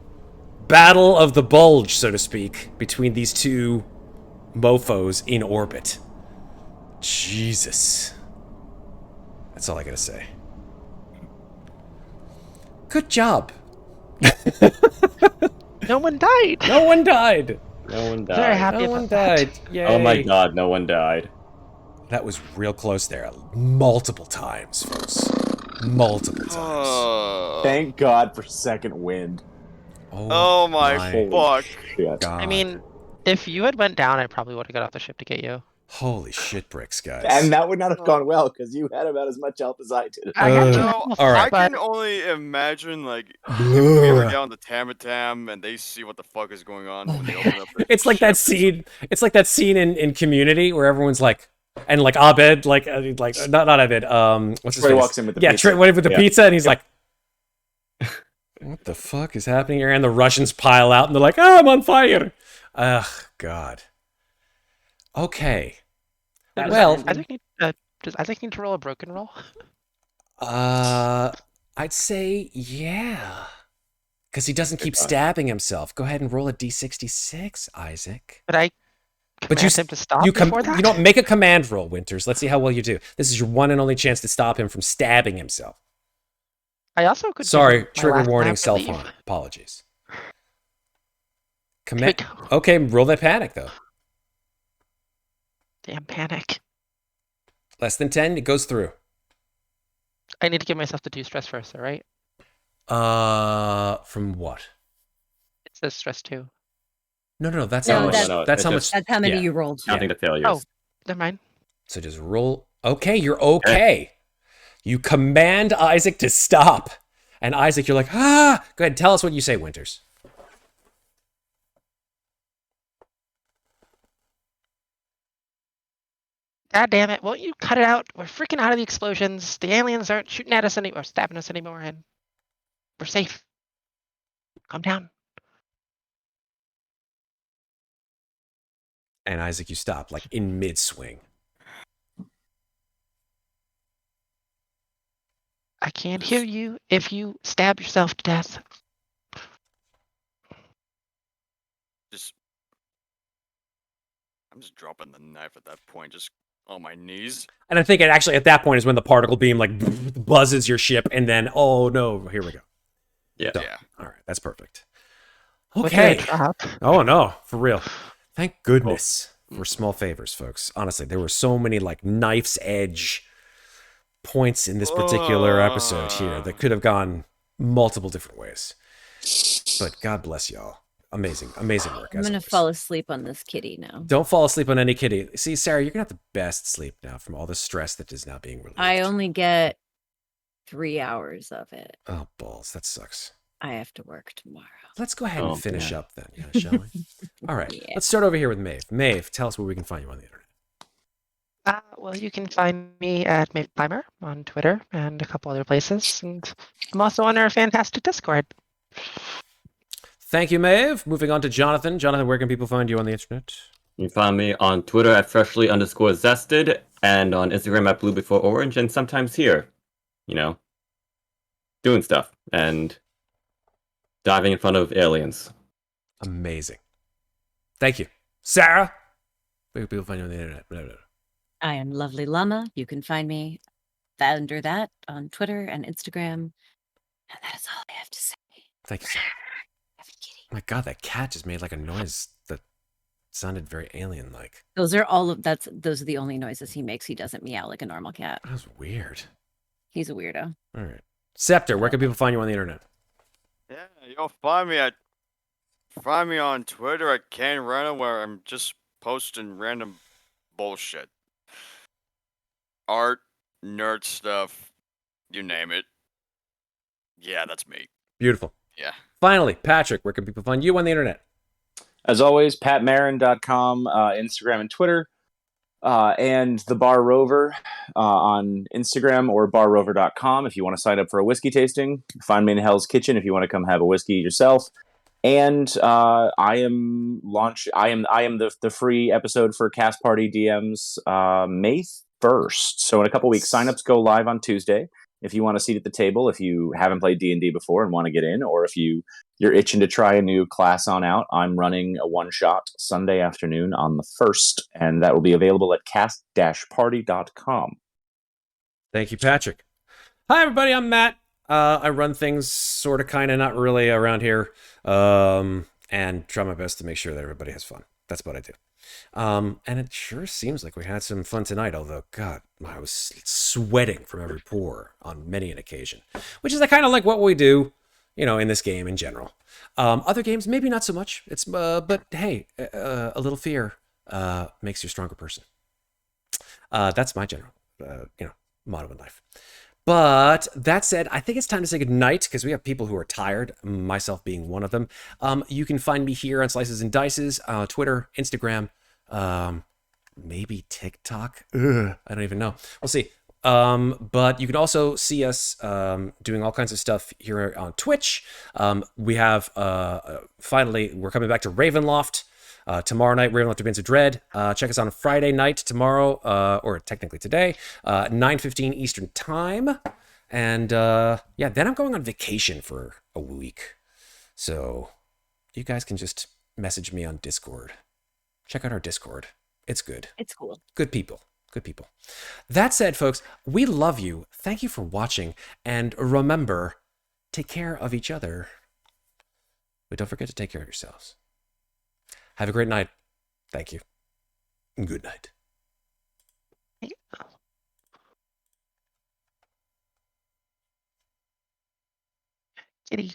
battle of the bulge, so to speak, between these two mofos in orbit. Jesus. That's all I gotta say. Good job. No one died. No one died. no one Very died. happy No about one that. died. Yay. Oh my God, no one died. That was real close there. Multiple times, folks. Multiple times. Thank God for second wind. Oh my fuck. Shit. God. I mean, if you had went down, I probably would have got off the ship to get you. Holy shit bricks, guys. And that would not have gone well because you had about as much help as I did. I got you. No, all right. I can only imagine, like, if we ever get on the Tamatam and they see what the fuck is going on when they open up the It's like that ship. scene. It's like that scene in Community where everyone's like, and like Abed, like not Abed. What's his Trey face? walks in with the yeah, pizza. Trey went in with the Yeah. pizza, and he's like, "What the fuck is happening here?" And the Russians pile out, and they're like, "Oh, I'm on fire!" Ugh, God. Okay. That was Well, random. Does Isaac need to roll a broken roll? I'd say yeah, because he doesn't keep stabbing himself. Go ahead and roll a d66, Isaac. But I But you command him to stop you before that? you don't make a command roll, Winters. Let's see how well you do. This is your one and only chance to stop him from stabbing himself. I also could. Sorry, give my trigger last warning, nap and self-harm. leave. Apologies. There we go. Okay, roll that panic, though. Damn panic. Less than 10, it goes through. I need to give myself the 2 stress first, all right? From what? It says stress 2. No, that's No, how much. that's- That's how it's much. That's how many yeah. you rolled. Counting the failures. Oh, never mind. So just roll. Okay, you're okay. You command Isaac to stop. And Isaac, you're like, ah! Go ahead, tell us what you say, Winters. God damn it. Won't you cut it out? We're freaking out of the explosions. The aliens aren't shooting at us anymore, stabbing us anymore, and we're safe. Calm down. And Isaac, you stop, like in mid-swing. I can't hear you if you stab yourself to death. I'm just dropping the knife at that point, just on my knees. And I think it actually, at that point, is when the particle beam, like, buzzes your ship, and then, oh, no, here we go. Yeah. So, Yeah. all right, that's perfect. What did Okay. I drop? Oh, no, for real. Thank goodness for small favors, folks. Honestly, there were so many, like, knife's edge points in this particular episode here that could have gone multiple different ways. But God bless y'all. Amazing work. I'm as gonna always. fall asleep on this kitty now. Don't fall asleep on any kitty. See, Sarah, you're gonna have the best sleep now from all the stress that is now being relieved. I only get 3 hours of it. Oh, balls. That sucks. I have to work tomorrow. Let's go ahead Oh, and finish yeah. up then, shall we? All right. Yeah. Let's start over here with Maeve. Maeve, tell us where we can find you on the internet. Well, you can find me at Maeve Climber on Twitter and a couple other places. And I'm also on our fantastic Discord. Thank you, Maeve. Moving on to Jonathan. Jonathan, where can people find you on the internet? You can find me on Twitter at freshly_zested and on Instagram at blue_orange and sometimes here, doing stuff and diving in front of aliens. Amazing. Thank you. Sarah, where can people find you on the internet? Blah, blah, blah. I am Lovely Llama. You can find me under that on Twitter and Instagram. And that is all I have to say. Thank you, Sarah. Have a kitty. My God, that cat just made like a noise that sounded very alien-like. Those are the only noises he makes. He doesn't meow like a normal cat. That was weird. He's a weirdo. All right. Scepter, where can people find you on the internet? Yeah, you'll find me on Twitter at Ken Random, where I'm just posting random bullshit. Art, nerd stuff, you name it. Yeah, that's me. Beautiful. Yeah. Finally, Patrick, where can people find you on the internet? As always, patmarin.com, Instagram and Twitter, and the Bar Rover on Instagram or barrover.com if you want to sign up for a whiskey tasting. Find me in Hell's Kitchen if you want to come have a whiskey yourself. And I am the free episode for Cast Party DMs May 1st. So in a couple weeks, signups go live on Tuesday. If you want a seat at the table, if you haven't played D&D before and want to get in, or if you're itching to try a new class on out, I'm running a one-shot Sunday afternoon on the 1st, and that will be available at cast-party.com. Thank you, Patrick. Hi, everybody. I'm Matt. I run things sort of, kind of, not really around here, and try my best to make sure that everybody has fun. That's what I do. And it sure seems like we had some fun tonight, although, God, I was sweating from every pore on many an occasion, which is kind of like what we do, in this game in general. Other games, maybe not so much. But hey, a little fear makes you a stronger person. That's my general, motto in life. But that said, I think it's time to say goodnight because we have people who are tired, myself being one of them. You can find me here on Slices and Dices, Twitter, Instagram, maybe TikTok. I don't even know. We'll see. But you can also see us doing all kinds of stuff here on Twitch. We have, finally, we're coming back to Ravenloft. Tomorrow night, Ravenloft Advance of Dread. Check us on Friday night tomorrow, or technically today, 9:15 Eastern Time. And then I'm going on vacation for a week. So you guys can just message me on Discord. Check out our Discord. It's good. It's cool. Good people. Good people. That said, folks, we love you. Thank you for watching. And remember, take care of each other. But don't forget to take care of yourselves. Have a great night. Thank you. Good night. Kitty.